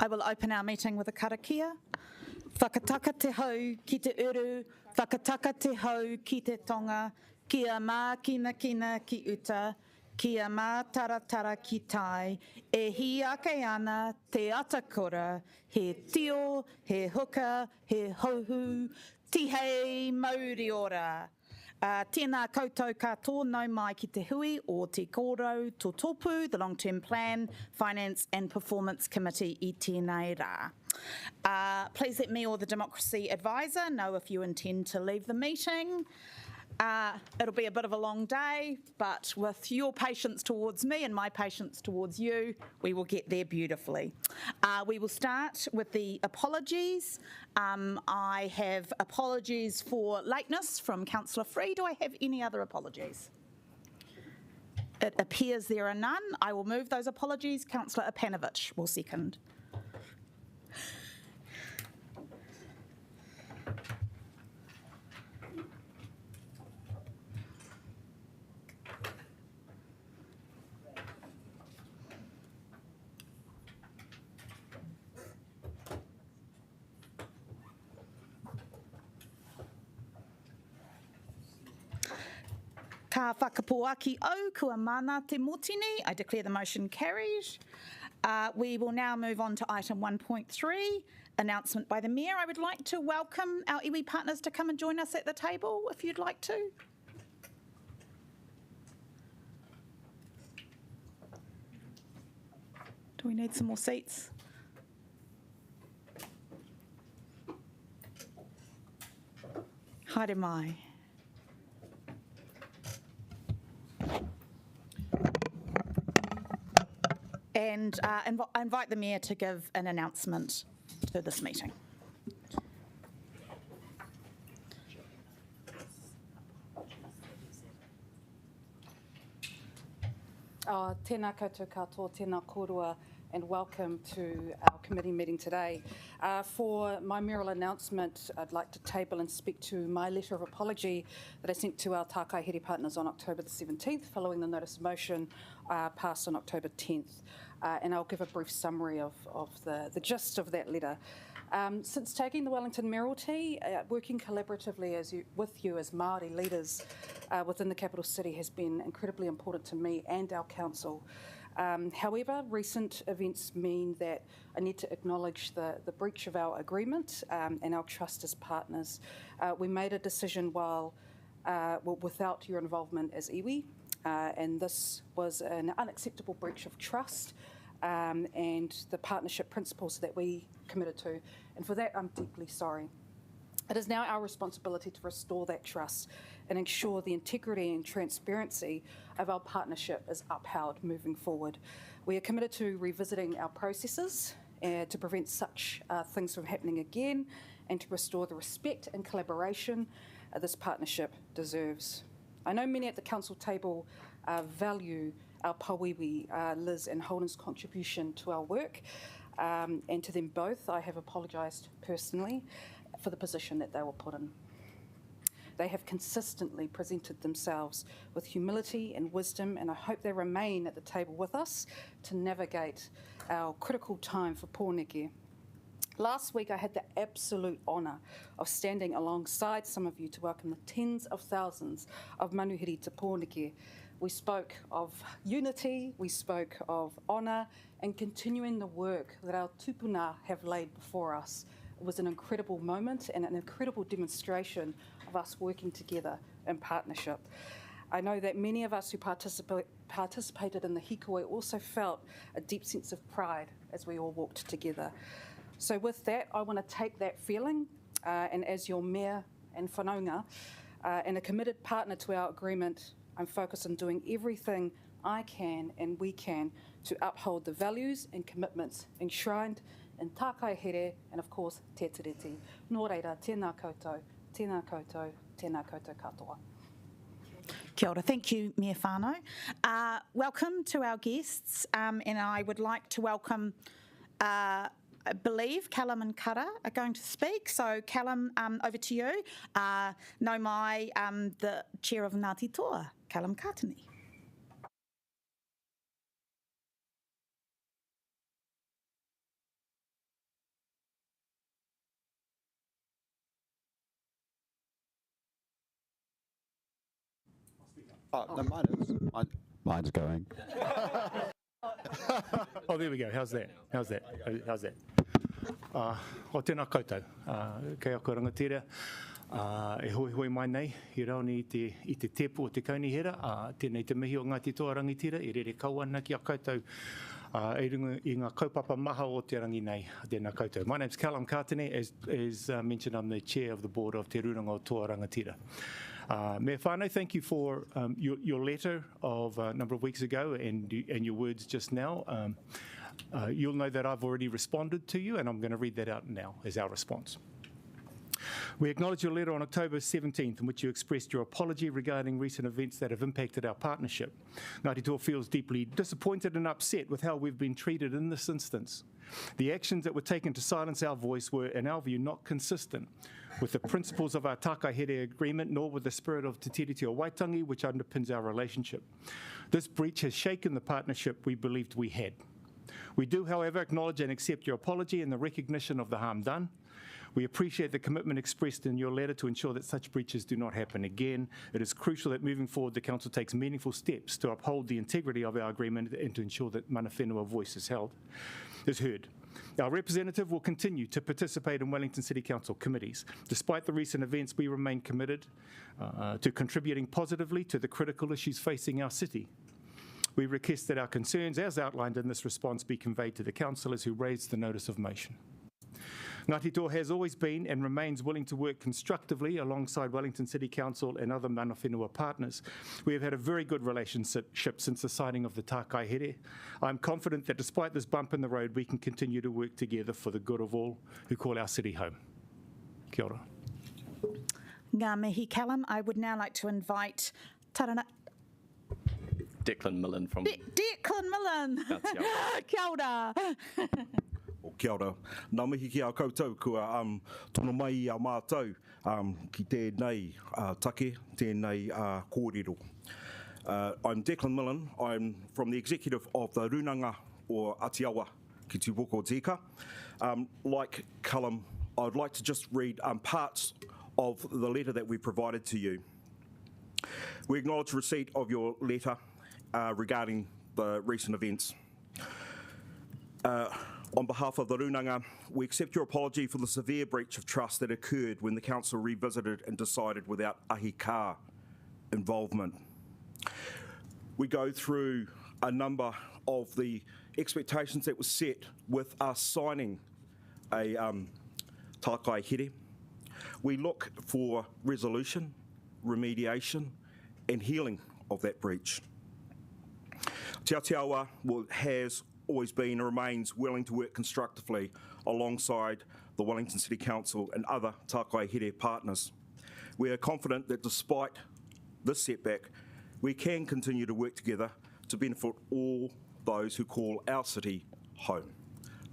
I will open our meeting with a karakia. Whakataka te hau ki te uru, whakataka te hau ki te tonga, kia mā kina kina ki uta, kia mā taratara ki tai, e hi ake ana te atakora, he tio, he huka, he hauhu, tihei mauri ora. Tēnā koutou katoa nau mai ki te hui o te Kōrau Tōtōpū, the Long-Term Plan, Finance and Performance Committee I tēnei rā. Please let me or the Democracy Advisor know if you intend to leave the meeting. It'll be a bit of a long day, but with your patience towards me and my patience towards you, we will get there beautifully. We will start with the apologies. I have apologies for lateness from Councillor Free. Do I have any other apologies? It appears there are none. I will move those apologies. Councillor Ipanovic will second. Ka whakapoaki au kua mana te motini. I declare the motion carried. We will now move on to item 1.3, announcement by the Mayor. I would like to welcome our iwi partners to come and join us at the table if you'd like to. Do we need some more seats? Haere mai. And I invite the Mayor to give an announcement to this meeting. Tēnā koutou katoa, tēnā korua, and welcome to our committee meeting today. For my Mural announcement, I'd like to table and speak to my letter of apology that I sent to our Tākai Here partners on October the 17th, following the notice of motion passed on October 10th. And I'll give a brief summary of the gist of that letter. Since taking the Wellington Mayoralty, working collaboratively with you as Māori leaders within the capital city has been incredibly important to me and our council. However, recent events mean that I need to acknowledge the breach of our agreement and our trust as partners. We made a decision without your involvement as iwi, and this was an unacceptable breach of trust and the partnership principles that we committed to, and for that I'm deeply sorry. It is now our responsibility to restore that trust and ensure the integrity and transparency of our partnership is upheld moving forward. We are committed to revisiting our processes to prevent such things from happening again and to restore the respect and collaboration this partnership deserves. I know many at the council table value our pawiwi, Liz and Holden's contribution to our work, and to them both I have apologised personally for the position that they were put in. They have consistently presented themselves with humility and wisdom, and I hope they remain at the table with us to navigate our critical time for pōneke. Last week I had the absolute honour of standing alongside some of you to welcome the tens of thousands of manuhiri to pōneke. We spoke of unity, we spoke of honour, and continuing the work that our tupuna have laid before us. It was an incredible moment and an incredible demonstration of us working together in partnership. I know that many of us who participated in the hikoi also felt a deep sense of pride as we all walked together. So with that, I want to take that feeling and as your mayor and whanaunga and a committed partner to our agreement, I'm focused on doing everything I can and we can to uphold the values and commitments enshrined in Tākai Here and of course Te Tiriti. Nō reira, tēnā koutou, tēnā koutou, tēnā koutou katoa. Kia ora. Thank you, Mayor Whānau. Welcome to our guests, and I would like to welcome I believe Callum and Kara are going to speak. So Callum, over to you. Nau mai, the chair of Ngāti Toa, Callum Kātini. No, mine's going. Oh, there we go. How's that? O tēnā koutou. Kei ako rangatira. E hoi mai nei, I rauni I te tepo o te kaunihera. Tēnei te mihi o Ngāti Toa rangitira. I rere kau ana ki a koutou. I runga I ngā kaupapa maha o te rangi nei. Tēnā koutou. My name's Callum Kātini. As mentioned, I'm the chair of the board of Te Ruranga o Toa Rangatira. Me whānau, thank you for your letter of a number of weeks ago and your words just now. You'll know that I've already responded to you, and I'm going to read that out now as our response. We acknowledge your letter on October 17th in which you expressed your apology regarding recent events that have impacted our partnership. Ngāti Toa feels deeply disappointed and upset with how we've been treated in this instance. The actions that were taken to silence our voice were, in our view, not consistent with the principles of our Tākaihere agreement, nor with the spirit of Te Tiriti o Waitangi, which underpins our relationship. This breach has shaken the partnership we believed we had. We do, however, acknowledge and accept your apology and the recognition of the harm done. We appreciate the commitment expressed in your letter to ensure that such breaches do not happen again. It is crucial that moving forward the Council takes meaningful steps to uphold the integrity of our agreement and to ensure that mana whenua voice is heard. Our representative will continue to participate in Wellington City Council committees. Despite the recent events, we remain committed to contributing positively to the critical issues facing our city. We request that our concerns, as outlined in this response, be conveyed to the councillors who raised the notice of motion. Ngāti Toa has always been and remains willing to work constructively alongside Wellington City Council and other mana whenua partners. We have had a very good relationship since the signing of the Tākaihere. I'm confident that despite this bump in the road, we can continue to work together for the good of all who call our city home. Kia ora. Ngā mihi, Callum. I would now like to invite Tarana... Declan Millen from... Declan Millen! Kia ora! O kia ora. Nā mihi ki a koutou kua tono mai I a mātou ki tēnei take, tēnei kōrero. I'm Declan Millen. I'm from the executive of the Runanga o Atiawa ki Tūpoko Tika. Like Callum, I'd like to just read parts of the letter that we provided to you. We acknowledge receipt of your letter regarding the recent events. On behalf of the Runanga, we accept your apology for the severe breach of trust that occurred when the Council revisited and decided without ahi kā involvement. We go through a number of the expectations that were set with us signing a Tākaihere. We look for resolution, remediation and healing of that breach. Te Atiawa has always been and remains willing to work constructively alongside the Wellington City Council and other Tākaihere partners. We are confident that despite this setback, we can continue to work together to benefit all those who call our city home.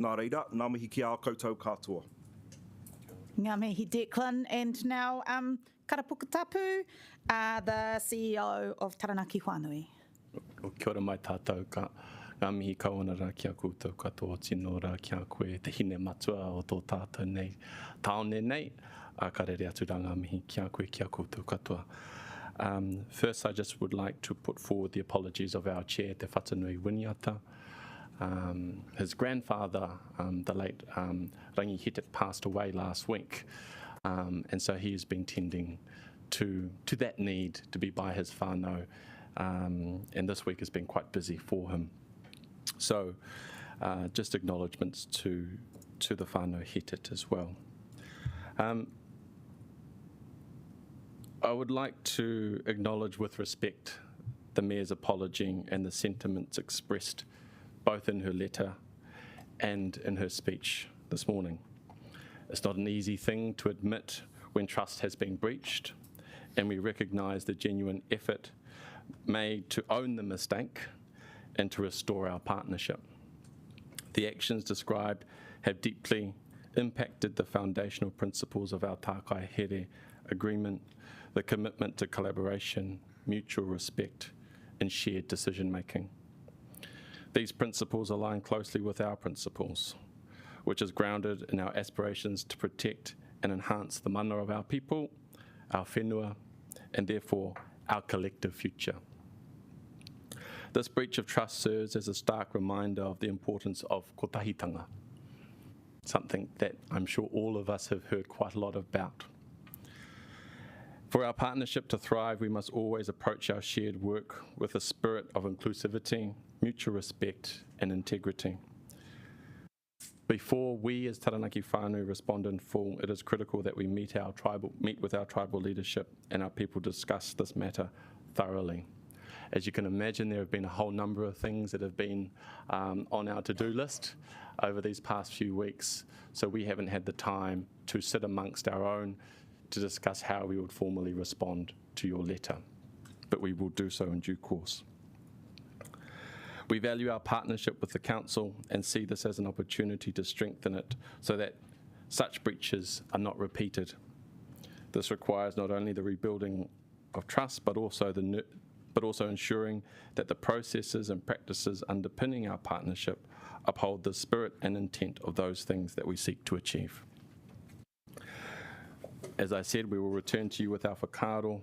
Nā reira, ngā mihi ki a koutou katoa. Ngā mihi, Declan. And now, Tōtōpū, the CEO of Taranaki Whānui. Kia ora mai tātou ka. Ngā mihi kawana rā kia koutou katoa tino rā kia koe te hine matua o tō tātou nei. Taone nei, ka rere atu rā ngā mihi kia koe kia koutou katoa. First, I just would like to put forward the apologies of our chair, Te Whatanui Winiata. His grandfather, the late Rangi Hitet, passed away last week, and so he has been tending to that need to be by his whānau, and this week has been quite busy for him. So just acknowledgements to the whānau Hitet as well. I would like to acknowledge with respect the Mayor's apology and the sentiments expressed both in her letter and in her speech this morning. It's not an easy thing to admit when trust has been breached, and we recognise the genuine effort made to own the mistake and to restore our partnership. The actions described have deeply impacted the foundational principles of our Tākai Here agreement, the commitment to collaboration, mutual respect, and shared decision-making. These principles align closely with our principles, which is grounded in our aspirations to protect and enhance the mana of our people, our whenua, and therefore our collective future. This breach of trust serves as a stark reminder of the importance of kotahitanga, something that I'm sure all of us have heard quite a lot about. For our partnership to thrive, we must always approach our shared work with a spirit of inclusivity, mutual respect, and integrity. Before we as Taranaki whānau respond in full, it is critical that we meet with our tribal leadership and our people discuss this matter thoroughly. As you can imagine, there have been a whole number of things that have been on our to-do list over these past few weeks, so we haven't had the time to sit amongst our own to discuss how we would formally respond to your letter, but we will do so in due course. We value our partnership with the Council and see this as an opportunity to strengthen it so that such breaches are not repeated. This requires not only the rebuilding of trust, but also ensuring that the processes and practices underpinning our partnership uphold the spirit and intent of those things that we seek to achieve. As I said, we will return to you with our whakaaro,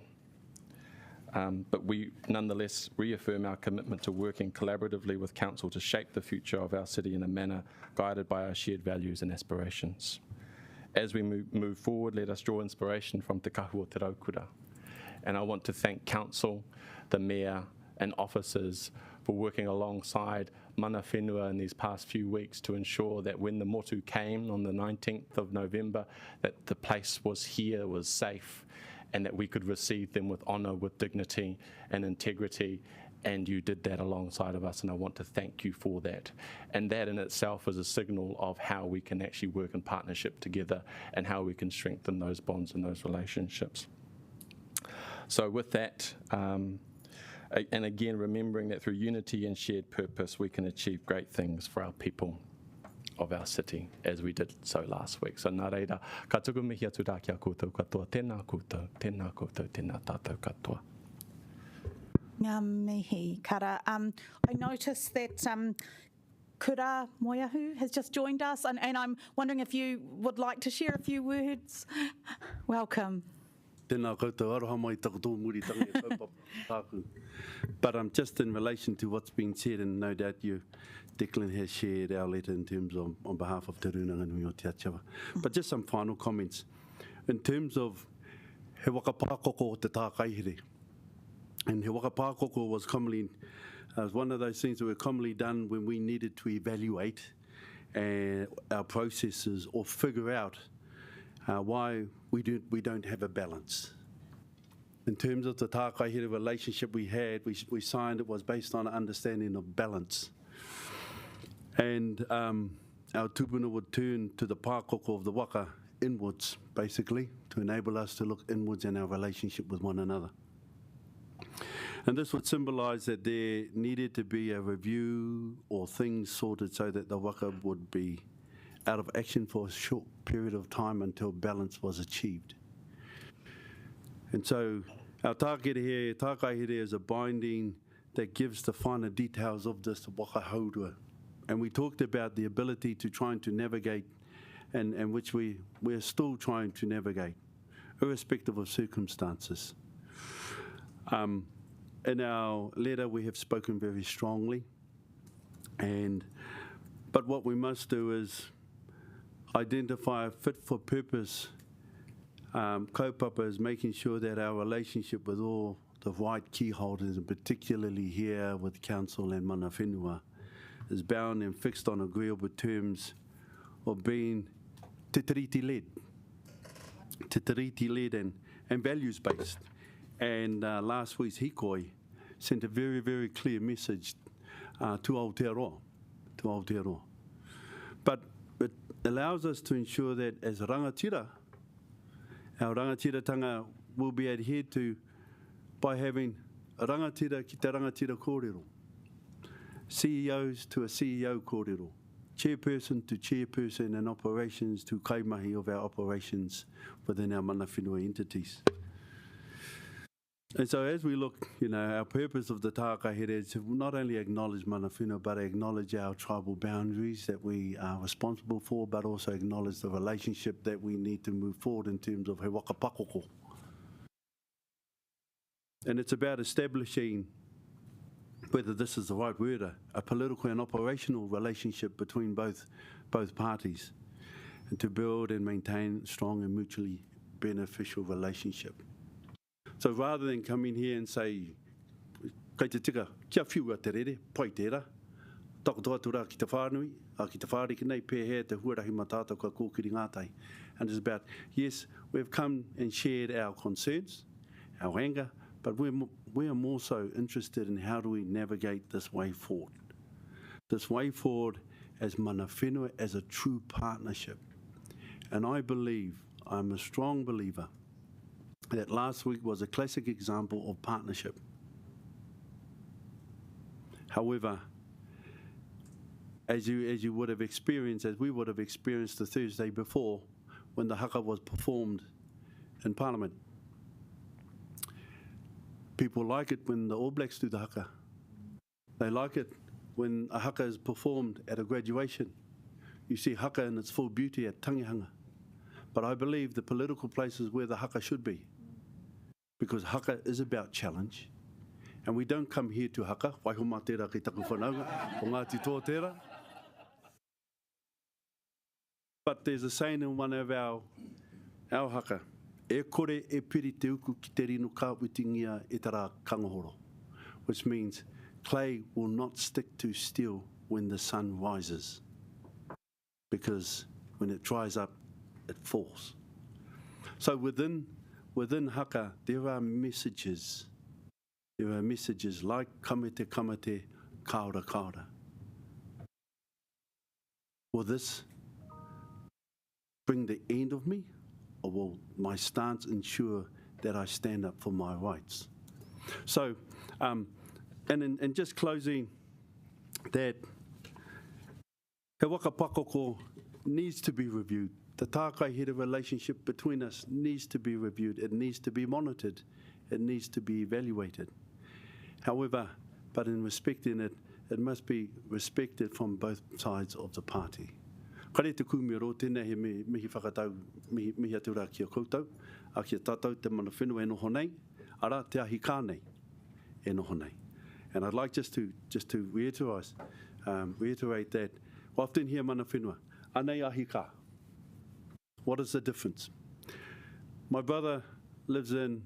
but we nonetheless reaffirm our commitment to working collaboratively with Council to shape the future of our city in a manner guided by our shared values and aspirations. As we move forward, let us draw inspiration from Te Kahua Te Raukura. And I want to thank Council, the Mayor, and officers for working alongside mana whenua in these past few weeks to ensure that when the motu came on the 19th of November, that the place was here, was safe, and that we could receive them with honour, with dignity and integrity, and you did that alongside of us, and I want to thank you for that. And that in itself is a signal of how we can actually work in partnership together and how we can strengthen those bonds and those relationships. So with that, and again, remembering that through unity and shared purpose, we can achieve great things for our people of our city, as we did so last week. So nā reira, ka tuku mihi atu rā kia koutou katoa, tēnā koutou, tēnā tātou katoa. Ngā mihi, kara. I noticed that Kura Moiahu has just joined us, and I'm wondering if you would like to share a few words. Welcome. Tēnā koutou aroha mai takoto muri tangi e kaupapa tāku. But just in relation to what's been said, and no doubt Declan has shared our letter in terms of on behalf of Te Rūnanga Nui o Te Atiawa. But just some final comments. In terms of he waka pākoko o te tākaihire, and he waka pākoko was commonly, one of those things that were commonly done when we needed to evaluate our processes or figure out why we don't have a balance. In terms of the tākaihire relationship we had, we signed, it was based on an understanding of balance. And our tupuna would turn to the pākoko of the waka inwards, basically, to enable us to look inwards in our relationship with one another. And this would symbolise that there needed to be a review or things sorted so that the waka would be out of action for a short period of time until balance was achieved. And so our tākaihire is a binding that gives the finer details of this waka haurua. And we talked about the ability to try to navigate, and which we're still trying to navigate, irrespective of circumstances. In our letter, we have spoken very strongly, but what we must do is identify a fit-for-purpose kaupapa is making sure that our relationship with all the right key holders, and particularly here with Council and mana whenua, is bound and fixed on agreeable terms of being te tiriti-led and values-based. And last week's hikoi sent a very, very clear message to Aotearoa. But it allows us to ensure that as rangatira, our rangatiratanga will be adhered to by having rangatira ki te rangatira kōrero, CEOs to a CEO kōrero, chairperson to chairperson and operations to kaimahi of our operations within our mana whenua entities. And so as we look, our purpose of the tākahere is to not only acknowledge mana whenua, but acknowledge our tribal boundaries that we are responsible for, but also acknowledge the relationship that we need to move forward in terms of he waka pakoko. And it's about establishing, whether this is the right word, a political and operational relationship between both parties, and to build and maintain strong and mutually beneficial relationship. So rather than come in here and say, kei te tika, kia whiua te rere, pai tērā, takotoa tura ki te whānui, ki te whāri ki nei, pēhea te huarahi mātātou ka kōkiri ngātai. And it's about, yes, we've come and shared our concerns, our anger, but we are more so interested in how do we navigate this way forward. This way forward as mana whenua, as a true partnership. And I believe, I'm a strong believer, that last week was a classic example of partnership. However, as you would have experienced, as we would have experienced the Thursday before, when the haka was performed in Parliament, people like it when the All Blacks do the haka. They like it when a haka is performed at a graduation. You see haka in its full beauty at tangihanga. But I believe the political places where the haka should be, because haka is about challenge. And we don't come here to haka, waiho tērā ki taku whanaunga, o Ngāti Tō tērā. But there's a saying in one of our haka, e kore e piri te uku ki te rino kāwitingia e tara kangahoro, which means clay will not stick to steel when the sun rises, because when it dries up, it falls. So within haka, there are messages. There are messages like kamete kamete, kaora kaora. Will this bring the end of me, or will my stance ensure that I stand up for my rights? So, and in just closing, that he waka pakoko needs to be reviewed. The tākaihere relationship between us needs to be reviewed. It needs to be monitored. It needs to be evaluated. However, but in respecting it, it must be respected from both sides of the party. Kare te kumiro, tēnei he mihi whakatau, mihi atura ki a koutou, a ki a tātou te mana whenua e noho nei, ara te ahi kā nei e noho nei. And I'd like just to reiterate that we often hear mana whenua, anei ahi kā. What is the difference? My brother lived in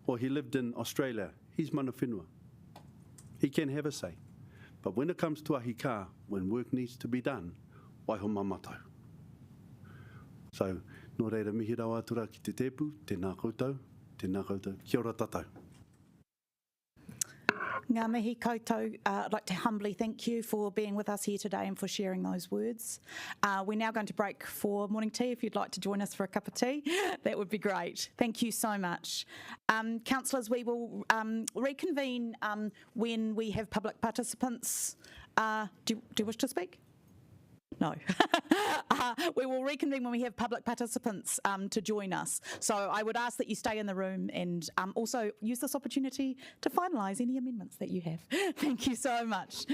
Australia. He's mana whenua. He can have a say. But when it comes to ahi kā, when work needs to be done, waiho mamatau. So, nō reira mihi rawa atura ki te tepu, tēnā koutou, kia ora tātou. Ngā mihi koutou, I'd like to humbly thank you for being with us here today and for sharing those words. We're now going to break for morning tea. If you'd like to join us for a cup of tea, that would be great. Thank you so much. Councillors, we will reconvene when we have public participants. Do you wish to speak? No. We will reconvene when we have public participants to join us. So I would ask that you stay in the room and also use this opportunity to finalise any amendments that you have. Thank you so much.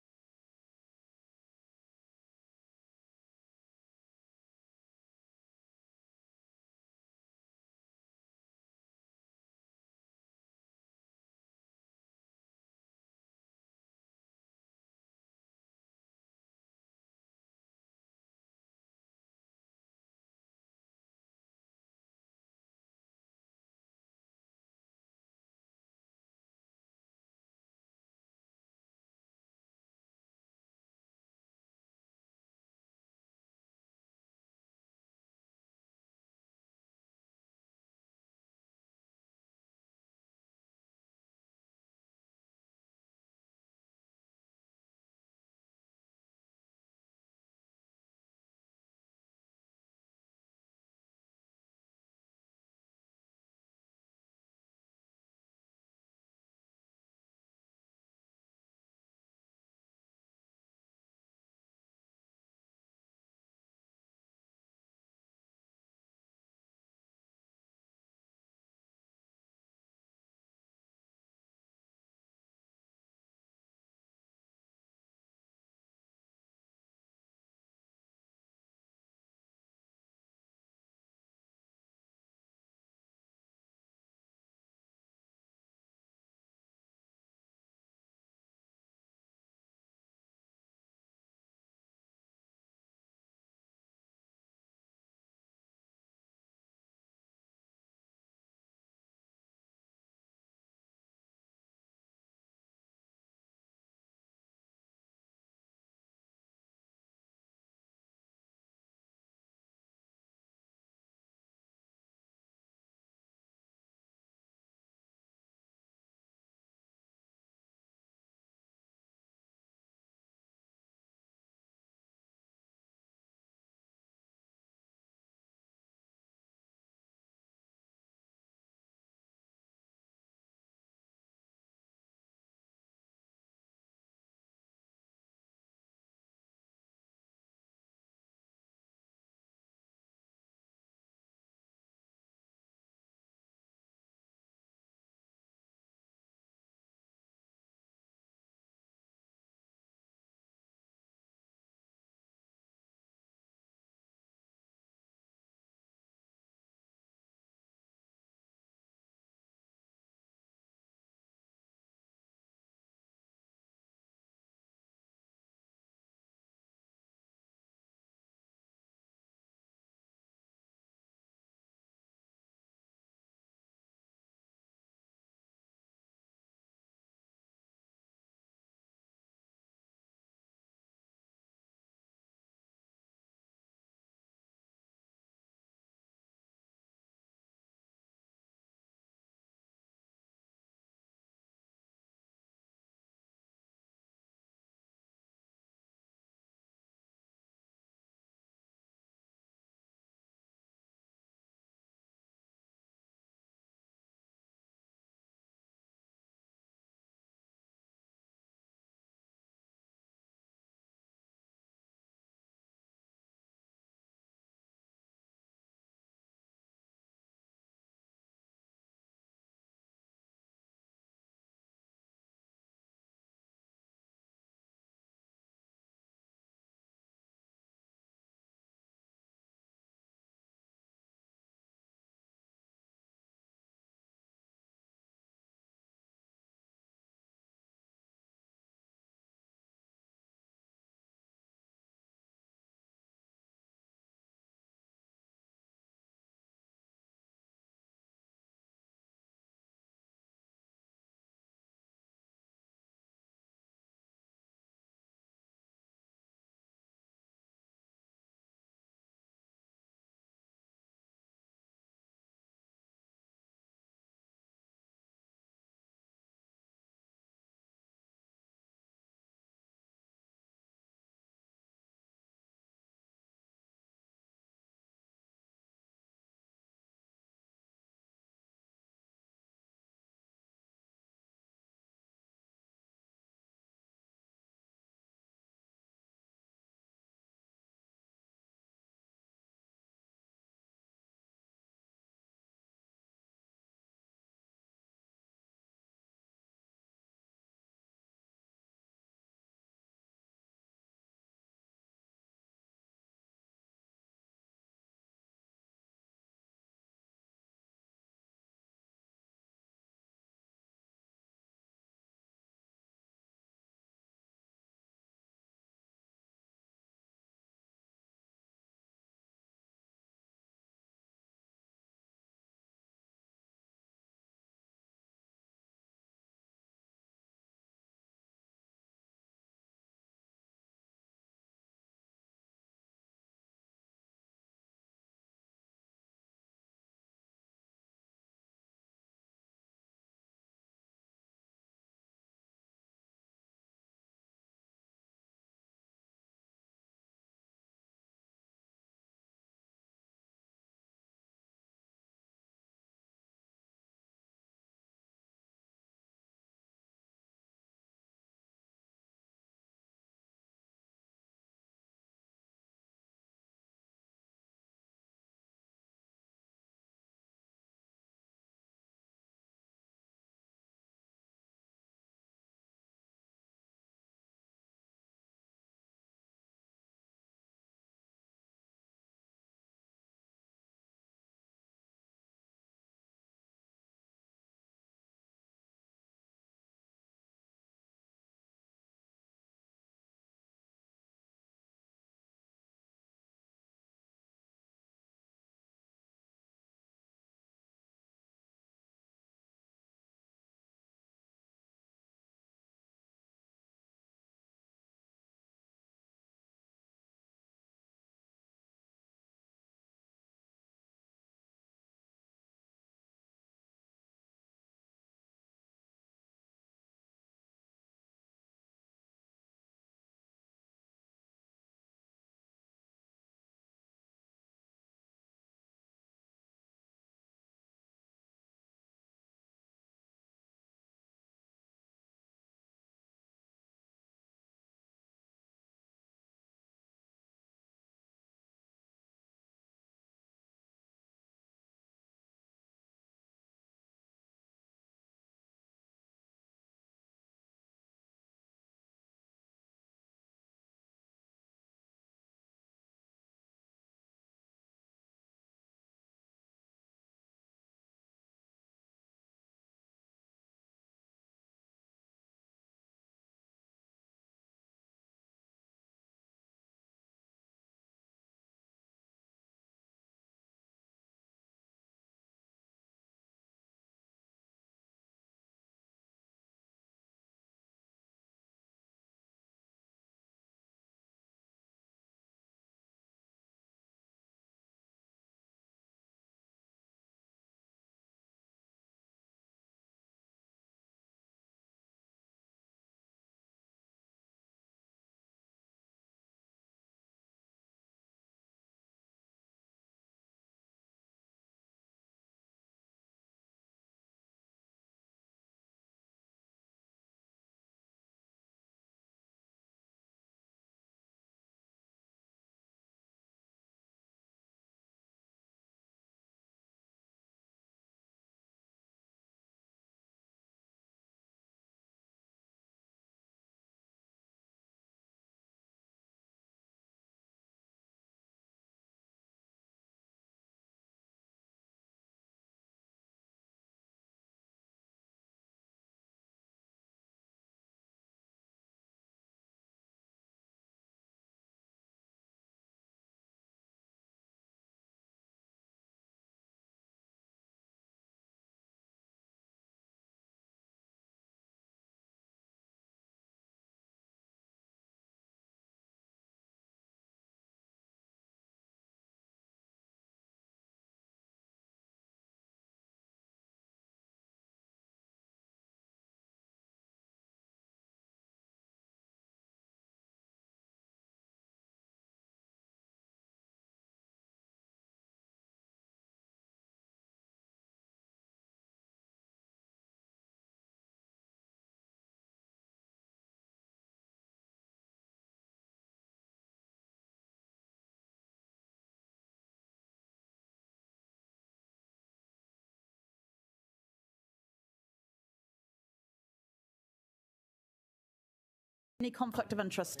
Any conflict of interest?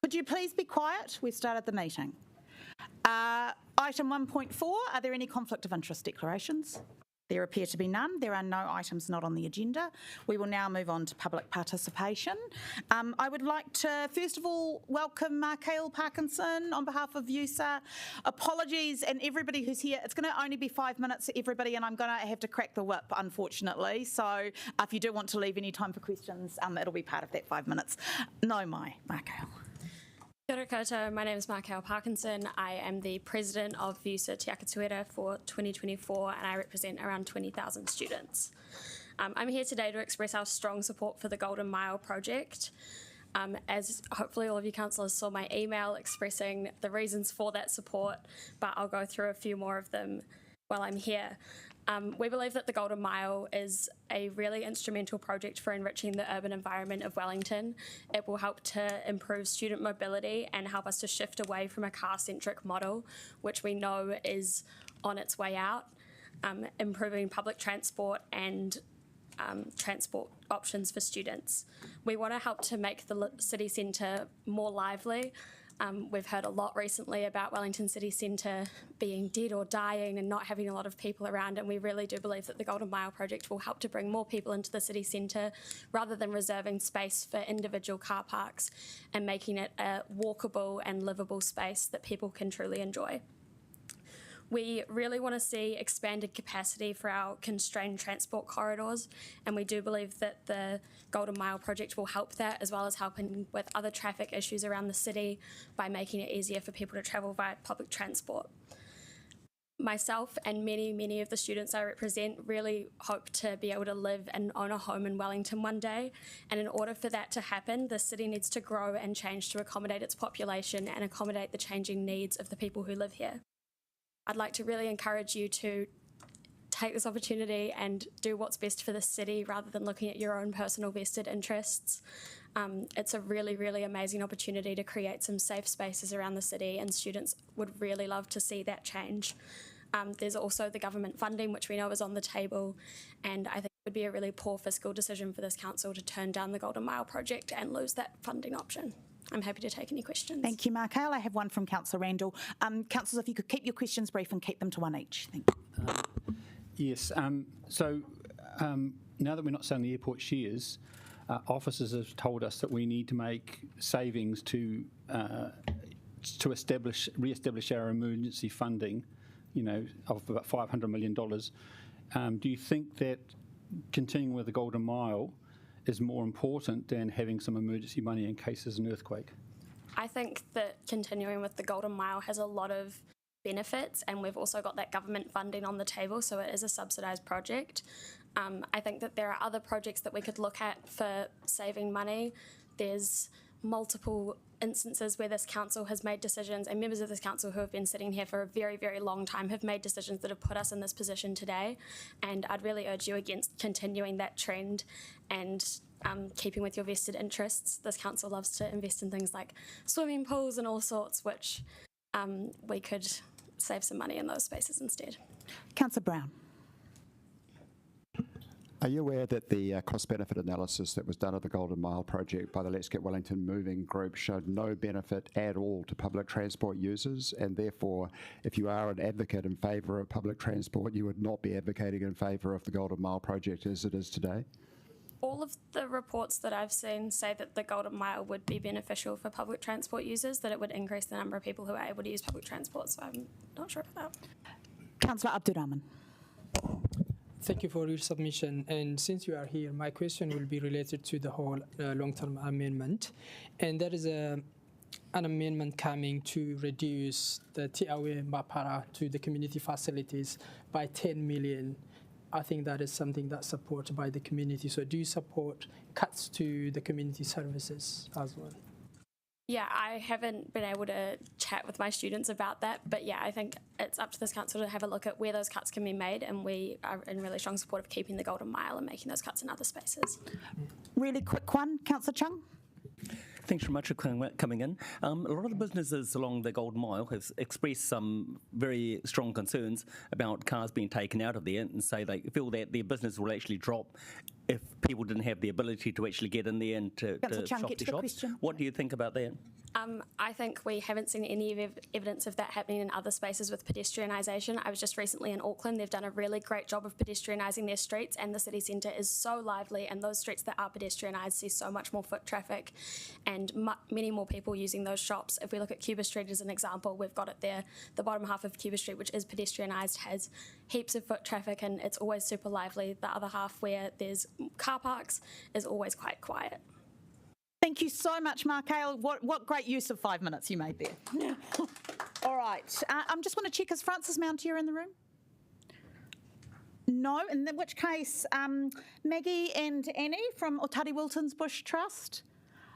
Could you please be quiet? We've started the meeting. Item 1.4, are there any conflict of interest declarations? There appear to be none. There are no items not on the agenda. We will now move on to public participation. I would like to, first of all, welcome Michael Parkinson on behalf of USA. Apologies, and everybody who's here. It's going to only be 5 minutes for everybody, and I'm going to have to crack the whip, unfortunately. So if you do want to leave any time for questions, it'll be part of that 5 minutes. No, Michael. Kia ora koutou, my name is Michael Parkinson. I am the president of USA Te Akatuera for 2024 and I represent around 20,000 students. I'm here today to express our strong support for the Golden Mile project. As hopefully all of you councillors saw my email expressing the reasons for that support, but I'll go through a few more of them while I'm here. We believe that the Golden Mile is a really instrumental project for enriching the urban environment of Wellington. It will help to improve student mobility and help us to shift away from a car-centric model, which we know is on its way out, improving public transport and transport options for students. We want to help to make the city centre more lively. We've heard a lot recently about Wellington City Centre being dead or dying and not having a lot of people around, and we really do believe that the Golden Mile project will help to bring more people into the city centre rather than reserving space for individual car parks and making it a walkable and livable space that people can truly enjoy. We really want to see expanded capacity for our constrained transport corridors, and we do believe that the Golden Mile project will help that, as well as helping with other traffic issues around the city by making it easier for people to travel via public transport. Myself and many of the students I represent really hope to be able to live and own a home in Wellington one day, and in order for that to happen, the city needs to grow and change to accommodate its population and accommodate the changing needs of the people who live here. I'd like to really encourage you to take this opportunity and do what's best for the city rather than looking at your own personal vested interests. It's a really amazing opportunity to create some safe spaces around the city, and students would really love to see that change. There's also the government funding, which we know is on the table, and I think it would be a really poor fiscal decision for this council to turn down the Golden Mile project and lose that funding option. I'm happy to take any questions. Thank you, Michael. I have one from Councillor Randall. Councillors, if you could keep your questions brief and keep them to one each. Thank you. Yes. Now that we're not selling the airport shares, officers have told us that we need to make savings to re-establish our emergency funding, of about $500 million. Do you think that continuing with the Golden Mile is more important than having some emergency money in case there's an earthquake? I think that continuing with the Golden Mile has a lot of benefits, and we've also got that government funding on the table, so it is a subsidised project. I think that there are other projects that we could look at for saving money. There's multiple instances where this council has made decisions, and members of this council who have been sitting here for a very long time have made decisions that have put us in this position today, and I'd really urge you against continuing that trend and keeping with your vested interests. This council loves to invest in things like swimming pools and all sorts, which we could save some money in those spaces instead. Councillor Brown. Are you aware that the cost-benefit analysis that was done of the Golden Mile project by the Let's Get Wellington Moving group showed no benefit at all to public transport users, and therefore, if you are an advocate in favour of public transport, you would not be advocating in favour of the Golden Mile project as it is today? All of the reports that I've seen say that the Golden Mile would be beneficial for public transport users, that it would increase the number of people who are able to use public transport, so I'm not sure about that. Councillor Abdurrahman. Thank you for your submission. And since you are here, my question will be related to the whole long-term amendment. And there is an amendment coming to reduce the Te Awe Mapara to the community facilities by 10 million. I think that is something that's supported by the community. So do you support cuts to the community services as well? Yeah, I haven't been able to chat with my students about that, but yeah, I think it's up to this council to have a look at where those cuts can be made, and we are in really strong support of keeping the Golden Mile and making those cuts in other spaces. Really quick one, Councillor Chung. Thanks very much for coming in. A lot of the businesses along the Golden Mile have expressed some very strong concerns about cars being taken out of there and say they feel that their business will actually drop if people didn't have the ability to actually get in there and to shop their shops. What do you think about that? I think we haven't seen any evidence of that happening in other spaces with pedestrianisation. I was just recently in Auckland. They've done a really great job of pedestrianising their streets, and the city centre is so lively, and those streets that are pedestrianised see so much more foot traffic and many more people using those shops. If we look at Cuba Street as an example, we've got it there. The bottom half of Cuba Street, which is pedestrianised, has heaps of foot traffic and it's always super lively. The other half, where there's car parks, is always quite quiet. Thank you so much, Markale. What great use of 5 minutes you made there. All right. I just want to check, is Francis Mountier in the room? No, in which case, Maggie and Annie from Otari Wilton's Bush Trust.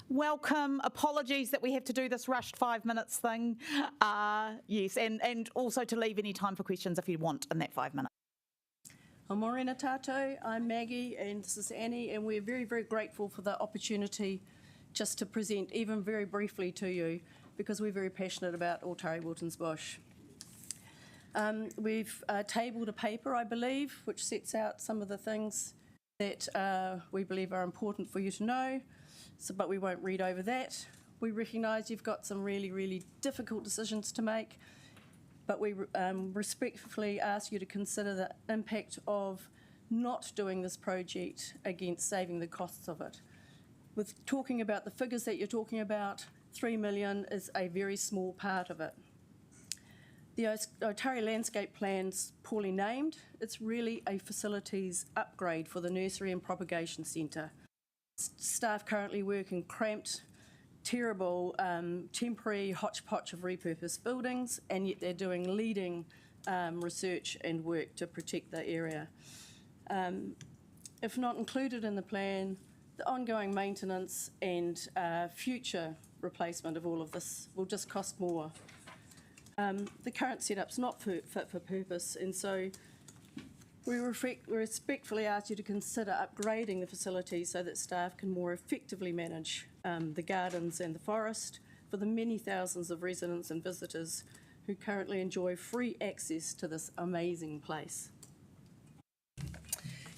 Welcome. Apologies that we have to do this rushed 5 minutes thing. Yes, and also to leave any time for questions if you want in that 5 minutes. Morena tātou, I'm Maggie and this is Annie, and we're very, very grateful for the opportunity just to present even very briefly to you, because we're very passionate about Otari Wilton's Bush. We've tabled a paper, I believe, which sets out some of the things that we believe are important for you to know, but we won't read over that. We recognise you've got some really, really difficult decisions to make, but we respectfully ask you to consider the impact of not doing this project against saving the costs of it. With talking about the figures that you're talking about, $3 million is a very small part of it. The Otari Landscape Plan's poorly named. It's really a facilities upgrade for the Nursery and Propagation Centre. Staff currently work in cramped, terrible, temporary hodgepodge of repurposed buildings, and yet they're doing leading research and work to protect the area. If not included in the plan, the ongoing maintenance and future replacement of all of this will just cost more. The current setup's not fit for purpose, and so we respectfully ask you to consider upgrading the facility so that staff can more effectively manage the gardens and the forest for the many thousands of residents and visitors who currently enjoy free access to this amazing place.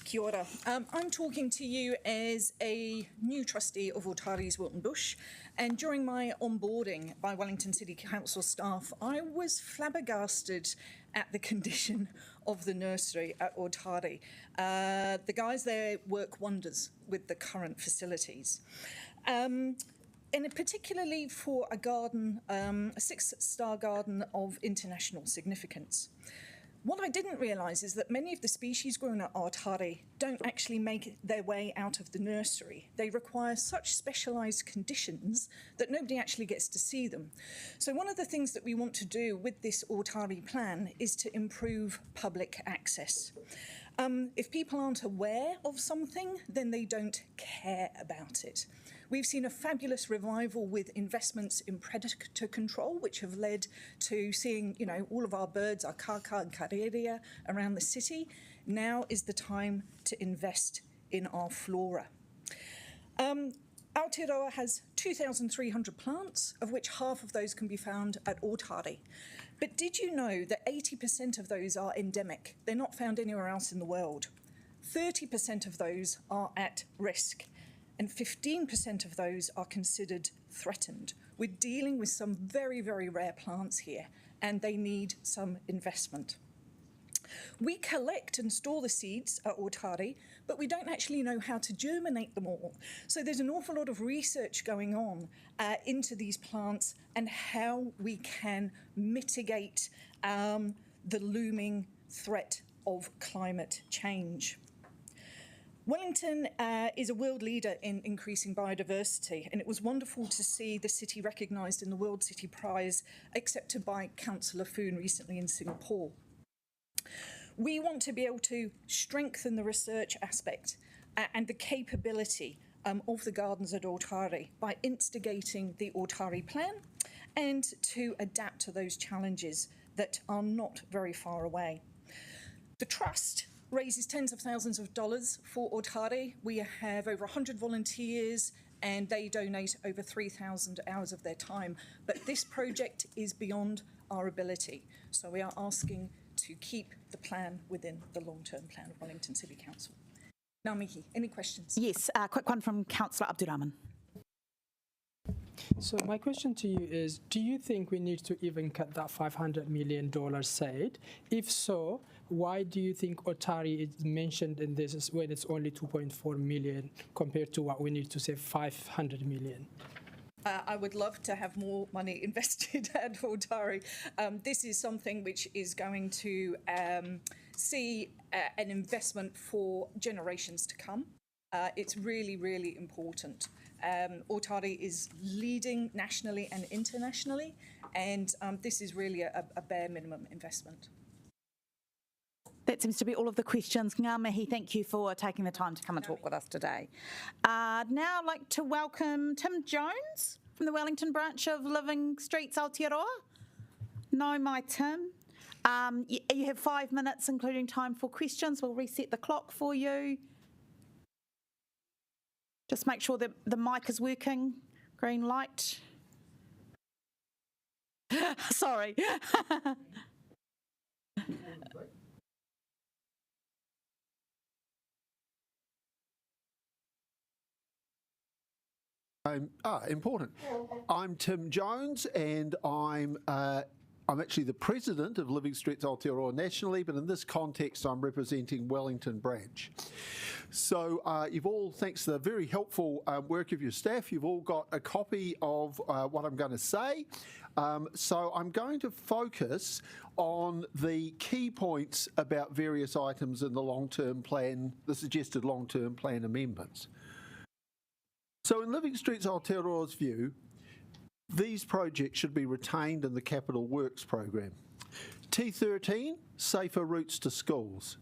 Kia ora. I'm talking to you as a new trustee of Otari's Wilton Bush, and during my onboarding by Wellington City Council staff, I was flabbergasted at the condition of the nursery at Otari. The guys there work wonders with the current facilities. And particularly for a garden, a 6-star garden of international significance. What I didn't realise is that many of the species grown at Otari don't actually make their way out of the nursery. They require such specialised conditions that nobody actually gets to see them. So one of the things that we want to do with this Otari plan is to improve public access. If people aren't aware of something, then they don't care about it. We've seen a fabulous revival with investments in predator control, which have led to seeing, all of our birds, our kaka and karerea around the city. Now is the time to invest in our flora. Aotearoa has 2,300 plants, of which half of those can be found at Otari. But did you know that 80% of those are endemic? They're not found anywhere else in the world. 30% of those are at risk, and 15% of those are considered threatened. We're dealing with some very, very rare plants here, and they need some investment. We collect and store the seeds at Otari, but we don't actually know how to germinate them all. So there's an awful lot of research going on into these plants and how we can mitigate the looming threat of climate change. Wellington is a world leader in increasing biodiversity, and it was wonderful to see the city recognised in the World City Prize accepted by Councillor Foon recently in Singapore. We want to be able to strengthen the research aspect and the capability of the gardens at Otari by instigating the Otari plan and to adapt to those challenges that are not very far away. The Trust raises tens of thousands of dollars for Otari. We have over 100 volunteers and they donate over 3,000 hours of their time. But this project is beyond our ability, so we are asking to keep the plan within the long-term plan of Wellington City Council. Ngā mihi, any questions? Yes, a quick one from Councillor Abdurrahman. So my question to you is, do you think we need to even cut that $500 million said? If so, why do you think Otari is mentioned in this when it's only 2.4 million compared to what we need to save 500 million? I would love to have more money invested at Otari. This is something which is going to see an investment for generations to come. It's really, really important. Otari is leading nationally and internationally, and this is really a bare minimum investment. That seems to be all of the questions. Ngā mihi, thank you for taking the time to come and talk with us today. Now I'd like to welcome Tim Jones from the Wellington branch of Living Streets Aotearoa. No, my Tim. You have 5 minutes, including time for questions. We'll reset the clock for you. Just make sure that the mic is working. Green light. Sorry. Important. I'm Tim Jones, and I'm actually the president of Living Streets Aotearoa nationally, but in this context, I'm representing Wellington branch. So you've all, thanks to the very helpful work of your staff, you've all got a copy of what I'm going to say. So I'm going to focus on the key points about various items in the long-term plan, the suggested long-term plan amendments. So in Living Streets Aotearoa's view, these projects should be retained in the Capital Works program. T13, safer routes to schools.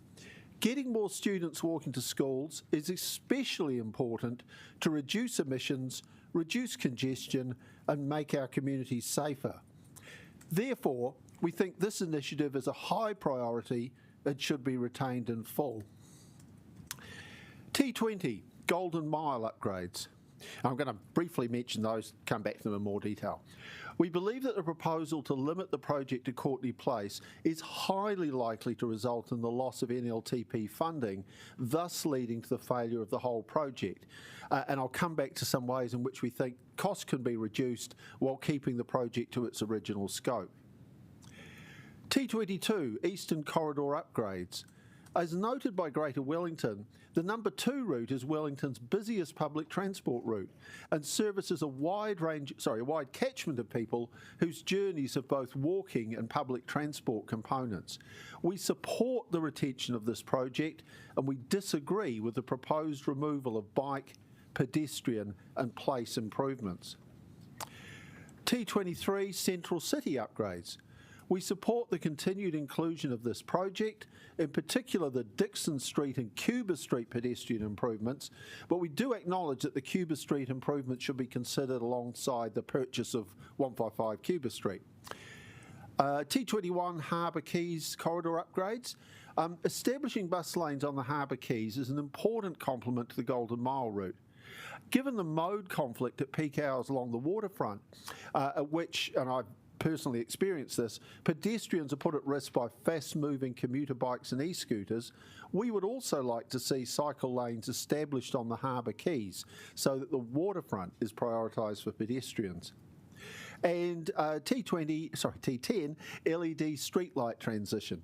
Getting more students walking to schools is especially important to reduce emissions, reduce congestion, and make our communities safer. Therefore, we think this initiative is a high priority and should be retained in full. T20, Golden Mile upgrades. I'm going to briefly mention those, come back to them in more detail. We believe that the proposal to limit the project to Courtney Place is highly likely to result in the loss of NLTP funding, thus leading to the failure of the whole project. And I'll come back to some ways in which we think costs can be reduced while keeping the project to its original scope. T22, Eastern Corridor upgrades. As noted by Greater Wellington, the number 2 route is Wellington's busiest public transport route and services a wide catchment of people whose journeys have both walking and public transport components. We support the retention of this project, and we disagree with the proposed removal of bike, pedestrian and place improvements. T23, Central City upgrades. We support the continued inclusion of this project, in particular the Dixon Street and Cuba Street pedestrian improvements, but we do acknowledge that the Cuba Street improvement should be considered alongside the purchase of 155 Cuba Street. T21, Harbour Quays corridor upgrades. Establishing bus lanes on the Harbour Quays is an important complement to the Golden Mile route. Given the mode conflict at peak hours along the waterfront, at which, and I've personally experienced this, pedestrians are put at risk by fast-moving commuter bikes and e-scooters, we would also like to see cycle lanes established on the Harbour Quays so that the waterfront is prioritised for pedestrians. And T10, LED streetlight transition.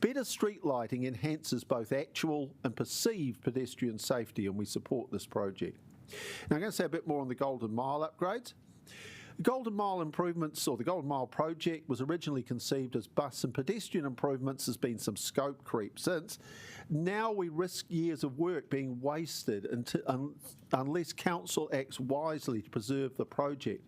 Better street lighting enhances both actual and perceived pedestrian safety, and we support this project. Now I'm going to say a bit more on the Golden Mile upgrades. The Golden Mile improvements, or the Golden Mile project, was originally conceived as bus and pedestrian improvements. There's been some scope creep since. Now we risk years of work being wasted unless Council acts wisely to preserve the project.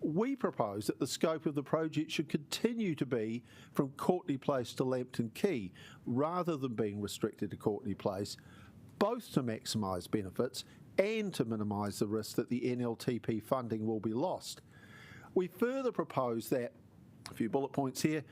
We propose that the scope of the project should continue to be from Courtney Place to Lambton Quay, rather than being restricted to Courtney Place, both to maximise benefits and to minimise the risk that the NLTP funding will be lost. We further propose that, a few bullet points here,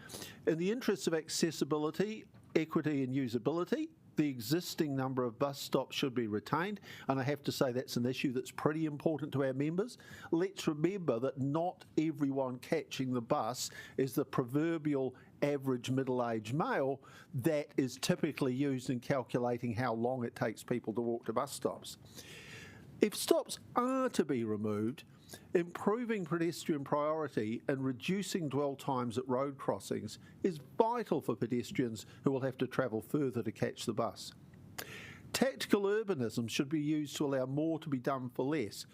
in the interests of accessibility, equity and usability, the existing number of bus stops should be retained, and I have to say that's an issue that's pretty important to our members. Let's remember that not everyone catching the bus is the proverbial average middle-aged male that is typically used in calculating how long it takes people to walk to bus stops. If stops are to be removed, improving pedestrian priority and reducing dwell times at road crossings is vital for pedestrians who will have to travel further to catch the bus. Tactical urbanism should be used to allow more to be done for less.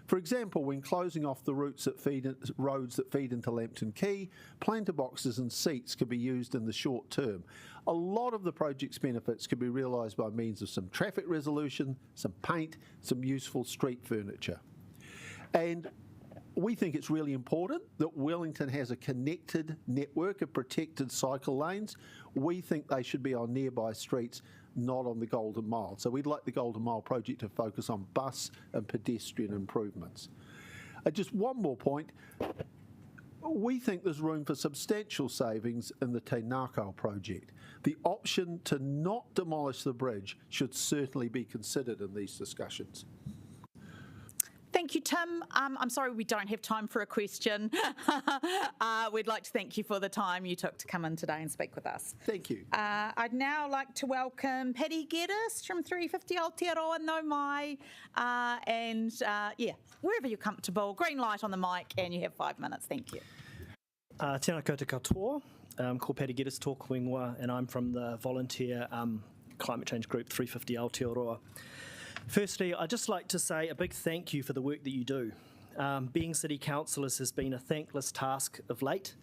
For example, when closing off the roads that feed into Lambton Quay, planter boxes and seats could be used in the short term. A lot of the project's benefits could be realised by means of some traffic resolution, some paint, some useful street furniture. And we think it's really important that Wellington has a connected network of protected cycle lanes. We think they should be on nearby streets, not on the Golden Mile. So we'd like the Golden Mile project to focus on bus and pedestrian improvements. Just one more point. We think there's room for substantial savings in the Te Ngākau project. The option to not demolish the bridge should certainly be considered in these discussions. Thank you, Tim. I'm sorry we don't have time for a question. We'd like to thank you for the time you took to come in today and speak with us. Thank you. I'd now like to welcome Paddy Geddes from 350 Aotearoa Nau Mai. Yeah, wherever you're comfortable, green light on the mic and you have 5 minutes. Thank you. Tēnā koutou katoa. Ko Paddy Geddes tōku ingoa, and I'm from the volunteer climate change group 350 Aotearoa. Firstly, I'd just like to say a big thank you for the work that you do. Being city councillors has been a thankless task of late.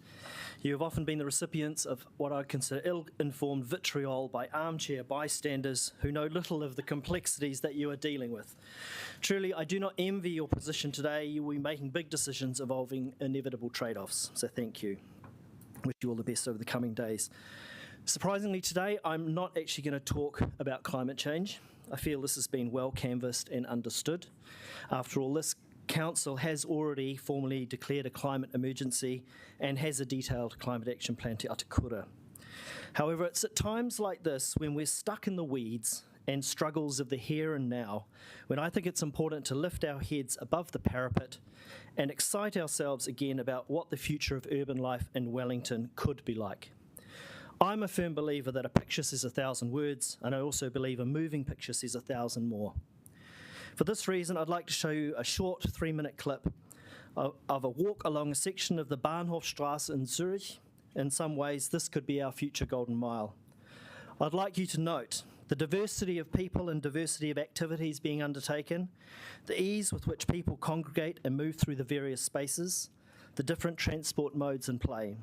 You have often been the recipients of what I consider ill-informed vitriol by armchair bystanders who know little of the complexities that you are dealing with. Truly, I do not envy your position today. You will be making big decisions involving inevitable trade-offs, so thank you. Wish you all the best over the coming days. Surprisingly today, I'm not actually going to talk about climate change. I feel this has been well canvassed and understood. After all, this council has already formally declared a climate emergency and has a detailed climate action plan te atakura. However, it's at times like this when we're stuck in the weeds and struggles of the here and now, when I think it's important to lift our heads above the parapet and excite ourselves again about what the future of urban life in Wellington could be like. I'm a firm believer that a picture says 1,000 words, and I also believe a moving picture says 1,000 more. For this reason, I'd like to show you a short 3-minute clip of a walk along a section of the Bahnhofstrasse in Zurich. In some ways, this could be our future Golden Mile. I'd like you to note the diversity of people and diversity of activities being undertaken, the ease with which people congregate and move through the various spaces, the different transport modes in play.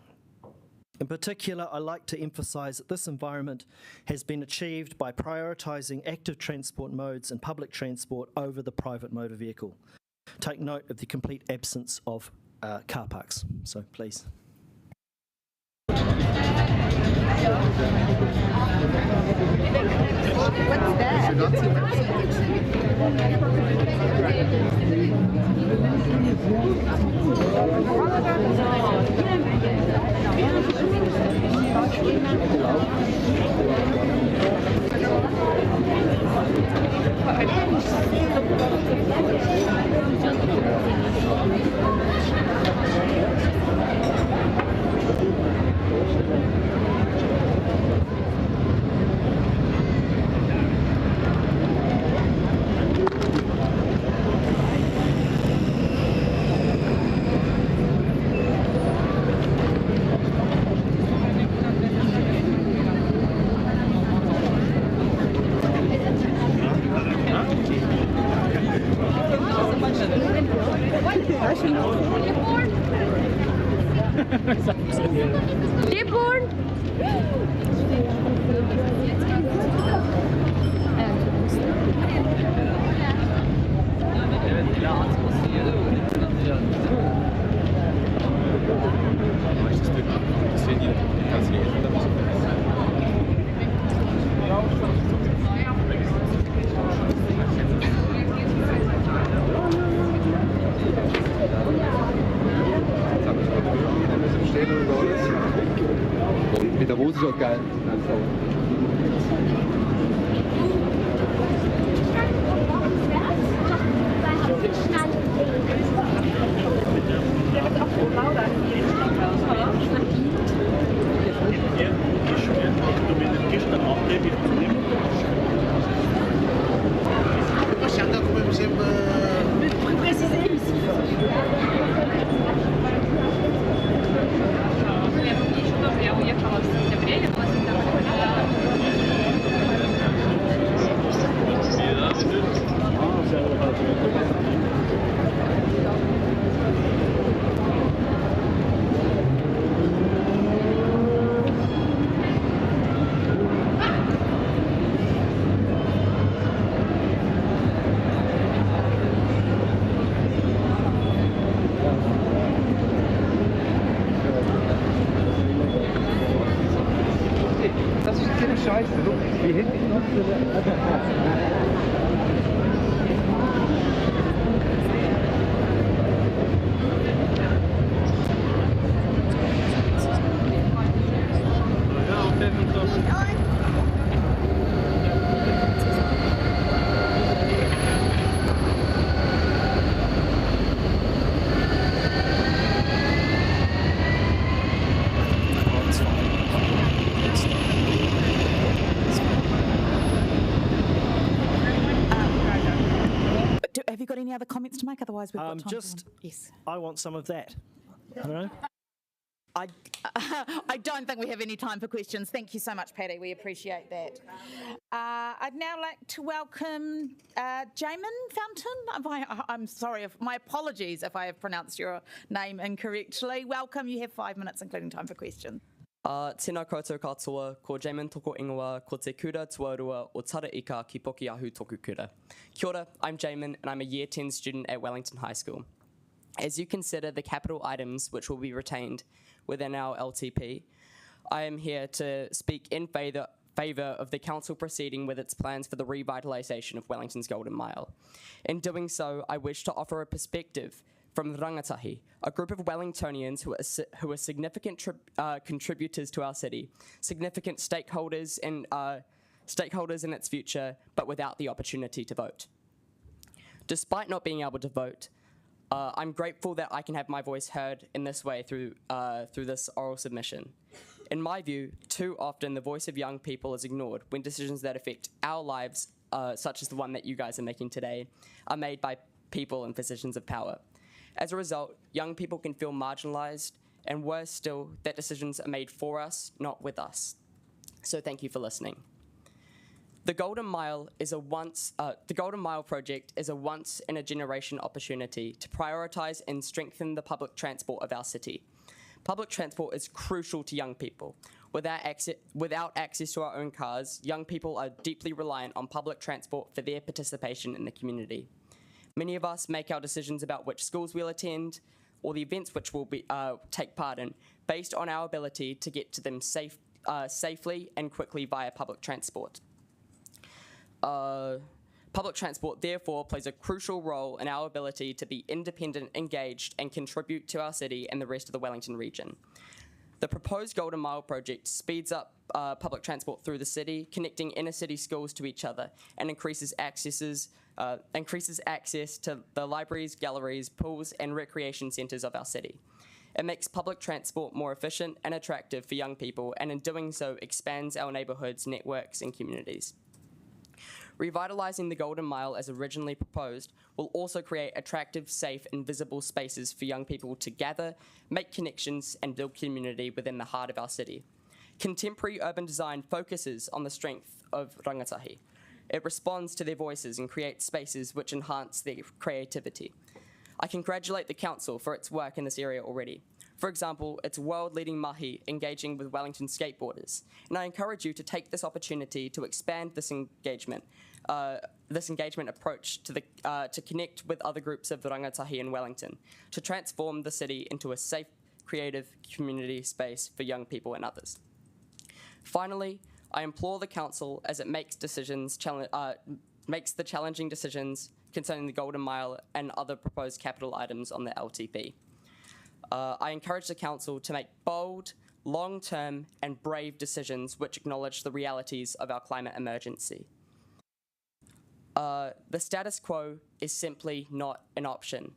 In particular, I like to emphasise that this environment has been achieved by prioritising active transport modes and public transport over the private motor vehicle. Take note of the complete absence of car parks, so please. What's that? Mit der Rose ist auch geil. Have you got any other comments to make? Otherwise, we've got time. Yes. I want some of that. I don't know. I don't think we have any time for questions. Thank you so much, Patty. We appreciate that. I'd now like to welcome Jamin Fountain. I'm sorry, my apologies if I have pronounced your name incorrectly. Welcome. You have 5 minutes, including time for questions. Tēnā koutou katoa, ko Jamin toko ingoa, ko te kura tuarua o tara ika ki poki ahu toku kura. Kia ora, I'm Jamin and I'm a Year 10 student at Wellington High School. As you consider the capital items which will be retained within our LTP, I am here to speak in favour of the council proceeding with its plans for the revitalisation of Wellington's Golden Mile. In doing so, I wish to offer a perspective from the rangatahi, a group of Wellingtonians who are significant contributors to our city, significant stakeholders in its future, but without the opportunity to vote. Despite not being able to vote, I'm grateful that I can have my voice heard in this way through this oral submission. In my view, too often the voice of young people is ignored when decisions that affect our lives, such as the one that you guys are making today, are made by people in positions of power. As a result, young people can feel marginalised, and worse still, that decisions are made for us, not with us. So thank you for listening. The Golden Mile project is a once-in-a-generation opportunity to prioritise and strengthen the public transport of our city. Public transport is crucial to young people. Without access to our own cars, young people are deeply reliant on public transport for their participation in the community. Many of us make our decisions about which schools we'll attend or the events which we'll take part in based on our ability to get to them safely and quickly via public transport. Public transport, therefore, plays a crucial role in our ability to be independent, engaged, and contribute to our city and the rest of the Wellington region. The proposed Golden Mile project speeds up public transport through the city, connecting inner-city schools to each other, and increases access to the libraries, galleries, pools, and recreation centres of our city. It makes public transport more efficient and attractive for young people, and in doing so, expands our neighbourhoods, networks, and communities. Revitalising the Golden Mile as originally proposed will also create attractive, safe and visible spaces for young people to gather, make connections and build community within the heart of our city. Contemporary urban design focuses on the strength of rangatahi. It responds to their voices and creates spaces which enhance their creativity. I congratulate the council for its work in this area already. For example, its world-leading mahi engaging with Wellington skateboarders, and I encourage you to take this opportunity to expand this engagement approach to connect with other groups of the rangatahi in Wellington, to transform the city into a safe, creative community space for young people and others. Finally, I implore the council as it makes the challenging decisions concerning the Golden Mile and other proposed capital items on the LTP. I encourage the council to make bold, long-term and brave decisions which acknowledge the realities of our climate emergency. The status quo is simply not an option.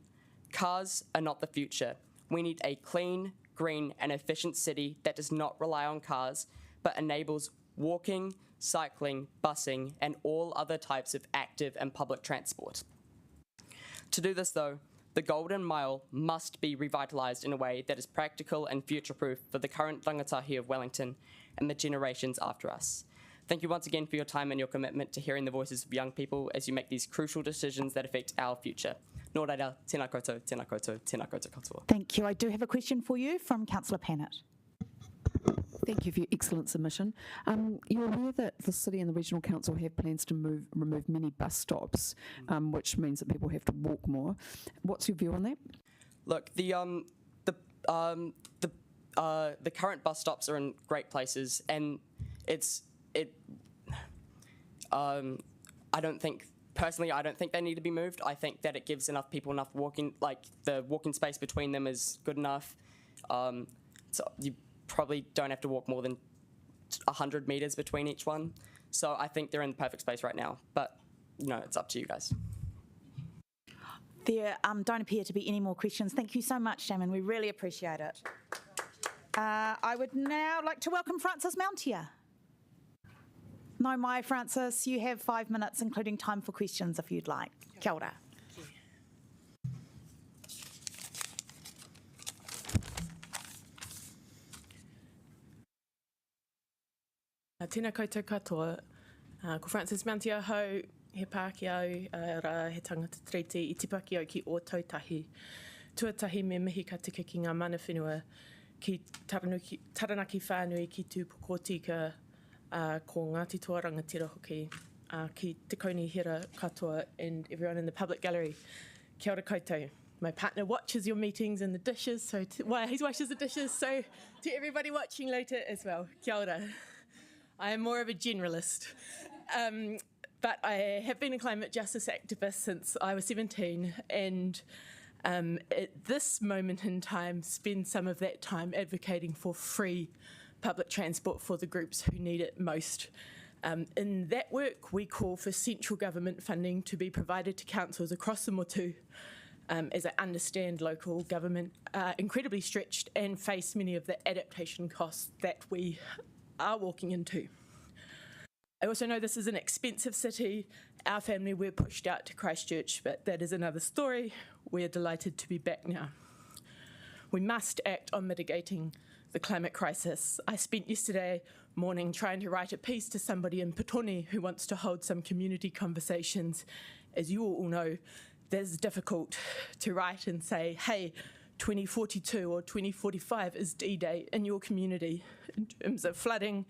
Cars are not the future. We need a clean, green, and efficient city that does not rely on cars, but enables walking, cycling, busing, and all other types of active and public transport. To do this, though, the Golden Mile must be revitalised in a way that is practical and future-proof for the current rangatahi of Wellington and the generations after us. Thank you once again for your time and your commitment to hearing the voices of young people as you make these crucial decisions that affect our future. Nō reira, tēnā koutou, tēnā koutou, tēnā koutou katoa. Thank you. I do have a question for you from Councillor Pannett. Thank you for your excellent submission. You're aware that the City and the Regional Council have plans to remove many bus stops, which means that people have to walk more. What's your view on that? Look, the current bus stops are in great places, and I don't think they need to be moved. I think that it gives enough people enough walking, like the walking space between them is good enough. So you probably don't have to walk more than 100 metres between each one. So I think they're in the perfect space right now. But, it's up to you guys. There don't appear to be any more questions. Thank you so much, Damon. We really appreciate it. I would now like to welcome Francis Mountier. No, mai, Francis, you have 5 minutes, including time for questions if you'd like. Kia ora. Tēnā koutou katoa. Ko Francis Mountier hau, he Pāki au, rā he tangata treaty I tipaki au ki o tautahi. Tuatahi me mihi ka tika ki ngā mana whenua ki taranaki whānui ki tūpoko tika ko Ngāti Toa Rangatira hoki, ki te kauni hira katoa and everyone in the public gallery. Kia ora koutou. My partner watches your meetings and the dishes, so he washes the dishes, so to everybody watching later as well, kia ora. I am more of a generalist, but I have been a climate justice activist since I was 17, and at this moment in time, spend some of that time advocating for free public transport for the groups who need it most. In that work, we call for central government funding to be provided to councils across the motu, as I understand local government are incredibly stretched and face many of the adaptation costs that we are walking into. I also know this is an expensive city. Our family were pushed out to Christchurch, but that is another story. We're delighted to be back now. We must act on mitigating the climate crisis. I spent yesterday morning trying to write a piece to somebody in Petone who wants to hold some community conversations. As you all know, that's difficult to write and say, hey, 2042 or 2045 is D-Day in your community in terms of flooding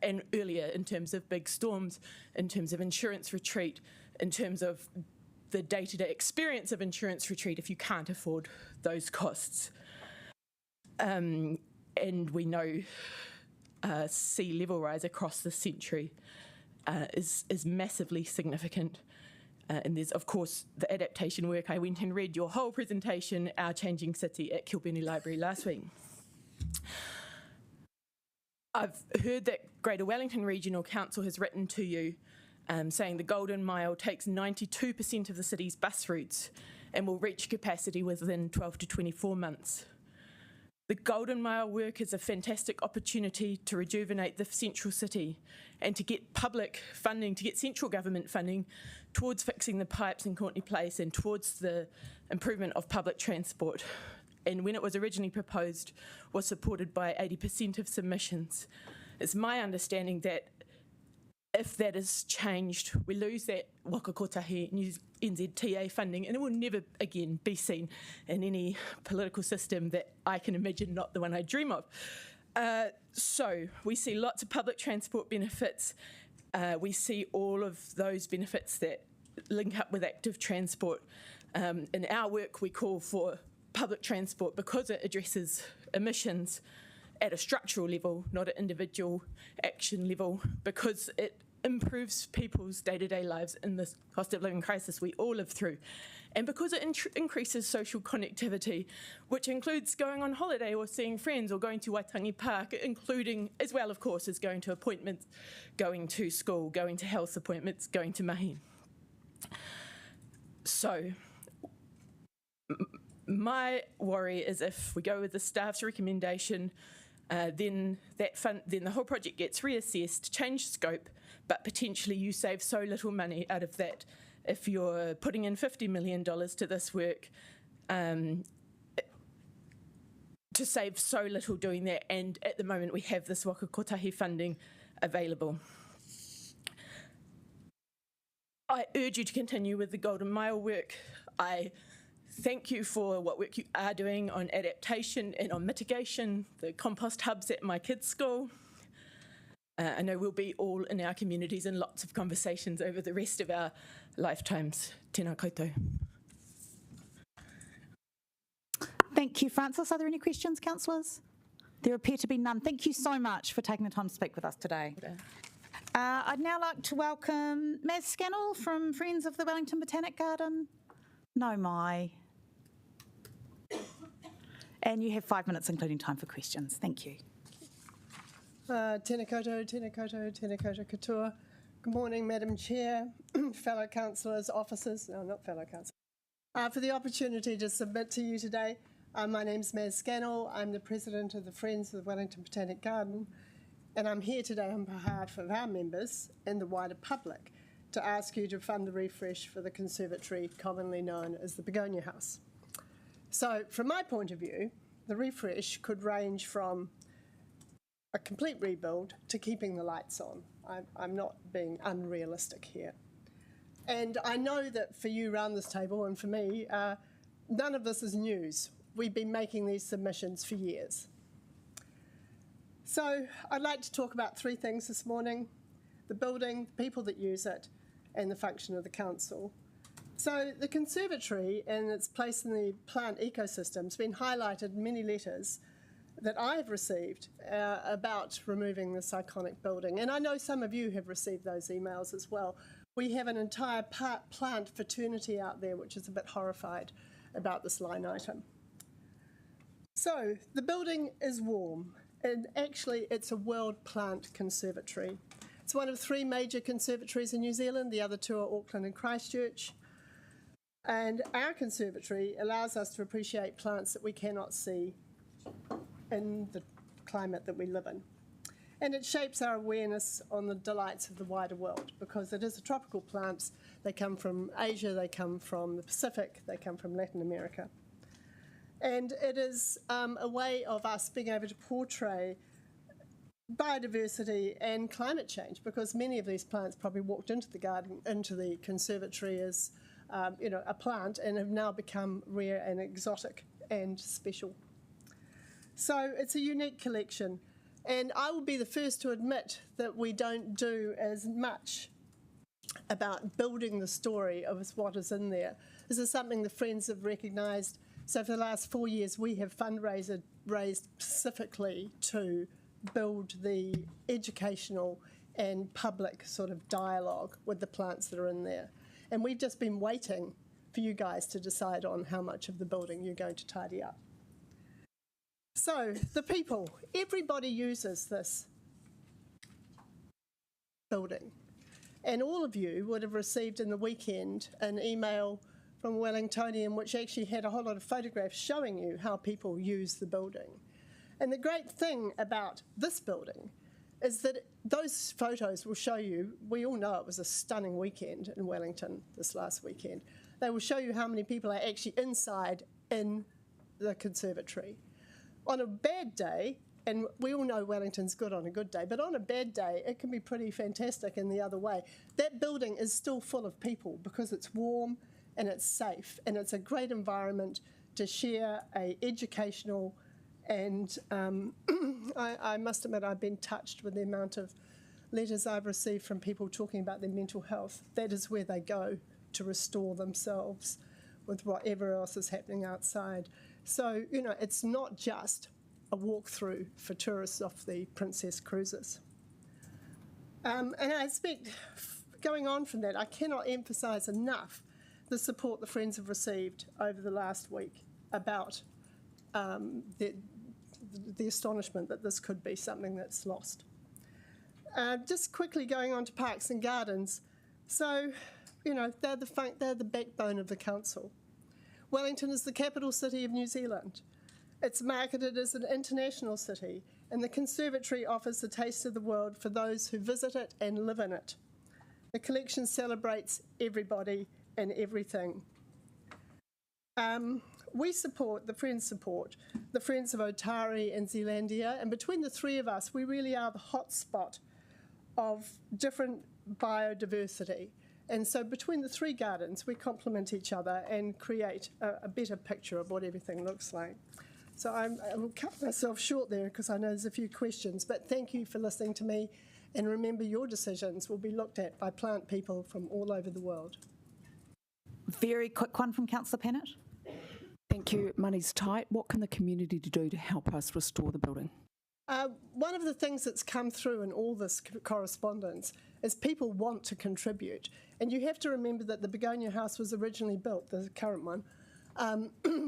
and earlier in terms of big storms, in terms of insurance retreat, in terms of the day-to-day experience of insurance retreat if you can't afford those costs. And we know sea level rise across the century is massively significant. And there's, of course, the adaptation work. I went and read your whole presentation, Our Changing City, at Kilbirnie Library last week. I've heard that Greater Wellington Regional Council has written to you saying the Golden Mile takes 92% of the city's bus routes and will reach capacity within 12 to 24 months. The Golden Mile work is a fantastic opportunity to rejuvenate the central city and to get public funding, to get central government funding towards fixing the pipes in Courtney Place and towards the improvement of public transport. And when it was originally proposed, was supported by 80% of submissions. It's my understanding that if that is changed, we lose that Waka Kotahi NZTA funding, and it will never again be seen in any political system that I can imagine, not the one I dream of. So we see lots of public transport benefits. We see all of those benefits that link up with active transport. In our work, we call for public transport because it addresses emissions at a structural level, not at individual action level, because it improves people's day-to-day lives in this cost of living crisis we all live through. And because it increases social connectivity, which includes going on holiday or seeing friends or going to Waitangi Park, including, as well, of course, as going to appointments, going to school, going to health appointments, going to mahi. So, my worry is if we go with the staff's recommendation, then the whole project gets reassessed, change scope, but potentially you save so little money out of that. If you're putting in $50 million to this work, to save so little doing that, and at the moment we have this waka kotahi funding available. I urge you to continue with the Golden Mile work. I thank you for what work you are doing on adaptation and on mitigation, the compost hubs at my kids' school. I know we'll be all in our communities in lots of conversations over the rest of our lifetimes. Tēnā koutou. Thank you, Francis. Are there any questions, councillors? There appear to be none. Thank you so much for taking the time to speak with us today. I'd now like to welcome Maz Scannell from Friends of the Wellington Botanic Garden. No, mai. And you have 5 minutes, including time for questions. Thank you. Tēnā koutou, tēnā koutou, tēnā koutou katoa. Good morning, Madam Chair, fellow councillors, officers, no, not fellow councillors, for the opportunity to submit to you today. My name's Maz Scannell. I'm the President of the Friends of the Wellington Botanic Garden, and I'm here today on behalf of our members and the wider public to ask you to fund the refresh for the conservatory commonly known as the Begonia House. So, from my point of view, the refresh could range from a complete rebuild to keeping the lights on. I'm not being unrealistic here. And I know that for you around this table and for me, none of this is news. We've been making these submissions for years. So I'd like to talk about three things this morning: the building, the people that use it, and the function of the council. So the conservatory and its place in the plant ecosystem has been highlighted in many letters that I've received about removing this iconic building. And I know some of you have received those emails as well. We have an entire plant fraternity out there which is a bit horrified about this line item. So the building is warm, and actually it's a world plant conservatory. It's one of 3 major conservatories in New Zealand. The other 2 are Auckland and Christchurch. And our conservatory allows us to appreciate plants that we cannot see in the climate that we live in. And it shapes our awareness on the delights of the wider world, because it is a tropical plants. They come from Asia, they come from the Pacific, they come from Latin America. And it is a way of us being able to portray biodiversity and climate change, because many of these plants probably walked into the garden, into the conservatory as a plant, and have now become rare and exotic and special. So it's a unique collection. And I will be the first to admit that we don't do as much about building the story of what is in there. This is something the Friends have recognised. So for the last 4 years, we have raised specifically to build the educational and public sort of dialogue with the plants that are in there. And we've just been waiting for you guys to decide on how much of the building you're going to tidy up. So, the people, everybody uses this building. And all of you would have received in the weekend an email from a Wellingtonian which actually had a whole lot of photographs showing you how people use the building. And the great thing about this building is that those photos will show you, we all know it was a stunning weekend in Wellington this last weekend. They will show you how many people are actually inside in the conservatory. On a bad day, and we all know Wellington's good on a good day, but on a bad day, it can be pretty fantastic in the other way. That building is still full of people because it's warm and it's safe, and it's a great environment to share a educational and I must admit I've been touched with the amount of letters I've received from people talking about their mental health. That is where they go to restore themselves with whatever else is happening outside. So, it's not just a walkthrough for tourists off the Princess cruises. And I expect, going on from that, I cannot emphasise enough the support the Friends have received over the last week about the astonishment that this could be something that's lost. Just quickly going on to parks and gardens. So they're the backbone of the council. Wellington is the capital city of New Zealand. It's marketed as an international city, and the conservatory offers a taste of the world for those who visit it and live in it. The collection celebrates everybody and everything. We support, the Friends of Otari and Zealandia, and between the three of us, we really are the hotspot of different biodiversity. And so between the three gardens, we complement each other and create a better picture of what everything looks like. So I will cut myself short there because I know there's a few questions, but thank you for listening to me, and remember your decisions will be looked at by plant people from all over the world. Very quick one from Councillor Pennant. Thank you. Money's tight. What can the community do to help us restore the building? One of the things that's come through in all this correspondence is people want to contribute. And you have to remember that the Begonia House was originally built, the current one,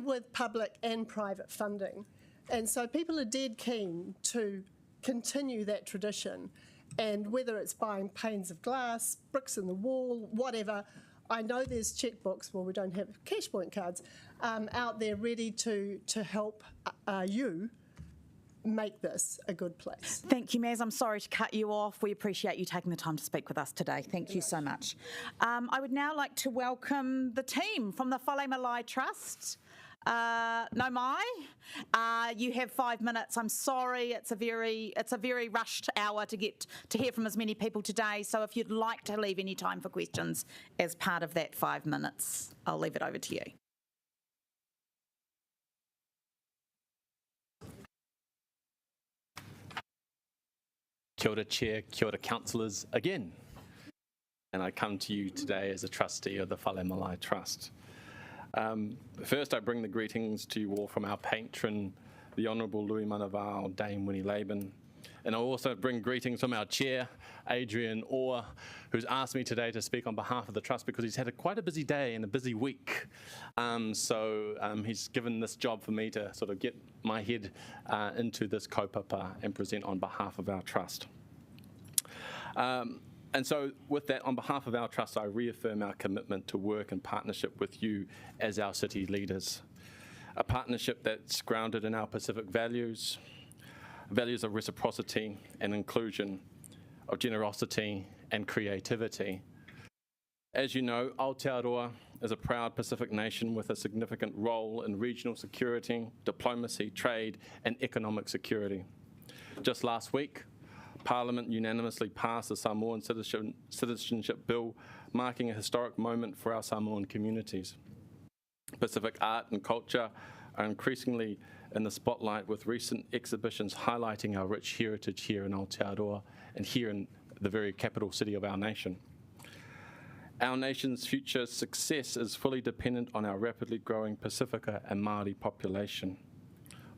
with public and private funding. And so people are dead keen to continue that tradition. And whether it's buying panes of glass, bricks in the wall, whatever, I know there's checkbooks, well, we don't have cash point cards, out there ready to help you make this a good place. Thank you, Maz. I'm sorry to cut you off. We appreciate you taking the time to speak with us today. Thank you so much. I would now like to welcome the team from the Whale Malai Trust. No mai. You have 5 minutes. I'm sorry, it's a very rushed hour to get to hear from as many people today. So if you'd like to leave any time for questions as part of that 5 minutes, I'll leave it over to you. Kia ora, Chair, kia ora, councillors again. And I come to you today as a trustee of the Whale Malai Trust. First, I bring the greetings to you all from our patron, the Honourable Louis Manavao, Dame Winnie Laban. And I also bring greetings from our chair, Adrian Orr, who's asked me today to speak on behalf of the Trust because he's had quite a busy day and a busy week. So he's given this job for me to sort of get my head into this kaupapa and present on behalf of our Trust. And so with that, on behalf of our Trust, I reaffirm our commitment to work in partnership with you as our city leaders. A partnership that's grounded in our Pacific values of reciprocity and inclusion, of generosity and creativity. As you know, Aotearoa is a proud Pacific nation with a significant role in regional security, diplomacy, trade and economic security. Just last week, Parliament unanimously passed the Samoan Citizenship Bill, marking a historic moment for our Samoan communities. Pacific art and culture are increasingly in the spotlight, with recent exhibitions highlighting our rich heritage here in Aotearoa and here in the very capital city of our nation. Our nation's future success is fully dependent on our rapidly growing Pacifica and Māori population.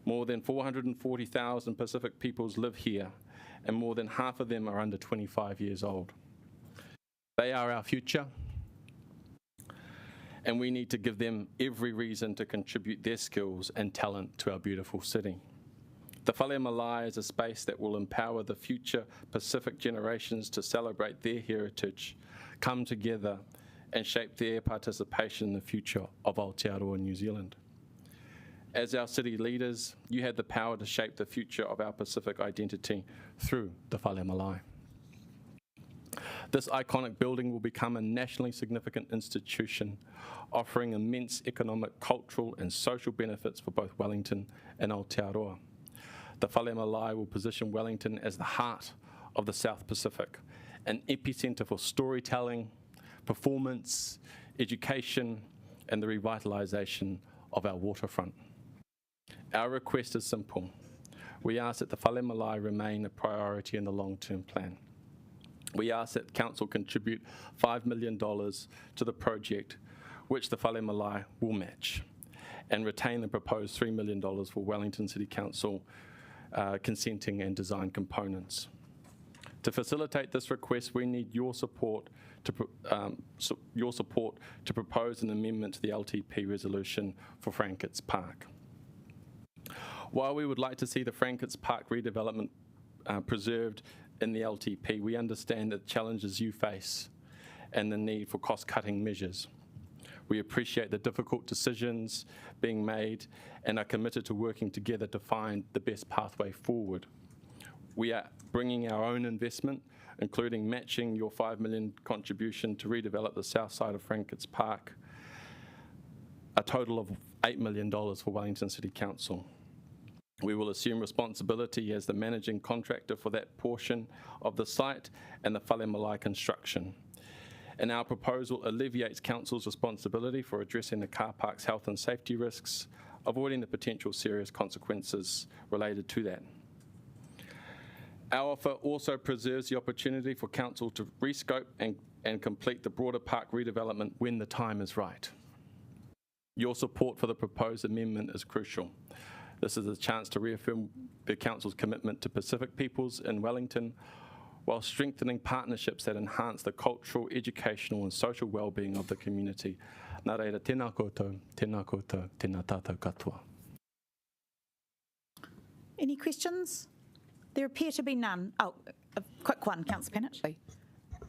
More than 440,000 Pacific peoples live here, and more than half of them are under 25 years old. They are our future, and we need to give them every reason to contribute their skills and talent to our beautiful city. The Whale Malai is a space that will empower the future Pacific generations to celebrate their heritage, come together and shape their participation in the future of Aotearoa, New Zealand. As our city leaders, you have the power to shape the future of our Pacific identity through the Whale Malai. This iconic building will become a nationally significant institution, offering immense economic, cultural and social benefits for both Wellington and Aotearoa. The Whale Malai will position Wellington as the heart of the South Pacific, an epicentre for storytelling, performance, education and the revitalisation of our waterfront. Our request is simple. We ask that the Whale Malai remain a priority in the long-term plan. We ask that Council contribute $5 million to the project, which the Whale Malai will match, and retain the proposed $3 million for Wellington City Council consenting and design components. To facilitate this request, we need your support to propose an amendment to the LTP resolution for Frankett's Park. While we would like to see the Frankett's Park redevelopment preserved in the LTP, we understand the challenges you face and the need for cost-cutting measures. We appreciate the difficult decisions being made and are committed to working together to find the best pathway forward. We are bringing our own investment, including matching your $5 million contribution to redevelop the south side of Frankett's Park, a total of $8 million for Wellington City Council. We will assume responsibility as the managing contractor for that portion of the site and the Whale Malai construction. And our proposal alleviates Council's responsibility for addressing the car park's health and safety risks, avoiding the potential serious consequences related to that. Our offer also preserves the opportunity for Council to rescope and complete the broader park redevelopment when the time is right. Your support for the proposed amendment is crucial. This is a chance to reaffirm the Council's commitment to Pacific peoples in Wellington, while strengthening partnerships that enhance the cultural, educational and social well-being of the community. Nā reira, tēnā koutou, tēnā tātou katoa. Any questions? There appear to be none. Oh, a quick one, Councillor Pennant.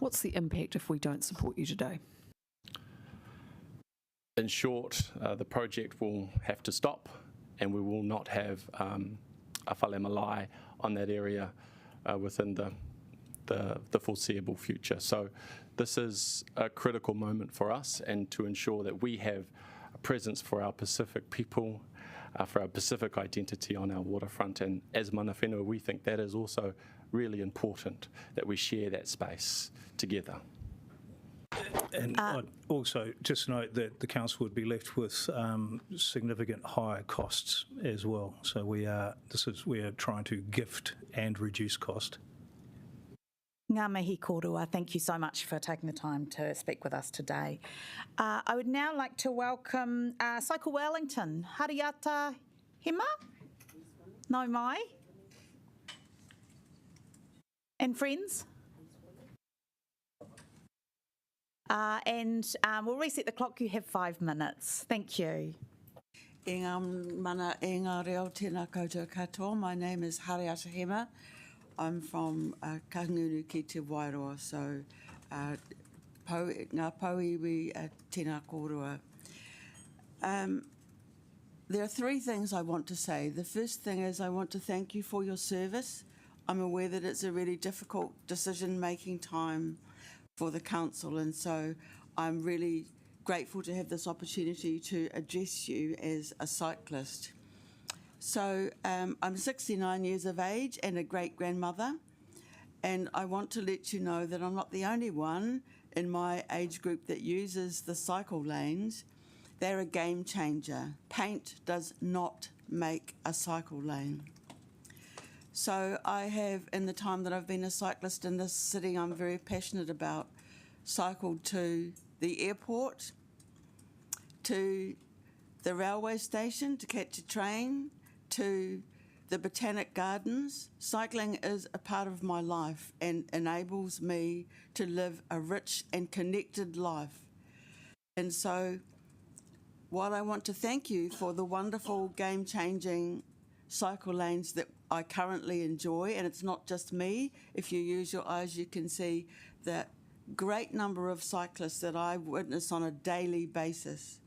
What's the impact if we don't support you today? In short, the project will have to stop, and we will not have a Whale Malai on that area within the foreseeable future. So this is a critical moment for us, and to ensure that we have a presence for our Pacific people, for our Pacific identity on our waterfront. And as mana whenua, we think that is also really important, that we share that space together. And I'd also just note that the council would be left with significant higher costs as well. So we are trying to gift and reduce cost. Ngā mihi kōrua, thank you so much for taking the time to speak with us today. I would now like to welcome Cycle Wellington, Hariata Hema, no mai, and friends. And we'll reset the clock. You have 5 minutes. Thank you. E ngā mana e ngā reo tēnā koutou katoa. My name is Hariata Hema. I'm from Kahungunu ki te Wairoa, so ngā pauiwi tēnā kōrua. There are 3 things I want to say. The first thing is I want to thank you for your service. I'm aware that it's a really difficult decision-making time for the council, and so I'm really grateful to have this opportunity to address you as a cyclist. So I'm 69 years of age and a great-grandmother, and I want to let you know that I'm not the only one in my age group that uses the cycle lanes. They're a game changer. Paint does not make a cycle lane. So I have, in the time that I've been a cyclist in this city, I'm very passionate about, cycled to the airport, to the railway station to catch a train, to the Botanic Gardens. Cycling is a part of my life and enables me to live a rich and connected life. And so while I want to thank you for the wonderful game-changing cycle lanes that I currently enjoy, and it's not just me, if you use your eyes you can see the great number of cyclists that I witness on a daily basis.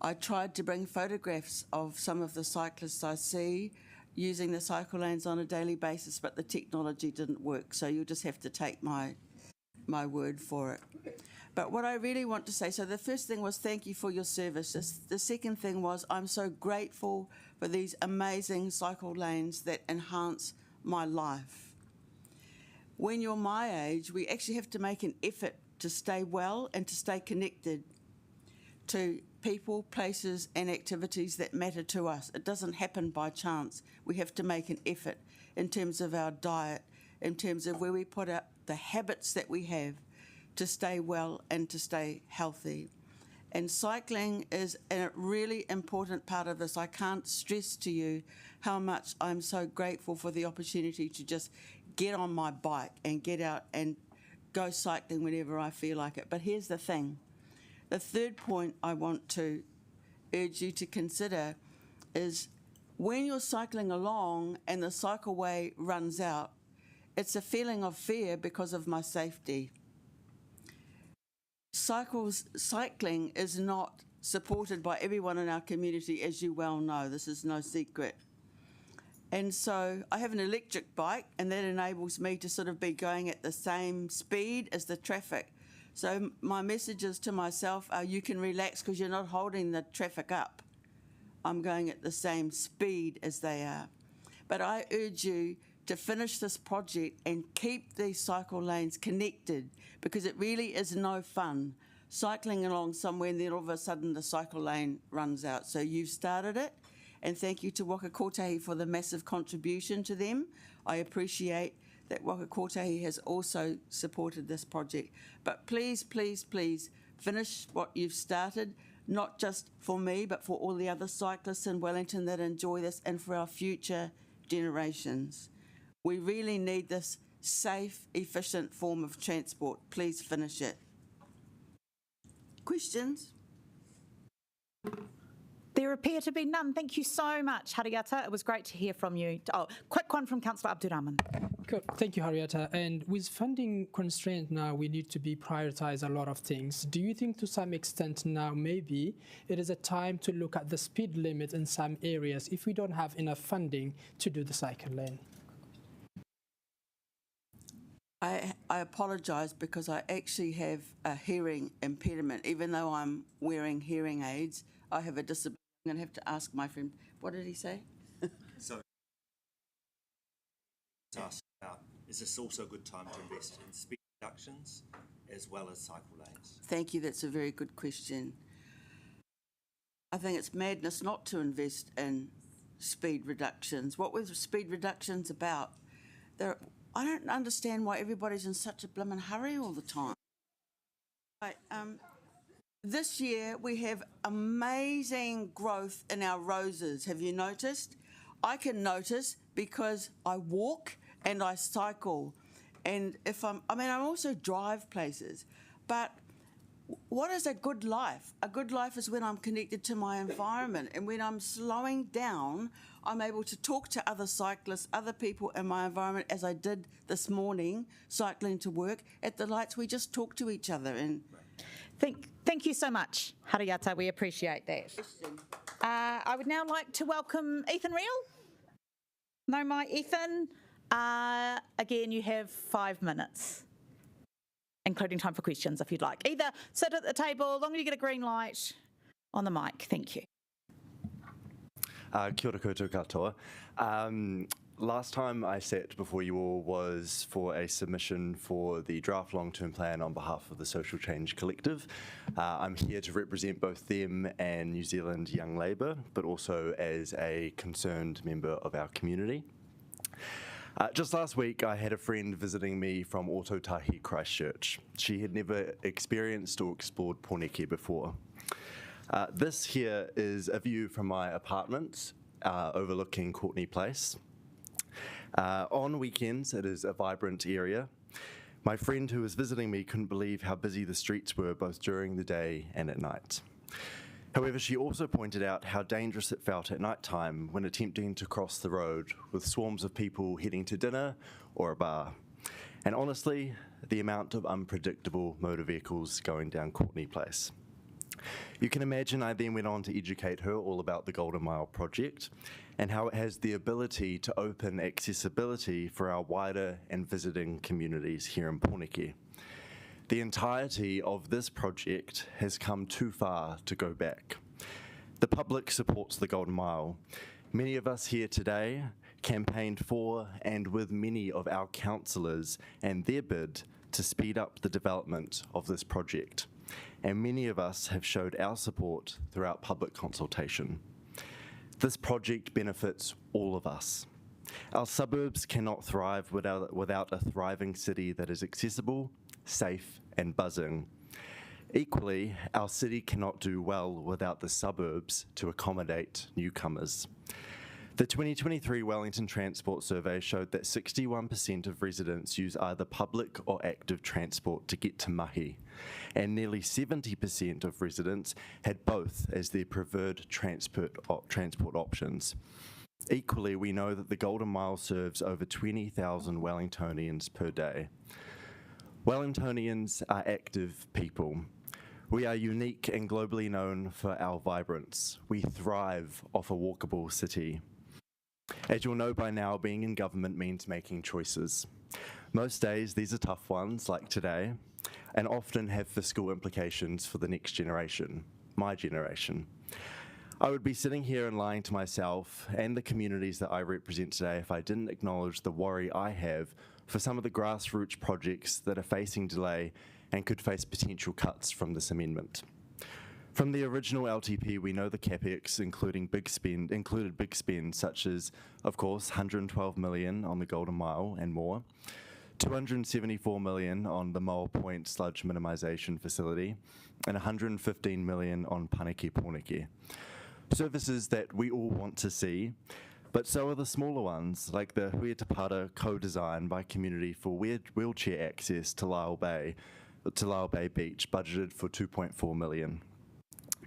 I tried to bring photographs of some of the cyclists I see using the cycle lanes on a daily basis, but the technology didn't work, so you'll just have to take my word for it. But what I really want to say, so the first thing was thank you for your service. The second thing was I'm so grateful for these amazing cycle lanes that enhance my life. When you're my age, we actually have to make an effort to stay well and to stay connected to people, places and activities that matter to us. It doesn't happen by chance. We have to make an effort in terms of our diet, in terms of where we put out the habits that we have to stay well and to stay healthy. And cycling is a really important part of this. I can't stress to you how much I'm so grateful for the opportunity to just get on my bike and get out and go cycling whenever I feel like it. But here's the thing. The third point I want to urge you to consider is when you're cycling along and the cycleway runs out, it's a feeling of fear because of my safety. cycling is not supported by everyone in our community, as you well know. This is no secret. And so I have an electric bike, and that enables me to sort of be going at the same speed as the traffic. So my messages to myself are, you can relax because you're not holding the traffic up. I'm going at the same speed as they are. But I urge you to finish this project and keep these cycle lanes connected, because it really is no fun cycling along somewhere and then all of a sudden the cycle lane runs out. So you've started it, and thank you to Waka Kotahi for the massive contribution to them. I appreciate that Waka Kotahi has also supported this project. But please, please, please finish what you've started, not just for me, but for all the other cyclists in Wellington that enjoy this, and for our future generations. We really need this safe, efficient form of transport. Please finish it. Questions? There appear to be none. Thank you so much, Hariata. It was great to hear from you. Oh, quick one from Councillor Abdurrahman. Good. Thank you, Hariata. And with funding constraint now, we need to be prioritise a lot of things. Do you think to some extent now maybe it is a time to look at the speed limit in some areas if we don't have enough funding to do the cycle lane? I apologise because I actually have a hearing impediment. Even though I'm wearing hearing aids, I have a disability. I'm going to have to ask my friend. What did he say? So, ask about, is this also a good time to invest in speed reductions as well as cycle lanes? Thank you. That's a very good question. I think it's madness not to invest in speed reductions. What was speed reductions about? I don't understand why everybody's in such a blimmin' hurry all the time. Right, this year we have amazing growth in our roses. Have you noticed? I can notice because I walk and I cycle, and I also drive places. But what is a good life? A good life is when I'm connected to my environment, and when I'm slowing down, I'm able to talk to other cyclists, other people in my environment, as I did this morning, cycling to work. At the lights, we just talk to each other. And Thank you so much, Hariata. We appreciate that. I would now like to welcome Ethan Real. No, my Ethan. Again, you have 5 minutes, including time for questions if you'd like. Either sit at the table, long as you get a green light on the mic. Thank you. Kia ora koutou katoa. Last time I sat before you all was for a submission for the draft long-term plan on behalf of the Social Change Collective. I'm here to represent both them and New Zealand Young Labour, but also as a concerned member of our community. Just last week, I had a friend visiting me from Ōtautahi, Christchurch. She had never experienced or explored Pōneke before. This here is a view from my apartment overlooking Courtney Place. On weekends, it is a vibrant area. My friend who was visiting me couldn't believe how busy the streets were both during the day and at night. However, she also pointed out how dangerous it felt at night time when attempting to cross the road with swarms of people heading to dinner or a bar. And honestly, the amount of unpredictable motor vehicles going down Courtney Place. You can imagine I then went on to educate her all about the Golden Mile project and how it has the ability to open accessibility for our wider and visiting communities here in Pōneke. The entirety of this project has come too far to go back. The public supports the Golden Mile. Many of us here today campaigned for and with many of our councillors and their bid to speed up the development of this project. And many of us have showed our support throughout public consultation. This project benefits all of us. Our suburbs cannot thrive without a thriving city that is accessible, safe, and buzzing. Equally, our city cannot do well without the suburbs to accommodate newcomers. The 2023 Wellington Transport Survey showed that 61% of residents use either public or active transport to get to mahi, and nearly 70% of residents had both as their preferred transport options. Equally, we know that the Golden Mile serves over 20,000 Wellingtonians per day. Wellingtonians are active people. We are unique and globally known for our vibrance. We thrive off a walkable city. As you'll know by now, being in government means making choices. Most days, these are tough ones, like today, and often have fiscal implications for the next generation, my generation. I would be sitting here and lying to myself and the communities that I represent today if I didn't acknowledge the worry I have for some of the grassroots projects that are facing delay and could face potential cuts from this amendment. From the original LTP, we know the CapEx included big spend such as, of course, 112 million on the Golden Mile and more, 274 million on the Mole Point sludge minimisation facility, and 115 million on Paniki Porniki. Services that we all want to see, but so are the smaller ones, like the Huetapara co-design by community for wheelchair access to Lyle Bay Beach, budgeted for 2.4 million.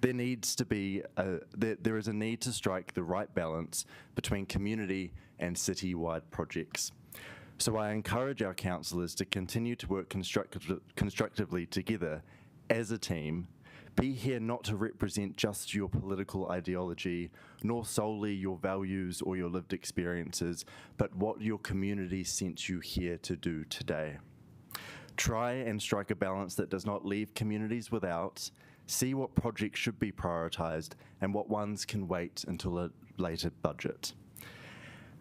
There is a need to strike the right balance between community and city-wide projects. So I encourage our councillors to continue to work constructively together as a team. Be here not to represent just your political ideology, nor solely your values or your lived experiences, but what your community sent you here to do today. Try and strike a balance that does not leave communities without. See what projects should be prioritised and what ones can wait until a later budget.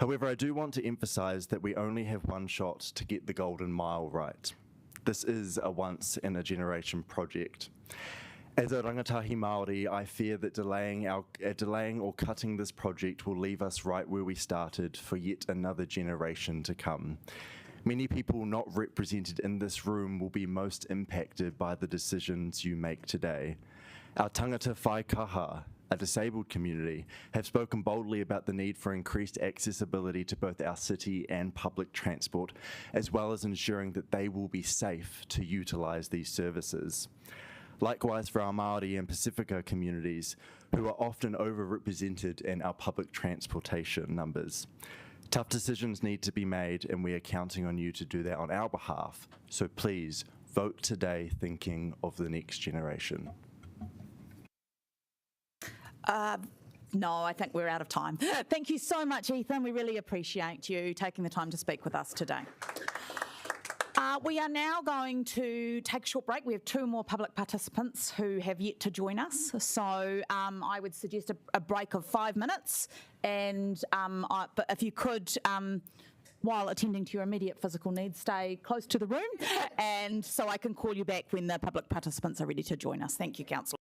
However, I do want to emphasise that we only have one shot to get the Golden Mile right. This is a once-in-a-generation project. As a rangatahi Māori, I fear that delaying or cutting this project will leave us right where we started for yet another generation to come. Many people not represented in this room will be most impacted by the decisions you make today. Our tangata whai kaha, a disabled community, have spoken boldly about the need for increased accessibility to both our city and public transport, as well as ensuring that they will be safe to utilise these services. Likewise for our Māori and Pacifica communities, who are often overrepresented in our public transportation numbers. Tough decisions need to be made, and we are counting on you to do that on our behalf. So please, vote today thinking of the next generation. No, I think we're out of time. Thank you so much, Ethan. We really appreciate you taking the time to speak with us today. We are now going to take a short break. We have 2 more public participants who have yet to join us. So I would suggest a break of 5 minutes. And but if you could, while attending to your immediate physical needs, stay close to the room. And so I can call you back when the public participants are ready to join us. Thank you, Councillor.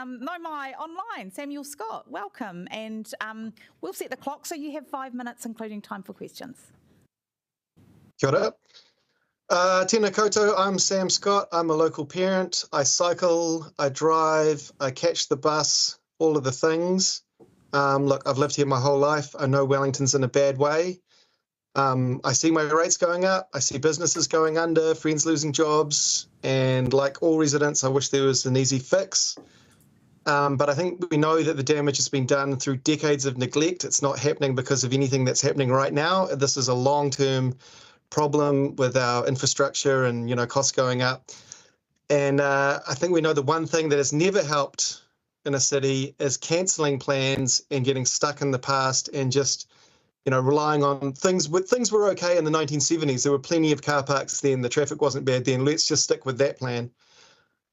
No mai online, Samuel Scott, welcome. And we'll set the clock, so you have 5 minutes, including time for questions. Kia ora. Tēnā koutou, I'm Sam Scott. I'm a local parent. I cycle, I drive, I catch the bus, all of the things. Look, I've lived here my whole life. I know Wellington's in a bad way. I see my rates going up. I see businesses going under, friends losing jobs. And like all residents, I wish there was an easy fix. But I think we know that the damage has been done through decades of neglect. It's not happening because of anything that's happening right now. This is a long-term problem with our infrastructure and, costs going up. And I think we know the one thing that has never helped in a city is cancelling plans and getting stuck in the past and just, relying on things. Things were okay in the 1970s. There were plenty of car parks then. The traffic wasn't bad then. Let's just stick with that plan.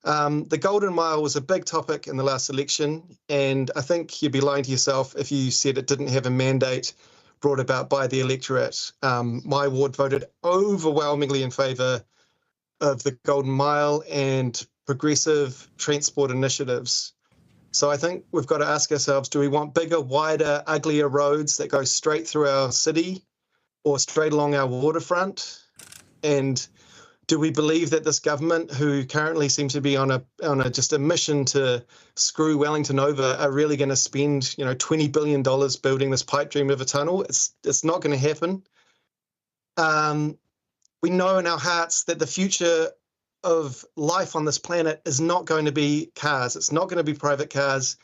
The Golden Mile was a big topic in the last election, and I think you'd be lying to yourself if you said it didn't have a mandate brought about by the electorate. My ward voted overwhelmingly in favour of the Golden Mile and progressive transport initiatives. So I think we've got to ask ourselves, do we want bigger, wider, uglier roads that go straight through our city or straight along our waterfront? And do we believe that this government, who currently seem to be on a mission to screw Wellington over, are really going to spend $20 billion building this pipe dream of a tunnel? It's not going to happen. We know in our hearts that the future of life on this planet is not going to be cars. It's not going to be private cars.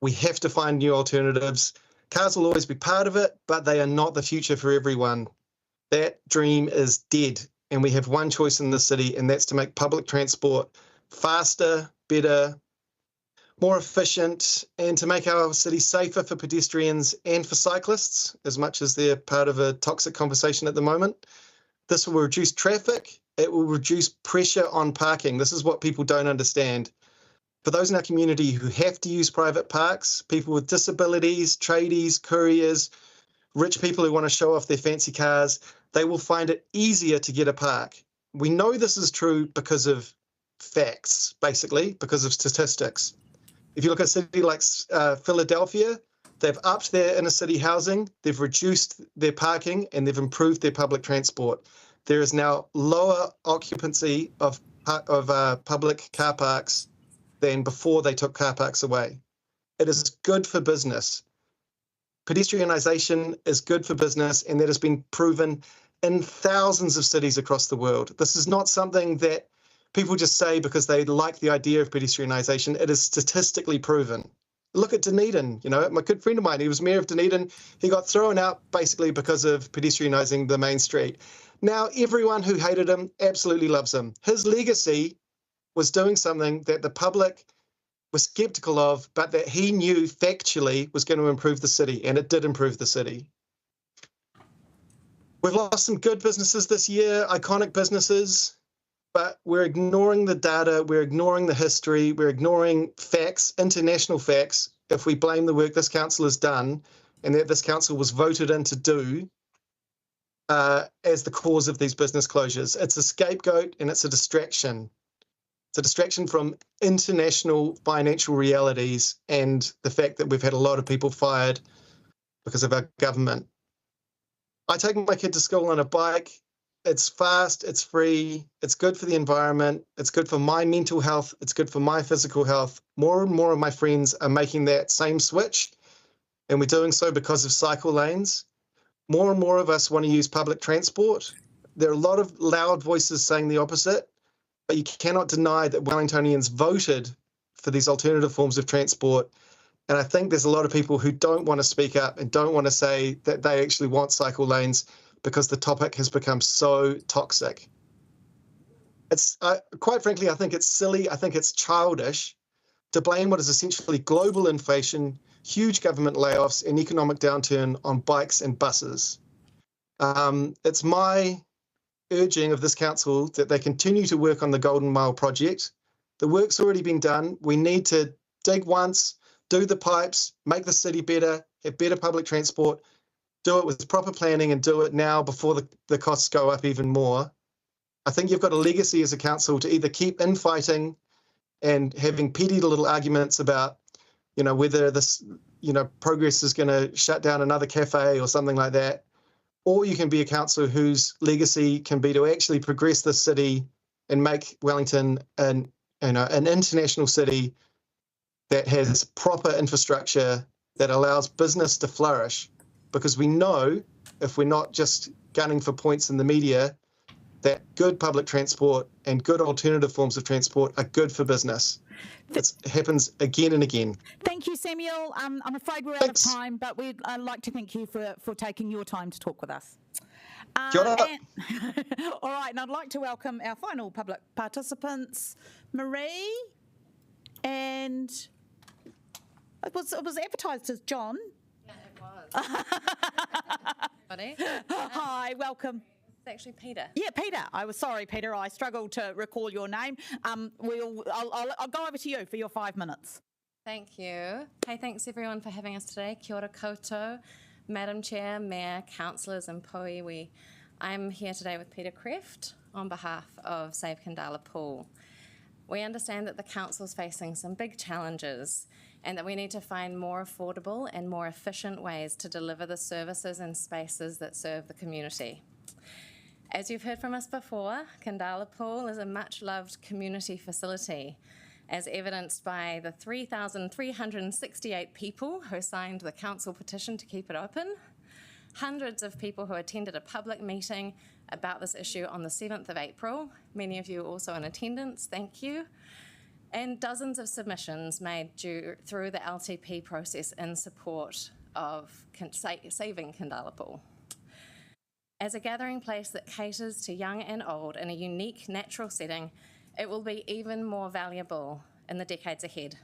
We have to find new alternatives. Cars will always be part of it, but they are not the future for everyone. That dream is dead. And we have one choice in the city, and that's to make public transport faster, better, more efficient, and to make our city safer for pedestrians and for cyclists, as much as they're part of a toxic conversation at the moment. This will reduce traffic. It will reduce pressure on parking. This is what people don't understand. For those in our community who have to use private parks, people with disabilities, tradies, couriers, rich people who want to show off their fancy cars, they will find it easier to get a park. We know this is true because of facts, basically, because of statistics. If you look at a city like Philadelphia, they've upped their inner city housing, they've reduced their parking, and they've improved their public transport. There is now lower occupancy of public car parks than before they took car parks away. It is good for business. Pedestrianisation is good for business, and that has been proven in thousands of cities across the world. This is not something that people just say because they like the idea of pedestrianisation. It is statistically proven. Look at Dunedin, my good friend of mine, he was mayor of Dunedin. He got thrown out basically because of pedestrianising the main street. Now, everyone who hated him absolutely loves him. His legacy was doing something that the public was sceptical of, but that he knew factually was going to improve the city, and it did improve the city. We've lost some good businesses this year, iconic businesses, but we're ignoring the data, we're ignoring the history, we're ignoring facts, international facts, if we blame the work this council has done and that this council was voted in to do as the cause of these business closures. It's a scapegoat and it's a distraction. It's a distraction from international financial realities and the fact that we've had a lot of people fired because of our government. I take my kid to school on a bike. It's fast, it's free, it's good for the environment, it's good for my mental health, it's good for my physical health. More and more of my friends are making that same switch, and we're doing so because of cycle lanes. More and more of us want to use public transport. There are a lot of loud voices saying the opposite, but you cannot deny that Wellingtonians voted for these alternative forms of transport. And I think there's a lot of people who don't want to speak up and don't want to say that they actually want cycle lanes because the topic has become so toxic. It's quite frankly, I think it's silly. I think it's childish to blame what is essentially global inflation, huge government layoffs, and economic downturn on bikes and buses. It's my urging of this council that they continue to work on the Golden Mile project. The work's already been done. We need to dig once, do the pipes, make the city better, have better public transport, do it with proper planning and do it now before the costs go up even more. I think you've got a legacy as a council to either keep infighting and having petty little arguments about, whether this, Progress is going to shut down another cafe or something like that. Or you can be a councillor whose legacy can be to actually progress the city and make Wellington an international city that has proper infrastructure that allows business to flourish. Because we know, if we're not just gunning for points in the media, that good public transport and good alternative forms of transport are good for business. It happens again and again. Thank you, Samuel. I'm afraid we're out of time, but I'd like to thank you for taking your time to talk with us. All right, and I'd like to welcome our final public participants, Marie, and it was advertised as John. Yeah, it was. Hi, welcome. It's actually Peter. Yeah, Peter. I was sorry, Peter. I struggled to recall your name. I'll go over to you for your 5 minutes. Thank you. Hey, thanks everyone for having us today. Kia ora koutou, Madam Chair, Mayor, councillors and Poiwi. I'm here today with Peter Kreft on behalf of Save Kandala Pool. We understand that the council is facing some big challenges and that we need to find more affordable and more efficient ways to deliver the services and spaces that serve the community. As you've heard from us before, Kandala Pool is a much-loved community facility, as evidenced by the 3,368 people who signed the council petition to keep it open, hundreds of people who attended a public meeting about this issue on the 7th of April, many of you also in attendance, thank you, and dozens of submissions made through the LTP process in support of saving Kandala Pool. As a gathering place that caters to young and old in a unique natural setting, it will be even more valuable in the decades ahead.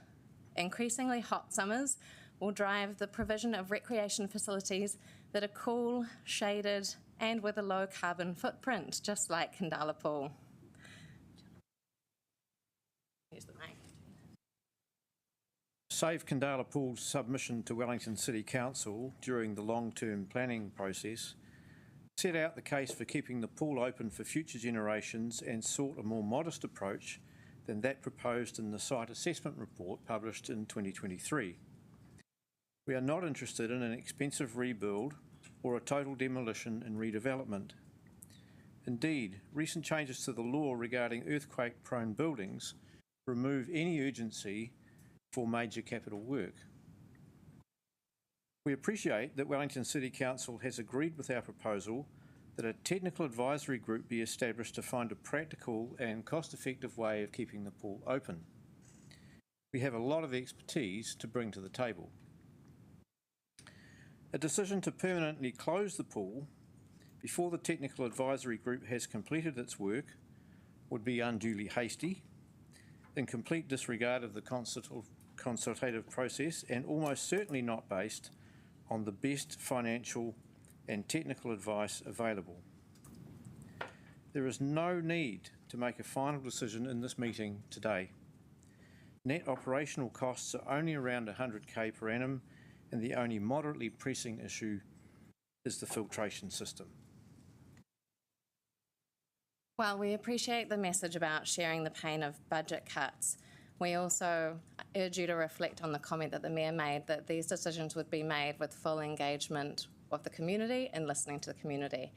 Increasingly hot summers will drive the provision of recreation facilities that are cool, shaded, and with a low carbon footprint, just like Kandala Pool. Use the mic. Save Kandala Pool's submission to Wellington City Council during the long-term planning process set out the case for keeping the pool open for future generations and sought a more modest approach than that proposed in the site assessment report published in 2023. We are not interested in an expensive rebuild or a total demolition and redevelopment. Indeed, recent changes to the law regarding earthquake-prone buildings remove any urgency for major capital work. We appreciate that Wellington City Council has agreed with our proposal that a technical advisory group be established to find a practical and cost-effective way of keeping the pool open. We have a lot of expertise to bring to the table. A decision to permanently close the pool before the technical advisory group has completed its work would be unduly hasty, in complete disregard of the consultative process, and almost certainly not based on the best financial and technical advice available. There is no need to make a final decision in this meeting today. Net operational costs are only around 100k per annum, and the only moderately pressing issue is the filtration system. Well, we appreciate the message about sharing the pain of budget cuts. We also urge you to reflect on the comment that the Mayor made, that these decisions would be made with full engagement of the community and listening to the community.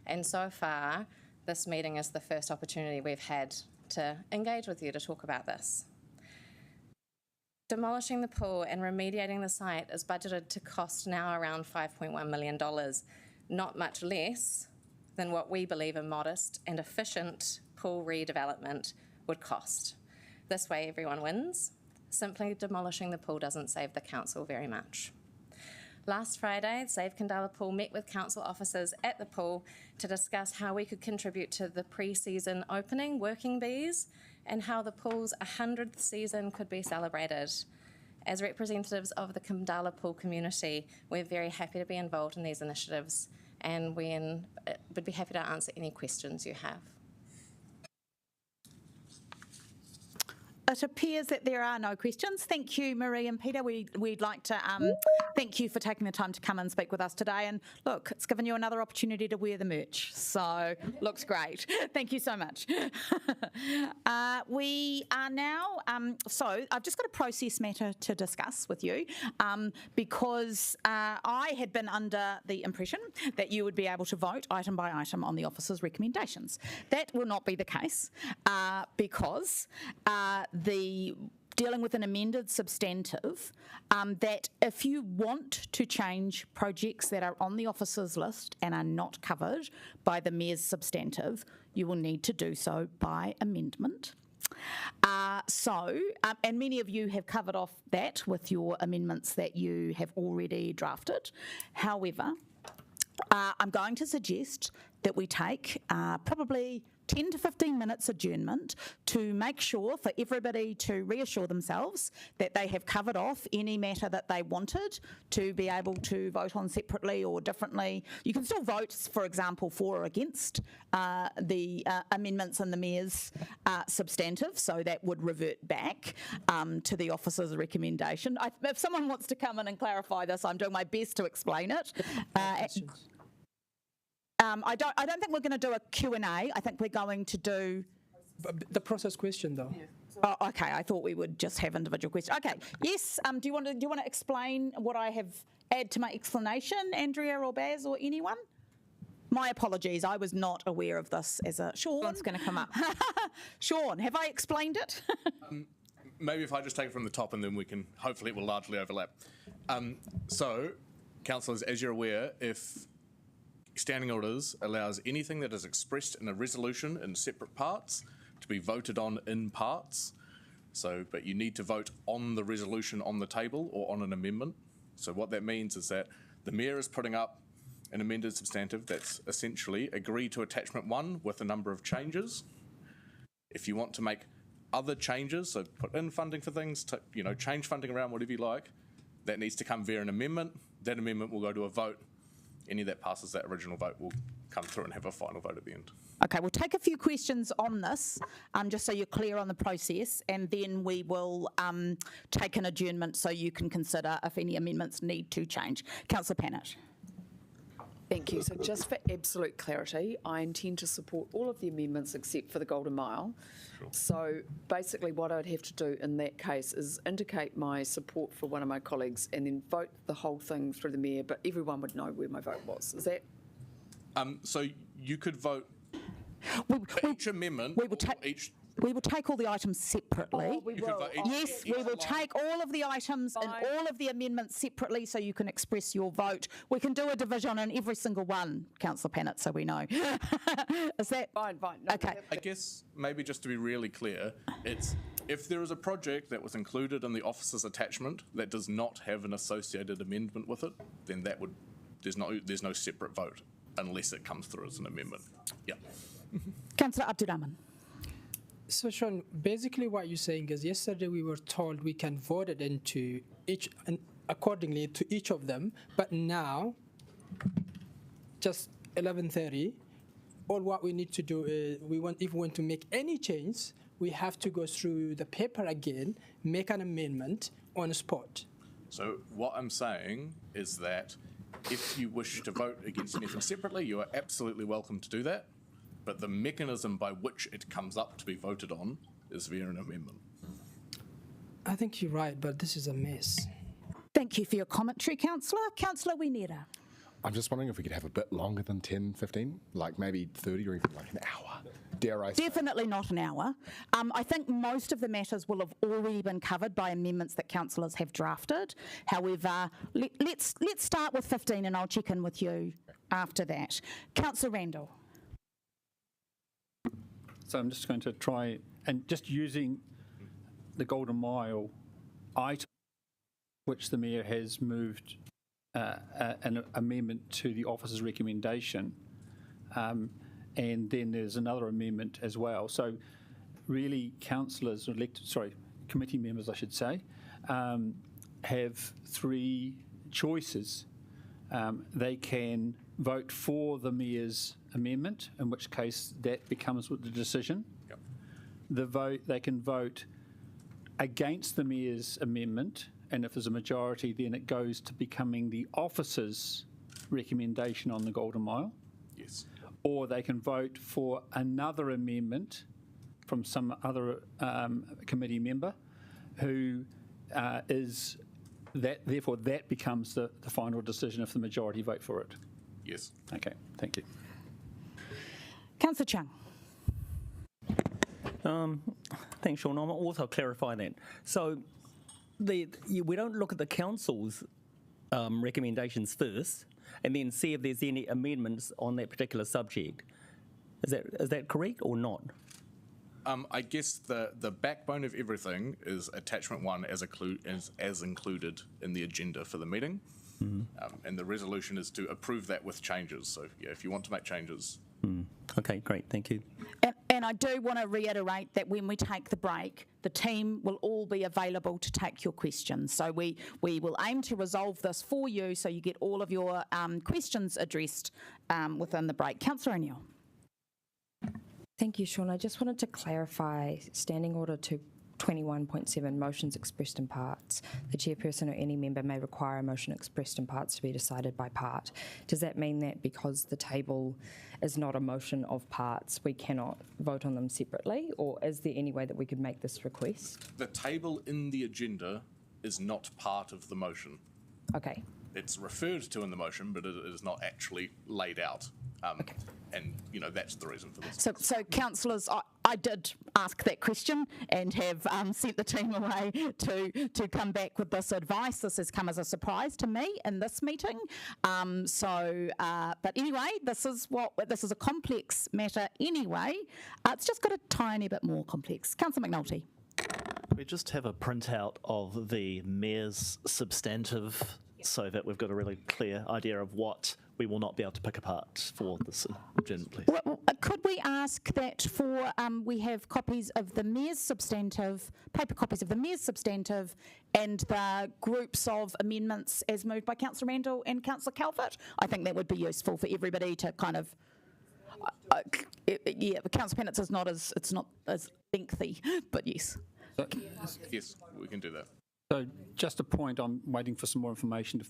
And so far, this meeting is the first opportunity we've had to engage with you to talk about this. Demolishing the pool and remediating the site is budgeted to cost now around $5.1 million, not much less than what we believe a modest and efficient pool redevelopment would cost. This way everyone wins. Simply demolishing the pool doesn't save the council very much. Last Friday, Save Kandala Pool met with council officers at the pool to discuss how we could contribute to the pre-season opening, working bees, and how the pool's 100th season could be celebrated. As representatives of the Kandala Pool community, we're very happy to be involved in these initiatives, and we would be happy to answer any questions you have. It appears that there are no questions. Thank you, Marie and Peter. We'd like to thank you for taking the time to come and speak with us today. And look, it's given you another opportunity to wear the merch. So looks great. Thank you so much. We are now, so I've just got a process matter to discuss with you because I had been under the impression that you would be able to vote item by item on the officer's recommendations. That will not be the case because the dealing with an amended substantive, that if you want to change projects that are on the officer's list and are not covered by the mayor's substantive, you will need to do so by amendment. And many of you have covered off that with your amendments that you have already drafted. However, I'm going to suggest that we take probably 10 to 15 minutes adjournment to make sure for everybody to reassure themselves that they have covered off any matter that they wanted to be able to vote on separately or differently. You can still vote, for example, for or against the amendments in the mayor's substantive, so that would revert back to the officer's recommendation. If someone wants to come in and clarify this, I'm doing my best to explain it. I don't think we're going to do a Q&A. I think we're going to do... The process question, though. Yeah. Oh, okay. I thought we would just have individual questions. Okay. Yes. Do you want to explain what I have add to my explanation, Andrea or Baz or anyone? My apologies. I was not aware of this as a... Sean's going to come up. Sean, have I explained it? Maybe if I just take it from the top and then we can... Hopefully it will largely overlap. So, councillors, as you're aware, if... Standing orders allows anything that is expressed in a resolution in separate parts to be voted on in parts. So, but you need to vote on the resolution on the table or on an amendment. So what that means is that the mayor is putting up an amended substantive that's essentially agree to attachment 1 with a number of changes. If you want to make other changes, so put in funding for things, to, change funding around, whatever you like, that needs to come via an amendment. That amendment will go to a vote. Any that passes that original vote will come through and have a final vote at the end. Okay, we'll take a few questions on this, just so you're clear on the process, and then we will take an adjournment so you can consider if any amendments need to change. Councillor Pannett. Thank you. So just for absolute clarity, I intend to support all of the amendments except for the Golden Mile. Sure. So basically what I'd have to do in that case is indicate my support for one of my colleagues and then vote the whole thing through the mayor, but everyone would know where my vote was. Is that? So you could vote each amendment, we will take all the items separately. We will take all of the items and all of the amendments separately so you can express your vote. We can do a division on every single one, Councillor Pannett, so we know. Is that? Fine. No, okay. I guess maybe just to be really clear, it's if there is a project that was included in the officer's attachment that does not have an associated amendment with it, then that would there's no separate vote unless it comes through as an amendment. Yeah. Councillor Abdurrahman. So, Sean, basically what you're saying is yesterday we were told we can vote it into each and accordingly to each of them, but now, just 11:30, all what we need to do is if we want to make any change, we have to go through the paper again, make an amendment on the spot. So what I'm saying is that if you wish to vote against anything separately, you are absolutely welcome to do that. But the mechanism by which it comes up to be voted on is via an amendment. I think you're right, but this is a mess. Thank you for your commentary, Councillor. Councillor Winera. I'm just wondering if we could have a bit longer than 10, 15, like maybe 30 or even like an hour. Dare I say? Definitely not an hour. I think most of the matters will have already been covered by amendments that councillors have drafted. However, let's start with 15 and I'll check in with you after that. Councillor Randall. So I'm just going to try and just using the Golden Mile item, which the mayor has moved an amendment to the officer's recommendation, and then there's another amendment as well. So really councillors, committee members I should say, have 3 choices. They can vote for the mayor's amendment, in which case that becomes the decision. Yep. They can vote against the Mayor's amendment, and if there's a majority, then it goes to becoming the officer's recommendation on the Golden Mile. Yes. Or they can vote for another amendment from some other committee member who is that, therefore that becomes the final decision if the majority vote for it. Yes. Okay, thank you. Councillor Chung. Thanks, Sean. I'll also clarify that. So we don't look at the council's recommendations first and then see if there's any amendments on that particular subject. Is that correct or not? I guess the backbone of everything is attachment 1 as included in the agenda for the meeting. And the resolution is to approve that with changes. So yeah, if you want to make changes. Okay, great, thank you. And I do want to reiterate that when we take the break, the team will all be available to take your questions. So we will aim to resolve this for you so you get all of your questions addressed within the break. Councillor O'Neill. Thank you, Sean. I just wanted to clarify Standing Order 21.7, motions expressed in parts. The chairperson or any member may require a motion expressed in parts to be decided by part. Does that mean that because the table is not a motion of parts, we cannot vote on them separately? Or is there any way that we could make this request? The table in the agenda is not part of the motion. Okay. It's referred to in the motion, but it is not actually laid out. Okay. And, that's the reason for this. So councillors, I did ask that question and have sent the team away to come back with this advice. This has come as a surprise to me in this meeting. But anyway, this is a complex matter anyway. It's just got a tiny bit more complex. Councillor McNulty. We just have a printout of the Mayor's substantive so that we've got a really clear idea of what we will not be able to pick apart for this agenda, please. Could we ask that we have copies of the Mayor's substantive, paper copies of the Mayor's substantive and the groups of amendments as moved by Councillor Randall and Councillor Calvert? I think that would be useful for everybody to kind of, Councillor Pennant is not as lengthy, but yes. Yes, we can do that. So just a point, I'm waiting for some more information to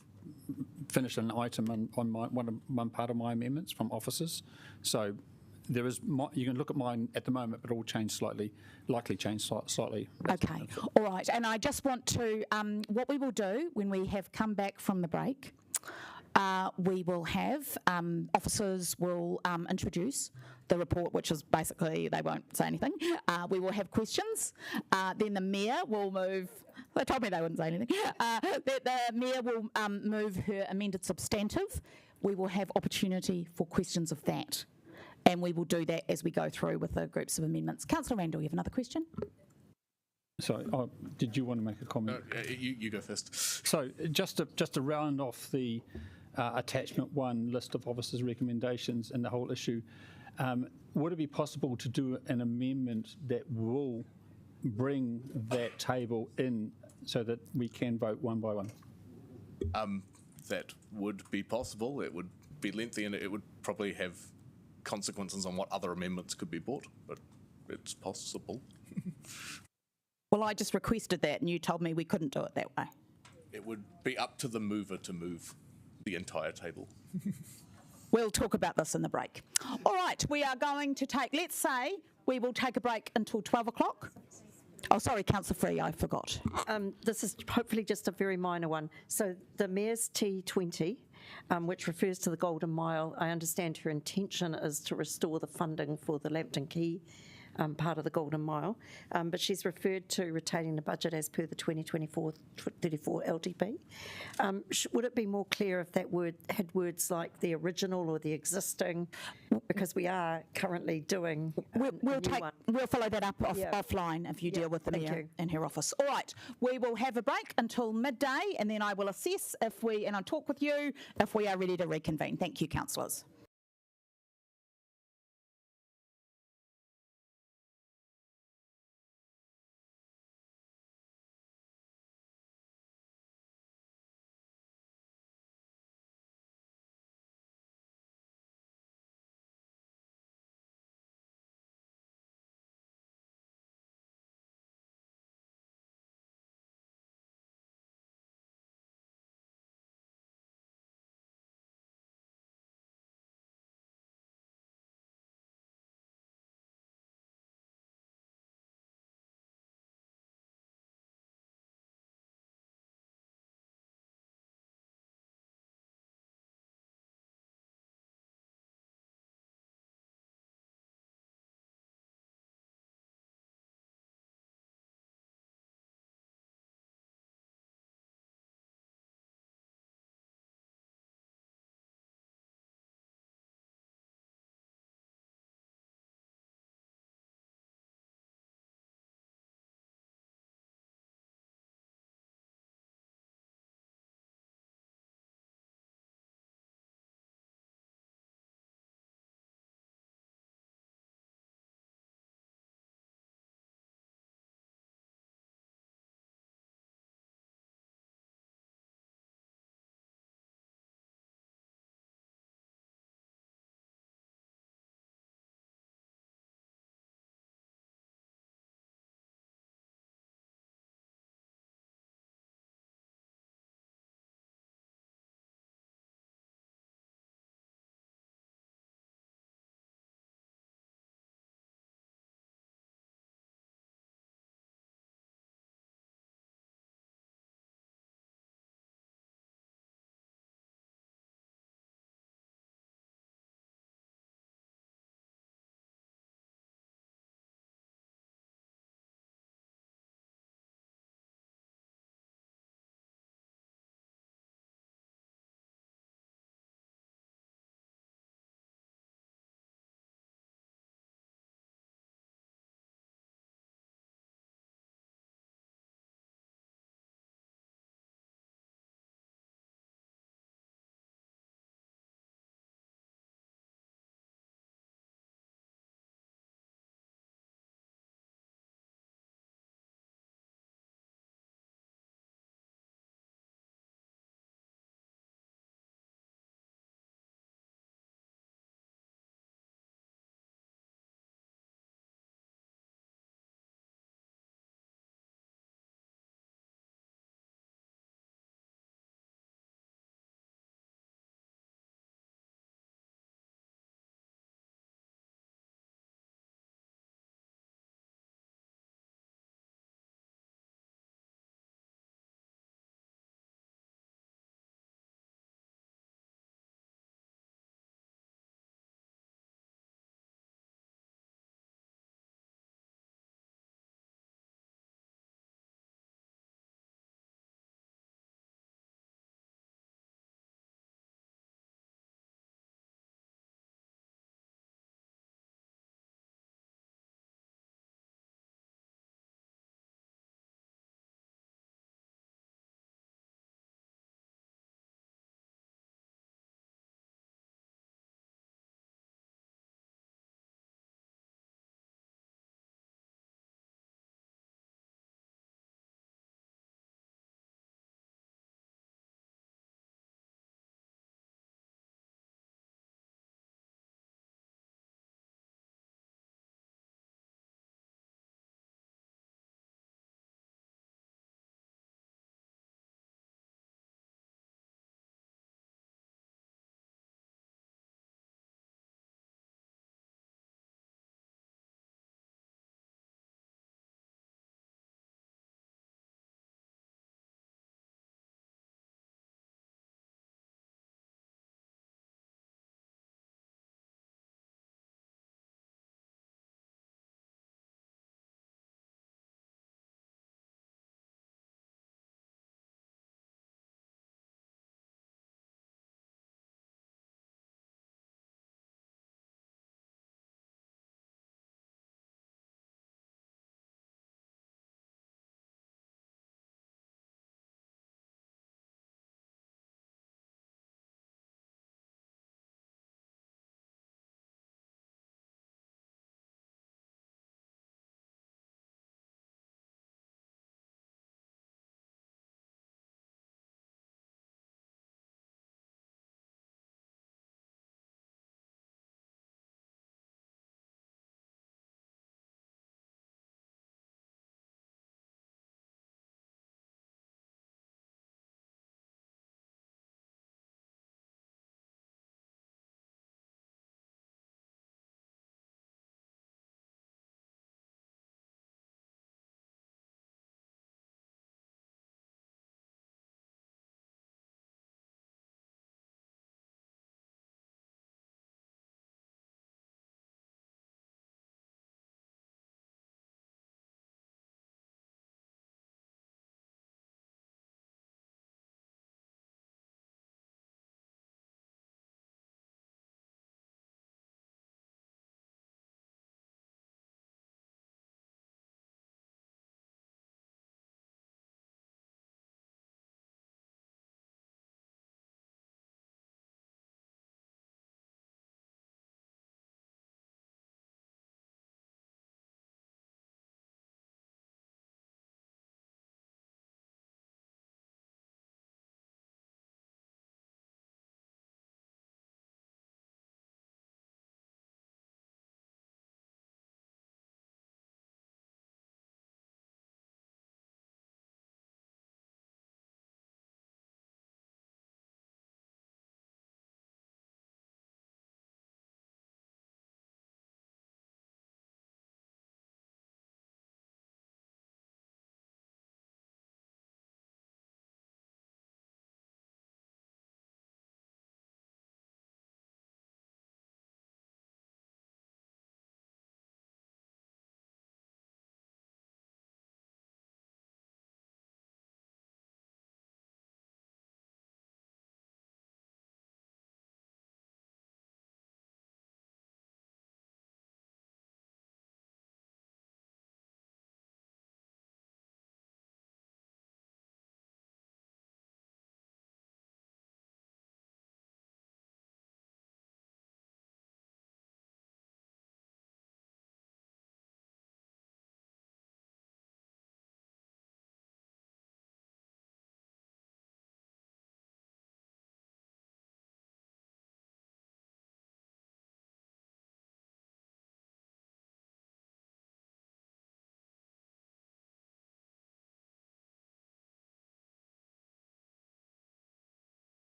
finish an item on one part of my amendments from officers. So there is, you can look at mine at the moment, but it will change slightly, likely change slightly. Okay, all right. And I just want to, what we will do when we have come back from the break, we will have, officers will introduce the report, which is basically, they won't say anything. We will have questions. Then the Mayor will move, they told me they wouldn't say anything. The Mayor will move her amended substantive. We will have opportunity for questions of that. And we will do that as we go through with the groups of amendments. Councillor Randall, you have another question? Sorry, did you want to make a comment? You go first. So just to round off the attachment 1 list of officers' recommendations and the whole issue, would it be possible to do an amendment that will bring that table in so that we can vote one by one? That would be possible. It would be lengthy and it would probably have consequences on what other amendments could be brought, but it's possible. Well, I just requested that and you told me we couldn't do it that way. It would be up to the mover to move the entire table. We'll talk about this in the break. All right, we are going to take, let's say we will take a break until 12 o'clock. Oh, sorry, Councillor Free, I forgot. This is hopefully just a very minor one. So the Mayor's T20, which refers to the Golden Mile, I understand her intention is to restore the funding for the Lambton Quay part of the Golden Mile, but she's referred to retaining the budget as per the 2024-34 LTP. Would it be more clear if that word had words like the original or the existing? Because we are currently doing We'll follow that up offline if you deal with the Mayor in her office. All right, we will have a break until midday and then I will assess and I'll talk with you if we are ready to reconvene. Thank you, councillors.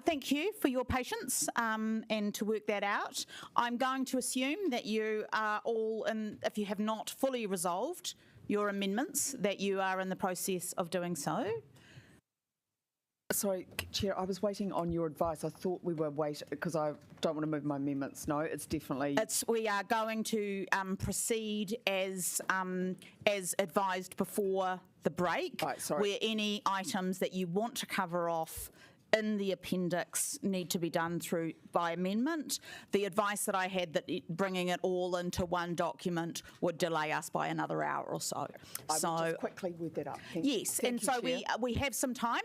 Thank you for your patience and to work that out. I'm going to assume that you are all in, if you have not fully resolved your amendments, that you are in the process of doing so. Sorry, Chair, I was waiting on your advice. I thought we were waiting because I don't want to move my amendments. No, it's definitely... We are going to proceed as advised before the break, where any items that you want to cover off in the appendix need to be done through by amendment. The advice that I had that bringing it all into one document would delay us by another hour or so. I will just quickly word that up. Yes, and so we have some time.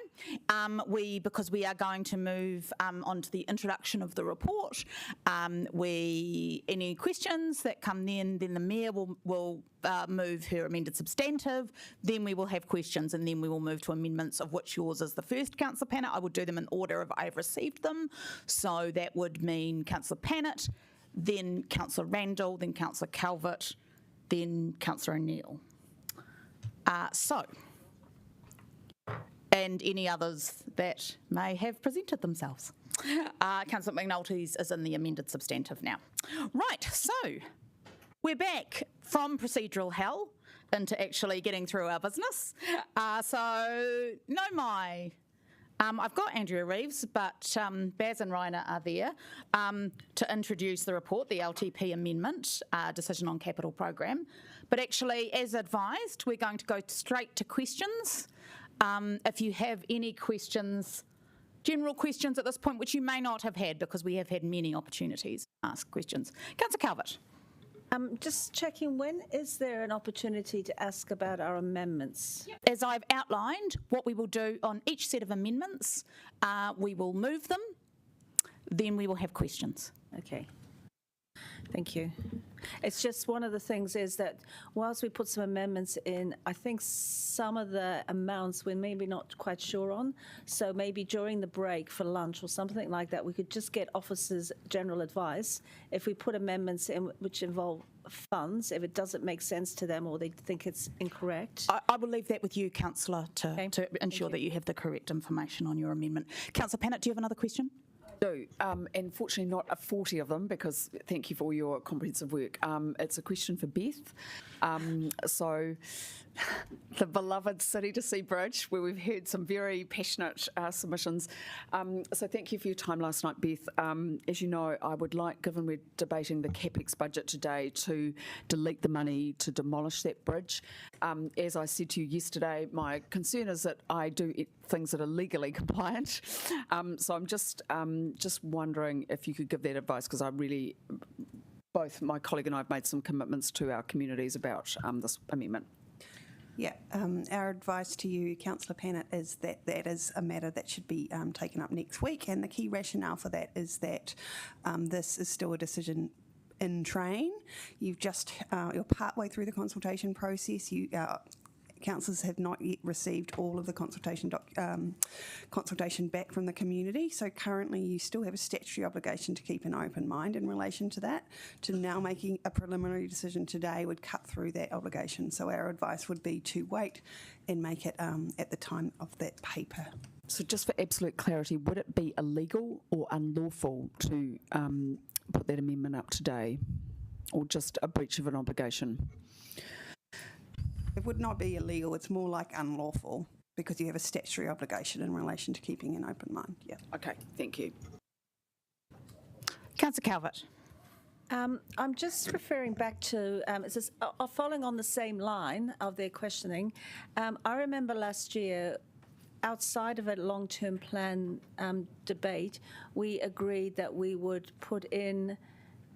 Because we are going to move on to the introduction of the report. Any questions that come then the Mayor will move her amended substantive. Then we will have questions, and then we will move to amendments, of which yours is the first, Councillor Pannett. I will do them in order if I've received them. So that would mean Councillor Pannett, then Councillor Randall, then Councillor Calvert, then Councillor O'Neill. And any others that may have presented themselves. Councillor McNulty's is in the amended substantive now. Right, so we're back from procedural hell into actually getting through our business. I've got Andrea Reeves, but Baz and Raina are there to introduce the report, the LTP amendment, decision on capital program. But actually, as advised, we're going to go straight to questions. If you have any questions, general questions at this point, which you may not have had because we have had many opportunities to ask questions. Councillor Calvert. Just checking, when is there an opportunity to ask about our amendments? As I've outlined, what we will do on each set of amendments, we will move them, then we will have questions. Okay. Thank you. It's just one of the things is that whilst we put some amendments in, I think some of the amounts we're maybe not quite sure on. So maybe during the break for lunch or something like that, we could just get officers' general advice. If we put amendments in which involve funds, if it doesn't make sense to them or they think it's incorrect. I will leave that with you, Councillor, to ensure that you have the correct information on your amendment. Councillor Pannett, do you have another question? do. And fortunately not 40 of them, because thank you for all your comprehensive work. It's a question for Beth. So the beloved City to Sea Bridge, where we've heard some very passionate submissions. So thank you for your time last night, Beth. As you know, I would like, given we're debating the CapEx budget today, to delete the money to demolish that bridge. As I said to you yesterday, my concern is that I do things that are legally compliant. So I'm just wondering if you could give that advice, because I really, both my colleague and I have made some commitments to our communities about this amendment. Yeah, our advice to you, Councillor Pannett, is that that is a matter that should be taken up next week, and the key rationale for that is that this is still a decision in train. You've just, you're partway through the consultation process. Councillors have not yet received all of the consultation back from the community, so currently you still have a statutory obligation to keep an open mind in relation to that. To now making a preliminary decision today would cut through that obligation, so our advice would be to wait and make it at the time of that paper. So just for absolute clarity, would it be illegal or unlawful to put that amendment up today, or just a breach of an obligation? It would not be illegal, it's more like unlawful, because you have a statutory obligation in relation to keeping an open mind. Yeah. Okay, thank you. Councillor Calvert. I'm just referring back to, following on the same line of their questioning. I remember last year, outside of a long-term plan debate, we agreed that we would put in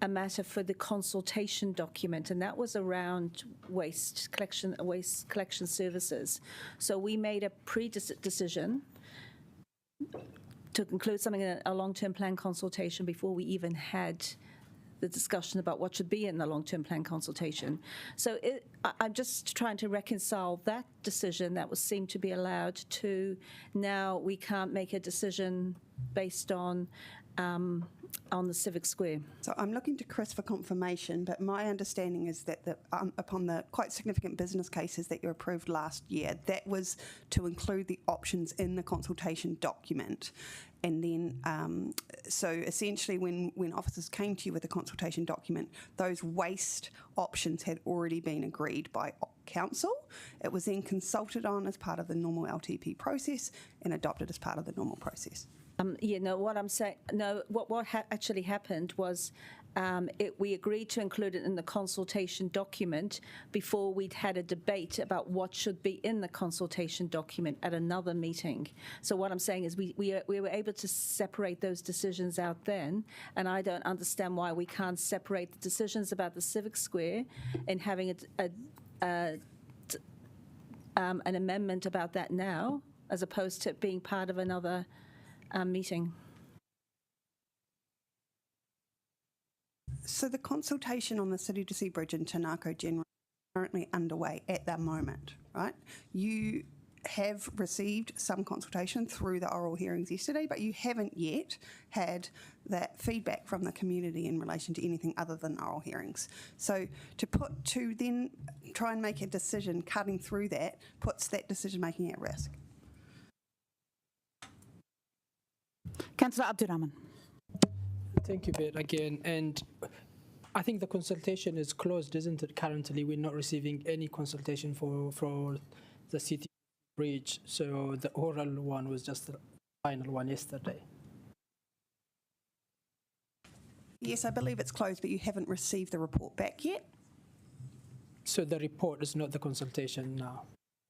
a matter for the consultation document, and that was around waste collection services. So we made a pre-decision to include something in a long-term plan consultation before we even had the discussion about what should be in the long-term plan consultation. So I'm just trying to reconcile that decision that was seemed to be allowed to now we can't make a decision based on the Civic Square. So I'm looking to Chris for confirmation, but my understanding is that upon the quite significant business cases that you approved last year, that was to include the options in the consultation document. And then, so essentially when officers came to you with a consultation document, those waste options had already been agreed by council. It was then consulted on as part of the normal LTP process and adopted as part of the normal process. What I'm saying, what actually happened was we agreed to include it in the consultation document before we'd had a debate about what should be in the consultation document at another meeting. So what I'm saying is we were able to separate those decisions out then, and I don't understand why we can't separate the decisions about the Civic Square and having an amendment about that now, as opposed to it being part of another meeting. So the consultation on the City to Sea Bridge in Tanako General is currently underway at the moment, right? You have received some consultation through the oral hearings yesterday, but you haven't yet had that feedback from the community in relation to anything other than oral hearings. So to then try and make a decision cutting through that puts that decision making at risk. Councillor Abdurrahman. Thank you, Beth, again. And I think the consultation is closed, isn't it? Currently, we're not receiving any consultation for the city bridge. So the oral one was just the final one yesterday. Yes, I believe it's closed, but you haven't received the report back yet. So the report is not the consultation now.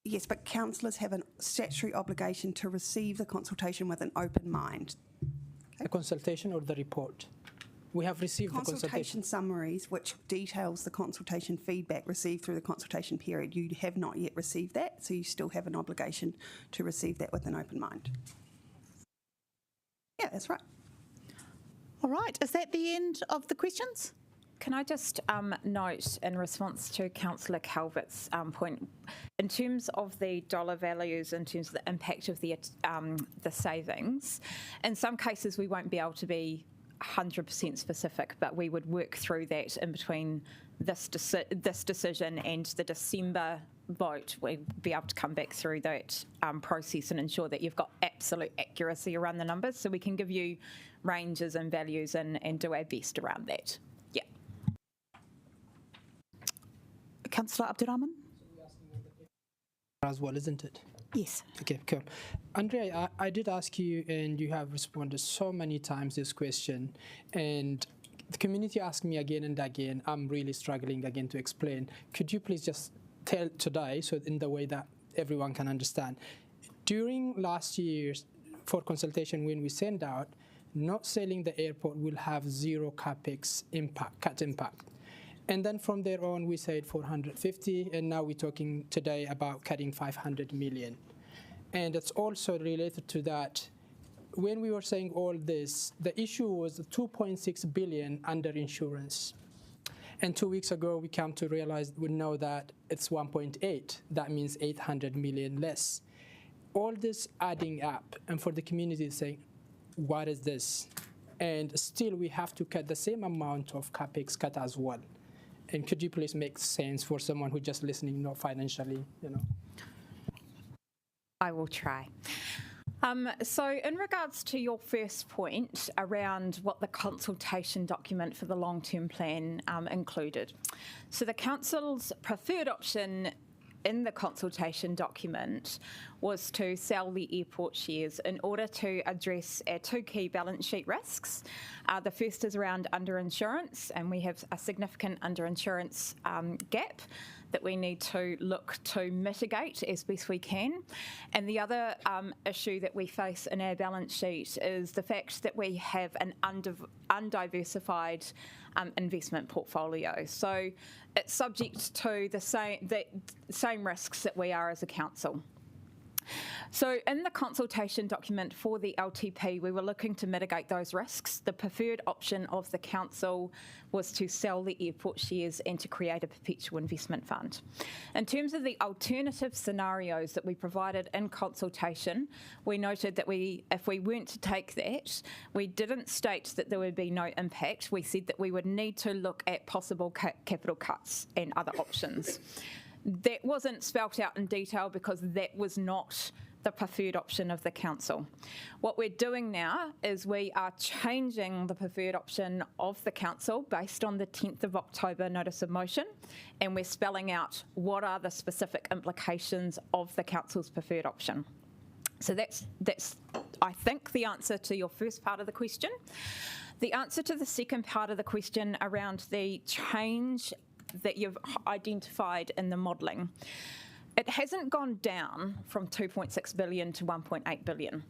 Yes, but councillors have a statutory obligation to receive the consultation with an open mind. The consultation or the report? We have received the consultation summaries, which details the consultation feedback received through the consultation period. You have not yet received that, so you still have an obligation to receive that with an open mind. Yeah, that's right. All right, is that the end of the questions? Can I just note in response to Councillor Calvert's point, in terms of the dollar values, in terms of the impact of the savings, in some cases we won't be able to be 100% specific, but we would work through that in between this decision and the December vote. We'd be able to come back through that process and ensure that you've got absolute accuracy around the numbers, so we can give you ranges and values and do our best around that. Yeah. Councillor Abdurrahman? As well, isn't it? Yes. Okay, cool. Andrea, I did ask you, and you have responded so many times this question, and the community asked me again and again. I'm really struggling again to explain. Could you please just tell today, so in the way that everyone can understand? During last year's for consultation, when we send out, not selling the airport will have zero capex cut impact. And then from there on, we said 450, and now we're talking today about cutting 500 million. And it's also related to that. When we were saying all this, the issue was 2.6 billion under insurance. And 2 weeks ago, we come to realize, we know that it's 1.8. That means 800 million less. All this adding up, and for the community saying, what is this? And still, we have to cut the same amount of capex cut as well. And could you please make sense for someone who's just listening, not financially, I will try. So in regards to your first point around what the consultation document for the long-term plan included. So the council's preferred option in the consultation document was to sell the airport shares in order to address our two key balance sheet risks. The first is around underinsurance, and we have a significant underinsurance gap that we need to look to mitigate as best we can. And the other issue that we face in our balance sheet is the fact that we have an undiversified investment portfolio. So it's subject to the same risks that we are as a council. So in the consultation document for the LTP, we were looking to mitigate those risks. The preferred option of the council was to sell the airport shares and to create a perpetual investment fund. In terms of the alternative scenarios that we provided in consultation, we noted that if we weren't to take that, we didn't state that there would be no impact. We said that we would need to look at possible capital cuts and other options. That wasn't spelt out in detail because that was not the preferred option of the council. What we're doing now is we are changing the preferred option of the council based on the 10th of October notice of motion, and we're spelling out what are the specific implications of the council's preferred option. So that's I think, the answer to your first part of the question. The answer to the second part of the question around the change that you've identified in the modelling. It hasn't gone down from 2.6 billion to 1.8 billion.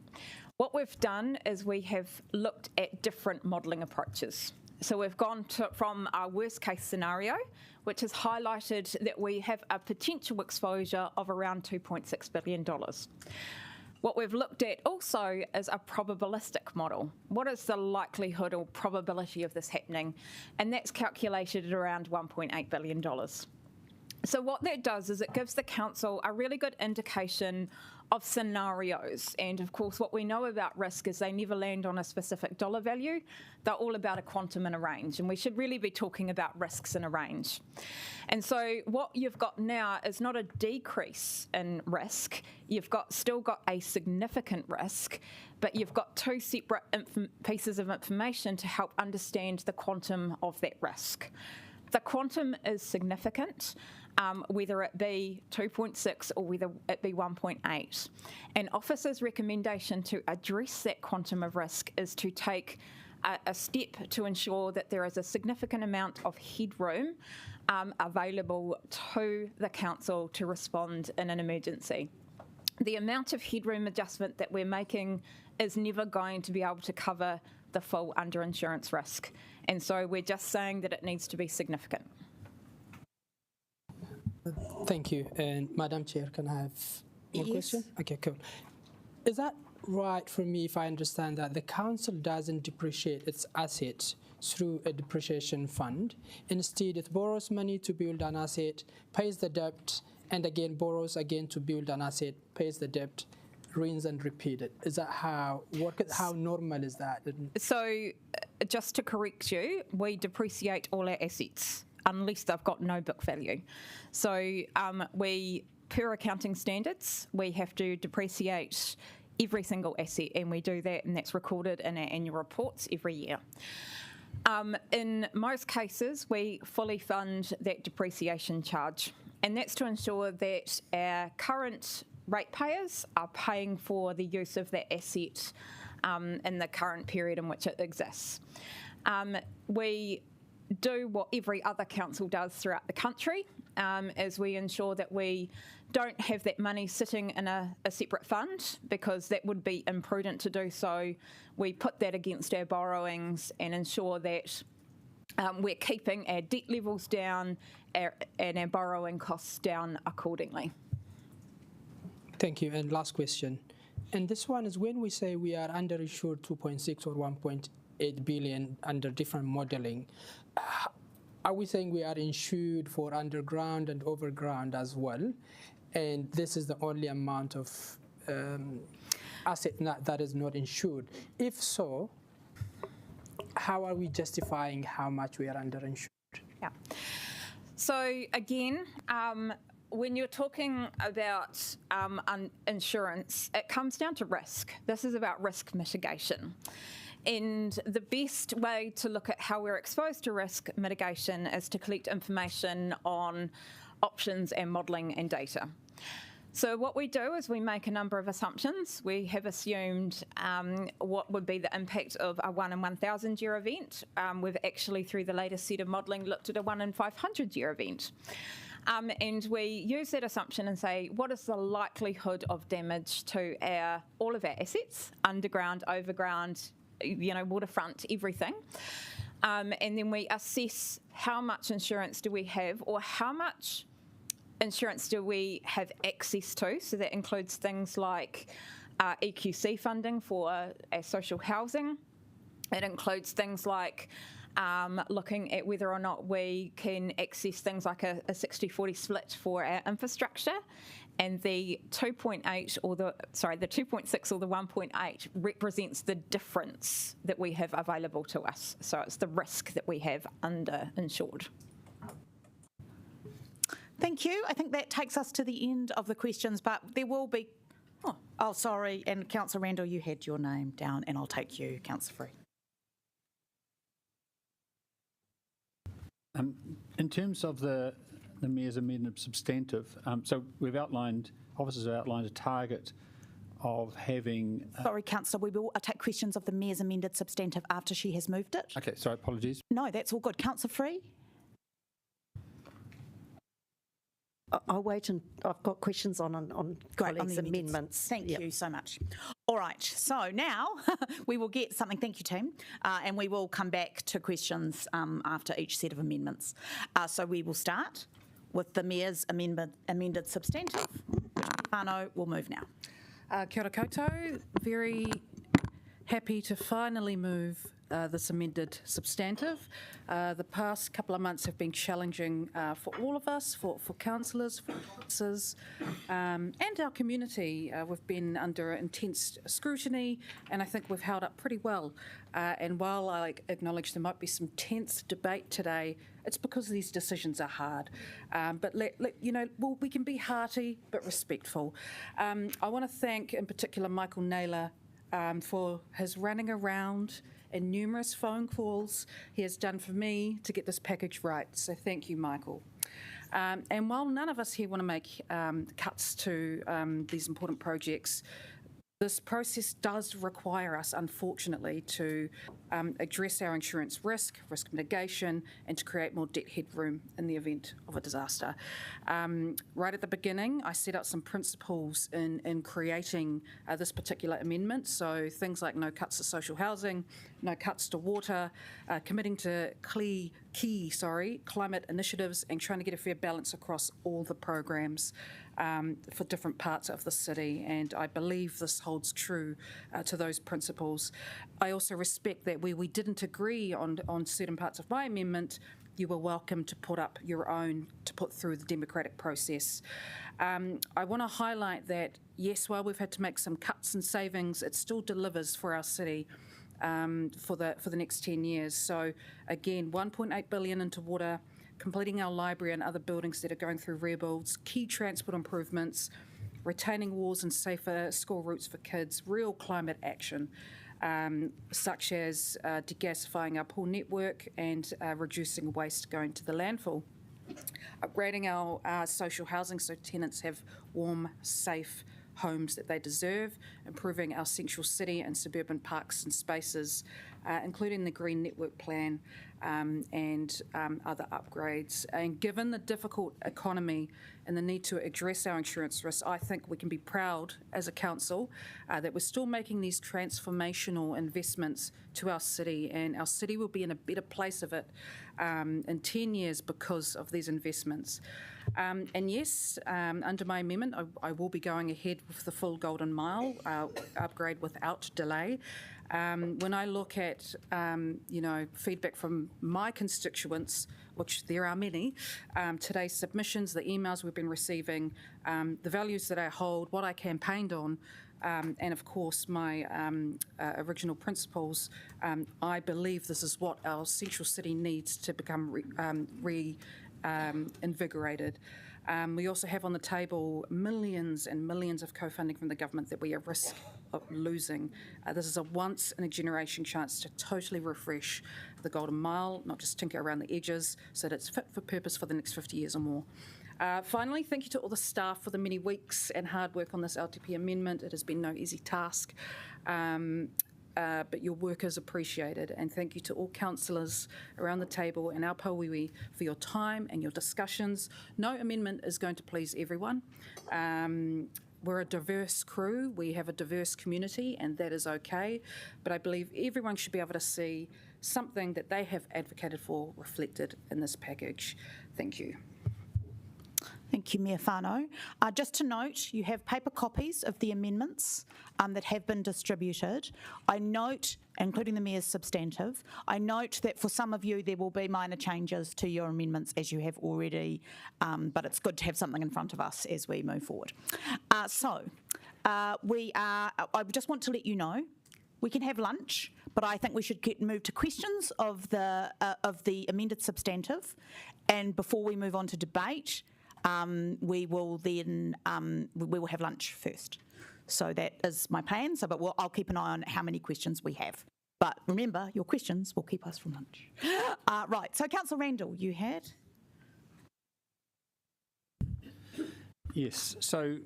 What we've done is we have looked at different modelling approaches. So we've gone from our worst case scenario, which has highlighted that we have a potential exposure of around $2.6 billion. What we've looked at also is a probabilistic model. What is the likelihood or probability of this happening? And that's calculated at around $1.8 billion. So what that does is it gives the council a really good indication of scenarios. And of course, what we know about risk is they never land on a specific dollar value. They're all about a quantum and a range. And we should really be talking about risks in a range. And so what you've got now is not a decrease in risk. You've still got a significant risk, but you've got two separate pieces of information to help understand the quantum of that risk. The quantum is significant, whether it be 2.6 or whether it be 1.8. And Office's recommendation to address that quantum of risk is to take a step to ensure that there is a significant amount of headroom available to the council to respond in an emergency. The amount of headroom adjustment that we're making is never going to be able to cover the full underinsurance risk. And so we're just saying that it needs to be significant. Thank you. And Madam Chair, can I have one Yes. question? Okay, cool. Is that right for me if I understand that the council doesn't depreciate its assets through a depreciation fund? Instead, it borrows money to build an asset, pays the debt, and again borrows again to build an asset, pays the debt, rinse and repeat it. Is that how normal is that? So just to correct you, we depreciate all our assets unless they've got no book value. So per accounting standards, we have to depreciate every single asset, and we do that, and that's recorded in our annual reports every year. In most cases, we fully fund that depreciation charge, and that's to ensure that our current ratepayers are paying for the use of that asset in the current period in which it exists. We do what every other council does throughout the country, as we ensure that we don't have that money sitting in a separate fund, because that would be imprudent to do so. We put that against our borrowings and ensure that we're keeping our debt levels down and our borrowing costs down accordingly. Thank you. And last question. And this one is, when we say we are underinsured 2.6 or 1.8 billion under different modeling, are we saying we are insured for underground and overground as well? And this is the only amount of asset that is not insured? If so, how are we justifying how much we are underinsured? Yeah. So again, when you're talking about insurance, it comes down to risk. This is about risk mitigation. And the best way to look at how we're exposed to risk mitigation is to collect information on options and modelling and data. So what we do is we make a number of assumptions. We have assumed what would be the impact of a 1 in 1,000 year event. We've actually, through the latest set of modelling, looked at a 1 in 500 year event. And we use that assumption and say, what is the likelihood of damage to all of our assets, underground, overground, waterfront, everything. And then we assess how much insurance do we have, or how much insurance do we have access to. So that includes things like EQC funding for our social housing. It includes things like looking at whether or not we can access things like a 60-40 split for our infrastructure. And the 2.6 or the 1.8 represents the difference that we have available to us. So it's the risk that we have underinsured. Thank you. I think that takes us to the end of the questions, but there will be... Oh, sorry, and Councillor Randall, you had your name down, and I'll take you, Councillor Free. In terms of the Mayor's amendment substantive, so we've outlined, officers have outlined a target of having... Sorry, Councillor, we will take questions of the Mayor's amended substantive after she has moved it. Okay, sorry, apologies. No, that's all good. Councillor Free? I'll wait, and I've got questions on Great, on colleagues' the amendments. Thank you so much. All right, so now we will get something, thank you team, and we will come back to questions after each set of amendments. So we will start with the Mayor's amended substantive. Whānau will move now. Kia ora koutou, very happy to finally move this amended substantive. The past couple of months have been challenging for all of us, for councillors, for officers, and our community. We've been under intense scrutiny, and I think we've held up pretty well. And while I acknowledge there might be some tense debate today, it's because these decisions are hard. But we can be hearty but respectful. I want to thank in particular Michael Naylor for his running around and numerous phone calls he has done for me to get this package right. So thank you, Michael. And while none of us here want to make cuts to these important projects, this process does require us, unfortunately, to address our insurance risk mitigation, and to create more debt headroom in the event of a disaster. Right at the beginning, I set out some principles in creating this particular amendment. So things like no cuts to social housing, no cuts to water, committing to climate initiatives, and trying to get a fair balance across all the programs for different parts of the city, and I believe this holds true to those principles. I also respect that where we didn't agree on certain parts of my amendment, you were welcome to put up your own to put through the democratic process. I want to highlight that, yes, while we've had to make some cuts and savings, it still delivers for our city for the next 10 years. So again, 1.8 billion into water, completing our library and other buildings that are going through rebuilds, key transport improvements, retaining walls and safer school routes for kids, real climate action, such as degasifying our pool network and reducing waste going to the landfill. Upgrading our social housing so tenants have warm, safe homes that they deserve, improving our central city and suburban parks and spaces, including the Green Network Plan and other upgrades. And given the difficult economy and the need to address our insurance risks, I think we can be proud as a council that we're still making these transformational investments to our city, and our city will be in a better place of it in 10 years because of these investments. And yes, under my amendment, I will be going ahead with the full Golden Mile upgrade without delay. When I look at feedback from my constituents, which there are many, today's submissions, the emails we've been receiving, the values that I hold, what I campaigned on, and of course my original principles, I believe this is what our central city needs to become reinvigorated. We also have on the table millions and millions of co-funding from the government that we are at risk of losing. This is a once-in-a-generation chance to totally refresh the Golden Mile, not just tinker around the edges, so that it's fit for purpose for the next 50 years or more. Finally, thank you to all the staff for the many weeks and hard work on this LTP amendment. It has been no easy task. But your work is appreciated, and thank you to all councillors around the table and our pauiwi for your time and your discussions. No amendment is going to please everyone. We're a diverse crew, we have a diverse community, and that is okay, but I believe everyone should be able to see something that they have advocated for reflected in this package. Thank you. Thank you, Mayor Whānau. Just to note, you have paper copies of the amendments that have been distributed. I note, including the Mayor's substantive, I note that for some of you there will be minor changes to your amendments as you have already, but it's good to have something in front of us as we move forward. I just want to let you know, we can have lunch, but I think we should move to questions of the amended substantive, and before we move on to debate, we will have lunch first. So that is my plan. So, but I'll keep an eye on how many questions we have. But remember, your questions will keep us from lunch. Right, so Councillor Randall, you had? Yes, so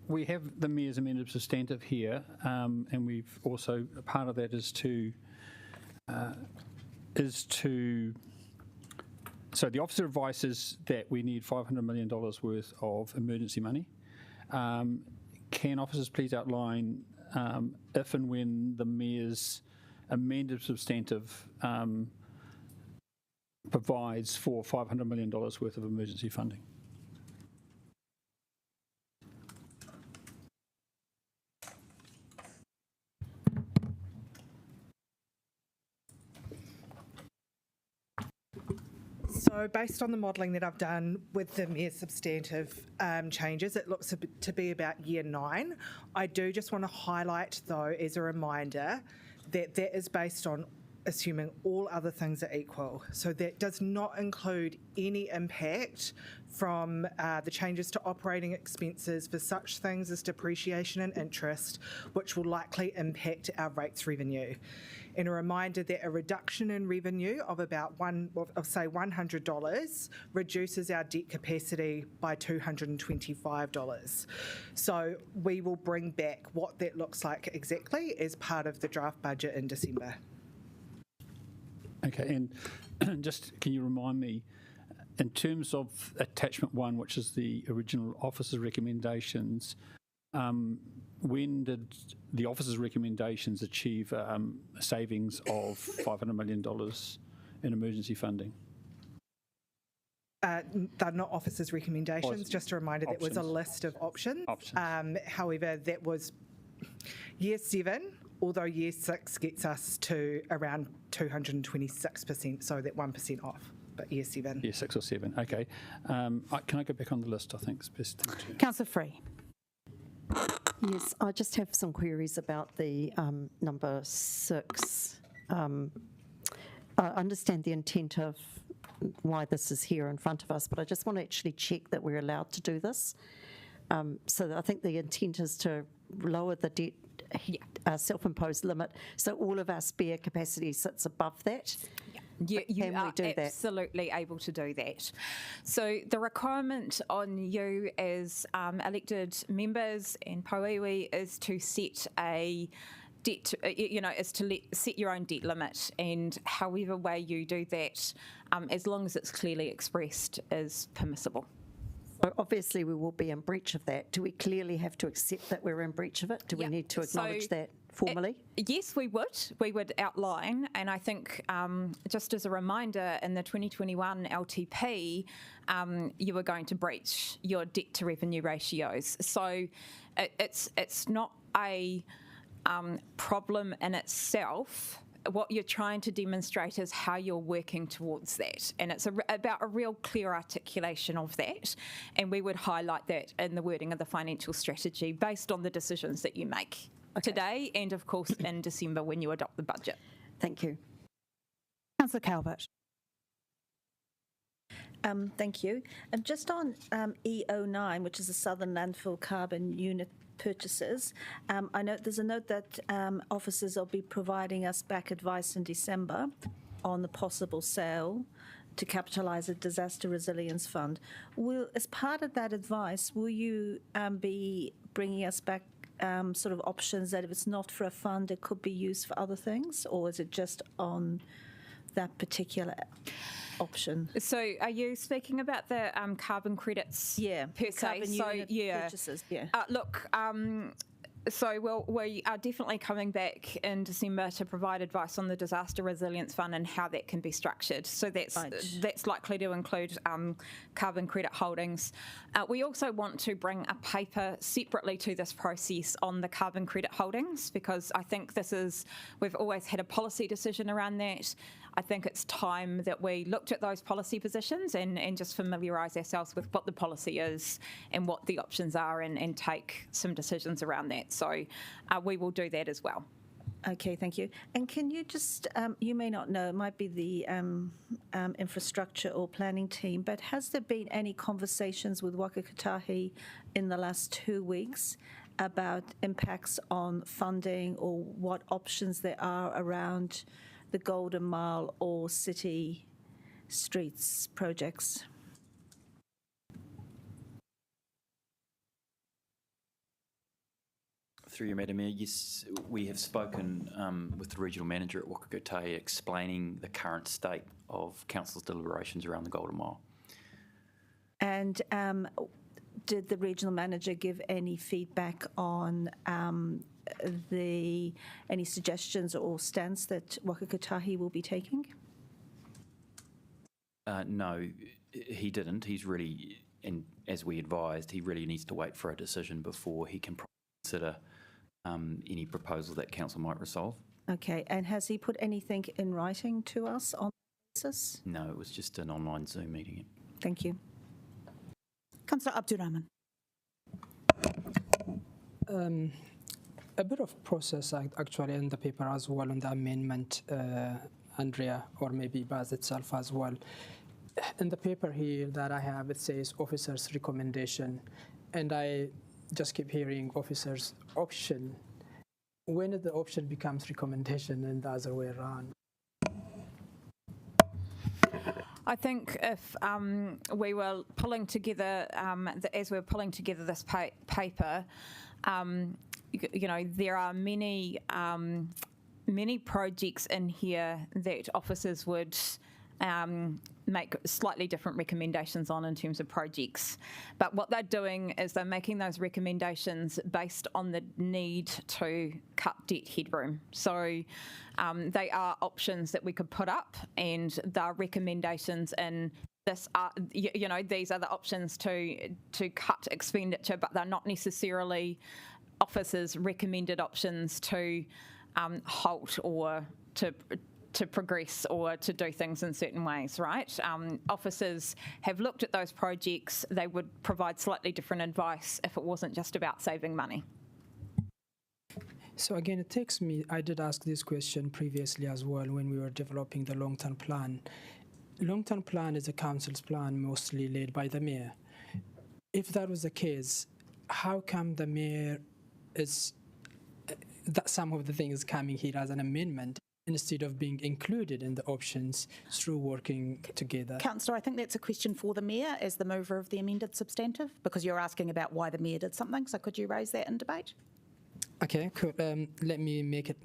we have the Mayor's amended substantive here, and we've also, part of that is to, so the officer advises that we need $500 million worth of emergency money. Can officers please outline if and when the Mayor's amended substantive provides for $500 million worth of emergency funding? So based on the modelling that I've done with the Mayor's substantive changes, it looks to be about year 9. I do just want to highlight, though, as a reminder, that that is based on assuming all other things are equal. So that does not include any impact from the changes to operating expenses for such things as depreciation and interest, which will likely impact our rates revenue. And a reminder that a reduction in revenue of about say $100 reduces our debt capacity by $225. So we will bring back what that looks like exactly as part of the draft budget in December. Okay, and just can you remind me, in terms of attachment 1, which is the original officer's recommendations, when did the officer's recommendations achieve a savings of $500 million in emergency funding? They're not officers' recommendations, just a reminder that was a list of options. However, that was year 7, although year 6 gets us to around 226%, so that 1% off, but year 7. Year 6 or 7, okay. Can I go back on the list? I think it's best. Councillor Free. Yes, I just have some queries about the number 6. I understand the intent of why this is here in front of us, but I just want to actually check that we're allowed to do this. So I think the intent is to lower the debt self-imposed limit, so all of our spare capacity sits above that. You are absolutely able to do that. So the requirement on you as elected members and Pauiwi is to set a debt, set your own debt limit, and however way you do that, as long as it's clearly expressed, is permissible. Obviously, we will be in breach of that. Do we clearly have to accept that we're in breach of it? Do we need to acknowledge that formally? Yes, we would. We would outline, and I think just as a reminder, in the 2021 LTP, you were going to breach your debt to revenue ratios. So it's not a problem in itself. What you're trying to demonstrate is how you're working towards that, and it's about a real clear articulation of that, and we would highlight that in the wording of the financial strategy based on the decisions that you make today and, of course, in December when you adopt the budget. Thank you. Councillor Calvert. Thank you. And just on E09, which is the Southern Landfill Carbon Unit purchases, I know there's a note that officers will be providing us back advice in December on the possible sale to capitalise a disaster resilience fund. As part of that advice, will you be bringing us back sort of options that if it's not for a fund, it could be used for other things, or is it just on that particular option? So are you speaking about the carbon credits per se? Carbon unit purchases, look, so we are definitely coming back in December to provide advice on the Disaster Resilience Fund and how that can be structured. So that's likely to include carbon credit holdings. We also want to bring a paper separately to this process on the carbon credit holdings, because I think we've always had a policy decision around that. I think it's time that we looked at those policy positions and just familiarise ourselves with what the policy is and what the options are, and take some decisions around that. So we will do that as well. Okay, thank you. And can you just, you may not know, it might be the infrastructure or planning team, but has there been any conversations with Waka Kotahi in the last 2 weeks about impacts on funding or what options there are around the Golden Mile or city streets projects? Through you, Madam Mayor, yes, we have spoken with the regional manager at Whiringa-ā-rangi explaining the current state of council's deliberations around the Golden Mile. And did the regional manager give any feedback on any suggestions or stance that Whiringa-ā-rangi will be taking? No, he didn't. He's really, and as we advised, he really needs to wait for a decision before he can consider any proposal that council might resolve. Okay, and has he put anything in writing to us on this basis? No, it was just an online Zoom meeting. Thank you. Councillor Adjournment. A bit of process actually in the paper as well on the amendment, Andrea, or maybe Baz itself as well. In the paper here that I have, it says officer's recommendation, and I just keep hearing officer's option. When the option becomes recommendation and the other way around? I think if we were pulling together, as we're pulling together this paper, you know, there are many projects in here that officers would make slightly different recommendations on in terms of projects. But what they're doing is they're making those recommendations based on the need to cut debt headroom. So they are options that we could put up, and they're recommendations in this are, you know, these are the options to cut expenditure, but they're not necessarily officers' recommended options to halt or to progress or to do things in certain ways, right? Officers have looked at those projects. They would provide slightly different advice if it wasn't just about saving money. So again, it takes me, I did ask this question previously as well when we were developing the long-term plan. Long-term plan is a council's plan mostly led by the mayor. If that was the case, how come the mayor is, that some of the things coming here as an amendment instead of being included in the options through working together? Councillor, I think that's a question for the Mayor as the mover of the amended substantive, because you're asking about why the Mayor did something, so could you raise that in debate? Okay, cool. Let me make it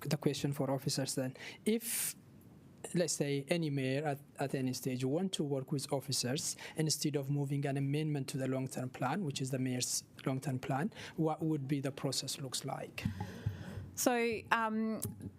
the question for officers then. If, let's say, any mayor at any stage want to work with officers instead of moving an amendment to the long-term plan, which is the mayor's long-term plan, what would be the process looks like? So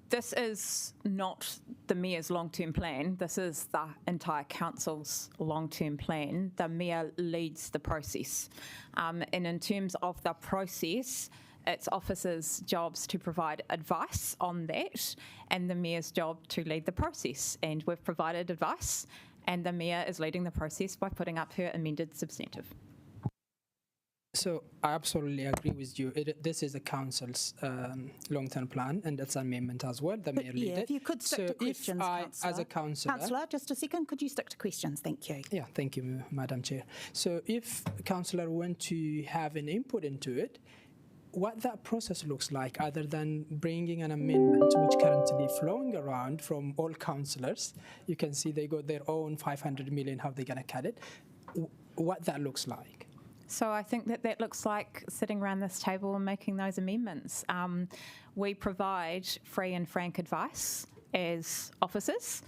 this is not the Mayor's long-term plan. This is the entire council's long-term plan. The Mayor leads the process. And in terms of the process, it's officers' jobs to provide advice on that, and the Mayor's job to lead the process. And we've provided advice, and the Mayor is leading the process by putting up her amended substantive. So I absolutely agree with you. This is the council's long-term plan, and it's an amendment as well. The mayor lead it. If you could stick to questions, as a councillor... Councillor, just a second, could you stick to questions? Thank you. Yeah, thank you, Madam Chair. So if a councillor want to have an input into it, what that process looks like, other than bringing an amendment which currently flowing around from all councillors, you can see they got their own 500 million, how they're going to cut it, what that looks like. So I think that looks like sitting around this table and making those amendments. We provide free and frank advice as officers.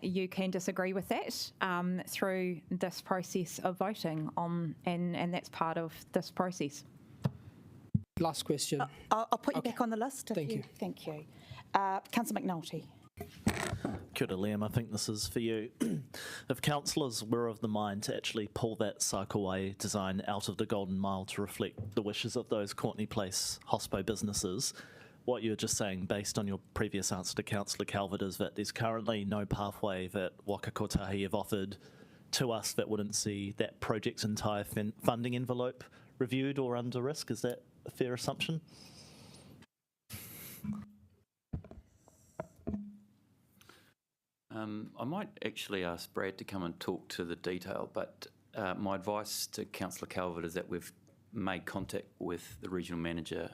You can disagree with that through this process of voting on, and that's part of this process. Last question. I'll put you back on the list. Thank you. Thank you. Councillor McNulty. Kia ora, Liam, I think this is for you. If councillors were of the mind to actually pull that Saikawai design out of the Golden Mile to reflect the wishes of those Courtney Place hospo businesses, what you're just saying based on your previous answer to Councillor Calvert is that there's currently no pathway that Waka Kotahi have offered to us that wouldn't see that project's entire funding envelope reviewed or under risk. Is that a fair assumption? I might actually ask Brad to come and talk to the detail, but my advice to Councillor Calvert is that we've made contact with the regional manager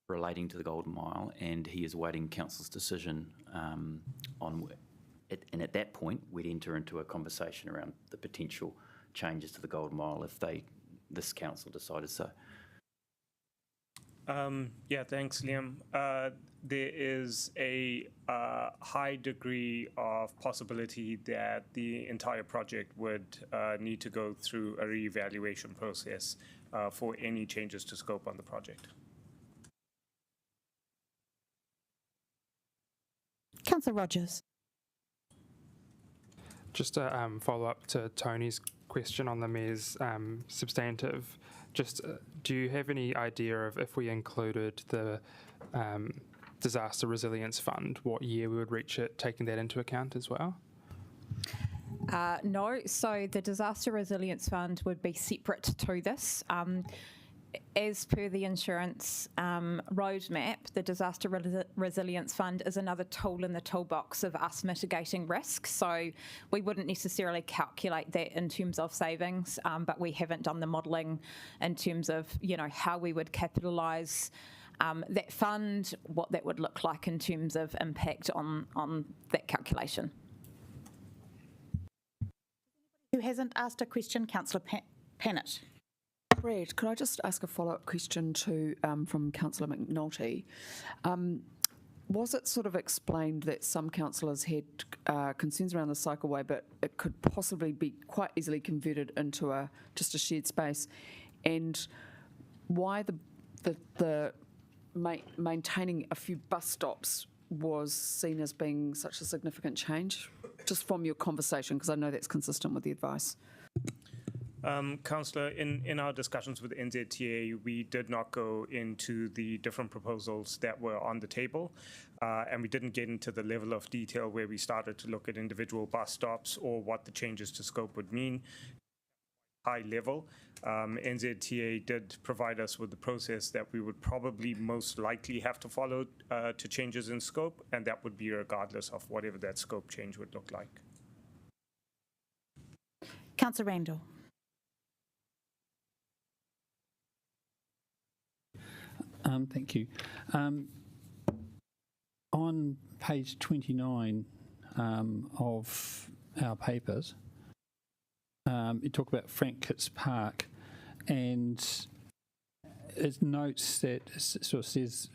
relating to the Golden Mile, and he is awaiting council's decision on it. And at that point, we'd enter into a conversation around the potential changes to the Golden Mile if this council decided so. Yeah, thanks, Liam. There is a high degree of possibility that the entire project would need to go through a re-evaluation process for any changes to scope on the project. Councillor Rogers. Just a follow-up to Tony's question on the Mayor's substantive. Just do you have any idea of if we included the Disaster Resilience Fund, what year we would reach it, taking that into account as well? No, so the Disaster Resilience Fund would be separate to this. As per the insurance roadmap, the Disaster Resilience Fund is another tool in the toolbox of us mitigating risk. So we wouldn't necessarily calculate that in terms of savings, but we haven't done the modelling in terms of, how we would capitalise that fund, what that would look like in terms of impact on that calculation. Who hasn't asked a question? Councillor Pennant. Brad, could I just ask a follow-up question from Councillor McNulty? Was it sort of explained that some councillors had concerns around the cycleway, but it could possibly be quite easily converted into just a shared space, and why the maintaining a few bus stops was seen as being such a significant change, just from your conversation, because I know that's consistent with the advice? Councillor, in our discussions with NZTA, we did not go into the different proposals that were on the table, and we didn't get into the level of detail where we started to look at individual bus stops or what the changes to scope would mean. High level, NZTA did provide us with the process that we would probably most likely have to follow to changes in scope, and that would be regardless of whatever that scope change would look like. Councillor Randall. Thank you. On page 29 of our papers, you talk about Frank Kitts Park, and it notes that it sort of says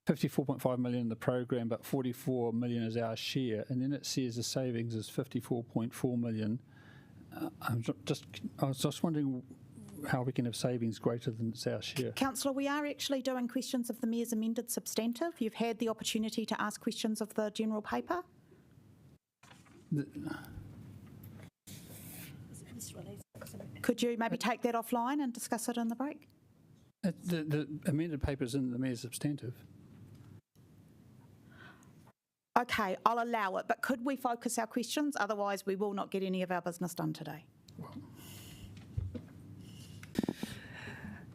54.5 million in the program, but 44 million is our share, and then it says the savings is 54.4 million. I was just wondering how we can have savings greater than our share. Councillor, we are actually doing questions of the Mayor's amended substantive. You've had the opportunity to ask questions of the general paper. Could you maybe take that offline and discuss it in the break? The amended paper is in the Mayor's substantive. Okay, I'll allow it, but could we focus our questions? Otherwise, we will not get any of our business done today.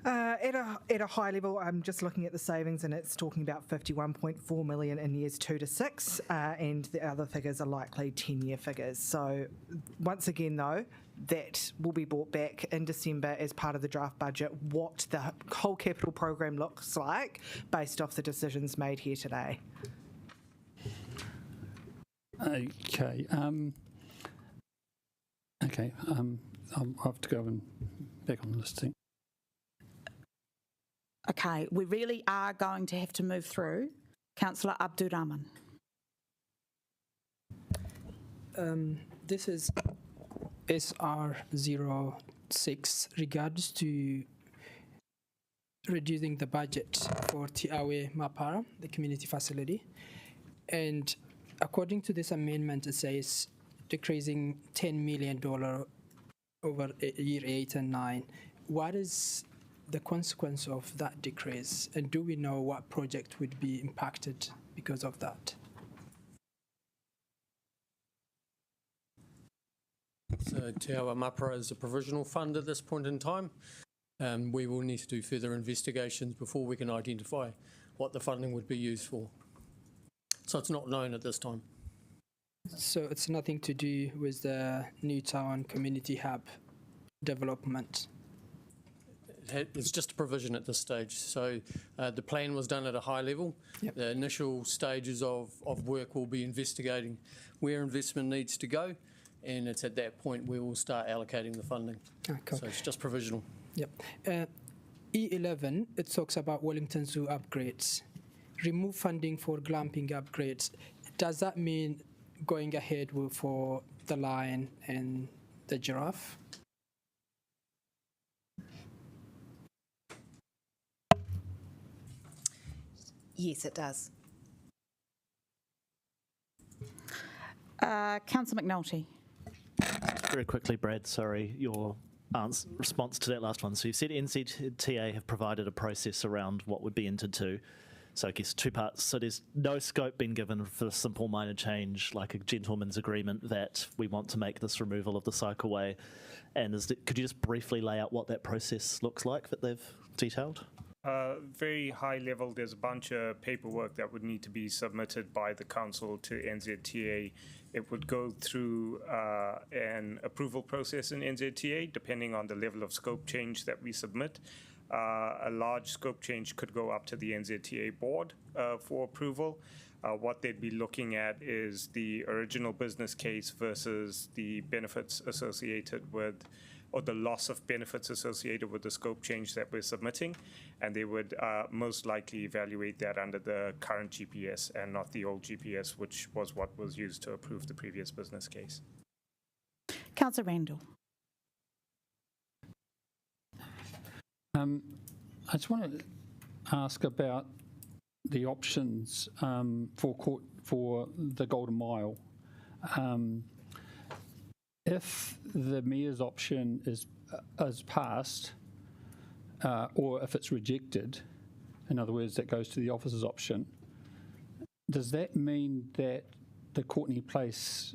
At a high level, I'm just looking at the savings, and it's talking about 51.4 million in years 2 to 6, and the other figures are likely 10-year figures. So once again, though, that will be brought back in December as part of the draft budget, what the whole capital program looks like based off the decisions made here today. Okay. I'll have to go and back on the listing. Okay, we really are going to have to move through. Councillor Abdurrahman. This is SR06 regards to reducing the budget for Te Awe Mapara, the community facility. And according to this amendment, it says decreasing $10 million over year 8 and 9. What is the consequence of that decrease, and do we know what project would be impacted because of that? So Te Awa Mapara is a provisional fund at this point in time. We will need to do further investigations before we can identify what the funding would be used for. So it's not known at this time. So it's nothing to do with the Newtown Community Hub development? It's just a provision at this stage. So the plan was done at a high level. Yep. The initial stages of work will be investigating where investment needs to go, and it's at that point we will start allocating the funding. Okay. So it's just provisional. Yep. E11, it talks about Wellington Zoo upgrades. Remove funding for glamping upgrades. Does that mean going ahead for the lion and the giraffe? Yes, it does. Councillor McNulty. Very quickly, Brad, sorry, your response to that last one. So you said NZTA have provided a process around what would be entered to. So I guess two parts. So there's no scope being given for a simple minor change, like a gentleman's agreement that we want to make this removal of the cycleway. And could you just briefly lay out what that process looks like that they've detailed? Very high level, there's a bunch of paperwork that would need to be submitted by the council to NZTA. It would go through an approval process in NZTA, depending on the level of scope change that we submit. A large scope change could go up to the NZTA board for approval. What they'd be looking at is the original business case versus the benefits associated with, or the loss of benefits associated with the scope change that we're submitting, and they would most likely evaluate that under the current GPS and not the old GPS, which was what was used to approve the previous business case. Councillor Randall. I just want to ask about the options for the Golden Mile. If the mayor's option is passed, or if it's rejected, in other words, that goes to the officer's option, does that mean that the Courtney Place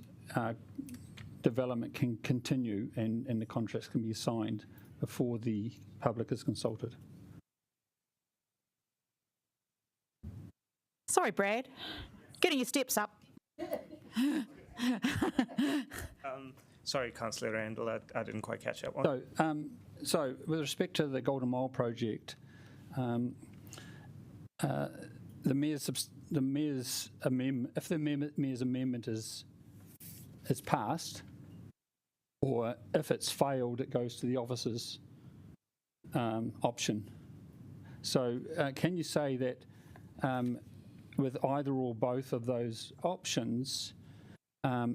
development can continue and the contracts can be signed before the public is consulted? Sorry, Brad. Getting your steps up. Sorry, Councillor Randall, I didn't quite catch that one. So with respect to the Golden Mile project, the mayor's amendment, if the mayor's amendment is passed, or if it's failed, it goes to the officer's option. So can you say that with either or both of those options,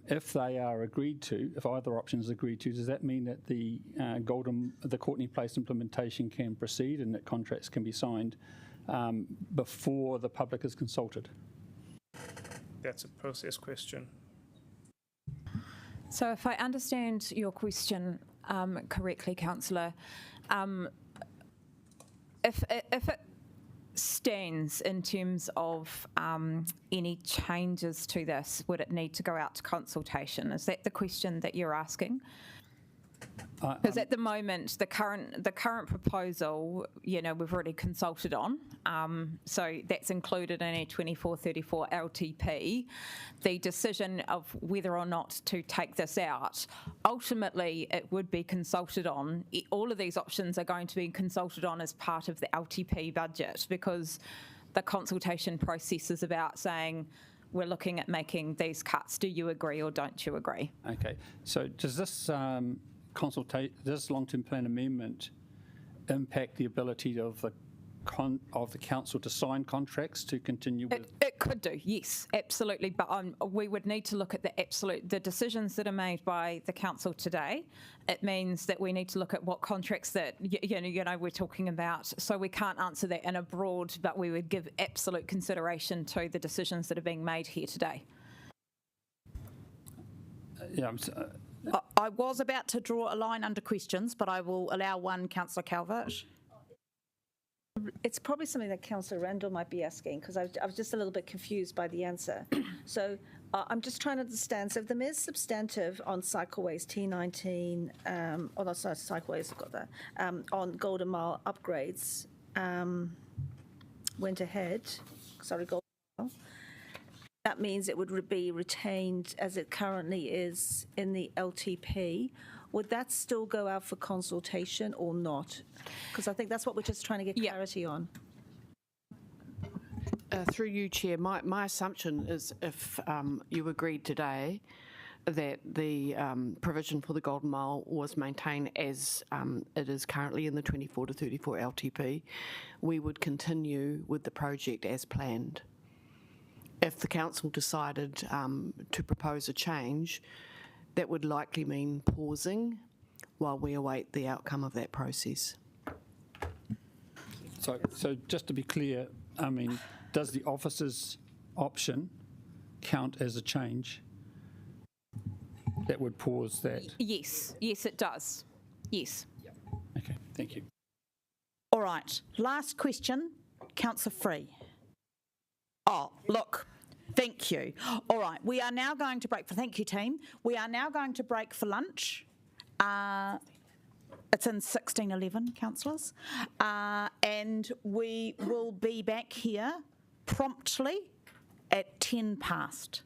if they are agreed to, if either option is agreed to, does that mean that the Courtney Place implementation can proceed and that contracts can be signed before the public is consulted? That's a process question. So if I understand your question correctly, Councillor, if it stands in terms of any changes to this, would it need to go out to consultation? Is that the question that you're asking? Because at the moment, the current proposal, we've already consulted on, so that's included in a 2434 LTP. The decision of whether or not to take this out, ultimately it would be consulted on. All of these options are going to be consulted on as part of the LTP budget, because the consultation process is about saying, we're looking at making these cuts. Do you agree or don't you agree? Okay, so does this this long-term plan amendment impact the ability of the council to sign contracts to continue with? It could do, yes, absolutely. But we would need to look at the decisions that are made by the council today. It means that we need to look at what contracts that we're talking about. So we can't answer that in a broad, but we would give absolute consideration to the decisions that are being made here today. Yeah. I was about to draw a line under questions, but I will allow one, Councillor Calvert. It's probably something that Councillor Randall might be asking, because I was just a little bit confused by the answer. So I'm just trying to understand. So if the mayor's substantive on cycleways T19, or not cycleways, I've got that, on Golden Mile upgrades went ahead, Golden Mile, that means it would be retained as it currently is in the LTP, would that still go out for consultation or not? Because I think that's what we're just trying to get clarity on. Through you, Chair, my assumption is if you agreed today that the provision for the Golden Mile was maintained as it is currently in the 24 to 34 LTP, we would continue with the project as planned. If the council decided to propose a change, that would likely mean pausing while we await the outcome of that process. So just to be clear, I mean, does the officer's option count as a change? That would pause that? Yes, it does. Yes. Okay, thank you. All right, last question, Councillor Free. Oh, look, thank you. All right, we are now going to break for, thank you team, we are now going to break for lunch. It's in 1611, councillors, and we will be back here promptly at 10 past.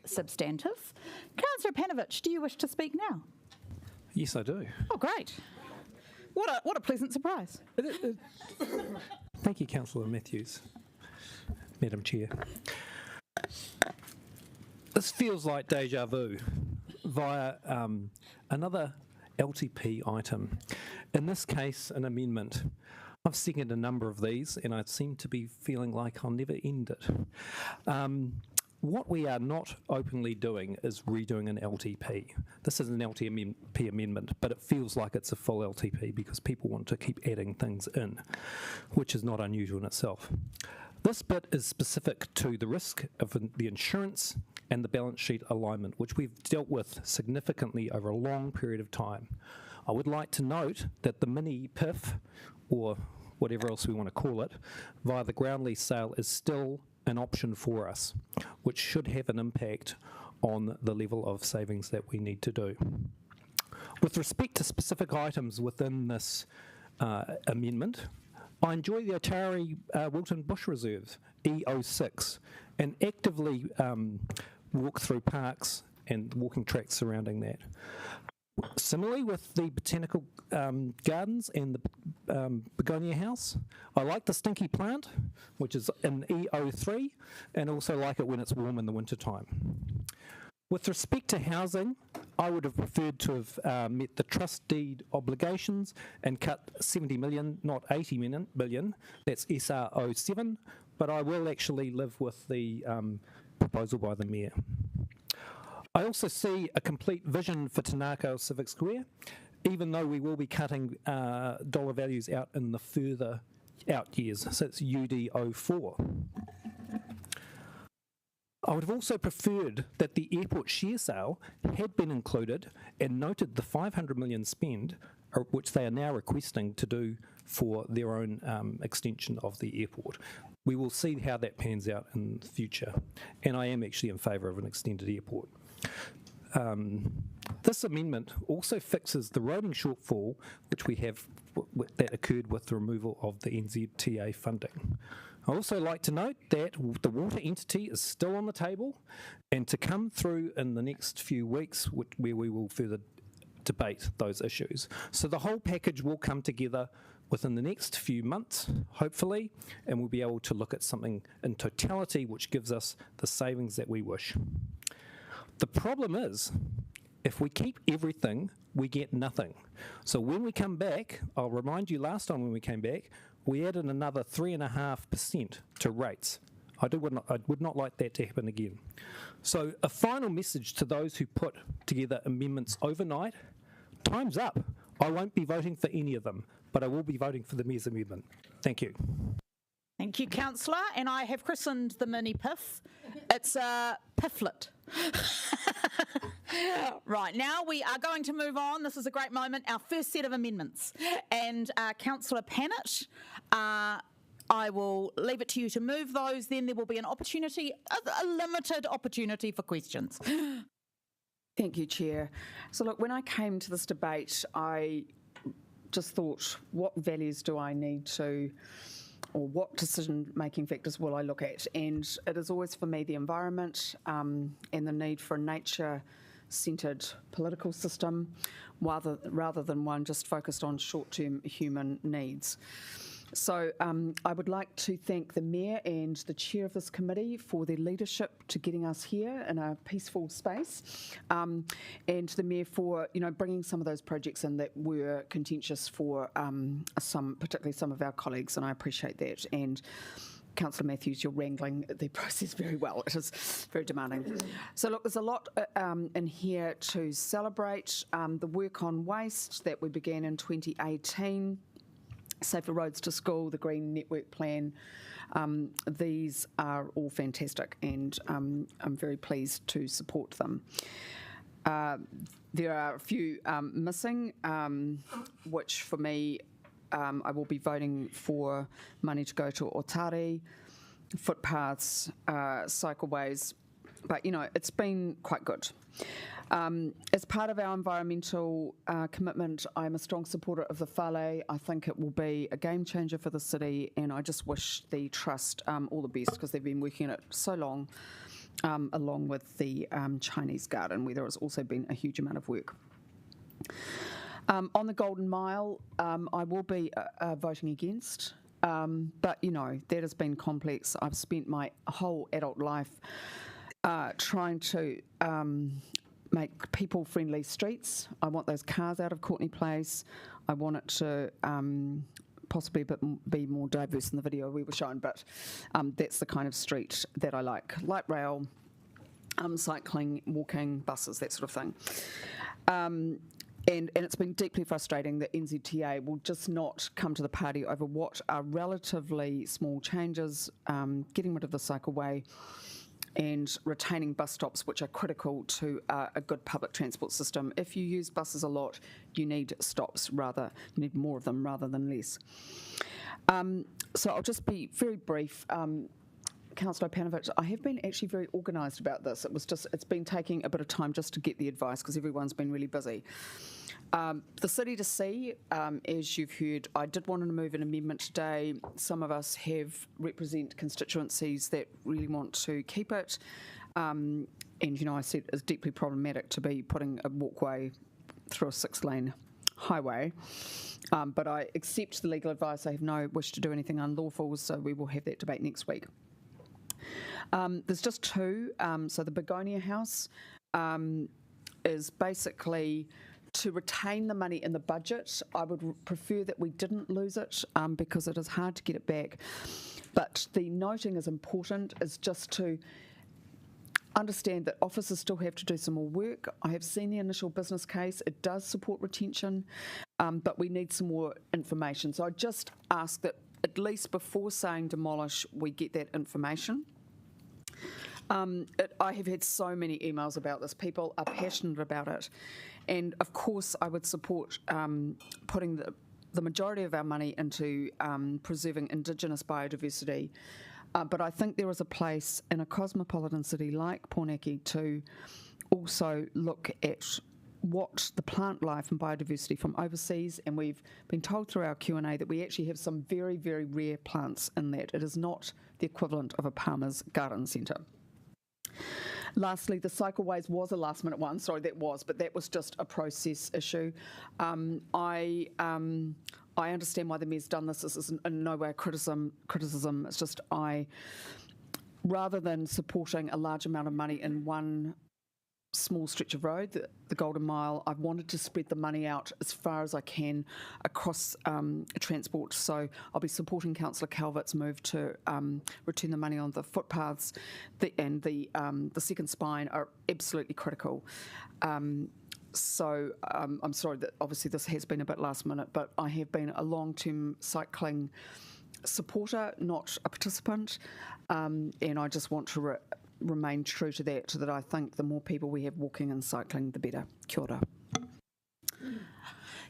Substantive. Councillor Panovich, do you wish to speak now? Yes, I do. Oh, great. What a pleasant surprise. Thank you, Councillor Matthews. Madam Chair. This feels like deja vu via another LTP item. In this case, an amendment. I've seconded a number of these and I seem to be feeling like I'll never end it. What we are not openly doing is redoing an LTP. This is an LTP amendment, but it feels like it's a full LTP because people want to keep adding things in, which is not unusual in itself. This bit is specific to the risk of the insurance and the balance sheet alignment, which we've dealt with significantly over a long period of time. I would like to note that the mini PIF, or whatever else we want to call it, via the ground lease sale is still an option for us, which should have an impact on the level of savings that we need to do. With respect to specific items within this amendment, I enjoy the Otari Wilton Bush Reserve, E06, and actively walk through parks and walking tracks surrounding that. Similarly, with the botanical gardens and the begonia house, I like the stinky plant, which is in E03, and also like it when it's warm in the winter time. With respect to housing, I would have preferred to have met the trust deed obligations and cut 70 million, not 80 million. That's SR07, but I will actually live with the proposal by the Mayor. I also see a complete vision for Tanako Civic Square, even though we will be cutting dollar values out in the further out years, so it's UD04. I would have also preferred that the airport share sale had been included and noted the 500 million spend, which they are now requesting to do for their own extension of the airport. We will see how that pans out in the future, and I am actually in favour of an extended airport. This amendment also fixes the roading shortfall which we have that occurred with the removal of the NZTA funding. I also like to note that the water entity is still on the table and to come through in the next few weeks where we will further debate those issues. So the whole package will come together within the next few months, hopefully, and we'll be able to look at something in totality which gives us the savings that we wish. The problem is, if we keep everything, we get nothing. So when we come back, I'll remind you last time when we came back, we added another 3.5% to rates. I would not like that to happen again. So a final message to those who put together amendments overnight, time's up. I won't be voting for any of them, but I will be voting for the Mayor's amendment. Thank you. Thank you, Councillor. And I have christened the mini PIF. It's a PIFlet. Right, now we are going to move on. This is a great moment, our first set of amendments. And Councillor Pannett, I will leave it to you to move those. Then there will be an opportunity, a limited opportunity for questions. Thank you, Chair. So look, when I came to this debate, I just thought, what values do I need to, or what decision-making factors will I look at? And it is always for me the environment and the need for a nature-centred political system rather than one just focused on short-term human needs. So I would like to thank the Mayor and the Chair of this committee for their leadership to getting us here in a peaceful space, and the Mayor for bringing some of those projects in that were contentious for particularly some of our colleagues, and I appreciate that. And Councillor Matthews, you're wrangling the process very well. It is very demanding. So look, there's a lot in here to celebrate. The work on waste that we began in 2018, Safer Roads to School, the Green Network Plan, these are all fantastic, and I'm very pleased to support them. There are a few missing, which for me, I will be voting for money to go to Otari, footpaths, cycleways, but it's been quite good. As part of our environmental commitment, I'm a strong supporter of the whale. I think it will be a game changer for the city, and I just wish the Trust all the best because they've been working on it so long. along with the Chinese garden, where there has also been a huge amount of work. On the Golden Mile, I will be voting against, but that has been complex. I've spent my whole adult life trying to make people-friendly streets. I want those cars out of Courtney Place. I want it to possibly be more diverse in the video we were shown, but that's the kind of street that I like. Light rail, cycling, walking, buses, that sort of thing. And it's been deeply frustrating that NZTA will just not come to the party over what are relatively small changes, getting rid of the cycleway and retaining bus stops, which are critical to a good public transport system. If you use buses a lot, you need stops you need more of them rather than less. So I'll just be very brief. Councillor Panovich, I have been actually very organised about this. It's been taking a bit of time just to get the advice because everyone's been really busy. The city to see, as you've heard, I did want to move an amendment today. Some of us represent constituencies that really want to keep it. And, I said it's deeply problematic to be putting a walkway through a 6-lane highway. But I accept the legal advice. I have no wish to do anything unlawful, so we will have that debate next week. There's just two. So the Begonia House is basically to retain the money in the budget. I would prefer that we didn't lose it because it is hard to get it back. But the noting is important, is just to understand that officers still have to do some more work. I have seen the initial business case. It does support retention, but we need some more information. So I just ask that at least before saying demolish, we get that information. I have had so many emails about this. People are passionate about it. And of course, I would support putting the majority of our money into preserving Indigenous biodiversity. But I think there is a place in a cosmopolitan city like Pōneke to also look at what the plant life and biodiversity from overseas, and we've been told through our Q&A that we actually have some very, very rare plants in that. It is not the equivalent of a Palmer's garden centre. Lastly, the cycleways was a last-minute one. Sorry, but that was just a process issue. I understand why the Mayor's done this. This is in no way a criticism. It's just rather than supporting a large amount of money in one small stretch of road, the Golden Mile, I've wanted to spread the money out as far as I can across transport. So I'll be supporting Councillor Calvert's move to return the money on the footpaths, and the second spine are absolutely critical. So I'm sorry that obviously this has been a bit last minute, but I have been a long-term cycling supporter, not a participant, and I just want to remain true to that, so that I think the more people we have walking and cycling, the better. Kia ora.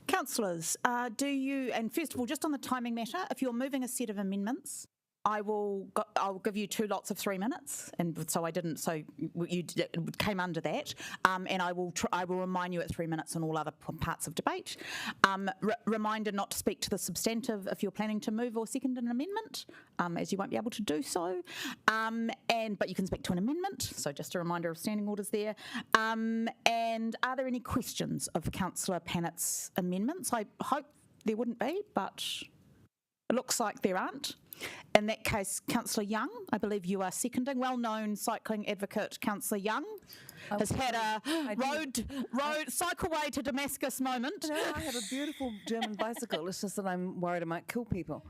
Councillors, and first of all, just on the timing matter, if you're moving a set of amendments, I'll give you 2 lots of 3 minutes, and so it came under that, and I will remind you at 3 minutes on all other parts of debate. Reminder not to speak to the substantive if you're planning to move or second an amendment, as you won't be able to do so, but you can speak to an amendment. So just a reminder of standing orders there. And are there any questions of Councillor Pannett's amendments? I hope there wouldn't be, but it looks like there aren't. In that case, Councillor Young, I believe you are seconding. Well-known cycling advocate Councillor Young has had a road cycleway to Damascus moment. No, I have a beautiful German bicycle. It's just that I'm worried I might kill people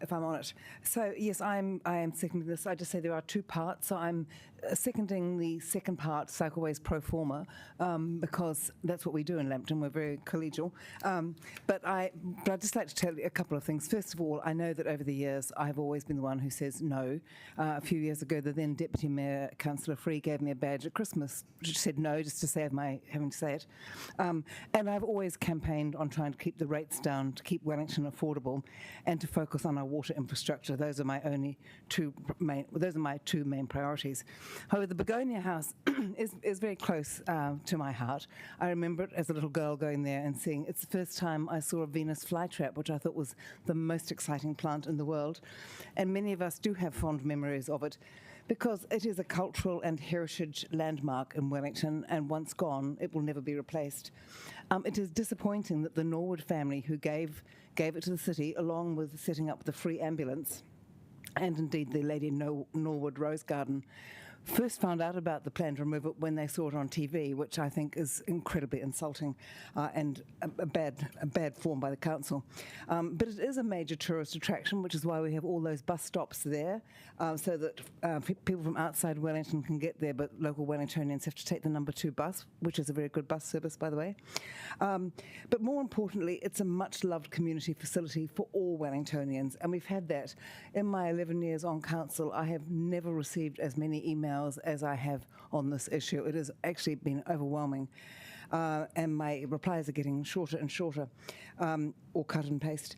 if I'm on it. So yes, I am seconding this. I just say there are 2 parts. So I'm seconding the second part, cycleways pro forma, because that's what we do in Lambton. We're very collegial. But I'd just like to tell you a couple of things. First of all, I know that over the years I have always been the one who says no. A few years ago, the then Deputy Mayor, Councillor Free, gave me a badge at Christmas which said no, just to save my having to say it. And I've always campaigned on trying to keep the rates down, to keep Wellington affordable, and to focus on our water infrastructure. Those are my 2 main priorities. However, the Begonia House is very close to my heart. I remember it as a little girl going there and seeing. It's the first time I saw a Venus flytrap, which I thought was the most exciting plant in the world. And many of us do have fond memories of it. because it is a cultural and heritage landmark in Wellington, and once gone, it will never be replaced. It is disappointing that the Norwood family, who gave it to the city, along with setting up the free ambulance, and indeed the Lady Norwood Rose Garden, first found out about the plan to remove it when they saw it on TV, which I think is incredibly insulting and a bad form by the council. But it is a major tourist attraction, which is why we have all those bus stops there, so that people from outside Wellington can get there, but local Wellingtonians have to take the number 2 bus, which is a very good bus service, by the way. But more importantly, it's a much-loved community facility for all Wellingtonians, and we've had that. In my 11 years on council, I have never received as many emails as I have on this issue. It has actually been overwhelming, and my replies are getting shorter and shorter, or cut and paste.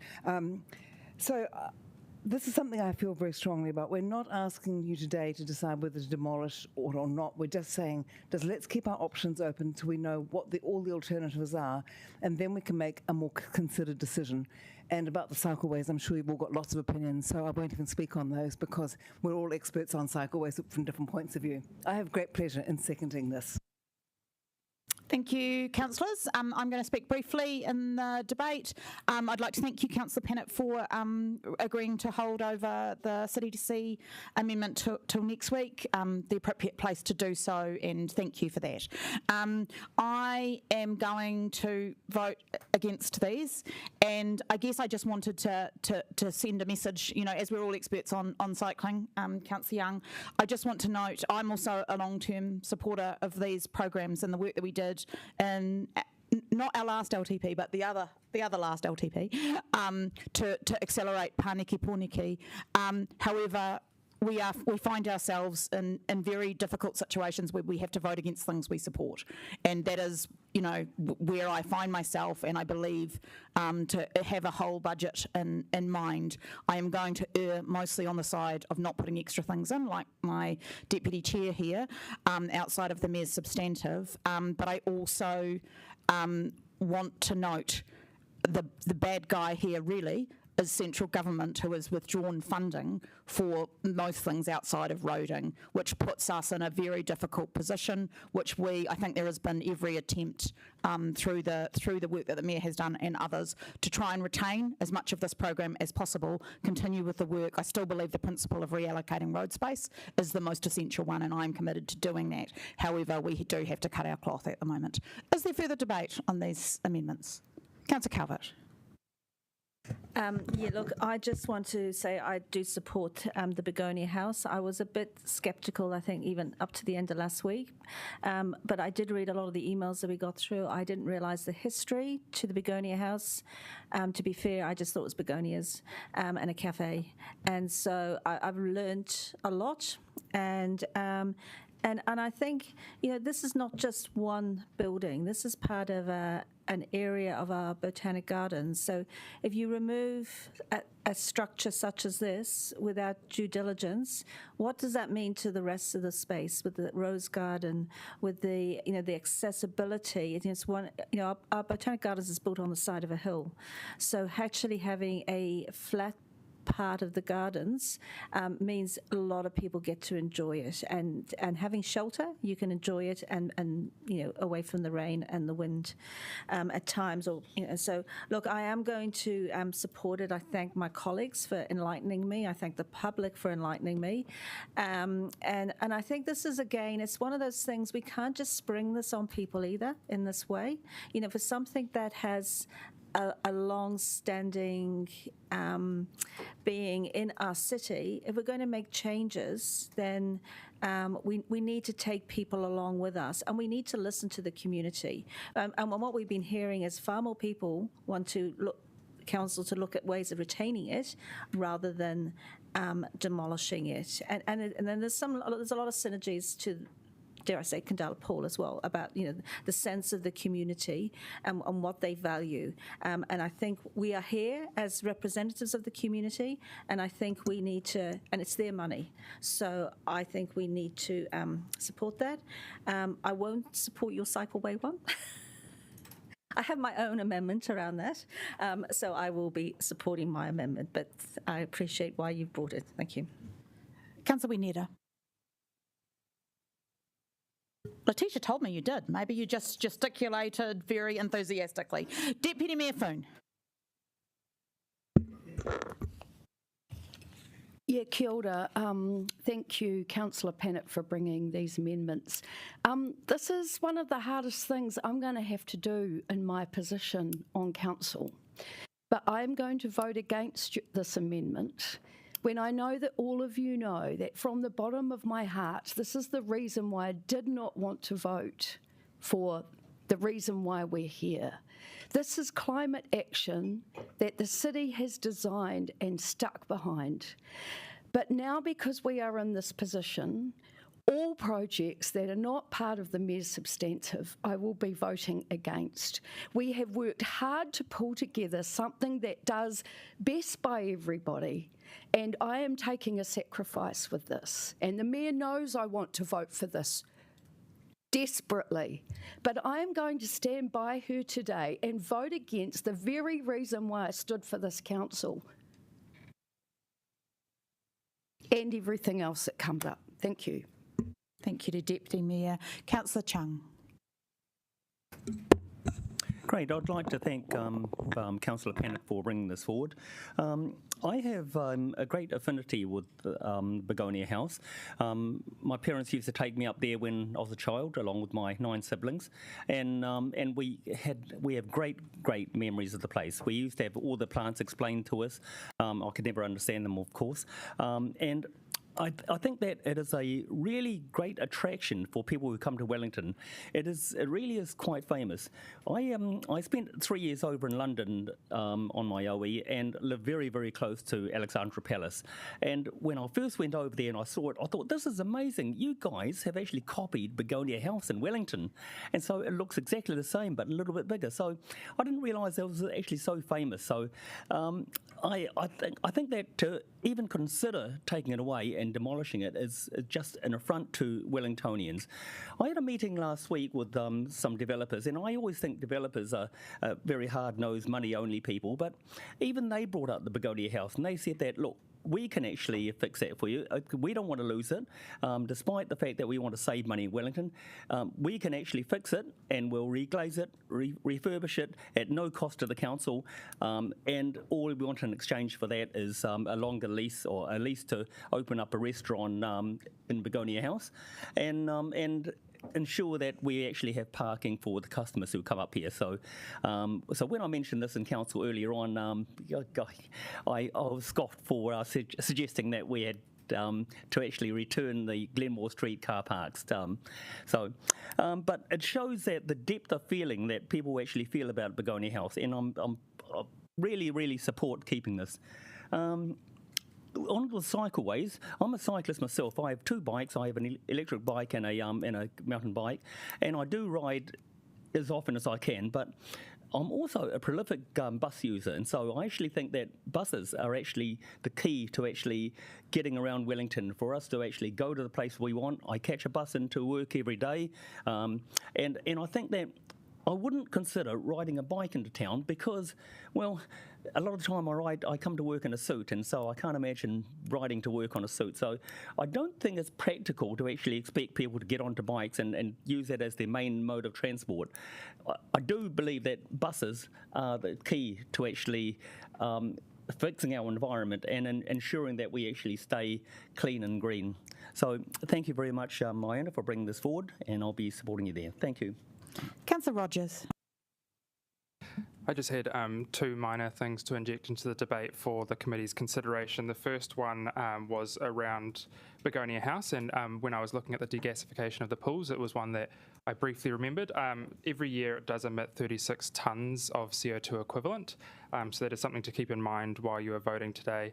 This is something I feel very strongly about. We're not asking you today to decide whether to demolish or not. We're just saying, let's keep our options open until we know what all the alternatives are, and then we can make a more considered decision. And about the cycleways, I'm sure you've all got lots of opinions, so I won't even speak on those because we're all experts on cycleways from different points of view. I have great pleasure in seconding this. Thank you, councillors. I'm going to speak briefly in the debate. I'd like to thank you, Councillor Pennant, for agreeing to hold over the City to See amendment till next week, the appropriate place to do so, and thank you for that. I am going to vote against these, and I guess I just wanted to send a message, as we're all experts on cycling, Councillor Young, I just want to note I'm also a long-term supporter of these programs and the work that we did in not our last LTP, but the other last LTP, to accelerate Pāniki Pōniki. However, we find ourselves in very difficult situations where we have to vote against things we support, and that is, where I find myself. And I believe to have a whole budget in mind, I am going to err mostly on the side of not putting extra things in, like my deputy chair here, outside of the mayor's substantive. But I also want to note the bad guy here really is central government, who has withdrawn funding for most things outside of roading, which puts us in a very difficult position, which I think there has been every attempt through the work that the Mayor has done and others to try and retain as much of this program as possible, continue with the work. I still believe the principle of reallocating road space is the most essential one, and I'm committed to doing that. However, we do have to cut our cloth at the moment. Is there further debate on these amendments? Councillor Calvert. Look, I just want to say I do support the Begonia House. I was a bit sceptical, I think, even up to the end of last week, but I did read a lot of the emails that we got through. I didn't realise the history to the Begonia House. To be fair, I just thought it was begonias and a cafe, and so I've learnt a lot. And I think, this is not just one building. This is part of an area of our botanic gardens. So if you remove a structure such as this without due diligence, what does that mean to the rest of the space, with the rose garden, with the the accessibility? It's one, our botanic gardens is built on the side of a hill, so actually having a flat part of the gardens means a lot of people get to enjoy it, and having shelter, you can enjoy it and away from the rain and the wind at times. Or so look, I am going to support it. I thank my colleagues for enlightening me. I thank the public for enlightening me, and I think this is, again, it's one of those things, we can't just spring this on people either in this way. For something that has a long-standing being in our city, if we're going to make changes, then we need to take people along with us, and we need to listen to the community. And what we've been hearing is far more people want to council to look at ways of retaining it rather than demolishing it. And then there's a lot of synergies to, dare I say, Kandala Pool as well, about the sense of the community and what they value. And I think we are here as representatives of the community, and I think we need to, and it's their money, so I think we need to support that. I won't support your cycleway one. I have my own amendment around that, so I will be supporting my amendment, but I appreciate why you've brought it. Thank you. Councillor Whiringa. Letitia told me you did. Maybe you just gesticulated very enthusiastically. Deputy Mayor Foon. Yeah, kia ora. Thank you, Councillor Pennant, for bringing these amendments. This is one of the hardest things I'm going to have to do in my position on council. But I'm going to vote against this amendment when I know that all of you know that from the bottom of my heart, this is the reason why I did not want to vote for the reason why we're here. This is climate action that the city has designed and stuck behind. But now, because we are in this position, all projects that are not part of the Mayor's substantive, I will be voting against. We have worked hard to pull together something that does best by everybody, and I am taking a sacrifice with this. And the Mayor knows I want to vote for this desperately, but I am going to stand by her today and vote against the very reason why I stood for this council and everything else that comes up. Thank you. Thank you to Deputy Mayor. Councillor Chung. Great. I'd like to thank Councillor Pennant for bringing this forward. I have a great affinity with Begonia House. My parents used to take me up there when I was a child, along with my 9 siblings, and we have great memories of the place. We used to have all the plants explained to us. I could never understand them, of course, and I think that it is a really great attraction for people who come to Wellington. It really is quite famous. I spent 3 years over in London on my OE and lived very, very close to Alexandra Palace. And when I first went over there and I saw it, I thought, this is amazing. You guys have actually copied Begonia House in Wellington. And so it looks exactly the same, but a little bit bigger. So I didn't realise it was actually so famous. So I think that to even consider taking it away and demolishing it is just an affront to Wellingtonians. I had a meeting last week with some developers, and I always think developers are very hard-nosed, money-only people, but even they brought up the Begonia House, and they said that, look, we can actually fix that for you. We don't want to lose it, despite the fact that we want to save money in Wellington. We can actually fix it, and we'll reglaze it, refurbish it at no cost to the council, and all we want in exchange for that is a longer lease, or a lease to open up a restaurant in Begonia House, and ensure that we actually have parking for the customers who come up here. So when I mentioned this in council earlier on, I was scoffed for suggesting that we had to actually return the Glenmore Street car parks. But it shows that the depth of feeling that people actually feel about Begonia House, and I really, really support keeping this. On the cycleways, I'm a cyclist myself. I have 2 bikes. I have an electric bike and a mountain bike, and I do ride as often as I can, but I'm also a prolific bus user, and so I actually think that buses are actually the key to actually getting around Wellington, for us to actually go to the place we want. I catch a bus into work every day, and I think that I wouldn't consider riding a bike into town because, well, a lot of the time I come to work in a suit, and so I can't imagine riding to work on a suit. So I don't think it's practical to actually expect people to get onto bikes and use that as their main mode of transport. I do believe that buses are the key to actually fixing our environment and ensuring that we actually stay clean and green. So thank you very much, Myana, for bringing this forward, and I'll be supporting you there. Thank you. Councillor Rogers. I just had 2 minor things to inject into the debate for the committee's consideration. The first one was around Begonia House, and when I was looking at the degasification of the pools, it was one that I briefly remembered. Every year it does emit 36 tonnes of CO2 equivalent, so that is something to keep in mind while you are voting today.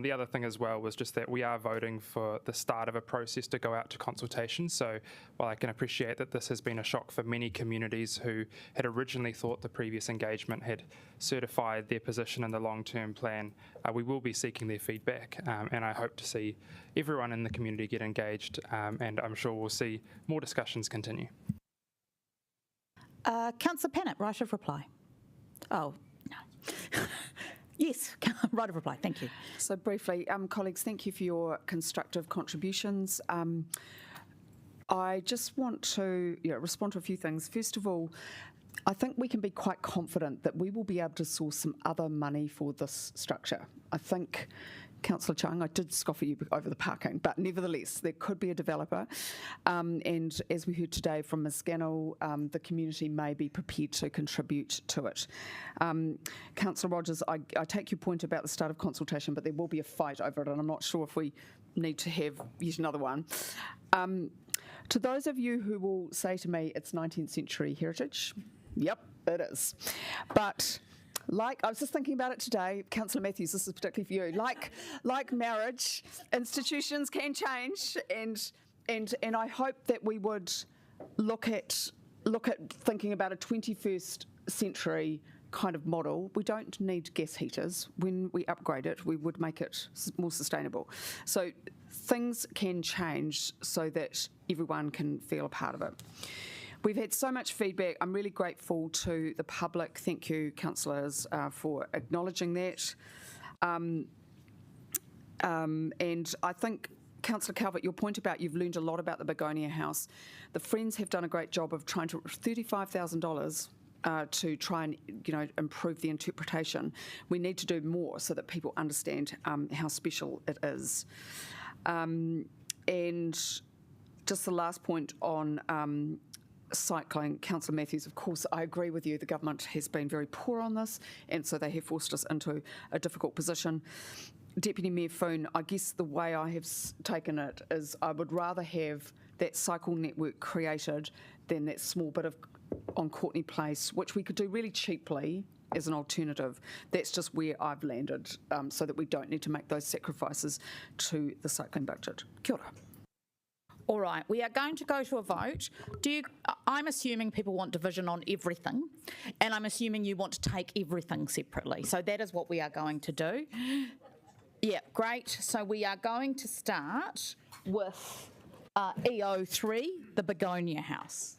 The other thing as well was just that we are voting for the start of a process to go out to consultation, so while I can appreciate that this has been a shock for many communities who had originally thought the previous engagement had certified their position in the long-term plan, we will be seeking their feedback, and I hope to see everyone in the community get engaged, and I'm sure we'll see more discussions continue. Councillor Pennant, right of reply. Oh, no. Yes, right of reply, thank you. So briefly, colleagues, thank you for your constructive contributions. I just want to respond to a few things. First of all, I think we can be quite confident that we will be able to source some other money for this structure. I think, Councillor Chung, I did scoff at you over the parking, but nevertheless, there could be a developer. And as we heard today from Ms Scannell, the community may be prepared to contribute to it. Councillor Rogers, I take your point about the start of consultation, but there will be a fight over it, and I'm not sure if we need to have yet another one. To those of you who will say to me, it's 19th century heritage, yep, it is. But like, I was just thinking about it today, Councillor Matthews, this is particularly for you. Like marriage, institutions can change, and I hope that we would look at thinking about a 21st century kind of model. We don't need gas heaters. When we upgrade it, we would make it more sustainable. So things can change so that everyone can feel a part of it. We've had so much feedback. I'm really grateful to the public. Thank you, councillors, for acknowledging that. And I think, Councillor Calvert, your point about you've learned a lot about the Begonia House. The Friends have done a great job of trying to $35,000 to try and improve the interpretation. We need to do more so that people understand how special it is. And just the last point on cycling, Councillor Matthews, of course, I agree with you. The government has been very poor on this, and so they have forced us into a difficult position. Deputy Mayor Foon, I guess the way I have taken it is I would rather have that cycle network created than that small bit of on Courtney Place, which we could do really cheaply as an alternative. That's just where I've landed, so that we don't need to make those sacrifices to the cycling budget. Kia ora. All right, we are going to go to a vote. I'm assuming people want division on everything, and I'm assuming you want to take everything separately. So that is what we are going to do. Yeah, great. So we are going to start with EO3, the Begonia House.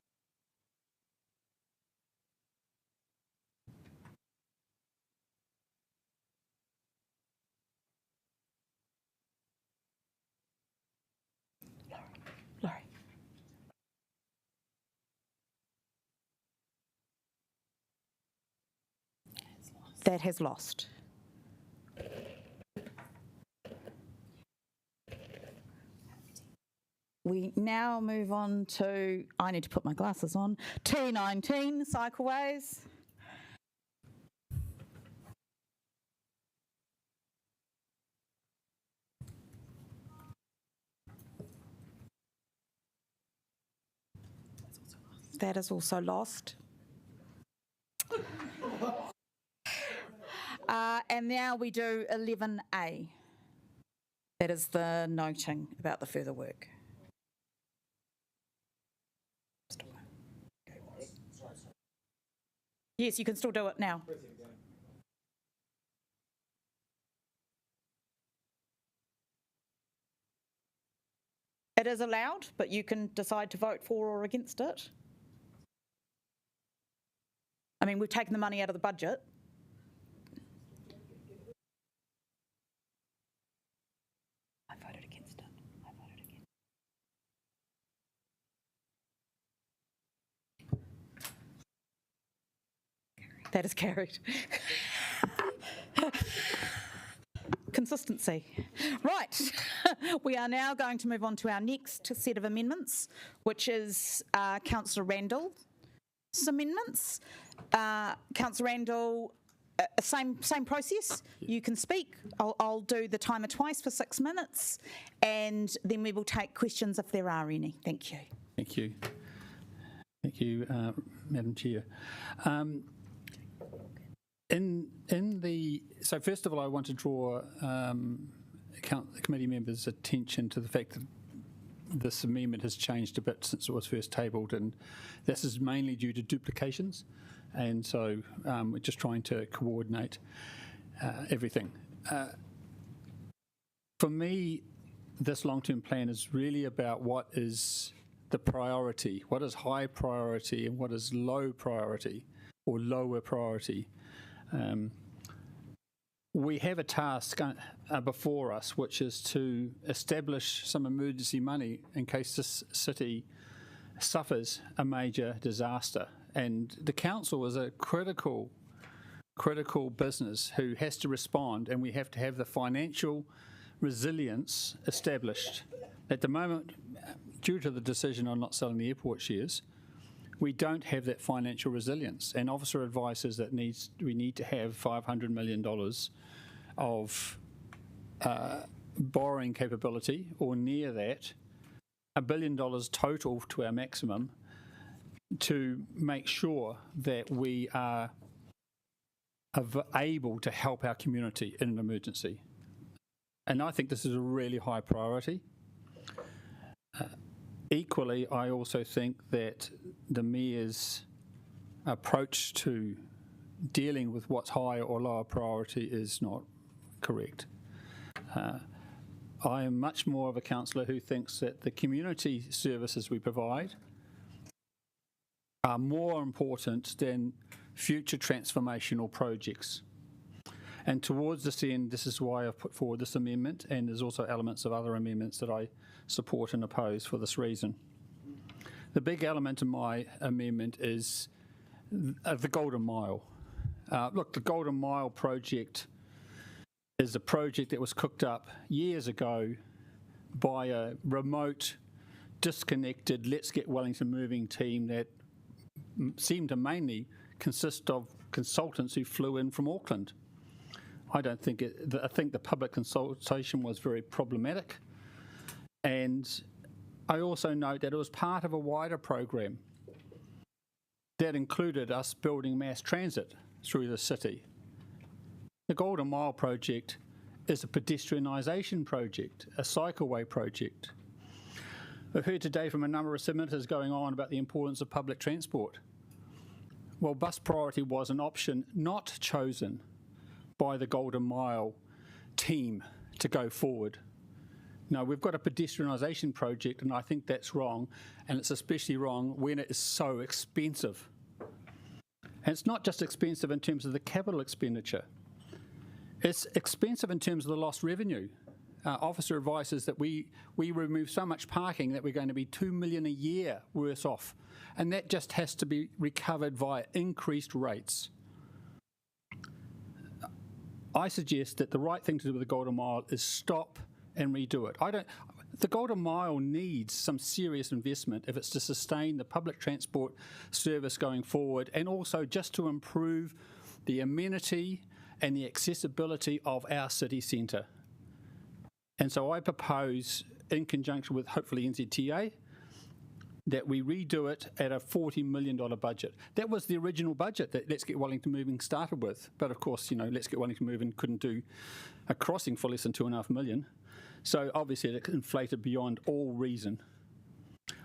Laurie. That has lost. We now move on to, I need to put my glasses on, T19, Cycleways. That is also lost. And now we do 11A. That is the noting about the further work. Yes, you can still do it now. It is allowed, but you can decide to vote for or against it. I mean, we've taken the money out of the budget. I voted against it. I voted against it. That is carried. Consistency. Right. We are now going to move on to our next set of amendments, which is Councillor Randall's amendments. Councillor Randall, same process. You can speak. I'll do the timer twice for 6 minutes, and then we will take questions if there are any. Thank you. Thank you. Thank you, Madam Chair. So first of all, I want to draw committee members' attention to the fact that this amendment has changed a bit since it was first tabled, and this is mainly due to duplications, and so we're just trying to coordinate everything. For me, this long-term plan is really about what is the priority, what is high priority and what is low priority or lower priority. we have a task before us, which is to establish some emergency money in case this city suffers a major disaster. And the council is a critical business who has to respond, and we have to have the financial resilience established. At the moment, due to the decision on not selling the airport shares, we don't have that financial resilience. And officer advice is that we need to have $500 million of borrowing capability, or near that, $1 billion total to our maximum, to make sure that we are able to help our community in an emergency. And I think this is a really high priority. Equally, I also think that the Mayor's approach to dealing with what's higher or lower priority is not correct. I am much more of a councillor who thinks that the community services we provide are more important than future transformational projects. And towards this end, this is why I've put forward this amendment, and there's also elements of other amendments that I support and oppose for this reason. The big element in my amendment is the Golden Mile. Look, the Golden Mile project is a project that was cooked up years ago by a remote, disconnected, let's get Wellington moving team that seemed to mainly consist of consultants who flew in from Auckland. I think the public consultation was very problematic, and I also note that it was part of a wider program that included us building mass transit through the city. The Golden Mile project is a pedestrianisation project, a cycleway project. We've heard today from a number of senators going on about the importance of public transport. Well, bus priority was an option not chosen by the Golden Mile team to go forward. No, we've got a pedestrianisation project, and I think that's wrong, and it's especially wrong when it is so expensive. And it's not just expensive in terms of the capital expenditure. It's expensive in terms of the lost revenue. Officer advice is that we remove so much parking that we're going to be $2 million a year worse off, and that just has to be recovered via increased rates. I suggest that the right thing to do with the Golden Mile is stop and redo it. The Golden Mile needs some serious investment if it's to sustain the public transport service going forward, and also just to improve the amenity and the accessibility of our city centre. And so I propose, in conjunction with hopefully NZTA, that we redo it at a $40 million budget. That was the original budget that Let's Get Wellington Moving started with. But of course, Let's Get Wellington Moving couldn't do a crossing for less than $2.5 million. So obviously it inflated beyond all reason.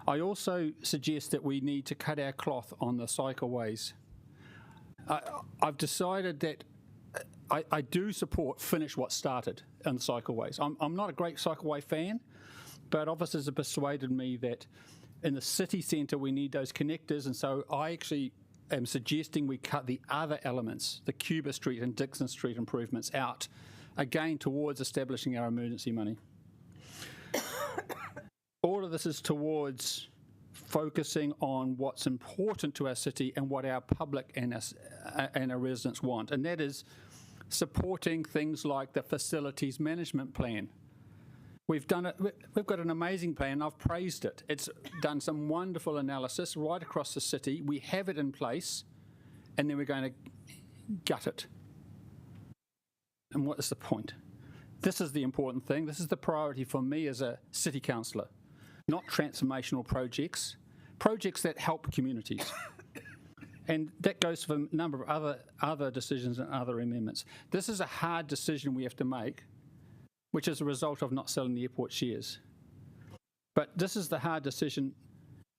I also suggest that we need to cut our cloth on the cycleways. I've decided that I do support finish what started on the cycleways. I'm not a great cycleway fan, but officers have persuaded me that in the city centre we need those connectors, and so I actually am suggesting we cut the other elements, the Cuba Street and Dixon Street improvements, out, again towards establishing our emergency money. All of this is towards focusing on what's important to our city and what our public and our residents want, and that is supporting things like the facilities management plan. We've got an amazing plan. I've praised it. It's done some wonderful analysis right across the city. We have it in place, and then we're going to gut it. And what is the point? This is the important thing. This is the priority for me as a city councillor, not transformational projects that help communities. And that goes for a number of other decisions and other amendments. This is a hard decision we have to make, which is a result of not selling the airport shares. But this is the hard decision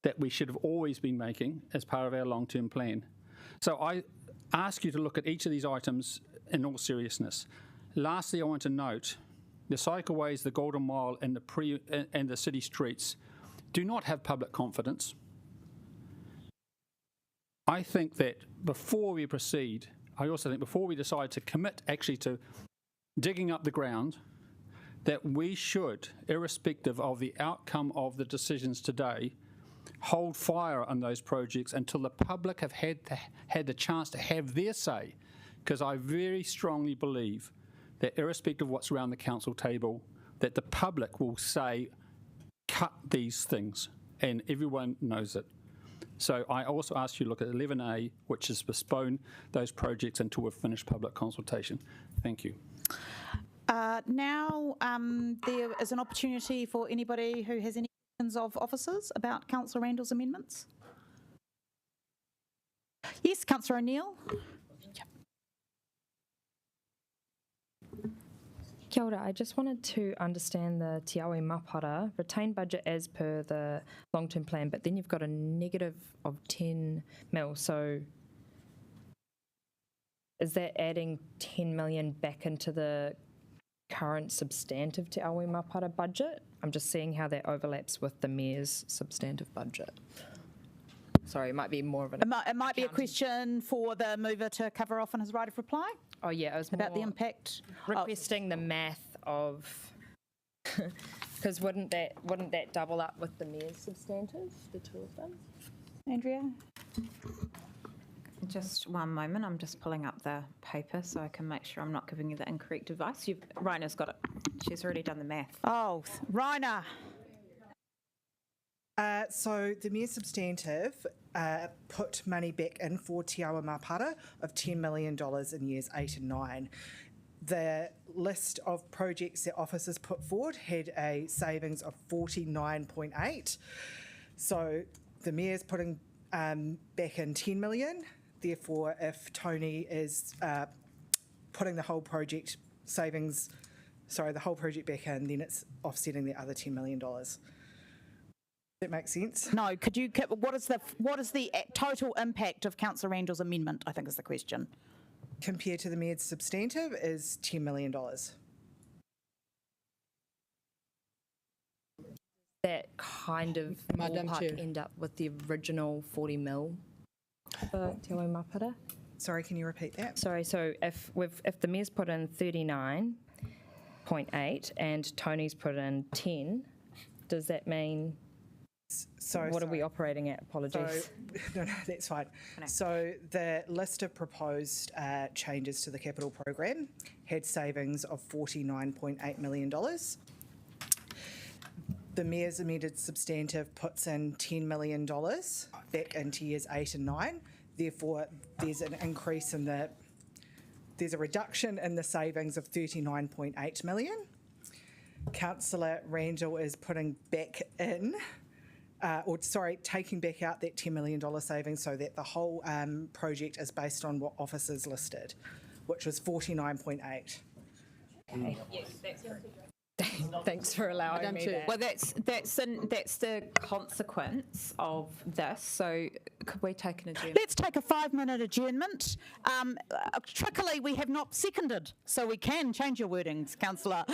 that we should have always been making as part of our long-term plan. So I ask you to look at each of these items in all seriousness. Lastly, I want to note the cycleways, the Golden Mile, and the city streets do not have public confidence. I think that before we proceed, I also think before we decide to commit actually to digging up the ground, that we should, irrespective of the outcome of the decisions today, hold fire on those projects until the public have had the chance to have their say. Because I very strongly believe that irrespective of what's around the council table, that the public will say, cut these things, and everyone knows it. So I also ask you to look at 11A, which is postpone those projects until we've finished public consultation. Thank you. Now there is an opportunity for anybody who has any questions of officers about Councillor Randall's amendments. Yes, Councillor O'Neill. Kia ora, I just wanted to understand the Te Awi Mapara retained budget as per the long-term plan, but then you've got a negative of 10 mil. So is that adding 10 million back into the current substantive Te Awi Mapara budget? I'm just seeing how that overlaps with the Mayor's substantive budget. Sorry, it might be more of an... It might be a question for the mover to cover off on his right of reply. Oh yeah, I was about the impact. Requesting the math of... Because wouldn't that double up with the Mayor's substantive, the two of them? Andrea? Just one moment, I'm just pulling up the paper so I can make sure I'm not giving you the incorrect advice. Raina's got it. She's already done the math. Oh, Raina. So the Mayor's substantive put money back in for Te Awa Mapara of $10 million in years 8 and 9. The list of projects that officers put forward had a savings of 49.8. So the Mayor's putting back in 10 million. Therefore, if Tony is putting the whole project the whole project back in, then it's offsetting the other $10 million. That makes sense? No, could you, what is the total impact of Councillor Randall's amendment, I think is the question. Compared to the Mayor's substantive is $10 million. That kind of Madam ballpark Chair. end up with the original 40 mil for Te Awi Mapara? Sorry, can you repeat that? Sorry, so if the Mayor's put in 39.8 and Tony's put in 10, does that mean... What are we operating at? Apologies. No, that's fine. So the list of proposed changes to the capital program had savings of $49.8 million. The Mayor's amended substantive puts in $10 million back into years 8 and 9. Therefore, there's an increase in there's a reduction in the savings of $39.8 million. Councillor Randall is putting back in taking back out that $10 million savings so that the whole project is based on what officers listed, which was 49.8. Okay. Thanks for allowing me that. Well, that's the consequence of this. So could we take an adjournment? Let's take a 5-minute adjournment. Trickily, we have not seconded, so we can change your wordings, Councillor.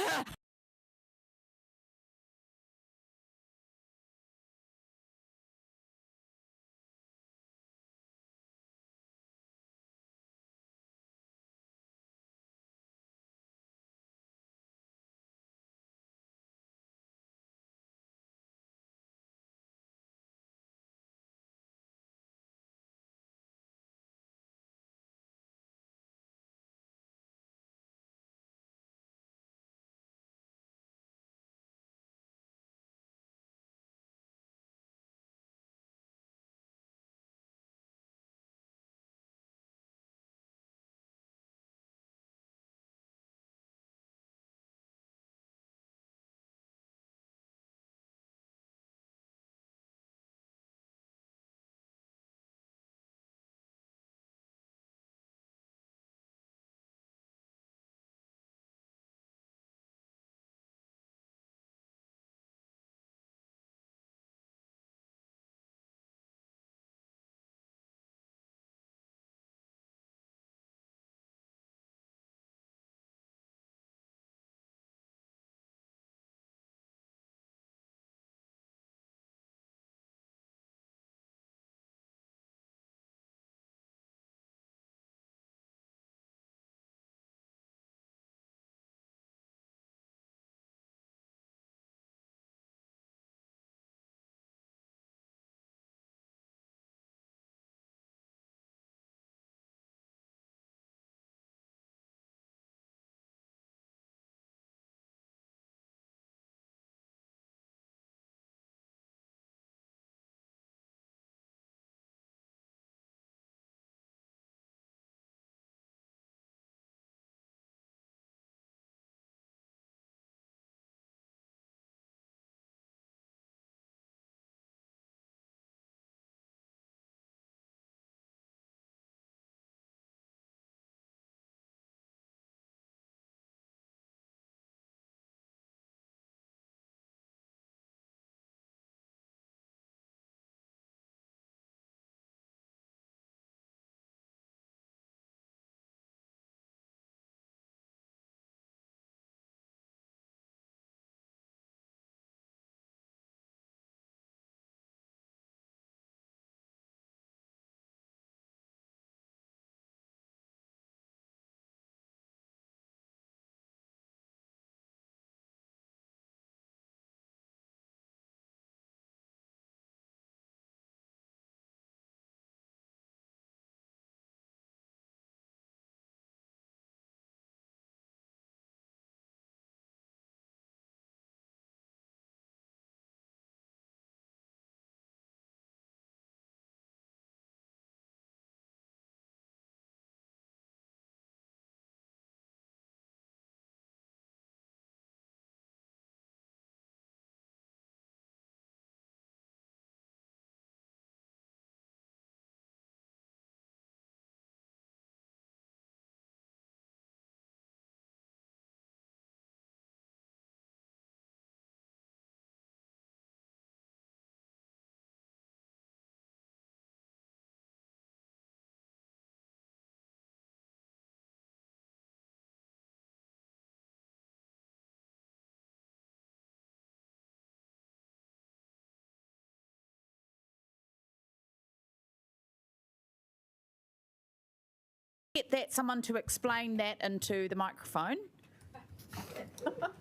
get that someone to explain that into the microphone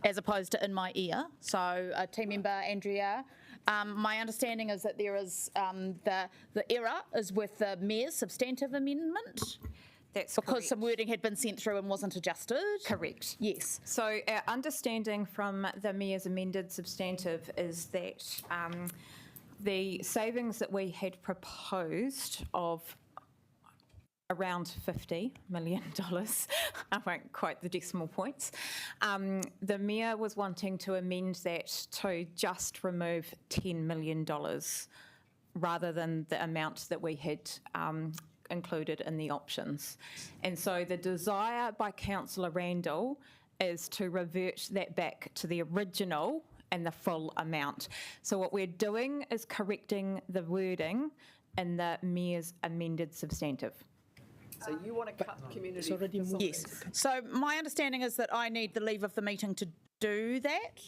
as opposed to in my ear. So team member Andrea, my understanding is that there is the error is with the Mayor's substantive amendment. That's because correct. some wording had been sent through and wasn't adjusted. Correct. Yes. So our understanding from the Mayor's amended substantive is that the savings that we had proposed of around $50 million, I won't quote the decimal points, the Mayor was wanting to amend that to just remove $10 million rather than the amount that we had included in the options. And so the desire by Councillor Randall is to revert that back to the original and the full amount. So what we're doing is correcting the wording in the Mayor's amended substantive. So you want to cut community? It's already moved. Yes. So my understanding is that I need the leave of the meeting to do that.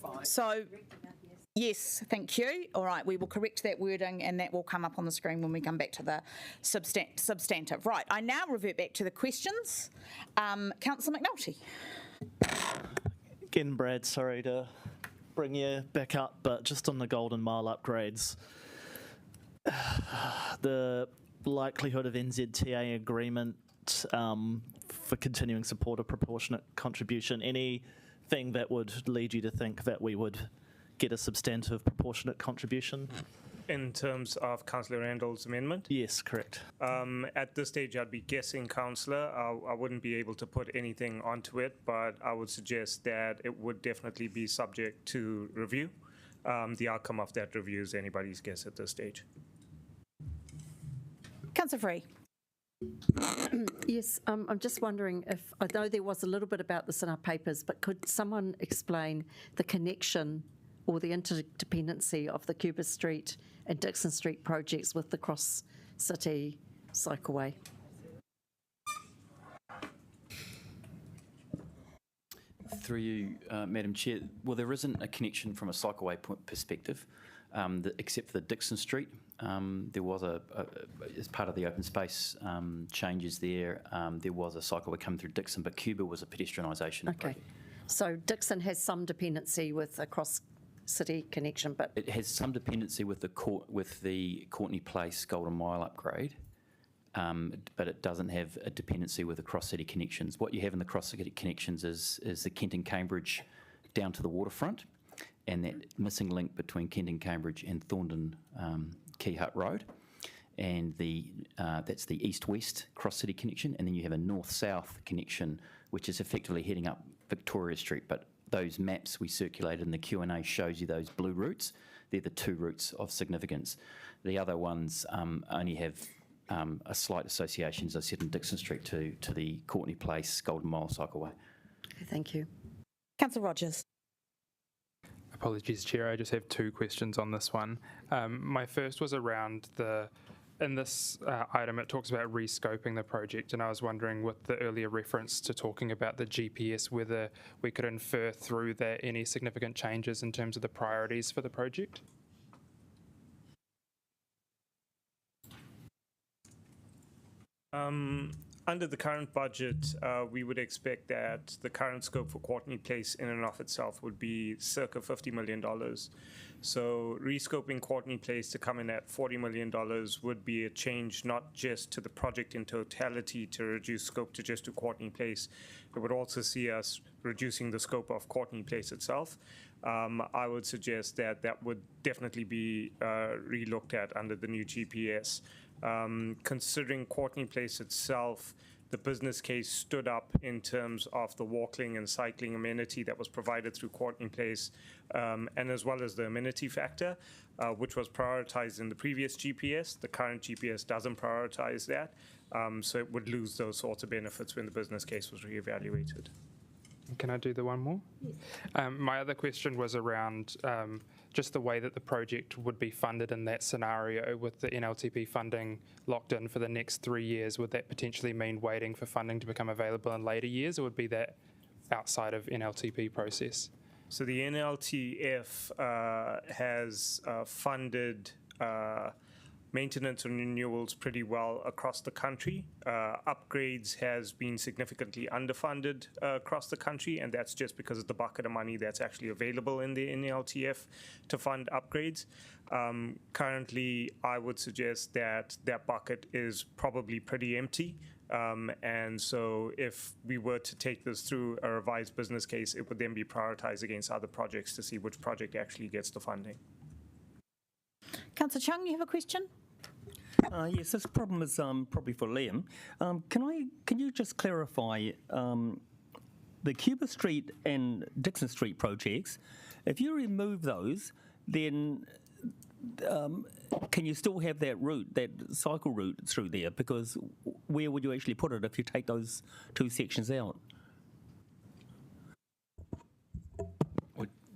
Fine. So, yes, thank you. All right, we will correct that wording and that will come up on the screen when we come back to the substantive. Right, I now revert back to the questions. Councillor McNulty. Again, Brad, sorry to bring you back up, but just on the Golden Mile upgrades, the likelihood of NZTA agreement for continuing support of proportionate contribution, anything that would lead you to think that we would get a substantive proportionate contribution? In terms of Councillor Randall's amendment? Yes, correct. At this stage, I'd be guessing, Councillor. I wouldn't be able to put anything onto it, but I would suggest that it would definitely be subject to review. The outcome of that review is anybody's guess at this stage. Councillor Free. Yes, I'm just wondering if, I know there was a little bit about this in our papers, but could someone explain the connection or the interdependency of the Cuba Street and Dixon Street projects with the cross-city cycleway? Through you, Madam Chair, well, there isn't a connection from a cycleway perspective, except for the Dixon Street. There was as part of the open space changes there was a cycleway coming through Dixon, but Cuba was a pedestrianisation project. So Dixon has some dependency with a cross-city connection, but It has some dependency with the Courtney Place Golden Mile upgrade, but it doesn't have a dependency with the cross-city connections. What you have in the cross-city connections is the Kent and Cambridge down to the waterfront, and that missing link between Kent and Cambridge and Thorndon Key Hut Road, and that's the east-west cross-city connection, and then you have a north-south connection, which is effectively heading up Victoria Street. But those maps we circulated in the Q&A shows you those blue routes. They're the two routes of significance. The other ones only have a slight association, as I said, in Dixon Street to the Courtney Place Golden Mile cycleway. Thank you. Councillor Rogers. Apologies, Chair. I just have two questions on this one. My first was around in this item, it talks about rescoping the project, and I was wondering, with the earlier reference to talking about the GPS, whether we could infer through that any significant changes in terms of the priorities for the project? Under the current budget, we would expect that the current scope for Courtney Place in and of itself would be circa $50 million. So rescoping Courtney Place to come in at $40 million would be a change not just to the project in totality to reduce scope to just to Courtney Place. It would also see us reducing the scope of Courtney Place itself. I would suggest that that would definitely be re-looked at under the new GPS. Considering Courtney Place itself, the business case stood up in terms of the walking and cycling amenity that was provided through Courtney Place, and as well as the amenity factor, which was prioritized in the previous GPS. The current GPS doesn't prioritize that, so it would lose those sorts of benefits when the business case was reevaluated. Can I do the one more? Yes. My other question was around just the way that the project would be funded in that scenario with the NLTP funding locked in for the next 3 years. Would that potentially mean waiting for funding to become available in later years, or would be that outside of NLTP process? So the NLTF has funded maintenance and renewals pretty well across the country. Upgrades has been significantly underfunded across the country, and that's just because of the bucket of money that's actually available in the NLTF to fund upgrades. Currently, I would suggest that that bucket is probably pretty empty. And so if we were to take this through a revised business case, it would then be prioritized against other projects to see which project actually gets the funding. Councillor Chung, you have a question? Yes, this problem is probably for Liam. Can you just clarify the Cuba Street and Dixon Street projects? If you remove those, then can you still have that route, that cycle route through there? Because where would you actually put it if you take those two sections out?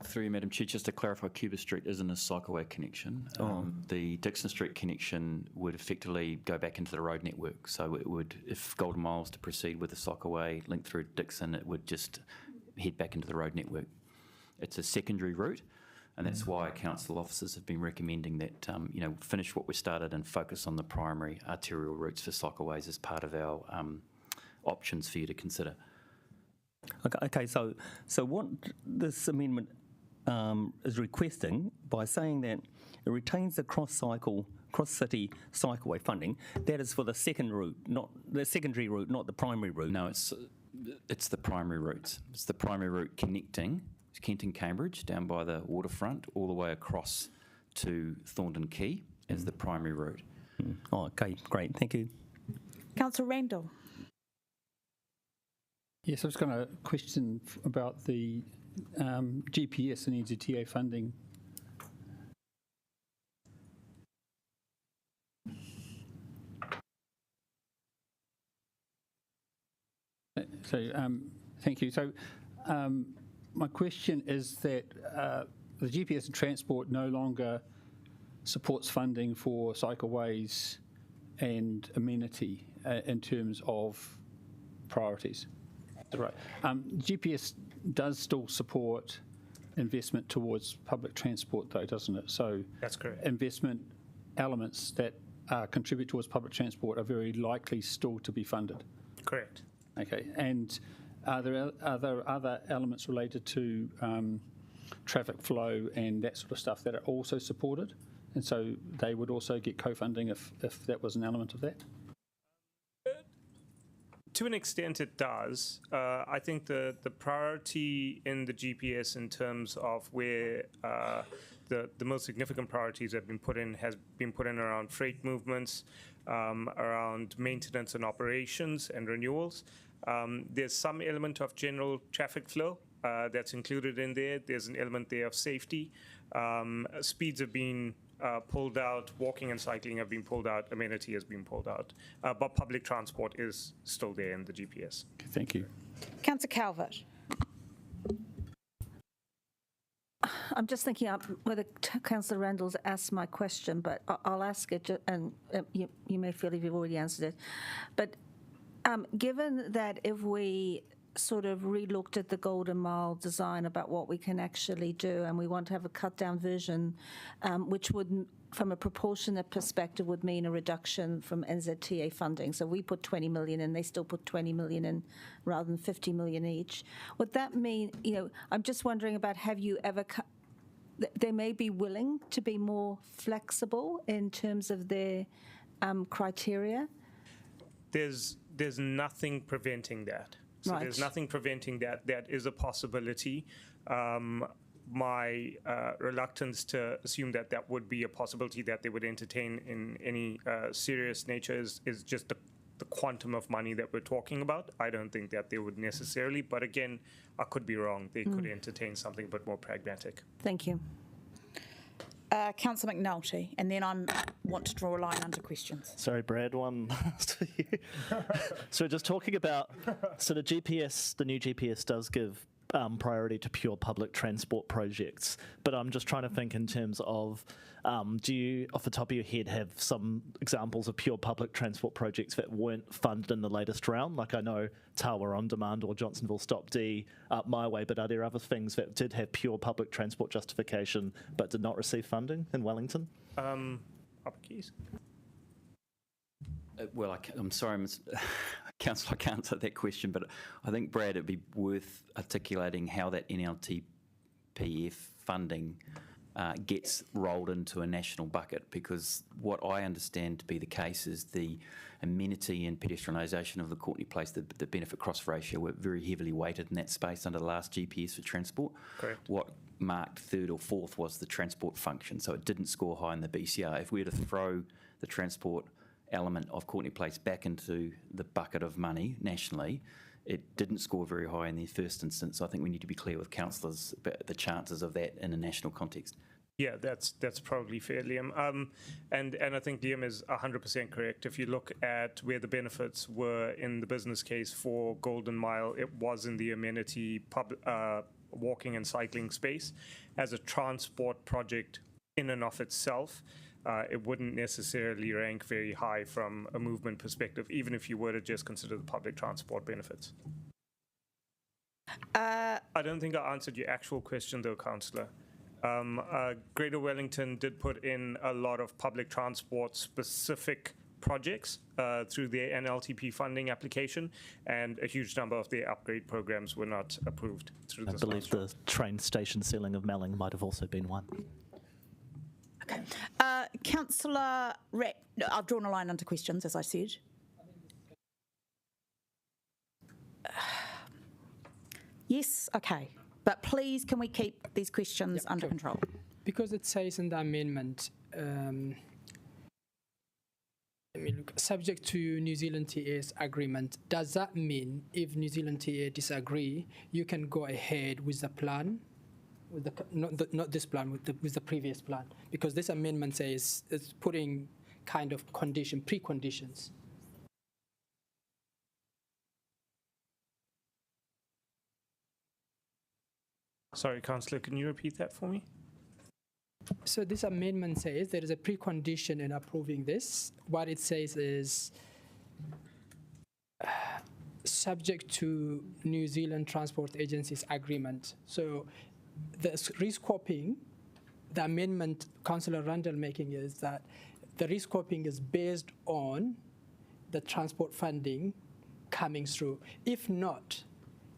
Through you, Madam Chair, just to clarify, Cuba Street isn't a cycleway connection. The Dixon Street connection would effectively go back into the road network. So it would, if Golden Mile was to proceed with the cycleway link through Dixon, it would just head back into the road network. It's a secondary route, and that's why council officers have been recommending that finish what we started and focus on the primary arterial routes for cycleways as part of our options for you to consider. Okay. So what this amendment is requesting, by saying that it retains the cross-city cycleway funding, that is for the second route, not the secondary route, not the primary route. No, it's the primary routes. It's the primary route connecting Kent and Cambridge down by the waterfront all the way across to Thorndon Quay as the primary route. Oh, okay, great, thank you. Councillor Randall. Yes, I was going to question about the GPS and NZTA funding. Thank you. So, my question is that the GPS and transport no longer supports funding for cycleways and amenity in terms of priorities. Right. GPS does still support investment towards public transport, though, doesn't it? So that's correct. Investment elements that contribute towards public transport are very likely still to be funded. Correct. Okay. And are there other elements related to traffic flow and that sort of stuff that are also supported? And so they would also get co-funding if that was an element of that? To an extent, it does. I think the priority in the GPS in terms of where the most significant priorities have been put in has been put in around freight movements, around maintenance and operations and renewals. There's some element of general traffic flow that's included in there. There's an element there of safety. Speeds have been pulled out, walking and cycling have been pulled out, amenity has been pulled out, but public transport is still there in the GPS. Okay, thank you. Councillor Calvert. I'm just thinking whether Councillor Randall's asked my question, but I'll ask it, and you may feel you've already answered it. But given that if we sort of re-looked at the Golden Mile design about what we can actually do, and we want to have a cut-down version, which would, from a proportionate perspective, would mean a reduction from NZTA funding. So we put 20 million in, they still put 20 million in rather than 50 million each. Would that mean, I'm just wondering about, have you ever, they may be willing to be more flexible in terms of their criteria? There's nothing preventing that. So Right. There's nothing preventing that. That is a possibility. My reluctance to assume that that would be a possibility that they would entertain in any serious nature is just the quantum of money that we're talking about. I don't think that they would necessarily, but again, I could be wrong. They could entertain something but more pragmatic. Thank you. Councillor McNulty, and then I want to draw a line under questions. Sorry, Brad, one to you. So just talking about, so the new GPS does give priority to pure public transport projects, but I'm just trying to think in terms of, do you, off the top of your head, have some examples of pure public transport projects that weren't funded in the latest round? Like I know Tawa On Demand or Johnsonville Stop D up my way, but are there other things that did have pure public transport justification but did not receive funding in Wellington? Keys. Well, I'm sorry, Councillor, I can't answer that question, but I think, Brad, it'd be worth articulating how that NLTPF funding gets rolled into a national bucket, because what I understand to be the case is the amenity and pedestrianisation of the Courtney Place, the benefit cross ratio, were very heavily weighted in that space under the last GPS for transport. Correct. What marked third or fourth was the transport function, so it didn't score high in the BCR. If we were to throw the transport element of Courtney Place back into the bucket of money nationally, it didn't score very high in the first instance. So I think we need to be clear with councillors about the chances of that in a national context. Yeah, that's probably fair, Liam. And I think Liam is 100% correct. If you look at where the benefits were in the business case for Golden Mile, it was in the amenity walking and cycling space. As a transport project in and of itself, it wouldn't necessarily rank very high from a movement perspective, even if you were to just consider the public transport benefits. I don't think I answered your actual question though, Councillor. Greater Wellington did put in a lot of public transport specific projects through their NLTP funding application, and a huge number of their upgrade programs were not approved through this. I believe the train station ceiling of Melling might have also been one. Okay. Councillor Rapp, no, I've drawn a line under questions, as I said. Yes, okay. But please, can we keep these questions under control? Because it says in the amendment, let me look, subject to New Zealand TA's agreement, does that mean if New Zealand TA disagree, you can go ahead with the plan? With the, not this plan, with the previous plan? Because this amendment says it's putting kind of preconditions. Sorry, Councillor, can you repeat that for me? So this amendment says there is a precondition in approving this. What it says is subject to New Zealand Transport Agency's agreement. So the rescoping, the amendment Councillor Randall making is that the rescoping is based on the transport funding coming through. If not,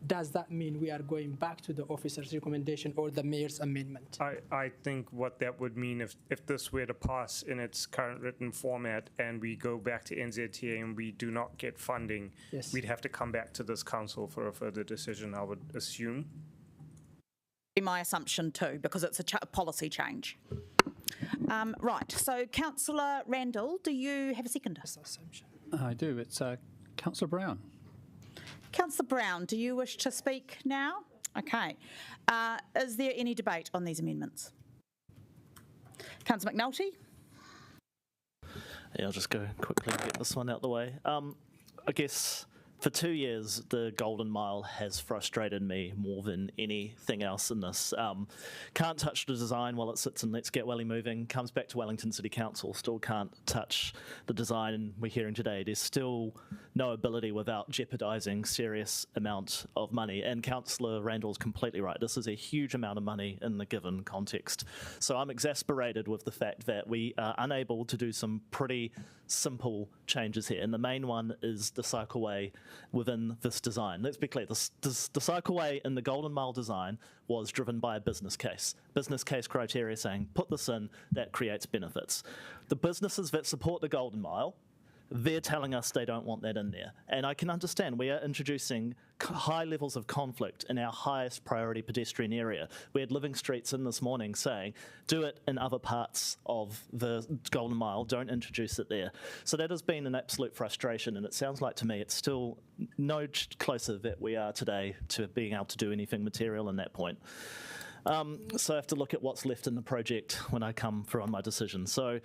does that mean we are going back to the officer's recommendation or the mayor's amendment? I think what that would mean if this were to pass in its current written format and we go back to NZTA and we do not get funding, yes, we'd have to come back to this council for a further decision, I would assume. My assumption too, because it's a policy change. Right, so Councillor Randall, do you have a seconder? I do. It's Councillor Brown. Councillor Brown, do you wish to speak now? Okay. Is there any debate on these amendments? Councillor McNulty? Yeah, I'll just go quickly and get this one out the way. I guess for 2 years, the Golden Mile has frustrated me more than anything else in this. Can't touch the design while it sits in Let's Get Welly Moving, comes back to Wellington City Council, still can't touch the design, and we're hearing today there's still no ability without jeopardising serious amount of money. And Councillor Randall's completely right. This is a huge amount of money in the given context. So I'm exasperated with the fact that we are unable to do some pretty simple changes here. And the main one is the cycleway within this design. Let's be clear, the cycleway in the Golden Mile design was driven by a business case. Business case criteria saying, put this in, that creates benefits. The businesses that support the Golden Mile, they're telling us they don't want that in there. And I can understand we are introducing high levels of conflict in our highest priority pedestrian area. We had Living Streets in this morning saying, do it in other parts of the Golden Mile, don't introduce it there. So that has been an absolute frustration, and it sounds like to me it's still no closer that we are today to being able to do anything material in that point. So I have to look at what's left in the project when I come through on my decision. So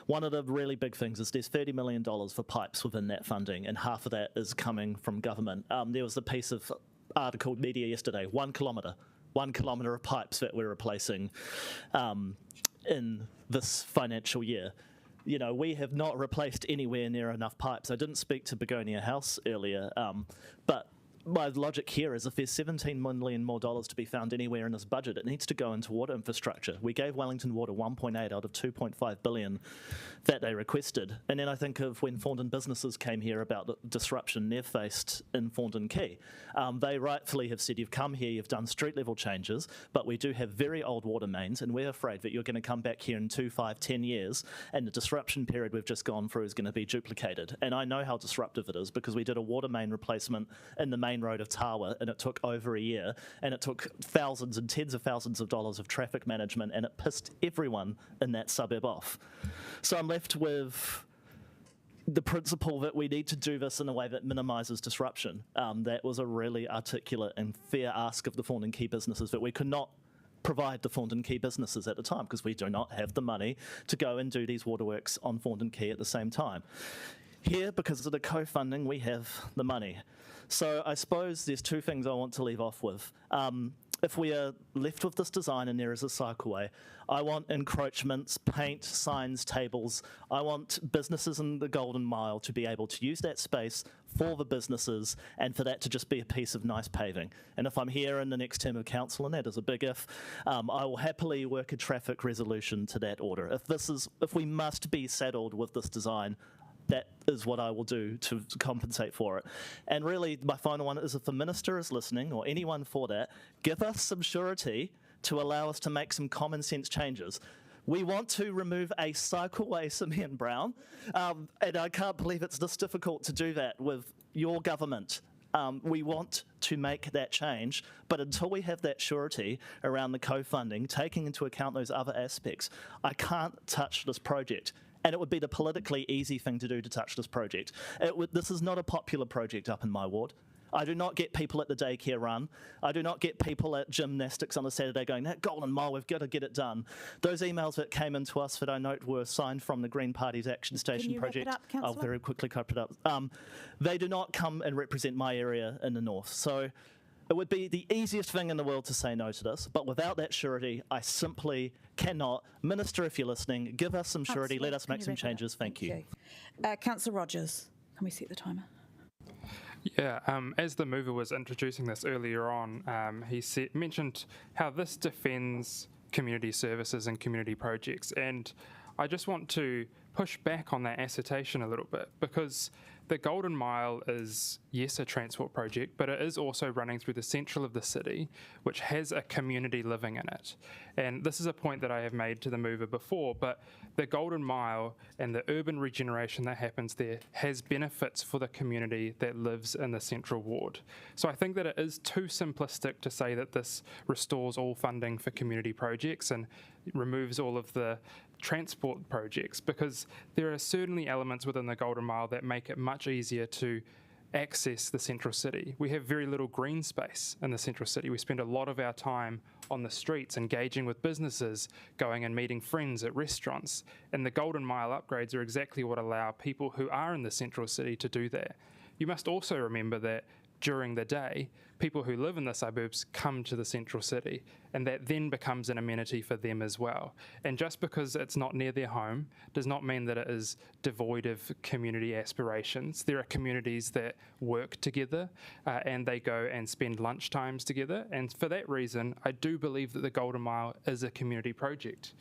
one of the really big things is there's $30 million for pipes within that funding, and half of that is coming from government. There was a piece of article media yesterday, 1 kilometre of pipes that we're replacing in this financial year. You know, we have not replaced anywhere near enough pipes. I didn't speak to Begonia House earlier, but my logic here is if there's $17 million more to be found anywhere in this budget, it needs to go into water infrastructure. We gave Wellington Water 1.8 out of 2.5 billion that they requested. And then I think of when Thornton businesses came here about the disruption they've faced in Thornton Quay. They rightfully have said, you've come here, you've done street level changes, but we do have very old water mains, and we're afraid that you're going to come back here in 2, 5, 10 years, and the disruption period we've just gone through is going to be duplicated. And I know how disruptive it is because we did a water main replacement in the main road of Tawa, and it took over a year, and it took thousands and tens of thousands of dollars of traffic management, and it pissed everyone in that suburb off. So I'm left with the principle that we need to do this in a way that minimises disruption. That was a really articulate and fair ask of the Thornton Quay businesses that we could not provide the Thornton Quay businesses at the time because we do not have the money to go and do these waterworks on Thornton Quay at the same time. Here, because of the co-funding, we have the money. So I suppose there's two things I want to leave off with. If we are left with this design and there is a cycleway, I want encroachments, paint, signs, tables. I want businesses in the Golden Mile to be able to use that space for the businesses and for that to just be a piece of nice paving. And if I'm here in the next term of council, and that is a big if, I will happily work a traffic resolution to that order. If we must be saddled with this design, that is what I will do to compensate for it. And really, my final one is if the minister is listening, or anyone for that, give us some surety to allow us to make some common sense changes. We want to remove a cycleway, Simeon Brown, and I can't believe it's this difficult to do that with your government. We want to make that change, but until we have that surety around the co-funding, taking into account those other aspects, I can't touch this project. And it would be the politically easy thing to do to touch this project. This is not a popular project up in my ward. I do not get people at the daycare run. I do not get people at gymnastics on a Saturday going, that Golden Mile, we've got to get it done. Those emails that came into us that I note were signed from the Green Party's Action Station project. Wrap it up, Councillor? I'll very quickly wrap it up. They do not come and represent my area in the north. So it would be the easiest thing in the world to say no to this, but without that surety, I simply cannot. Minister, if you're listening, give us some surety, let us make some changes. Thank you. Councillor Rogers, can we set the timer? Yeah, as the mover was introducing this earlier on, he mentioned how this defends community services and community projects, and I just want to push back on that assertion a little bit because the Golden Mile is, yes, a transport project, but it is also running through the central of the city, which has a community living in it. And this is a point that I have made to the mover before, but the Golden Mile and the urban regeneration that happens there has benefits for the community that lives in the central ward. So I think that it is too simplistic to say that this restores all funding for community projects and removes all of the transport projects, because there are certainly elements within the Golden Mile that make it much easier to access the central city. We have very little green space in the central city. We spend a lot of our time on the streets engaging with businesses, going and meeting friends at restaurants, and the Golden Mile upgrades are exactly what allow people who are in the central city to do that. You must also remember that during the day, people who live in the suburbs come to the central city, and that then becomes an amenity for them as well. And just because it's not near their home does not mean that it is devoid of community aspirations. There are communities that work together and they go and spend lunch times together, and for that reason I do believe that the Golden Mile is a community project.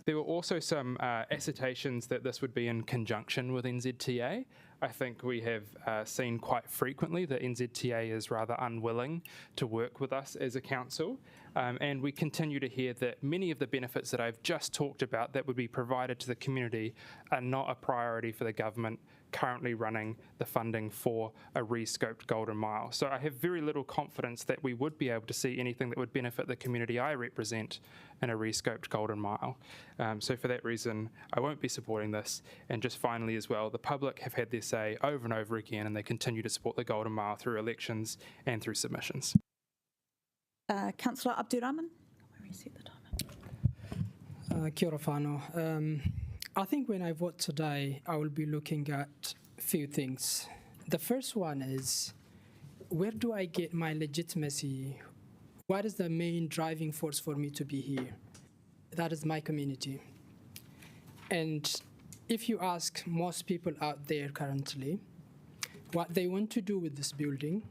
There were also some assertions that this would be in conjunction with NZTA. I think we have seen quite frequently that NZTA is rather unwilling to work with us as a council, and we continue to hear that many of the benefits that I've just talked about that would be provided to the community are not a priority for the government currently running the funding for a re-scoped Golden Mile. So I have very little confidence that we would be able to see anything that would benefit the community I represent in a re-scoped Golden Mile. So for that reason, I won't be supporting this. And just finally as well, the public have had their say over and over again, and they continue to support the Golden Mile through elections and through submissions. Councillor Abdurrahman, where is the timer? Kia ora whānau. I think when I vote today, I will be looking at a few things. The first one is, where do I get my legitimacy? What is the main driving force for me to be here? That is my community. And if you ask most people out there currently what they want to do with this building,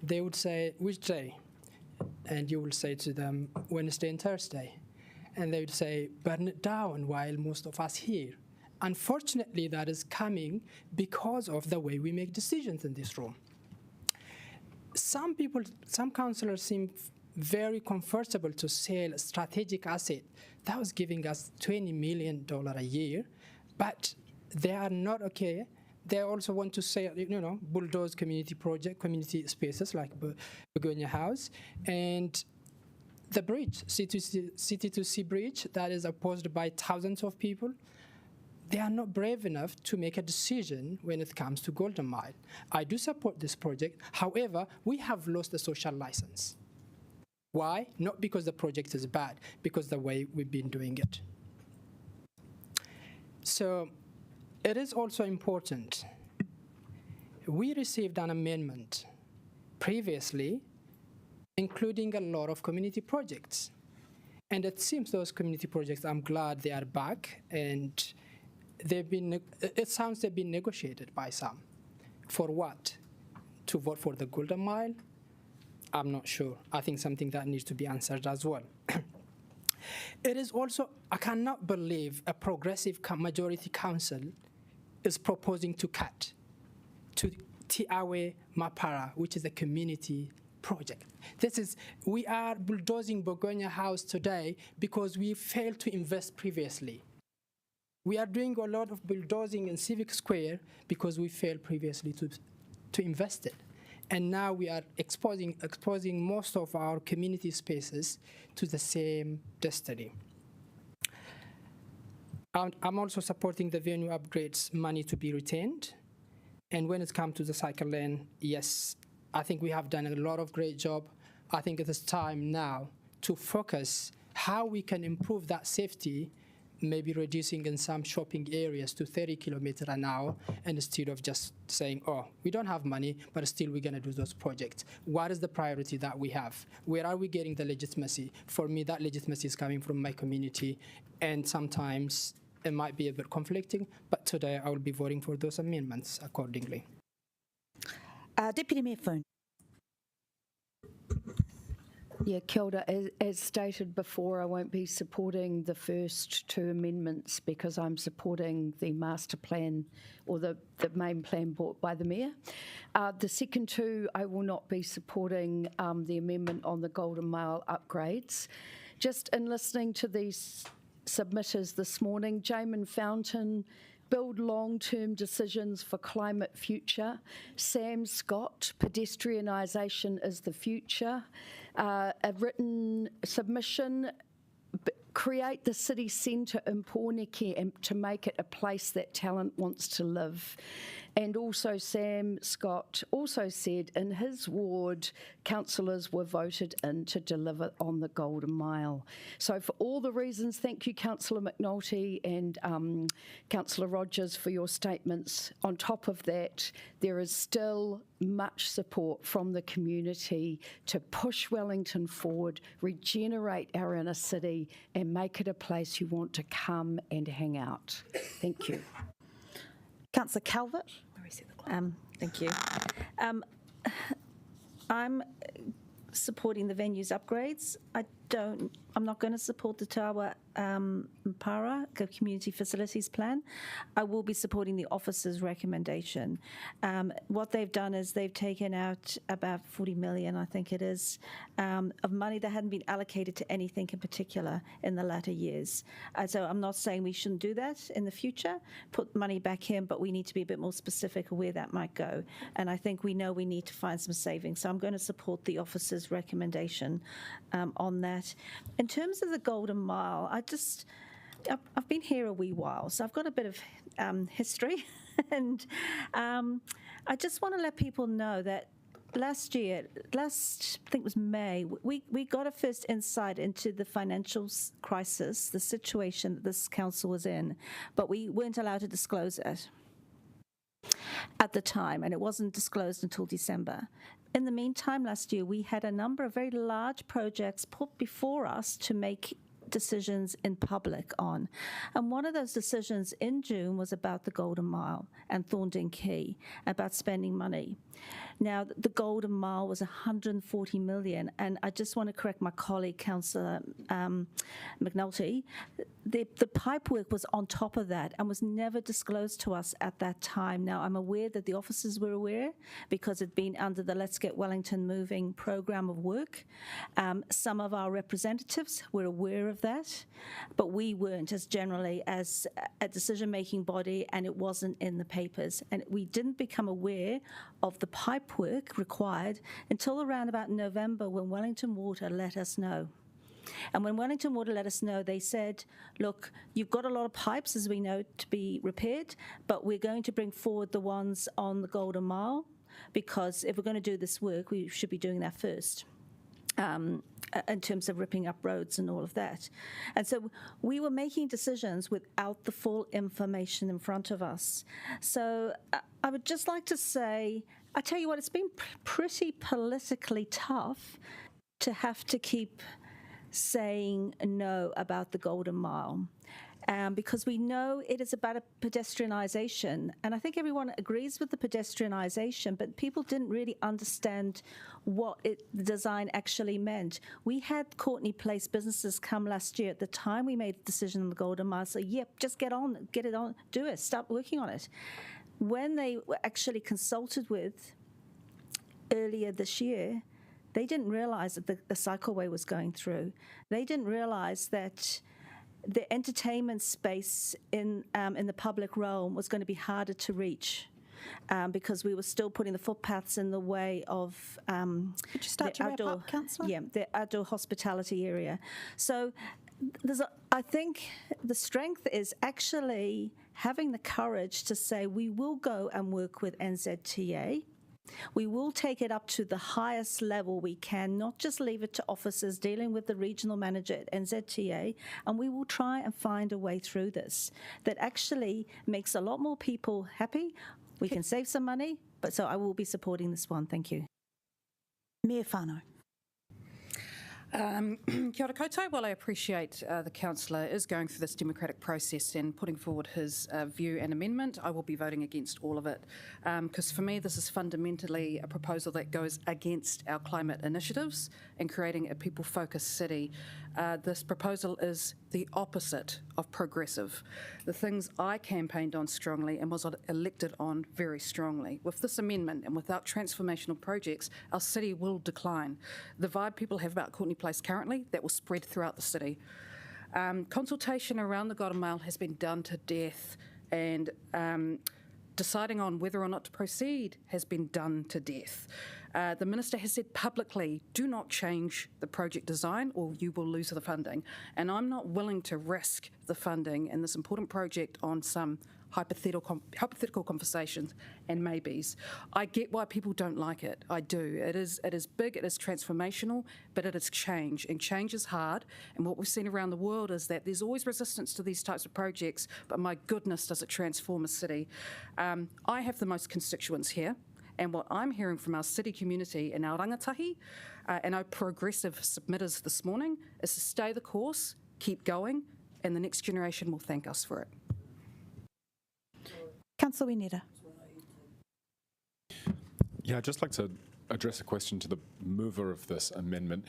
they would say, which day? And you will say to them, Wednesday and Thursday. And they would say, burn it down while most of us here. Unfortunately, that is coming because of the way we make decisions in this room. Some councillors seem very comfortable to sell a strategic asset that was giving us $20 million a year, but they are not okay. They also want to say, bulldoze community spaces like Begonia House, and the bridge, City to Sea Bridge, that is opposed by thousands of people. They are not brave enough to make a decision when it comes to Golden Mile. I do support this project. However, we have lost the social license. Why? Not because the project is bad, because the way we've been doing it. So it is also important. We received an amendment previously, including a lot of community projects. And it seems those community projects, I'm glad they are back, and it sounds they've been negotiated by some. For what? To vote for the Golden Mile? I'm not sure. I think something that needs to be answered as well. It is also, I cannot believe a progressive majority council is proposing to cut to Tiawe Mapara, which is a community project. We are bulldozing Begonia House today because we failed to invest previously. We are doing a lot of bulldozing in Civic Square because we failed previously to invest it. And now we are exposing most of our community spaces to the same destiny. I'm also supporting the venue upgrades money to be retained. And when it comes to the cycle lane, yes, I think we have done a lot of great job. I think it is time now to focus how we can improve that safety, maybe reducing in some shopping areas to 30 kilometers an hour, and instead of just saying, oh, we don't have money, but still we're going to do those projects. What is the priority that we have? Where are we getting the legitimacy? For me, that legitimacy is coming from my community, and sometimes it might be a bit conflicting, but today I will be voting for those amendments accordingly. Deputy Mayor Foon. Yeah, kia ora. As stated before, I won't be supporting the first two amendments because I'm supporting the master plan or the main plan brought by the Mayor. The second two, I will not be supporting the amendment on the Golden Mile upgrades. Just in listening to these submitters this morning, Jamin Fountain, build long-term decisions for climate future. Sam Scott, pedestrianisation is the future. A written submission, create the city centre in Pōneke and to make it a place that talent wants to live. And also Sam Scott also said in his ward, councillors were voted in to deliver on the Golden Mile. So for all the reasons, thank you Councillor McNulty and Councillor Rogers for your statements. On top of that, there is still much support from the community to push Wellington forward, regenerate our inner city and make it a place you want to come and hang out. Thank you. Councillor Calvert. Thank you. I'm supporting the venues upgrades. I'm not going to support the Tawa Mpara, the community facilities plan. I will be supporting the officer's recommendation. What they've done is they've taken out about 40 million, I think it is, of money that hadn't been allocated to anything in particular in the latter years. So I'm not saying we shouldn't do that in the future, put money back in, but we need to be a bit more specific of where that might go. And I think we know we need to find some savings. So I'm going to support the officer's recommendation on that. In terms of the Golden Mile, I've been here a wee while, so I've got a bit of history, and I just want to let people know that last year, I think it was May, we got a first insight into the financial crisis, the situation that this council was in, but we weren't allowed to disclose it at the time, and it wasn't disclosed until December. In the meantime, last year, we had a number of very large projects put before us to make decisions in public on. And one of those decisions in June was about the Golden Mile and Thorndon Quay, about spending money. Now, the Golden Mile was 140 million, and I just want to correct my colleague, Councillor McNulty. The pipe work was on top of that and was never disclosed to us at that time. Now, I'm aware that the officers were aware because it'd been under the Let's Get Wellington Moving program of work. Some of our representatives were aware of that, but we weren't as generally as a decision-making body, and it wasn't in the papers. And we didn't become aware of the pipe work required until around about November, when Wellington Water let us know. And when Wellington Water let us know, they said, look, you've got a lot of pipes, as we know, to be repaired, but we're going to bring forward the ones on the Golden Mile, because if we're going to do this work, we should be doing that first. In terms of ripping up roads and all of that. And so we were making decisions without the full information in front of us. So I would just like to say, I tell you what, it's been pretty politically tough to have to keep saying no about the Golden Mile. Because we know it is about a pedestrianisation, and I think everyone agrees with the pedestrianisation, but people didn't really understand what the design actually meant. We had Courtney Place businesses come last year at the time we made the decision on the Golden Mile, so yep, just get it on, do it, start working on it. When they were actually consulted with earlier this year, they didn't realise that the cycleway was going through. They didn't realise that the entertainment space in the public realm was going to be harder to reach because we were still putting the footpaths in the way of Could you start to wrap up, Councillor? Yeah, the outdoor hospitality area. So I think the strength is actually having the courage to say we will go and work with NZTA. We will take it up to the highest level we can, not just leave it to officers dealing with the regional manager at NZTA, and we will try and find a way through this that actually makes a lot more people happy. We can save some money, but so I will be supporting this one. Thank you. Mayor Whānau. Kia ora koutou. Well, I appreciate the councillor is going through this democratic process and putting forward his view and amendment. I will be voting against all of it because for me this is fundamentally a proposal that goes against our climate initiatives and creating a people-focused city. This proposal is the opposite of progressive. The things I campaigned on strongly and was elected on very strongly. With this amendment and without transformational projects, our city will decline. The vibe people have about Courtney Place currently, that will spread throughout the city. Consultation around the Golden Mile has been done to death, and deciding on whether or not to proceed has been done to death. The Minister has said publicly, do not change the project design or you will lose the funding. And I'm not willing to risk the funding in this important project on some hypothetical conversations and maybes. I get why people don't like it. I do. It is big, it is transformational, but it is change, and change is hard. And what we've seen around the world is that there's always resistance to these types of projects, but my goodness, does it transform a city. I have the most constituents here. And what I'm hearing from our city community and our rangatahi and our progressive submitters this morning is to stay the course, keep going, and the next generation will thank us for it. Councillor Wineta. Yeah, I'd just like to address a question to the mover of this amendment.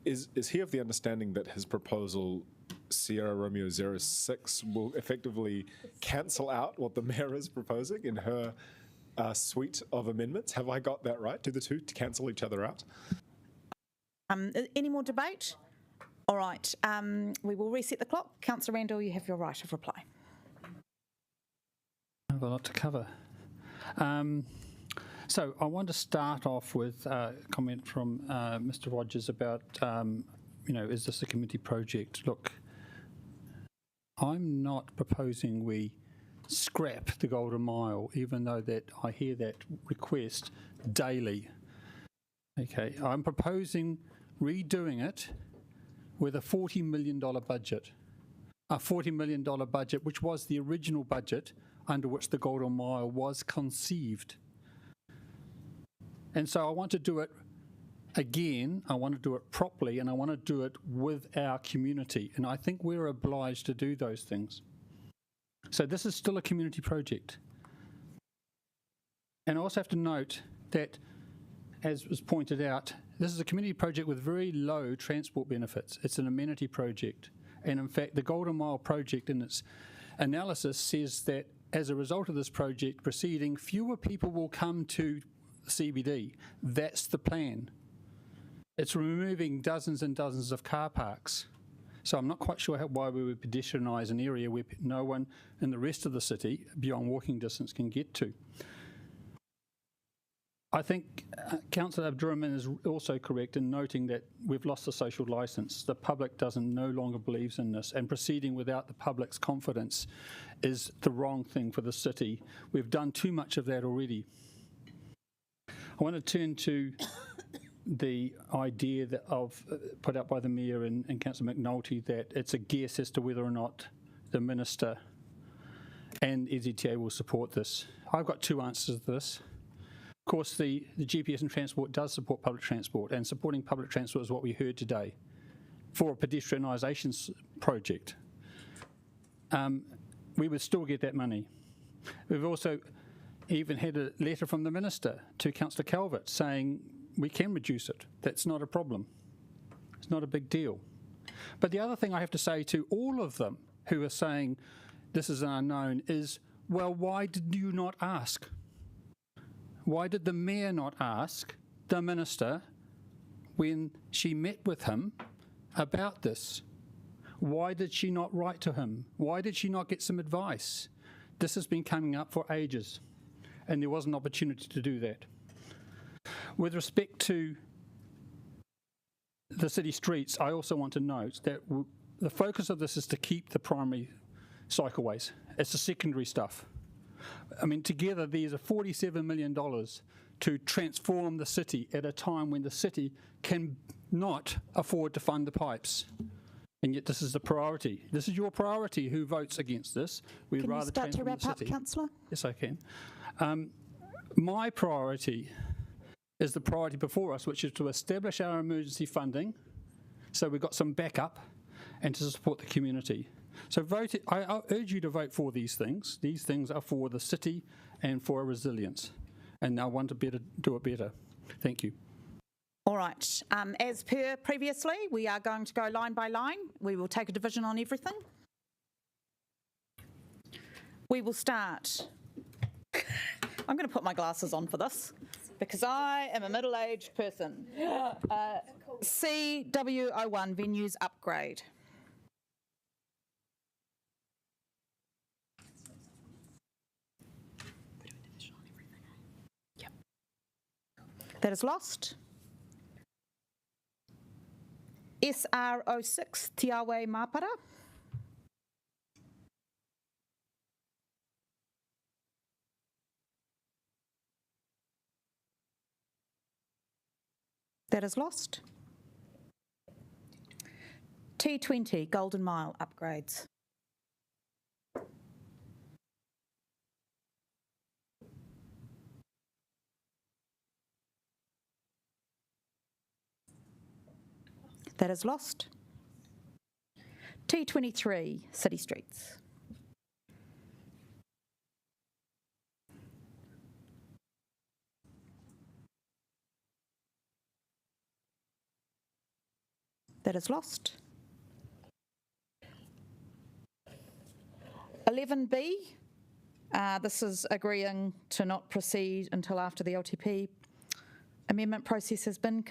Is he of the understanding that his proposal, Sierra Romeo 06, will effectively cancel out what the mayor is proposing in her suite of amendments? Have I got that right? Do the two cancel each other out? Any more debate? All right, we will reset the clock. Councillor Randall, you have your right of reply. I have a lot to cover. So I want to start off with a comment from Mr. Rogers about, is this a community project? Look, I'm not proposing we scrap the Golden Mile, even though that I hear that request daily. Okay, I'm proposing redoing it with a $40 million budget. A $40 million budget, which was the original budget under which the Golden Mile was conceived. And so I want to do it again, I want to do it properly, and I want to do it with our community. And I think we're obliged to do those things. So this is still a community project. And I also have to note that, as was pointed out, this is a community project with very low transport benefits. It's an amenity project. And in fact, the Golden Mile project in its analysis says that as a result of this project proceeding, fewer people will come to CBD. That's the plan. It's removing dozens and dozens of car parks. So I'm not quite sure why we would pedestrianise an area where no one in the rest of the city beyond walking distance can get to. I think Councillor Adjournment is also correct in noting that we've lost the social licence. The public no longer believes in this, and proceeding without the public's confidence is the wrong thing for the city. We've done too much of that already. I want to turn to the idea put out by the Mayor and Councillor McNulty that it's a guess as to whether or not the Minister and NZTA will support this. I've got two answers to this. Of course, the GPS and transport does support public transport, and supporting public transport is what we heard today for a pedestrianisation project. We would still get that money. We've also even had a letter from the Minister to Councillor Calvert saying we can reduce it. That's not a problem. It's not a big deal. But the other thing I have to say to all of them who are saying this is an unknown is, well, why did you not ask? Why did the Mayor not ask the Minister when she met with him about this? Why did she not write to him? Why did she not get some advice? This has been coming up for ages, and there was an opportunity to do that. With respect to the city streets, I also want to note that the focus of this is to keep the primary cycleways. It's the secondary stuff. I mean, together these are $47 million to transform the city at a time when the city cannot afford to fund the pipes. And yet this is the priority. This is your priority. Who votes against this? We'd Can rather you start to transform wrap the up, city. Councillor? Yes, I can. My priority is the priority before us, which is to establish our emergency funding so we've got some backup and to support the community. So I urge you to vote for these things. These things are for the city and for resilience. And I want to do it better. Thank you. All right. As per previously, we are going to go line by line. We will take a division on everything. We will start. I'm going to put my glasses on for this because I am a middle-aged person. CW01, venues upgrade. That is lost. SR06, Te Awe Māpara. That is lost. T20, Golden Mile upgrades. That is lost. T23, City Streets. That is lost. 11B, this is agreeing to not proceed until after the LTP amendment process has been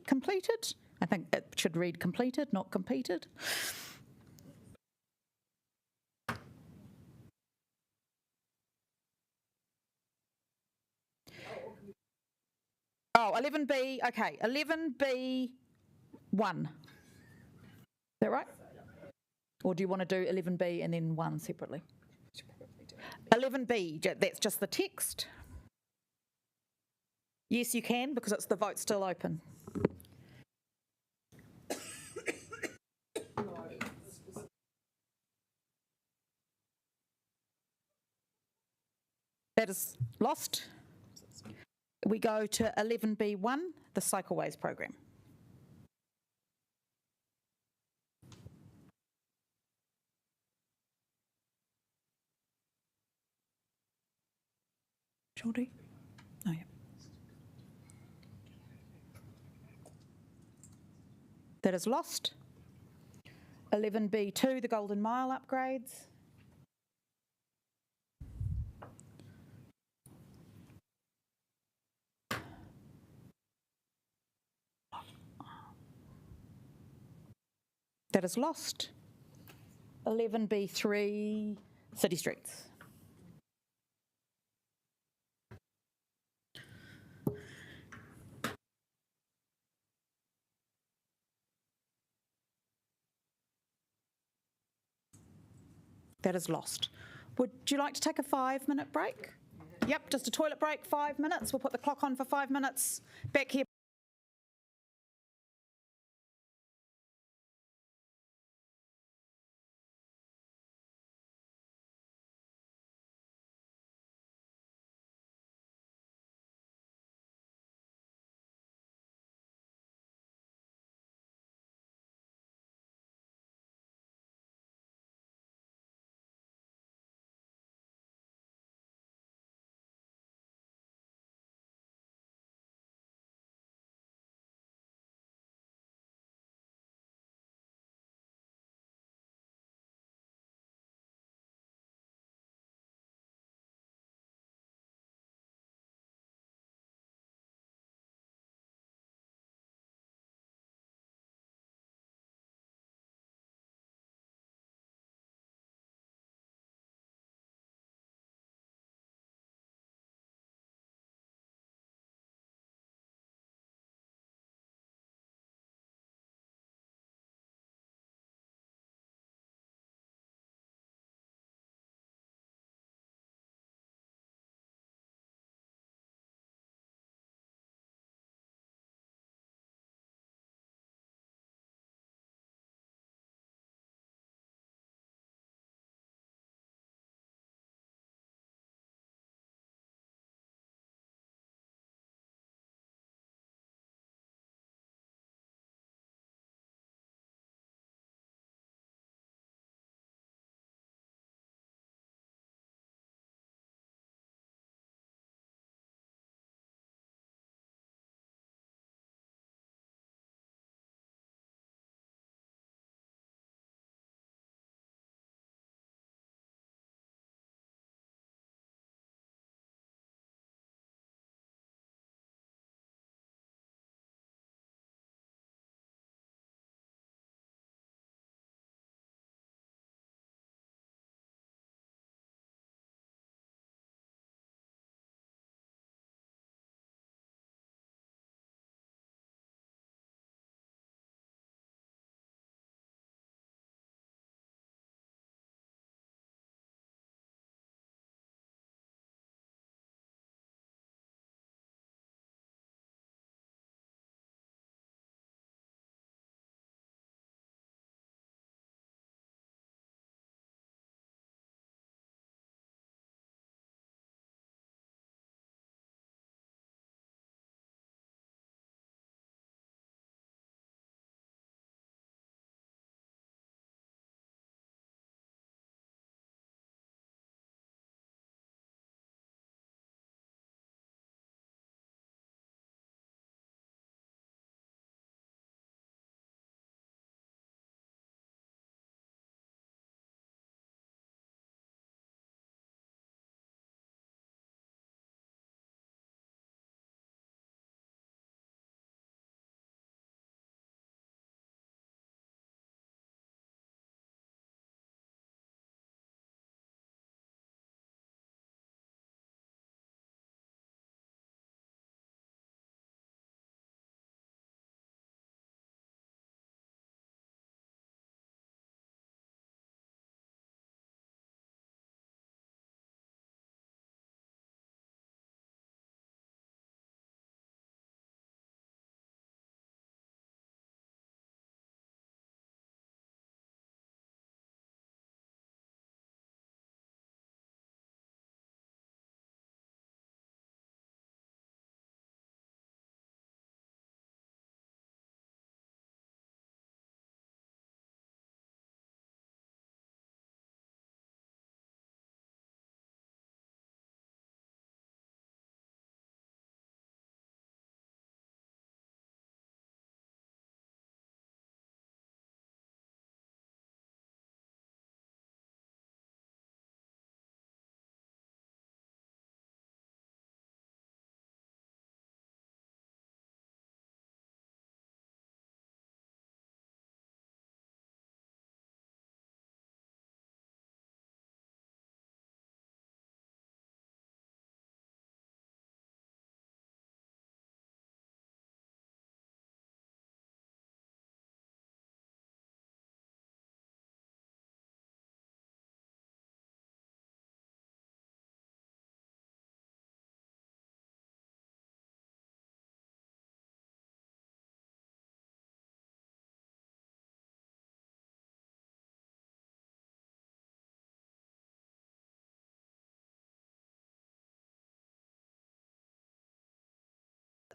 completed. I think it should read completed, not competed. Oh, 11B, okay, 11B1. Is that right? Or do you want to do 11B and then 1 separately? 11B, that's just the text. Yes, you can, because it's the vote still open. That is lost. We go to 11B1, the Cycleways program. Geordie? Oh, yeah. That is lost. 11B2, the Golden Mile upgrades. That is lost. 11B3, City Streets. That is lost. Would you like to take a 5-minute break? Yep, just a toilet break, 5 minutes. We'll put the clock on for 5 minutes. Back here.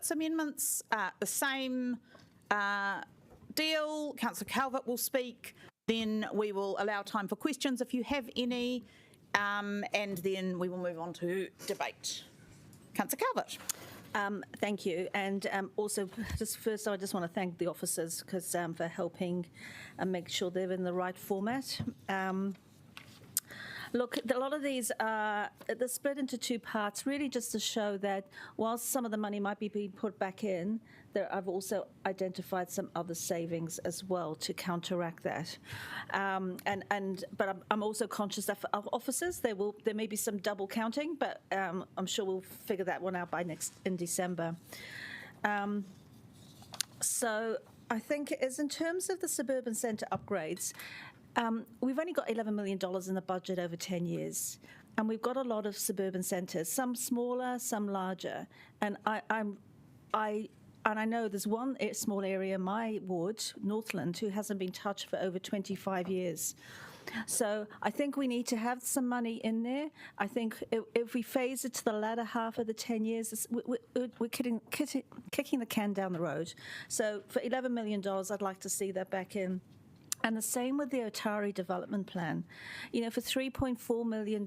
Calvert's amendments, the same deal. Councillor Calvert will speak. Then we will allow time for questions if you have any, and then we will move on to debate. Councillor Calvert. Thank you. And also, just first, I just want to thank the officers because for helping make sure they're in the right format. Look, a lot of these they're split into two parts, really just to show that whilst some of the money might be being put back in, I've also identified some other savings as well to counteract that. But I'm also conscious that for our officers, there may be some double counting, but I'm sure we'll figure that one out in December. So I think is in terms of the suburban centre upgrades, we've only got $11 million in the budget over 10 years, and we've got a lot of suburban centres, some smaller, some larger. And I know there's one small area in my ward, Northland, who hasn't been touched for over 25 years. So I think we need to have some money in there. I think if we phase it to the latter half of the 10 years, we're kicking the can down the road. So for $11 million, I'd like to see that back in. And the same with the Otari development plan. You know, for $3.4 million,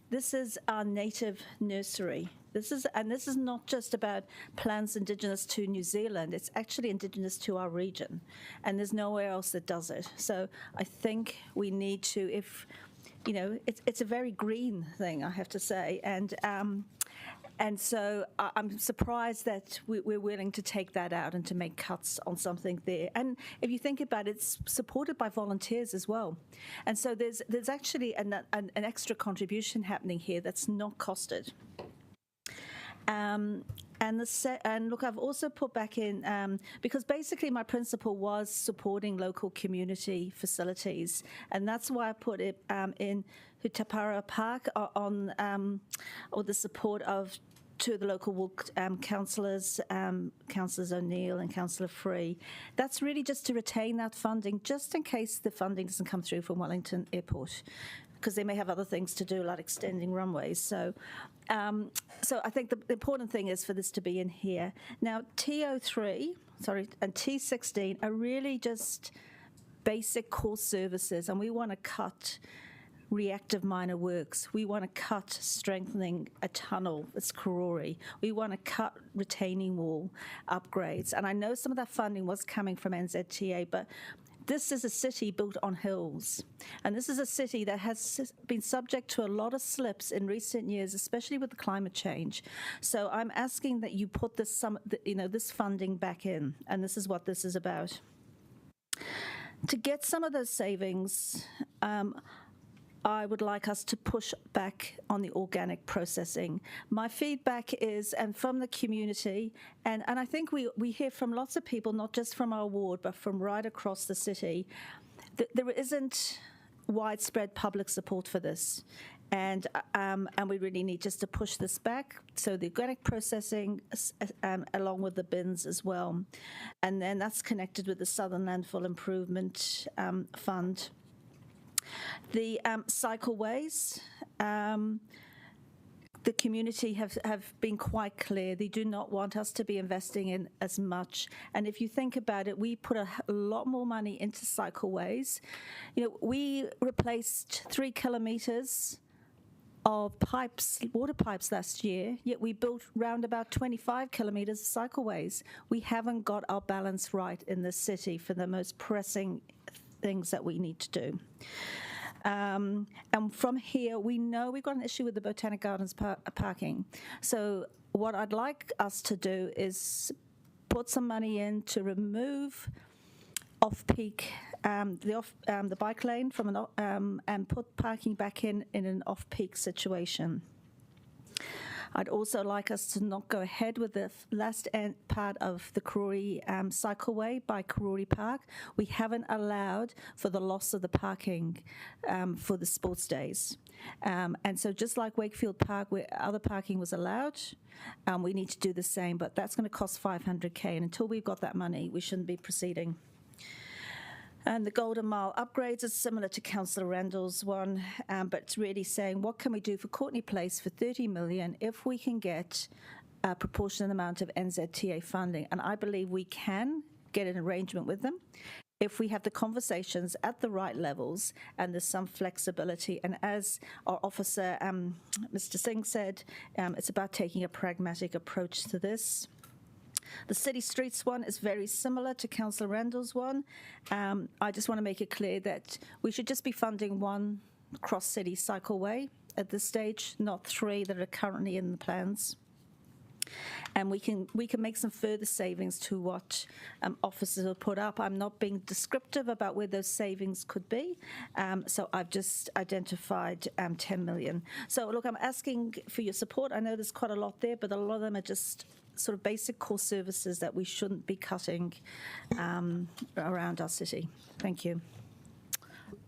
this is our native nursery. This is not just about plants indigenous to New Zealand. It's actually indigenous to our region, and there's nowhere else that does it. So I think we need to, it's a very green thing, I have to say, and so I'm surprised that we're willing to take that out and to make cuts on something there. And if you think about it, it's supported by volunteers as well. And so there's actually an extra contribution happening here that's not costed. And look, I've also put back in, because basically my principle was supporting local community facilities, and that's why I put it in Hutapara Park or the support of two of the local councillors, Councillors O'Neill and Councillor Free. That's really just to retain that funding, just in case the funding doesn't come through from Wellington Airport, because they may have other things to do, like extending runways. So I think the important thing is for this to be in here. Now, T03, and T16 are really just basic core services, and we want to cut reactive minor works. We want to cut strengthening a tunnel, it's Kōrau. We want to cut retaining wall upgrades. And I know some of that funding was coming from NZTA, but this is a city built on hills, and this is a city that has been subject to a lot of slips in recent years, especially with the climate change. So I'm asking that you put this funding back in, and this is what this is about. To get some of those savings, I would like us to push back on the organic processing. My feedback is, and from the community, and I think we hear from lots of people, not just from our ward, but from right across the city, that there isn't widespread public support for this. And we really need just to push this back. So the organic processing, along with the bins as well. And then that's connected with the Southern Landfill Improvement Fund. The cycleways, the community have been quite clear. They do not want us to be investing in as much. And if you think about it, we put a lot more money into cycleways. You know, we replaced 3 kilometres of pipes, water pipes last year, yet we built round about 25 kilometres of cycleways. We haven't got our balance right in this city for the most pressing things that we need to do. And from here, we know we've got an issue with the Botanic Gardens parking. So what I'd like us to do is put some money in to remove off-peak, the bike lane from and put parking back in an off-peak situation. I'd also like us to not go ahead with the last part of the Kōrau cycleway by Kōrau Park. We haven't allowed for the loss of the parking for the sports days. And so just like Wakefield Park, where other parking was allowed, we need to do the same, but that's going to cost $500K, and until we've got that money, we shouldn't be proceeding. And the Golden Mile upgrades is similar to Councillor Randall's one, but it's really saying, what can we do for Courtney Place for $30 million if we can get a proportionate amount of NZTA funding. And I believe we can get an arrangement with them if we have the conversations at the right levels and there's some flexibility. And as our officer, Mr. Singh said, it's about taking a pragmatic approach to this. The city streets one is very similar to Councillor Randall's one. I just want to make it clear that we should just be funding one cross-city cycleway at this stage, not 3 that are currently in the plans. And we can make some further savings to what officers have put up. I'm not being descriptive about where those savings could be, so I've just identified 10 million. So look, I'm asking for your support. I know there's quite a lot there, but a lot of them are just sort of basic core services that we shouldn't be cutting around our city. Thank you.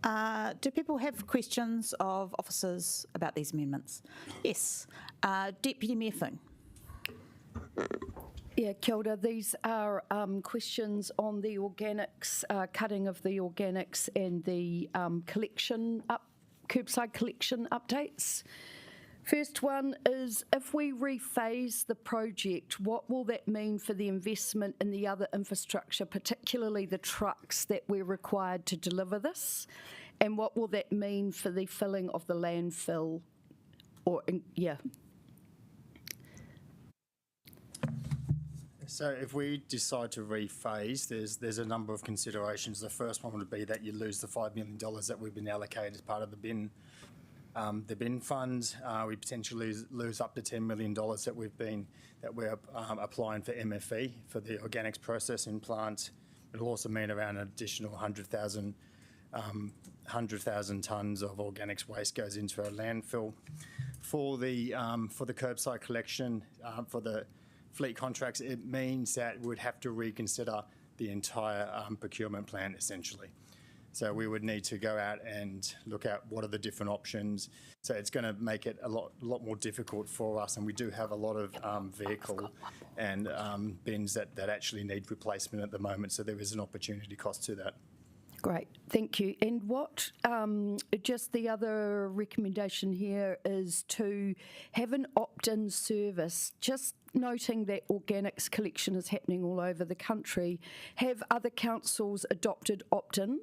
Do people have questions of officers about these amendments? Yes. Deputy Mayor Foon. Yeah, kia ora. These are questions on the organics, cutting of the organics and the curbside collection updates. First one is, if we rephase the project, what will that mean for the investment in the other infrastructure, particularly the trucks that we're required to deliver this? And what will that mean for the filling of the landfill? So if we decide to rephase, there's a number of considerations. The first one would be that you lose the $5 million that we've been allocated as part of the bin fund. We potentially lose up to $10 million that we're applying for MFE for the organics processing plant. It'll also mean around an additional 100,000 tonnes of organics waste goes into our landfill. For the curbside collection, for the fleet contracts, it means that we'd have to reconsider the entire procurement plan, essentially. So we would need to go out and look at what are the different options. So it's going to make it a lot more difficult for us, and we do have a lot of vehicle and bins that actually need replacement at the moment, so there is an opportunity cost to that. Great, thank you. And what, just the other recommendation here is to have an opt-in service, just noting that organics collection is happening all over the country. Have other councils adopted opt-in?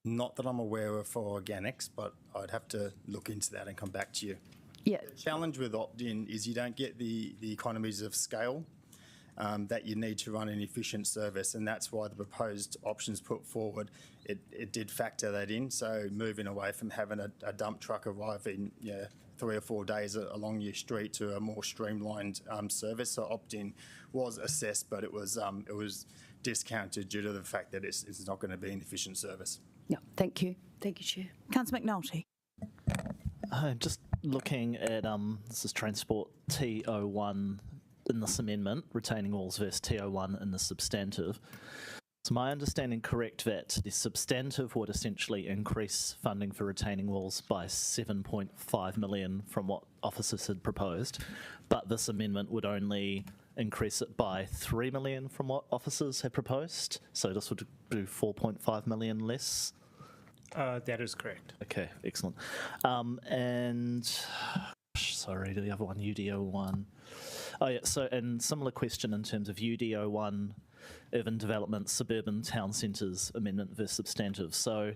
Not that I'm aware of for organics, but I'd have to look into that and come back to you. Yeah. The challenge with opt-in is you don't get the economies of scale that you need to run an efficient service, and that's why the proposed options put forward, it did factor that in. So moving away from having a dump truck arriving 3 or 4 days along your street to a more streamlined service. So opt-in was assessed, but it was discounted due to the fact that it's not going to be an efficient service. Yeah, thank you. Thank you, Chair. Councillor McNulty. Just looking at, this is Transport T01 in this amendment, retaining walls versus T01 in the substantive. Is my understanding correct that the substantive would essentially increase funding for retaining walls by 7.5 million from what officers had proposed, but this amendment would only increase it by 3 million from what officers had proposed? So this would do 4.5 million less? That is correct. Okay, excellent. And sorry, the other one, UDO1. Oh yeah, so, and similar question in terms of UDO1, urban development, suburban town centres amendment versus substantive. So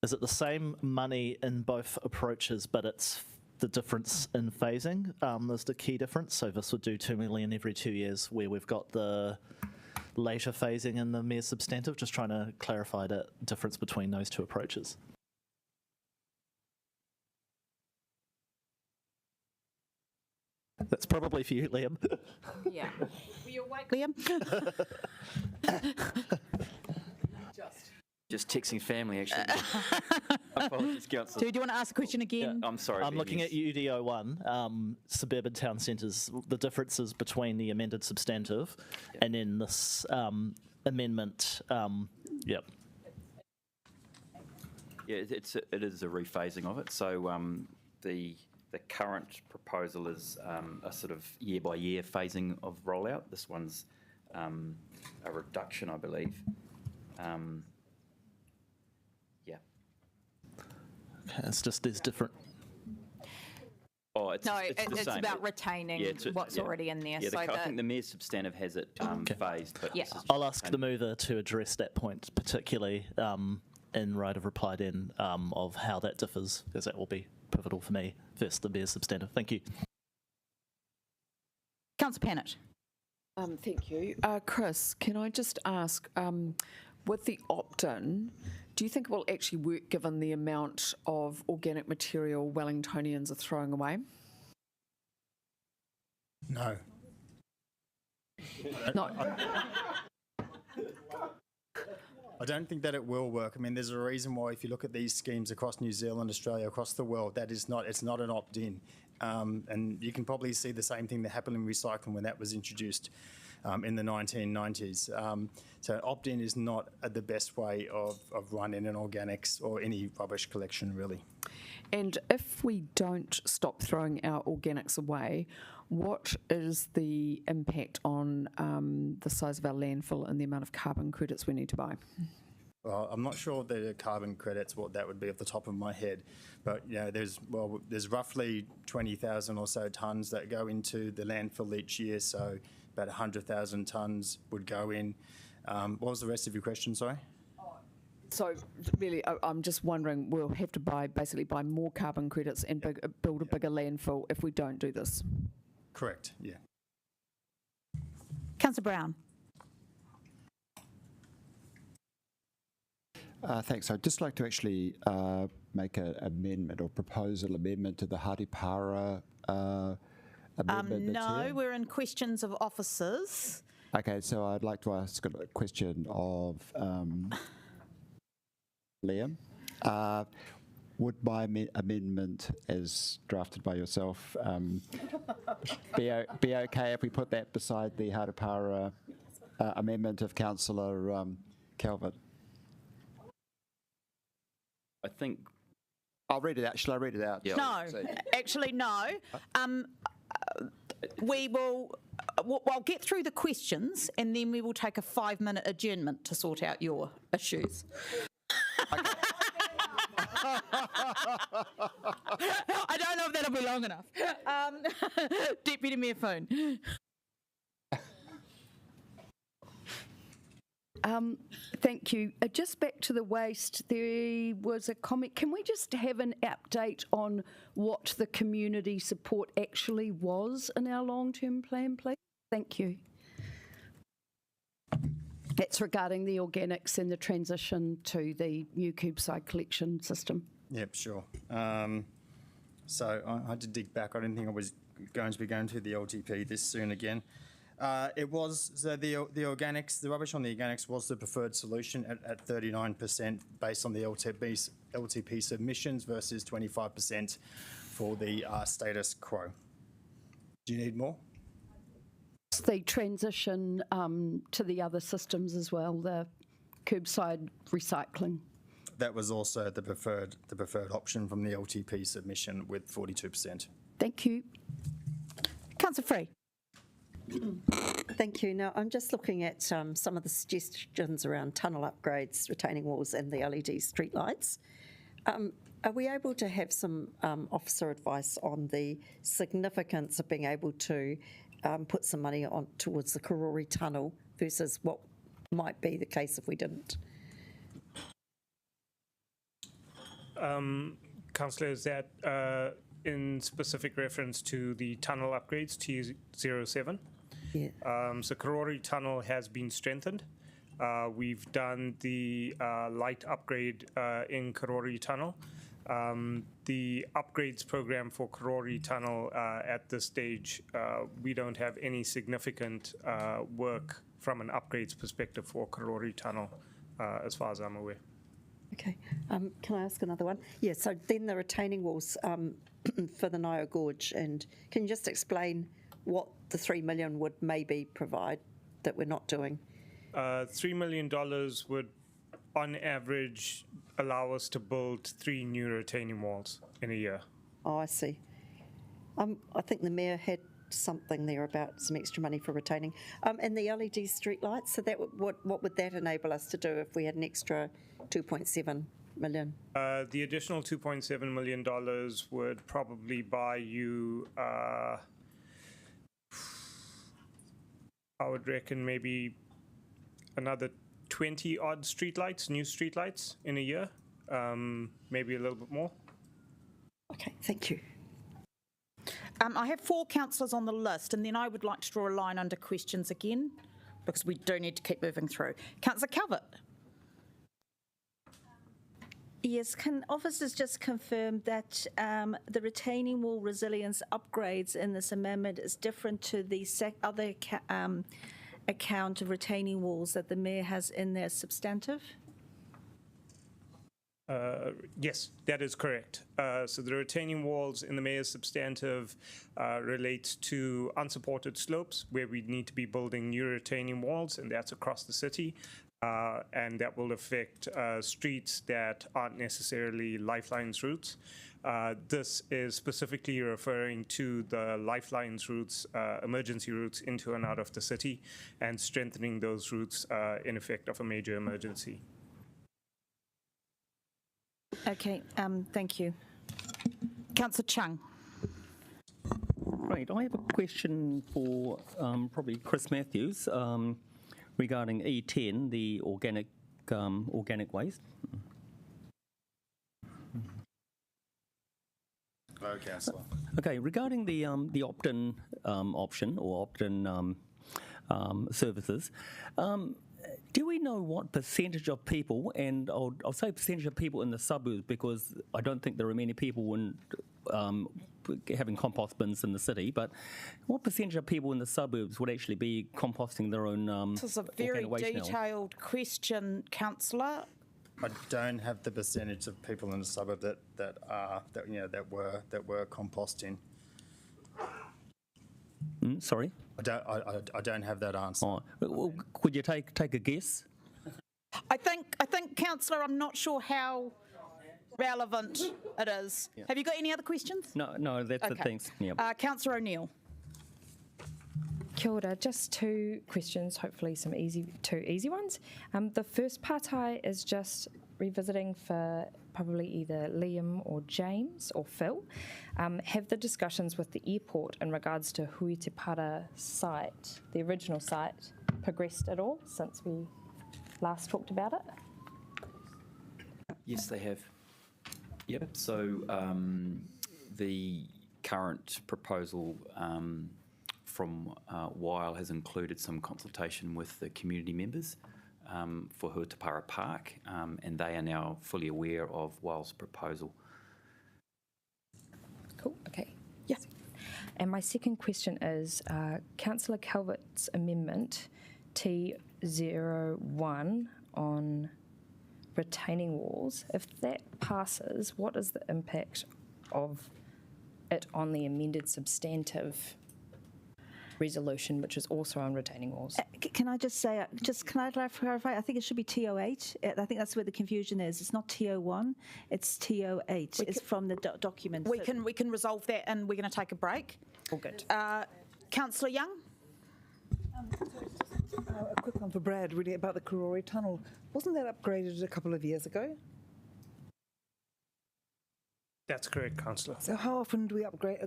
is it the same money in both approaches, but it's the difference in phasing is the key difference? So this would do 2 million every 2 years, where we've got the later phasing in the mere substantive. Just trying to clarify the difference between those two approaches. That's probably for you, Liam. Yeah. Were you awake, Liam? Just texting family, actually. Apologies, Councillor. Do you want to ask a question again? Yeah, I'm sorry. I'm looking at UDO1, suburban town centres, the differences between the amended substantive and then this amendment. Yep. Yeah, it is a rephasing of it. So the current proposal is a sort of year-by-year phasing of rollout. This one's a reduction, I believe. Okay, it's just there's different. Oh, it's, No, it's the it's same. about retaining what's already in there. Yeah, so I that, think the mayor's substantive has it phased. But Yeah. this is I'll ask the mover to address that point, particularly in right of reply then, of how that differs, because that will be pivotal for me. First, the mayor's substantive. Thank you. Councillor Pennant. Thank you. Chris, can I just ask, with the opt-in, do you think it will actually work given the amount of organic material Wellingtonians are throwing away? No. No. I don't think that it will work. I mean, there's a reason why if you look at these schemes across New Zealand, Australia, across the world, it's not an opt-in. And you can probably see the same thing that happened in recycling when that was introduced in the 1990s. So opt-in is not the best way of running an organics or any rubbish collection, really. And if we don't stop throwing our organics away, what is the impact on the size of our landfill and the amount of carbon credits we need to buy? Well, I'm not sure the carbon credits, what that would be off the top of my head, but there's roughly 20,000 or so tonnes that go into the landfill each year, so about 100,000 tonnes would go in. What was the rest of your question, sorry? So really, I'm just wondering, we'll have to basically buy more carbon credits and build a bigger landfill if we don't do this. Correct, yeah. Councillor Brown. Thanks. I'd just like to actually make an amendment or proposal amendment to the Hatipara amendment. No, we're in questions of officers. Okay, so I'd like to ask a question of Liam. Would my amendment, as drafted by yourself, be okay if we put that beside the Hatipara amendment of Councillor Calvert? I think. I'll read it out. Shall I read it out? Yeah. No, actually, no. We will. I'll get through the questions and then we will take a 5-minute adjournment to sort out your issues. I don't know if that'll be long enough. Deputy Mayor Foon. Thank you. Just back to the waste, there was a comment. Can we just have an update on what the community support actually was in our long-term plan, please? Thank you. That's regarding the organics and the transition to the new curbside collection system. Yep, sure. So I had to dig back. I didn't think I was going to be going to the LTP this soon again. It was, so the organics, the rubbish on the organics was the preferred solution at 39% based on the LTP submissions versus 25% for the status quo. Do you need more? The transition to the other systems as well, the curbside recycling. That was also the preferred option from the LTP submission with 42%. Thank you. Councillor Free. Thank you. Now, I'm just looking at some of the suggestions around tunnel upgrades, retaining walls and the LED streetlights. Are we able to have some officer advice on the significance of being able to put some money on towards the Karori tunnel versus what might be the case if we didn't? Councillor, is that in specific reference to the tunnel upgrades, T07? Yeah. So Karori tunnel has been strengthened. We've done the light upgrade in Karori tunnel. The upgrades program for Karori tunnel at this stage, we don't have any significant work from an upgrades perspective for Karori tunnel, as far as I'm aware. Okay. Can I ask another one? Yeah, so then the retaining walls for the Nio Gorge, and can you just explain what the $3 million would maybe provide that we're not doing? $3 million would, on average, allow us to build 3 new retaining walls in a year. Oh, I see. I think the Mayor had something there about some extra money for retaining. And the LED streetlights, so that what would that enable us to do if we had an extra $2.7 million? The additional $2.7 million would probably buy you, I would reckon maybe another 20 odd streetlights, new streetlights in a year, maybe a little bit more. Okay, thank you. I have 4 councillors on the list, and then I would like to draw a line under questions again, because we do need to keep moving through. Councillor Calvert. Yes, can officers just confirm that the retaining wall resilience upgrades in this amendment is different to the other account of retaining walls that the mayor has in their substantive? Yes, that is correct. So the retaining walls in the mayor's substantive relate to unsupported slopes where we need to be building new retaining walls, and that's across the city. And that will affect streets that aren't necessarily Lifelines routes. This is specifically referring to the Lifelines routes, emergency routes into and out of the city, and strengthening those routes in effect of a major emergency. Okay, thank you. Councillor Chung. Right, I have a question for probably Chris Matthews regarding E10, the organic waste. Hello, Councillor. Okay, regarding the opt-in option or opt-in services, do we know what percentage of people, and I'll say percentage of people in the suburbs, because I don't think there are many people having compost bins in the city, but what percentage of people in the suburbs would actually be composting their own This is a very organic waste now? detailed question, Councillor. I don't have the percentage of people in the suburb that were composting. Sorry? I don't have that answer. Oh, well, could you take a guess? I think, Councillor, I'm not sure how relevant it is. Yeah. Have you got any other questions? No, that's it, thanks. Yeah. Councillor O'Neill. Kia ora, just 2 questions, hopefully some two easy ones. The first part is just revisiting for probably either Liam or James or Phil. Have the discussions with the airport in regards to Huitepara site, the original site, progressed at all since we last talked about it? Yes, they have. Yep. So the current proposal from Weil has included some consultation with the community members for Huitepara Park, and they are now fully aware of Weil's proposal. Cool, okay. Yeah. And my second question is Councillor Calvert's amendment T01 on retaining walls. If that passes, what is the impact of it on the amended substantive resolution, which is also on retaining walls? Can I just say, can I clarify? I think it should be T08. I think that's where the confusion is. It's not T01, it's T08. It's from the document. We can resolve that, and we're going to take a break. All good. Councillor Young. A quick one for Brad, really, about the Kōrau tunnel. Wasn't that upgraded a couple of years ago? That's correct, Councillor. So how often do we upgrade?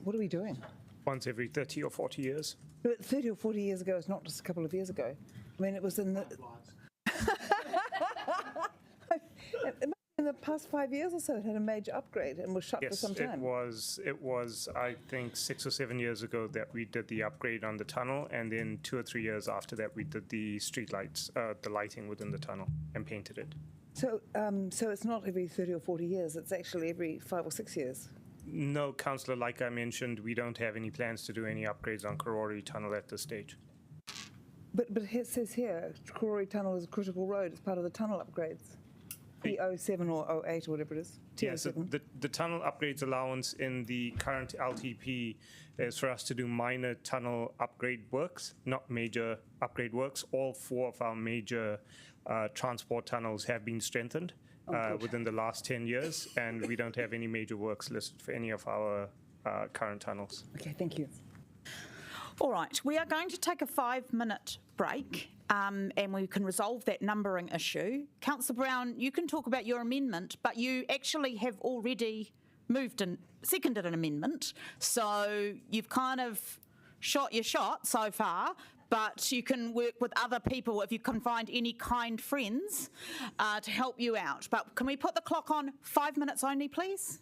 What are we doing? Once every 30 or 40 years. But 30 or 40 years ago is not just a couple of years ago. I mean, it was in the... In the past 5 years or so, it had a major upgrade and was shut for some time. Yes, it was, I think, 6 or 7 years ago that we did the upgrade on the tunnel, and then 2 or 3 years after that, we did the street lights, the lighting within the tunnel, and painted it. So, so it's not every 30 or 40 years, it's actually every 5 or 6 years? No, Councillor, like I mentioned, we don't have any plans to do any upgrades on Kōrau Tunnel at this stage. But it says here, Kōrau Tunnel is a critical road, it's part of the tunnel upgrades. P07 or 08 or whatever it is. Yeah, so the tunnel upgrades allowance in the current LTP is for us to do minor tunnel upgrade works, not major upgrade works. All 4 of our major transport tunnels have been strengthened within the last 10 years, and we don't have any major works listed for any of our current tunnels. Okay, thank you. All right, we are going to take a 5-minute break and we can resolve that numbering issue. Councillor Brown, you can talk about your amendment, but you actually have already moved and seconded an amendment. So you've kind of shot your shot so far, but you can work with other people if you can find any kind friends to help you out. But can we put the clock on 5 minutes only, please?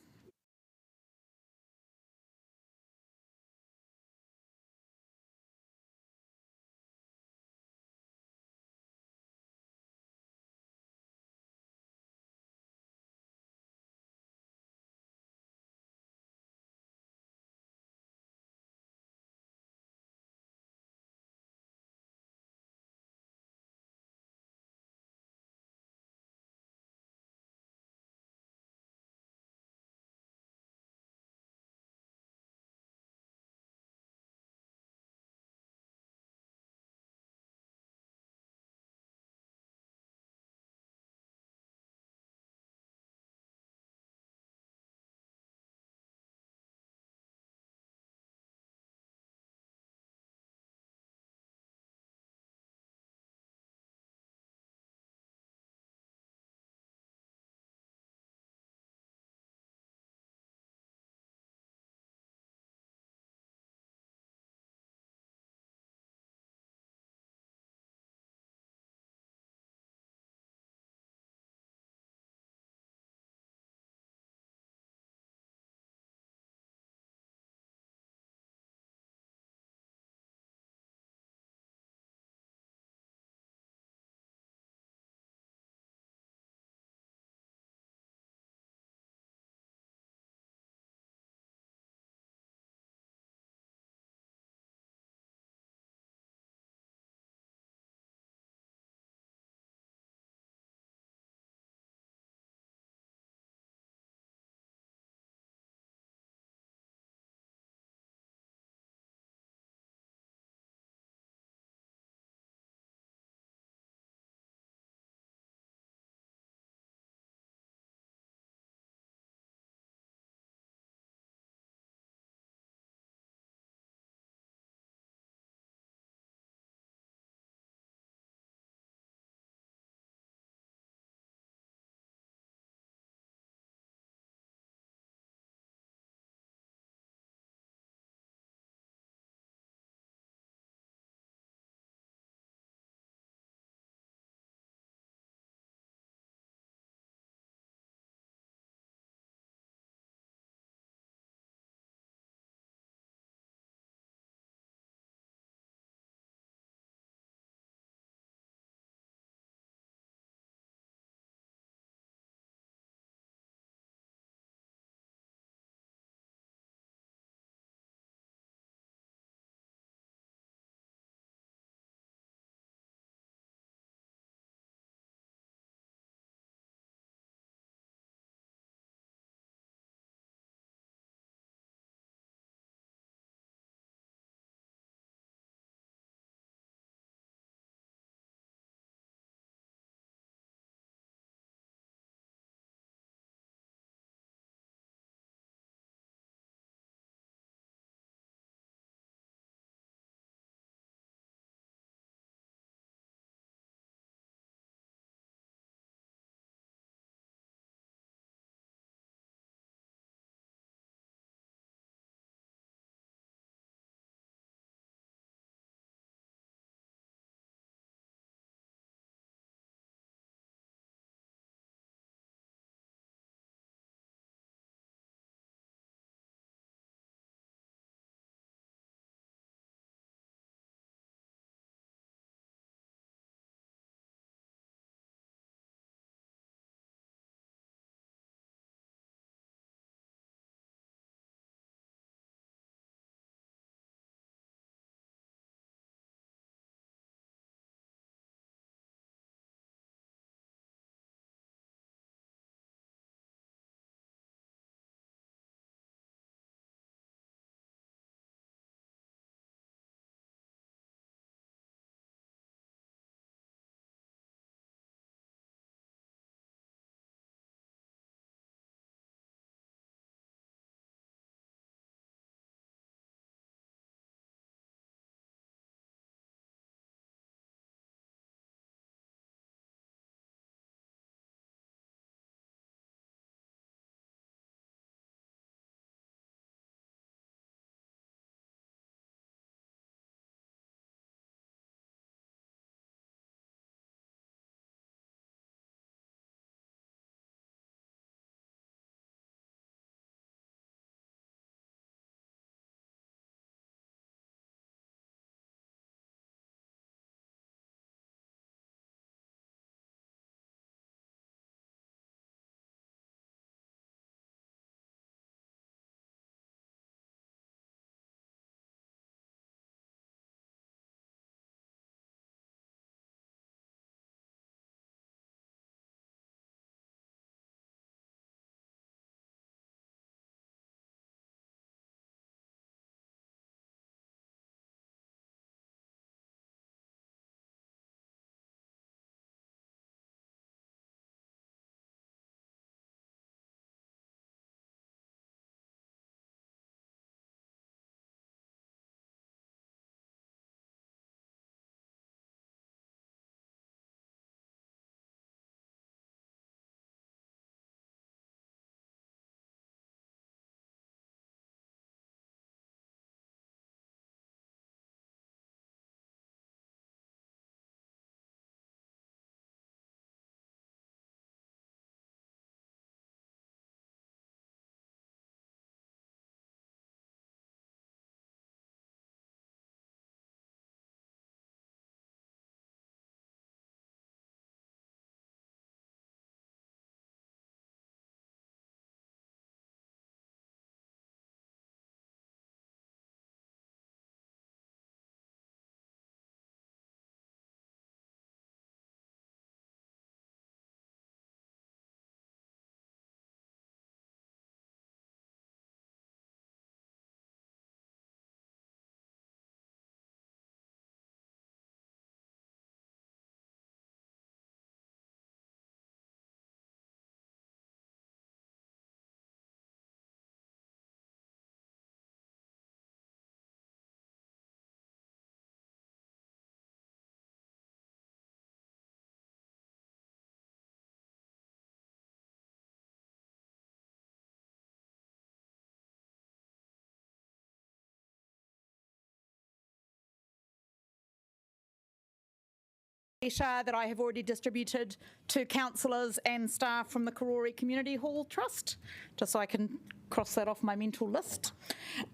that I have already distributed to councillors and staff from the Kōrau Community Hall Trust, just so I can cross that off my mental list.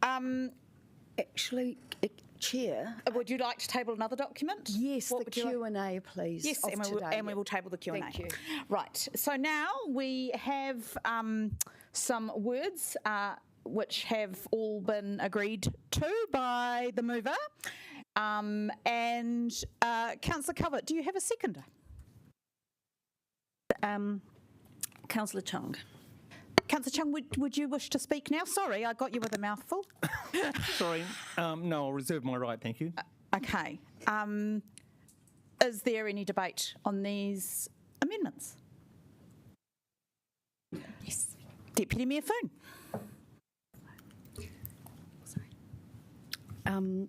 Actually, Chair, would you like to table another document? Yes, What the would you like? Q&A, please. Yes, of and today, we will table the Q&A. Thank you. Right, so now we have some words which have all been agreed to by the mover. Councillor Covert, do you have a seconder? Councillor Chung. Councillor Chung, would you wish to speak now? Sorry, I got you with a mouthful. Sorry, no, I'll reserve my right, thank you. Okay. Is there any debate on these amendments? Yes. Deputy Mayor Foon.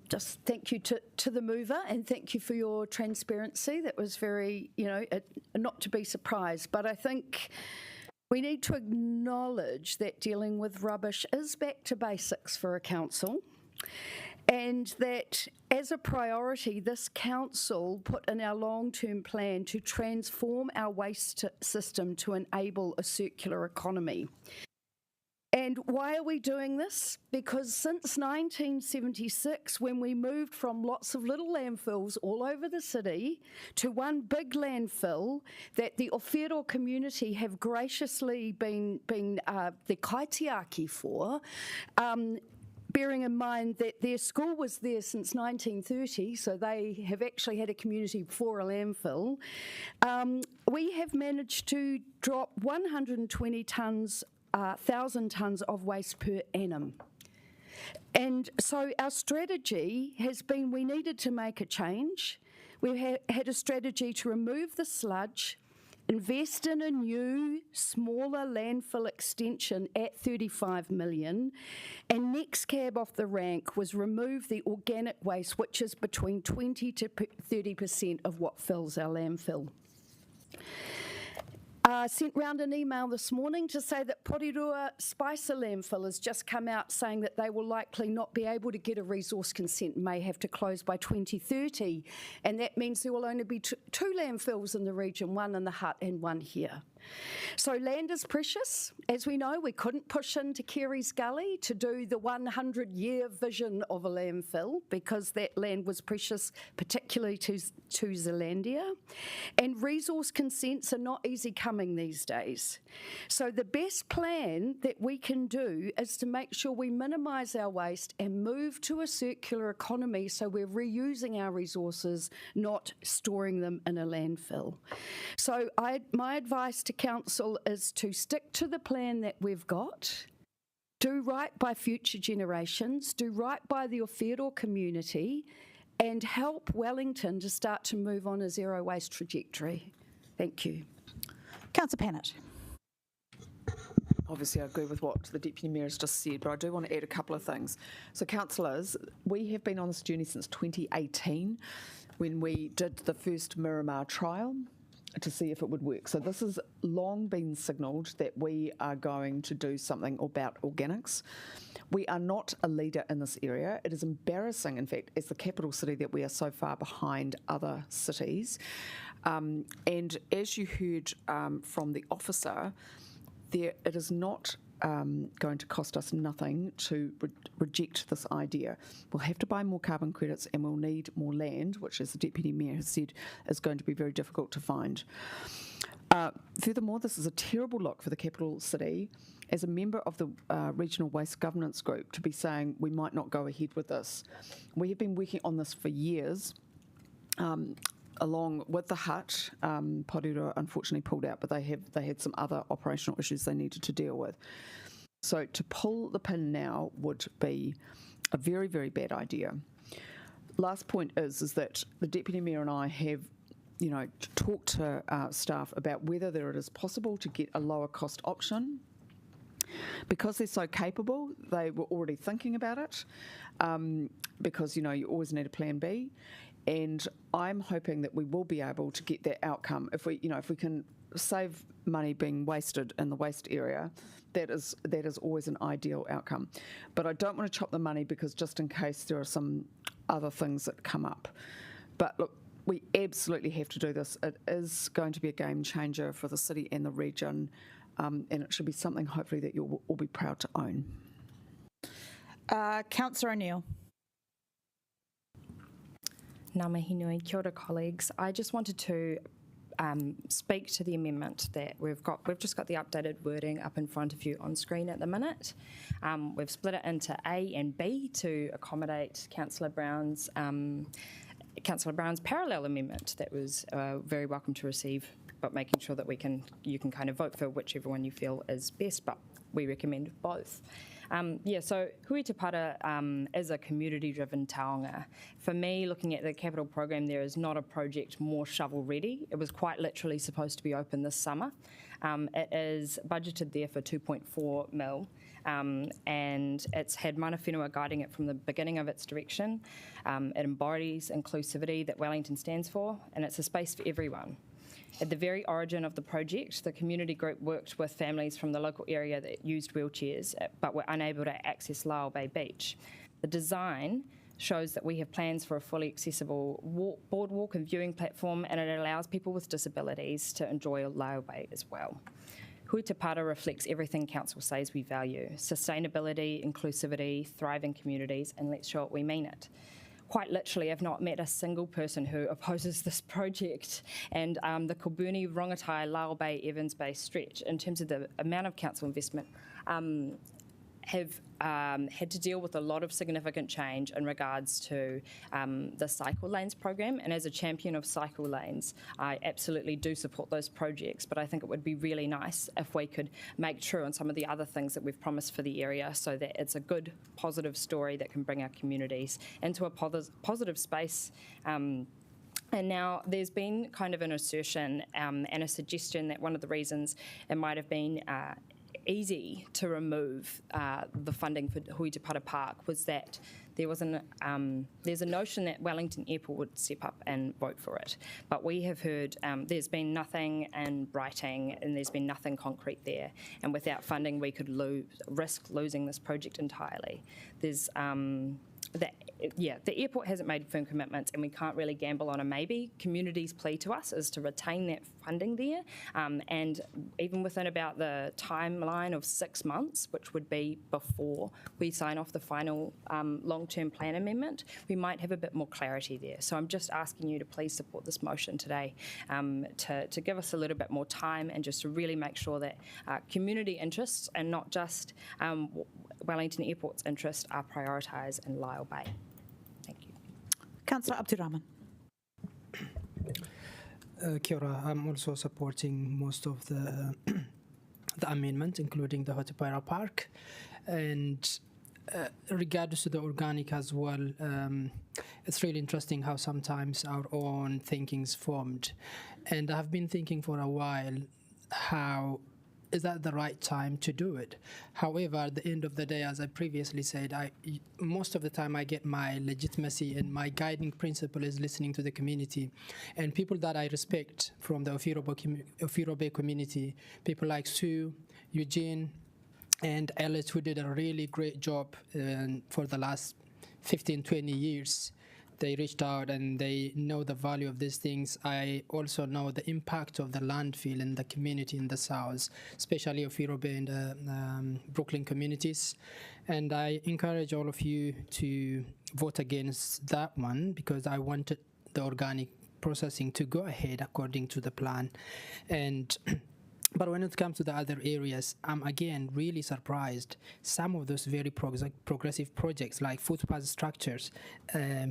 Just thank you to the mover, and thank you for your transparency. That was very, not to be surprised, but I think we need to acknowledge that dealing with rubbish is back to basics for a council, and that as a priority, this council put in our long-term plan to transform our waste system to enable a circular economy. And why are we doing this? Because since 1976, when we moved from lots of little landfills all over the city to one big landfill that the Whairo community have graciously been the kaitiaki for, bearing in mind that their school was there since 1930, so they have actually had a community before a landfill, we have managed to drop 120 tonnes 1,000 tonnes of waste per annum. And so our strategy has been we needed to make a change. We've had a strategy to remove the sludge, invest in a new, smaller landfill extension at 35 million, and next cab off the rank was remove the organic waste, which is between 20 to 30% of what fills our landfill. Sent round an email this morning to say that Procedural Spicer landfill has just come out saying that they will likely not be able to get a resource consent and may have to close by 2030. And that means there will only be two landfills in the region, one in the Hutt and one here. So land is precious. As we know, we couldn't push into Kerry's Gully to do the 100-year vision of a landfill because that land was precious, particularly to Zealandia. And resource consents are not easy coming these days. So the best plan that we can do is to make sure we minimise our waste and move to a circular economy so we're reusing our resources, not storing them in a landfill. So my advice to council is to stick to the plan that we've got, do right by future generations, do right by the Whairo community, and help Wellington to start to move on a zero waste trajectory. Thank you. Councillor Pannett. Obviously, I agree with what the Deputy Mayor has just said, but I do want to add a couple of things. So, councillors, we have been on this journey since 2018 when we did the first Miramar trial to see if it would work. So this has long been signalled that we are going to do something about organics. We are not a leader in this area. It is embarrassing, in fact, as the capital city that we are so far behind other cities. And as you heard from the officer, it is not going to cost us nothing to reject this idea. We'll have to buy more carbon credits and we'll need more land, which, as the Deputy Mayor has said, is going to be very difficult to find. Furthermore, this is a terrible look for the capital city as a member of the Regional Waste Governance Group to be saying we might not go ahead with this. We have been working on this for years. Along with the Hutt, Procedural unfortunately pulled out, but they had some other operational issues they needed to deal with. So to pull the pin now would be a very, very bad idea. Last point is that the Deputy Mayor and I have, talked to staff about whether it is possible to get a lower cost option. Because they're so capable, they were already thinking about it. Because you always need a plan B. And I'm hoping that we will be able to get that outcome. If we can save money being wasted in the waste area, that is always an ideal outcome. But I don't want to chop the money because just in case there are some other things that come up. But look, we absolutely have to do this. It is going to be a game changer for the city and the region, and it should be something hopefully that you'll all be proud to own. Councillor O'Neill. Ngā mihi nui, kia ora colleagues. I just wanted to speak to the amendment that we've got. We've just got the updated wording up in front of you on screen at the minute. We've split it into A and B to accommodate Councillor Brown's parallel amendment that was very welcome to receive, but making sure that you can kind of vote for whichever one you feel is best, but we recommend both. So Hui Te Para is a community-driven taonga. For me, looking at the capital program, there is not a project more shovel-ready. It was quite literally supposed to be open this summer. It is budgeted there for 2.4 mil, and it's had mana whenua guiding it from the beginning of its direction. It embodies inclusivity that Wellington stands for, and it's a space for everyone. At the very origin of the project, the community group worked with families from the local area that used wheelchairs but were unable to access Lyall Bay Beach. The design shows that we have plans for a fully accessible boardwalk and viewing platform, and it allows people with disabilities to enjoy Lyall Bay as well. Hui Te Para reflects everything Council says we value: sustainability, inclusivity, thriving communities, and let's show it we mean it. Quite literally, I've not met a single person who opposes this project, and the Kōbuni, Rongotai, Lyall Bay, Evans Bay stretch, in terms of the amount of council investment, have had to deal with a lot of significant change in regards to the cycle lanes program. And as a champion of cycle lanes, I absolutely do support those projects, but I think it would be really nice if we could make true on some of the other things that we've promised for the area, so that it's a good, positive story that can bring our communities into a positive space. And now there's been kind of an assertion and a suggestion that one of the reasons it might have been easy to remove the funding for Hui Te Para Park was that there's a notion that Wellington Airport would step up and vote for it. But we have heard there's been nothing in writing, and there's been nothing concrete there. And without funding, we could risk losing this project entirely. There's the airport hasn't made firm commitments, and we can't really gamble on a maybe. Community's plea to us is to retain that funding there, and even within about the timeline of 6 months, which would be before we sign off the final long-term plan amendment, we might have a bit more clarity there. So I'm just asking you to please support this motion today, to give us a little bit more time, and just to really make sure that community interests and not just Wellington Airport's interests are prioritised in Lyall Bay. Thank you. Councillor Abdirahman. Kia ora. I'm also supporting most of the amendment, including the Hui Te Para Park. And regardless to the organic as well, it's really interesting how sometimes our own thinking's formed. And I've been thinking for a while, how is that the right time to do it? However, at the end of the day, as I previously said, most of the time I get my legitimacy, and my guiding principle is listening to the community. And people that I respect from the Ofiro Bay community, people like Sue, Eugene, and Alice, who did a really great job for the last 15, 20 years. They reached out and they know the value of these things. I also know the impact of the landfill in the community in the south, especially Ofiro Bay and the Brooklyn communities. And I encourage all of you to vote against that one, because I wanted the organic processing to go ahead according to the plan. And but when it comes to the other areas, I'm again really surprised. Some of those very progressive projects, like footpath structures,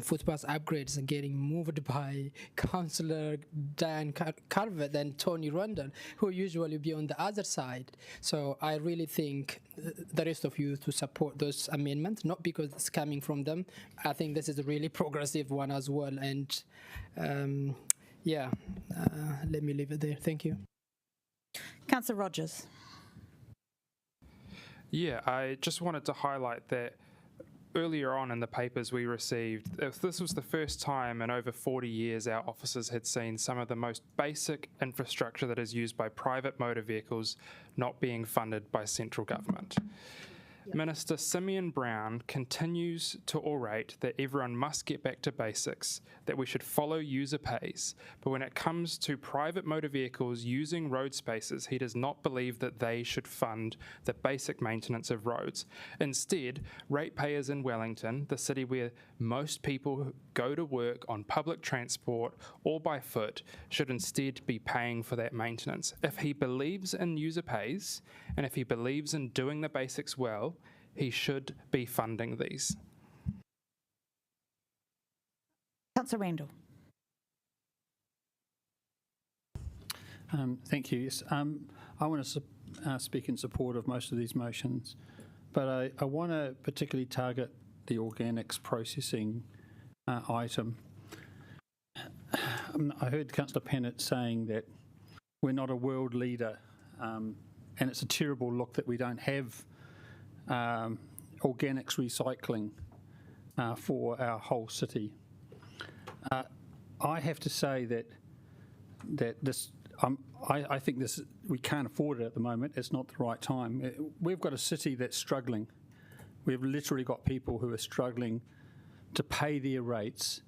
footpath upgrades, are getting moved by Councillor Diane Carver and Tony Rundle, who usually be on the other side. So I really think the rest of you to support those amendments, not because it's coming from them. I think this is a really progressive one as well. And let me leave it there. Thank you. Councillor Rogers. Yeah, I just wanted to highlight that earlier on in the papers we received, this was the first time in over 40 years our officers had seen some of the most basic infrastructure that is used by private motor vehicles not being funded by central government. Minister Simeon Brown continues to orate that everyone must get back to basics, that we should follow user pays, but when it comes to private motor vehicles using road spaces, he does not believe that they should fund the basic maintenance of roads. Instead, ratepayers in Wellington, the city where most people go to work on public transport or by foot, should instead be paying for that maintenance. If he believes in user pays, and if he believes in doing the basics well, he should be funding these. Councillor Randall. Thank you. Yes, I want to speak in support of most of these motions, but I want to particularly target the organics processing item. I heard Councillor Pennant saying that we're not a world leader, and it's a terrible look that we don't have organics recycling for our whole city. I have to say that this. I think this we can't afford it at the moment. It's not the right time. We've got a city that's struggling. We've literally got people who are struggling to pay their rates,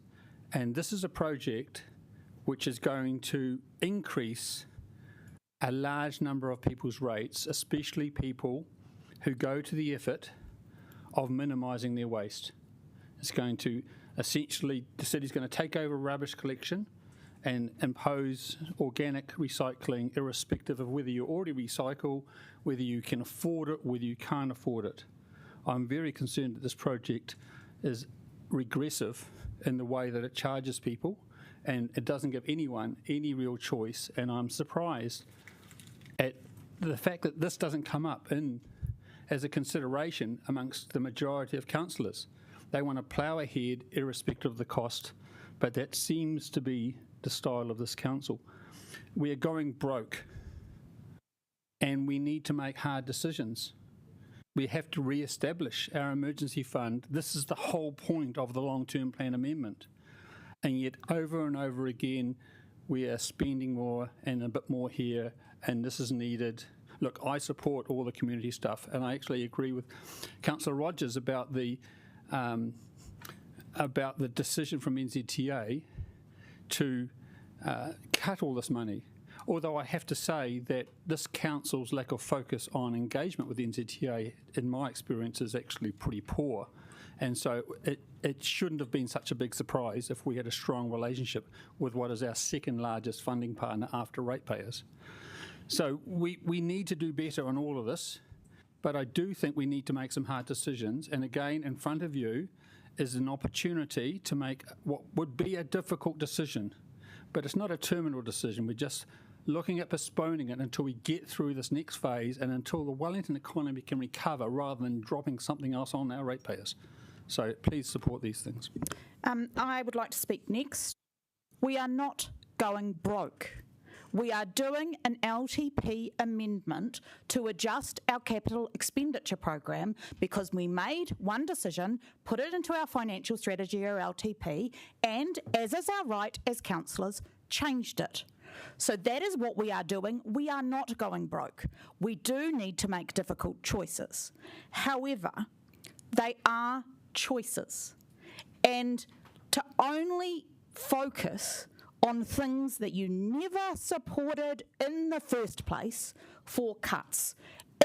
and this is a project which is going to increase a large number of people's rates, especially people who go to the effort of minimising their waste. It's going to essentially, the city's going to take over rubbish collection and impose organic recycling irrespective of whether you already recycle, whether you can afford it, whether you can't afford it. I'm very concerned that this project is regressive in the way that it charges people, and it doesn't give anyone any real choice, and I'm surprised at the fact that this doesn't come up as a consideration amongst the majority of councillors. They want to plough ahead irrespective of the cost, but that seems to be the style of this council. We are going broke, and we need to make hard decisions. We have to re-establish our emergency fund. This is the whole point of the long-term plan amendment. And yet, over and over again, we are spending more and a bit more here, and this is needed. Look, I support all the community stuff, and I actually agree with Councillor Rogers about the decision from NZTA to cut all this money. Although I have to say that this council's lack of focus on engagement with NZTA, in my experience, is actually pretty poor. And so it shouldn't have been such a big surprise if we had a strong relationship with what is our second largest funding partner after ratepayers. So we need to do better on all of this, but I do think we need to make some hard decisions. And again, in front of you is an opportunity to make what would be a difficult decision. But it's not a terminal decision. We're just looking at postponing it until we get through this next phase and until the Wellington economy can recover rather than dropping something else on our ratepayers. So please support these things. I would like to speak next. We are not going broke. We are doing an LTP amendment to adjust our capital expenditure program because we made one decision, put it into our financial strategy or LTP, and, as is our right as councillors, changed it. So that is what we are doing. We are not going broke. We do need to make difficult choices. However, they are choices. And to only focus on things that you never supported in the first place for cuts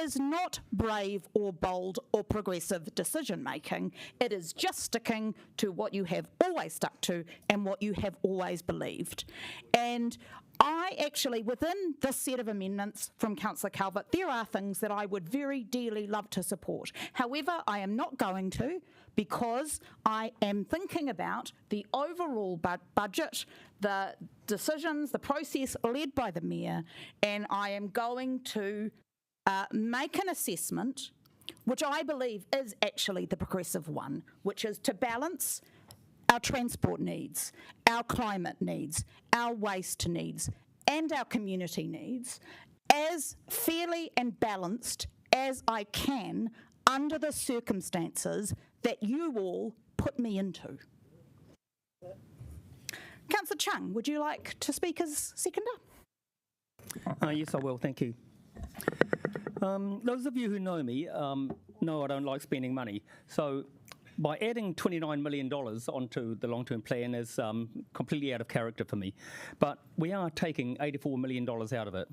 is not brave or bold or progressive decision making. It is just sticking to what you have always stuck to and what you have always believed. And I actually, within this set of amendments from Councillor Calvert, there are things that I would very dearly love to support. However, I am not going to, because I am thinking about the overall budget, the decisions, the process led by the Mayor, and I am going to make an assessment, which I believe is actually the progressive one, which is to balance our transport needs, our climate needs, our waste needs, and our community needs as fairly and balanced as I can under the circumstances that you all put me into. Councillor Chung, would you like to speak as seconder? Yes, I will. Thank you. Those of you who know me no, I don't like spending money. So by adding $29 million onto the long-term plan is completely out of character for me. But we are taking $84 million out of it.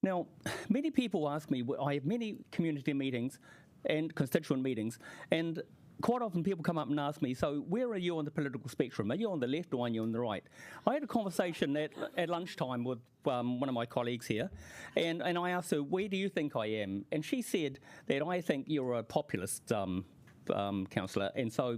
Now, many people ask me, I have many community meetings and constituent meetings, and quite often people come up and ask me, so where are you on the political spectrum? Are you on the left or are you on the right? I had a conversation at lunchtime with one of my colleagues here, and I asked her, where do you think I am? And she said that I think you're a populist councillor. And so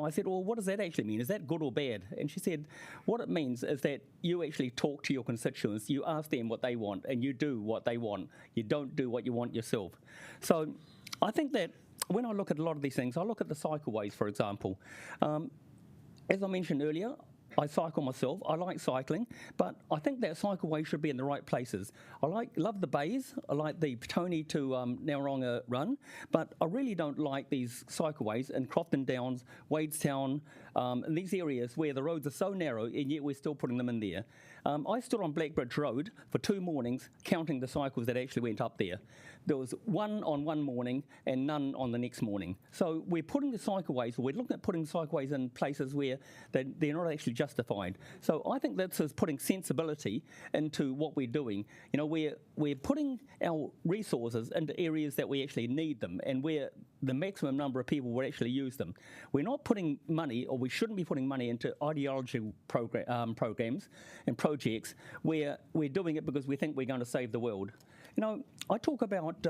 I said, well, what does that actually mean? Is that good or bad? And she said, what it means is that you actually talk to your constituents, you ask them what they want, and you do what they want. You don't do what you want yourself. So I think that when I look at a lot of these things, I look at the cycleways, for example. As I mentioned earlier, I cycle myself. I like cycling, but I think that cycleway should be in the right places. I love the bays. I like the Petone to Whiringa-ā-rangi run, but I really don't like these cycleways in Crofton Downs, Wadestown, and these areas where the roads are so narrow, and yet we're still putting them in there. I stood on Blackbridge Road for 2 mornings counting the cycles that actually went up there. There was one on one morning and none on the next morning. So we're putting the cycleways, we're looking at putting cycleways in places where they're not actually justified. So I think this is putting sensibility into what we're doing. You know, we're putting our resources into areas that we actually need them and where the maximum number of people will actually use them. We're not putting money, or we shouldn't be putting money into ideology programs and projects where we're doing it because we think we're going to save the world. You know, I talk about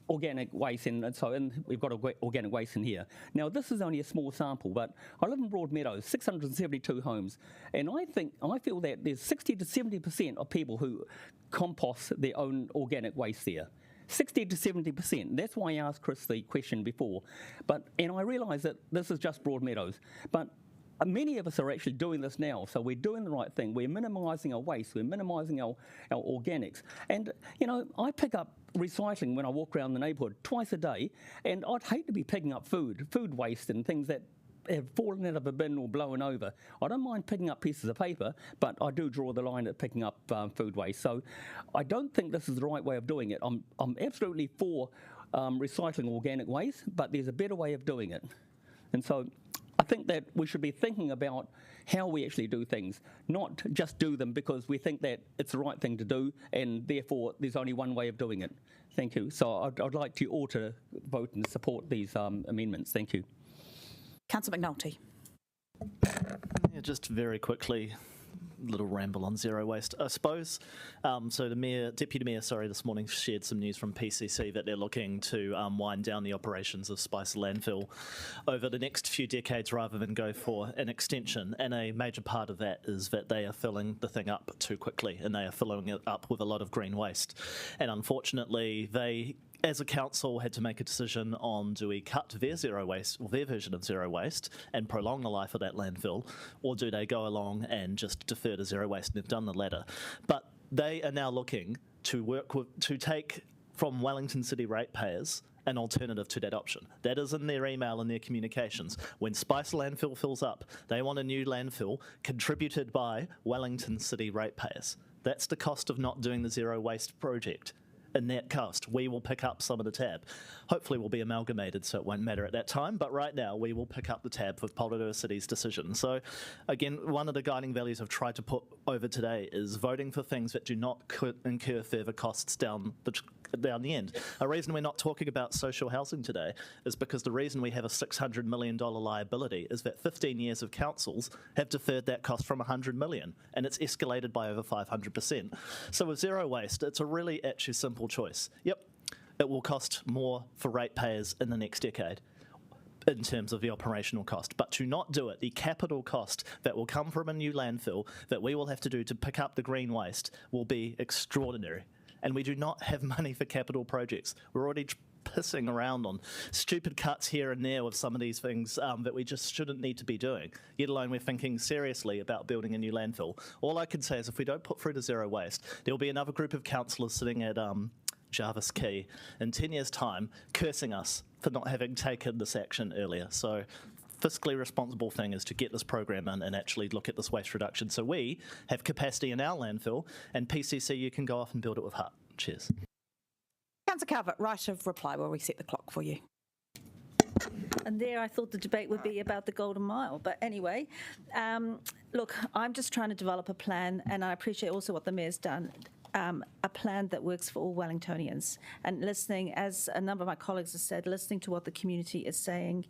organic waste, and we've got organic waste in here. Now, this is only a small sample, but I live in Broadmeadows, 672 homes, and I feel that there's 60 to 70% of people who compost their own organic waste there. 60 to 70%. That's why I asked Chris the question before. And I realise that this is just Broadmeadows, but many of us are actually doing this now, so we're doing the right thing. We're minimising our waste. We're minimising our organics. And, you know, I pick up recycling when I walk around the neighbourhood twice a day, and I'd hate to be picking up food waste and things that have fallen out of a bin or blown over. I don't mind picking up pieces of paper, but I do draw the line at picking up food waste. So I don't think this is the right way of doing it. I'm absolutely for recycling organic waste, but there's a better way of doing it. And so I think that we should be thinking about how we actually do things, not just do them because we think that it's the right thing to do and therefore there's only one way of doing it. Thank you. So I'd like you all to vote and support these amendments. Thank you. Councillor McNulty. Yeah, just very quickly, little ramble on zero waste, I suppose. So the Deputy Mayor, this morning shared some news from PCC that they're looking to wind down the operations of Spicer Landfill over the next few decades rather than go for an extension. And a major part of that is that they are filling the thing up too quickly, and they are filling it up with a lot of green waste. And unfortunately, they, as a council, had to make a decision on, do we cut their zero waste, or their version of zero waste, and prolong the life of that landfill, or do they go along and just defer to zero waste? And they've done the latter. But they are now looking to take from Wellington City ratepayers an alternative to that option. That is in their email and their communications. When Spicer Landfill fills up, they want a new landfill contributed by Wellington City ratepayers. That's the cost of not doing the zero waste project. In that cost, we will pick up some of the tab. Hopefully we'll be amalgamated, so it won't matter at that time, but right now we will pick up the tab for Porirua City's decision. So again, one of the guiding values I've tried to put over today is voting for things that do not incur further costs down the end. A reason we're not talking about social housing today is because the reason we have a $600 million liability is that 15 years of councils have deferred that cost from $100 million, and it's escalated by over 500%. So with zero waste, it's a really actually simple choice. Yep, it will cost more for ratepayers in the next decade in terms of the operational cost, but to not do it, the capital cost that will come from a new landfill that we will have to do to pick up the green waste will be extraordinary. And we do not have money for capital projects. We're already pissing around on stupid cuts here and there with some of these things that we just shouldn't need to be doing, yet alone we're thinking seriously about building a new landfill. All I can say is if we don't put through to zero waste, there'll be another group of councillors sitting at Jarvis Quay in 10 years' time cursing us for not having taken this action earlier. So fiscally responsible thing is to get this program in and actually look at this waste reduction so we have capacity in our landfill, and PCC, you can go off and build it with heart. Cheers. Councillor Calvert, right of reply. We'll reset the clock for you. And there I thought the debate would be about the Golden Mile. But anyway, look, I'm just trying to develop a plan, and I appreciate also what the Mayor's done. A plan that works for all Wellingtonians, and listening, as a number of my colleagues have said, listening to what the community is saying.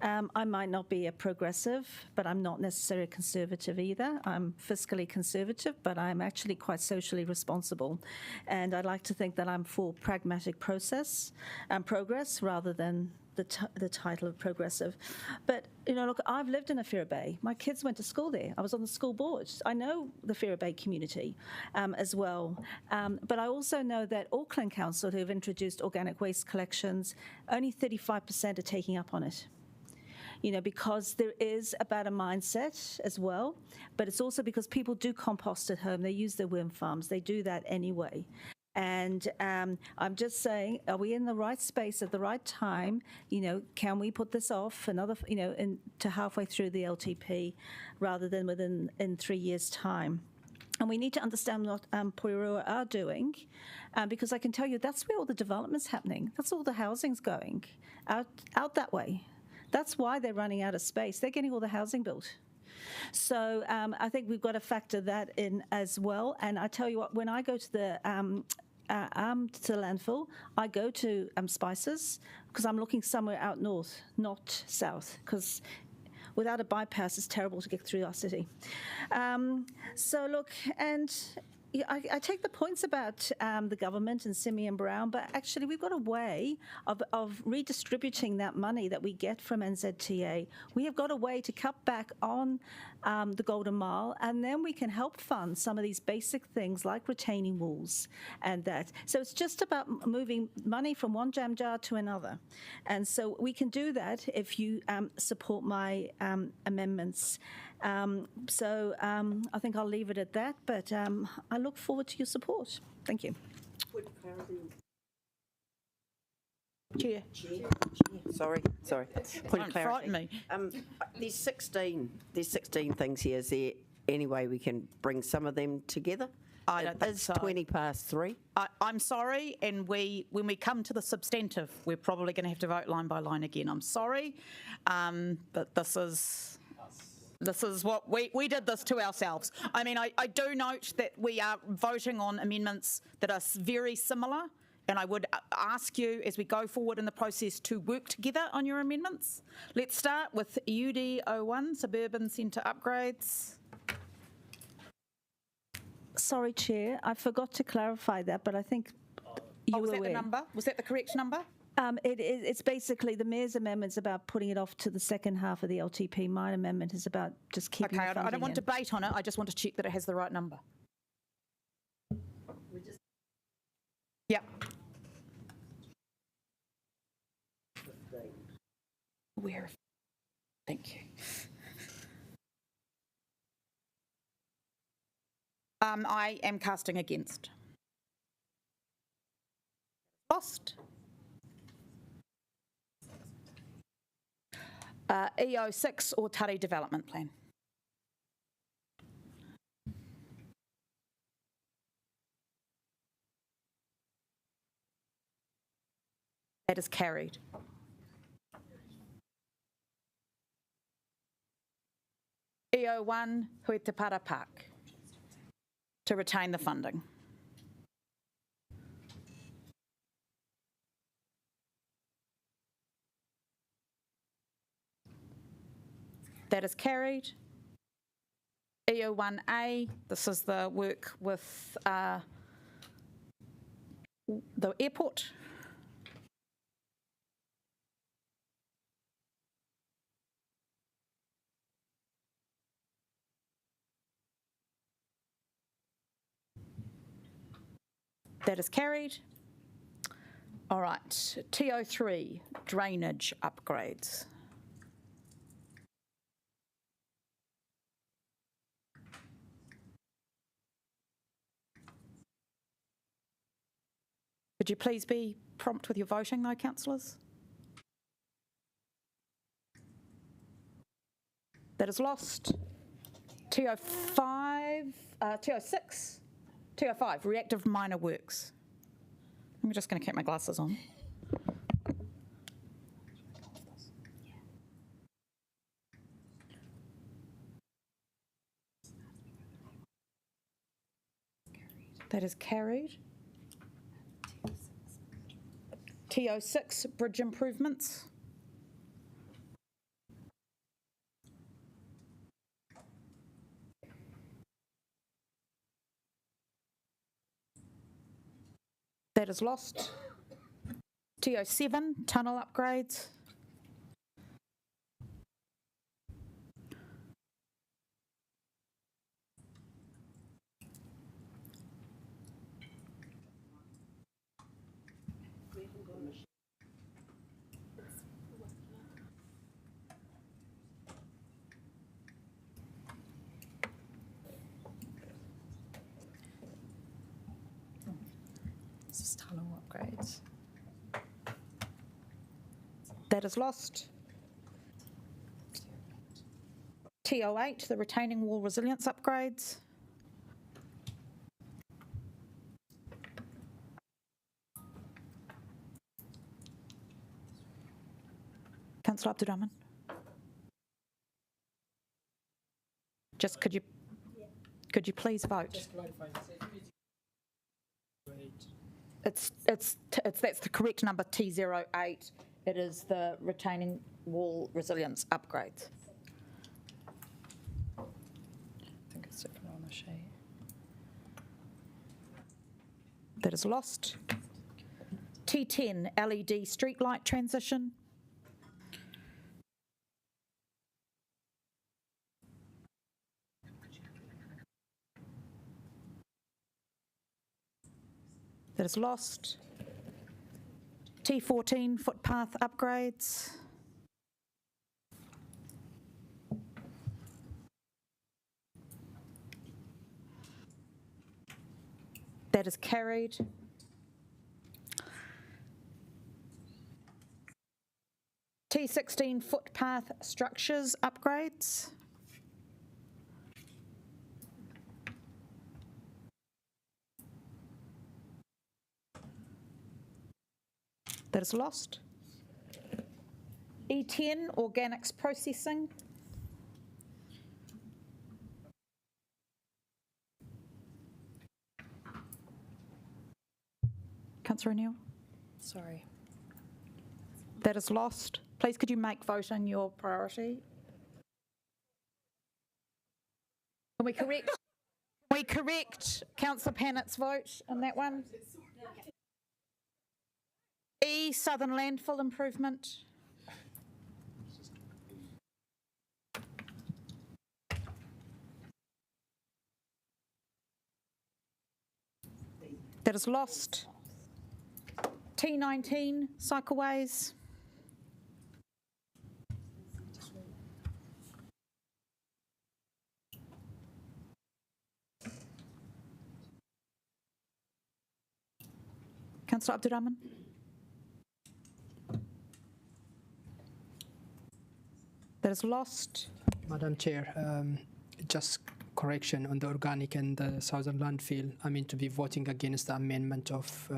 I might not be a progressive, but I'm not necessarily a conservative either. I'm fiscally conservative, but I'm actually quite socially responsible. And I'd like to think that I'm for pragmatic process and progress rather than the title of progressive. But, you know, look, I've lived in Whiringa Bay. My kids went to school there. I was on the school board. I know the Whiringa Bay community as well. But I also know that Auckland Council, who have introduced organic waste collections, only 35% are taking up on it. You know, because there is a better mindset as well, but it's also because people do compost at home. They use their worm farms. They do that anyway. And I'm just saying, are we in the right space at the right time? You know, can we put this off another, you know, to halfway through the LTP rather than in 3 years' time? And we need to understand what Poirua are doing, because I can tell you that's where all the development's happening. That's all the housing's going, out that way. That's why they're running out of space. They're getting all the housing built. So I think we've got to factor that in as well. And I tell you what, when I go to the landfill, I go to Spices because I'm looking somewhere out north, not south, because without a bypass, it's terrible to get through our city. So look, and yeah, I take the points about the government and Simeon Brown, but actually we've got a way of redistributing that money that we get from NZTA. We have got a way to cut back on the Golden Mile, and then we can help fund some of these basic things like retaining walls and that. So it's just about moving money from one jam jar to another. And so we can do that if you support my amendments. So I think I'll leave it at that, but I look forward to your support. Thank you. Chair. Sorry. Point of clarity. Frighten me. There's 16 things here. Is there any way we can bring some of them together? I don't think so. 3:20. I'm sorry, and when we come to the substantive, we're probably going to have to vote line by line again. I'm sorry, but this is what we did this to ourselves. I mean, I do note that we are voting on amendments that are very similar, and I would ask you as we go forward in the process to work together on your amendments. Let's start with UD01, Suburban Centre Upgrades. Sorry, Chair, I forgot to clarify that, but I think you were was that aware. the number? Was that the correct number? It's basically the Mayor's amendment's about putting it off to the second half of the LTP. My amendment is about just keeping Okay, the I don't want funding debate on it. I just want to check that it has the right number. Yep. Where? Thank you. I am casting against. Lost. EO6 or Tari Development Plan. That is carried. EO1 Huitapara Park to retain the funding. That is carried. EO1A, this is the work with the airport. That is carried. All right, TO3, drainage upgrades. Would you please be prompt with your voting though, councillors? That is lost. TO5, TO6, TO5, reactive minor works. I'm just going to keep my glasses on. That is carried. T06, bridge improvements. That is lost. T07, tunnel upgrades. This is tunnel upgrades. That is lost. T08, the retaining wall resilience upgrades. Councillor Abdurrahman. Just could you please vote? It's that's the correct number, T08. It is the retaining wall resilience upgrades. I think it's different on the sheet. That is lost. T10, LED streetlight transition. That is lost. T14, footpath upgrades. That is carried. T16, footpath structures upgrades. That is lost. E10, organics processing. Councillor O'Neill. Sorry. That is lost. Please could you make voting your priority? Can we correct Councillor Pannett's vote on that one? E, southern landfill improvement. That is lost. T19, cycleways. Councillor Abdurrahman. That is lost. Madam Chair, just correction on the organic and the southern landfill. I mean to be voting against the amendment of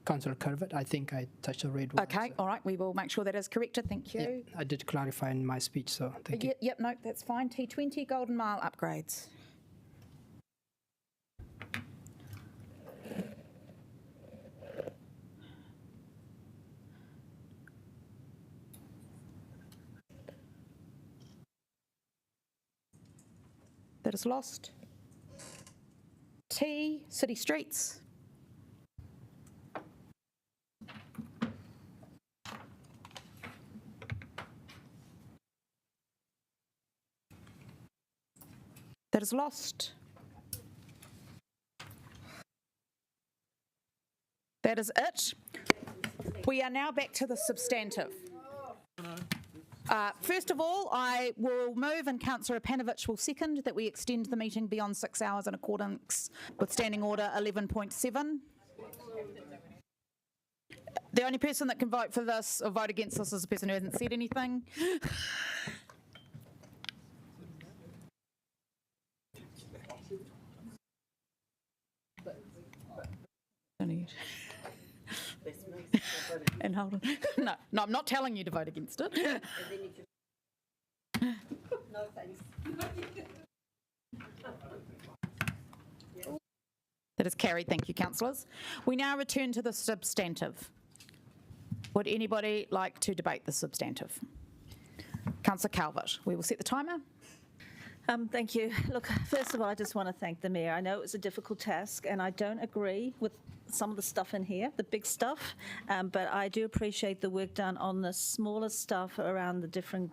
Councillor Curvett. I think I touched the red one. Okay, all right, we will make sure that is corrected. Thank you. Yep, I did clarify in my speech, so thank you. Yep, no, that's fine. T20, Golden Mile upgrades. That is lost. T, city streets. That is lost. That is it. We are now back to the substantive. First of all, I will move, and Councillor Panovich will second, that we extend the meeting beyond 6 hours in accordance with Standing Order 11.7. The only person that can vote for this or vote against this is the person who hasn't said anything. And hold on. No, I'm not telling you to vote against it. No thanks. That is carried. Thank you, councillors. We now return to the substantive. Would anybody like to debate the substantive? Councillor Calvert, we will set the timer. Thank you. Look, first of all, I just want to thank the Mayor. I know it was a difficult task, and I don't agree with some of the stuff in here, the big stuff, but I do appreciate the work done on the smaller stuff around the different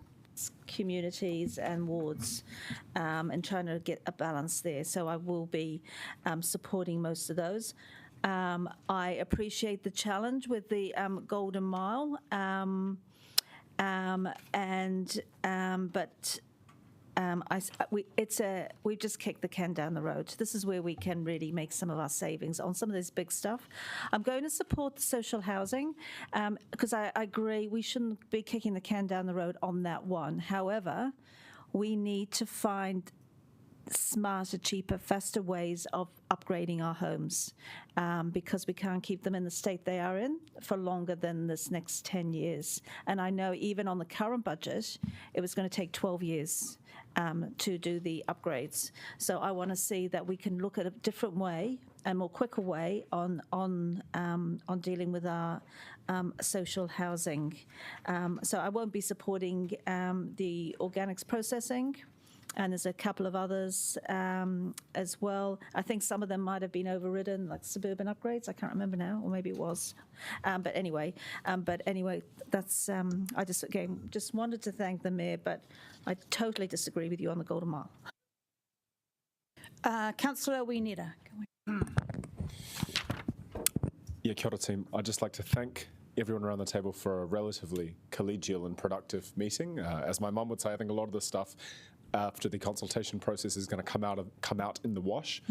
communities and wards, and trying to get a balance there. So I will be supporting most of those. I appreciate the challenge with the Golden Mile, we've just kicked the can down the road. This is where we can really make some of our savings on some of this big stuff. I'm going to support the social housing because I agree we shouldn't be kicking the can down the road on that one. However, we need to find smarter, cheaper, faster ways of upgrading our homes because we can't keep them in the state they are in for longer than this next 10 years. And I know even on the current budget, it was going to take 12 years to do the upgrades. So I want to see that we can look at a different way, a more quicker way on dealing with our social housing. So I won't be supporting the organics processing. And there's a couple of others as well. I think some of them might have been overridden, like suburban upgrades. I can't remember now, or maybe it was. But anyway, that's. I just wanted to thank the Mayor, but I totally disagree with you on the Golden Mile. Councillor Whiringa. Yeah, kia ora team. I'd just like to thank everyone around the table for a relatively collegial and productive meeting. As my mum would say, I think a lot of this stuff after the consultation process is going to come out in the wash.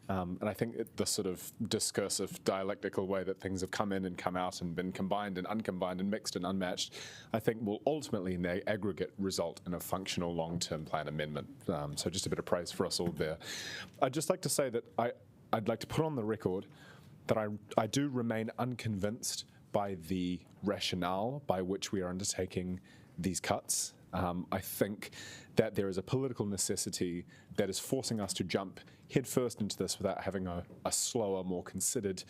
And I think the sort of discursive, dialectical way that things have come in and come out and been combined and uncombined and mixed and unmatched, I think will ultimately in the aggregate result in a functional long-term plan amendment. So just a bit of praise for us all there. I'd just like to say that I'd like to put on the record that I do remain unconvinced by the rationale by which we are undertaking these cuts. I think that there is a political necessity that is forcing us to jump headfirst into this without having a slower, more considered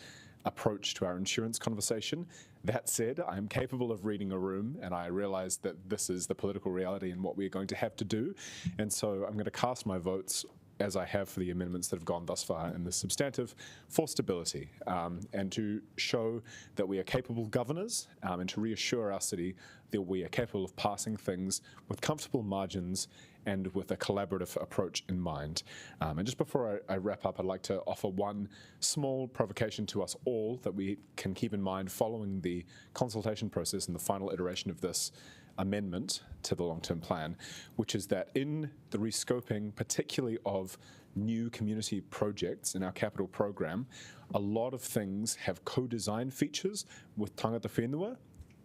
approach to our insurance conversation. That said, I am capable of reading a room, and I realize that this is the political reality and what we're going to have to do. And so I'm going to cast my votes, as I have for the amendments that have gone thus far in the substantive, for stability and to show that we are capable governors and to reassure our city that we are capable of passing things with comfortable margins and with a collaborative approach in mind. And just before I wrap up, I'd like to offer one small provocation to us all that we can keep in mind following the consultation process and the final iteration of this amendment to the long-term plan, which is that in the rescoping, particularly of new community projects in our capital program, a lot of things have co-design features with tangata whenua,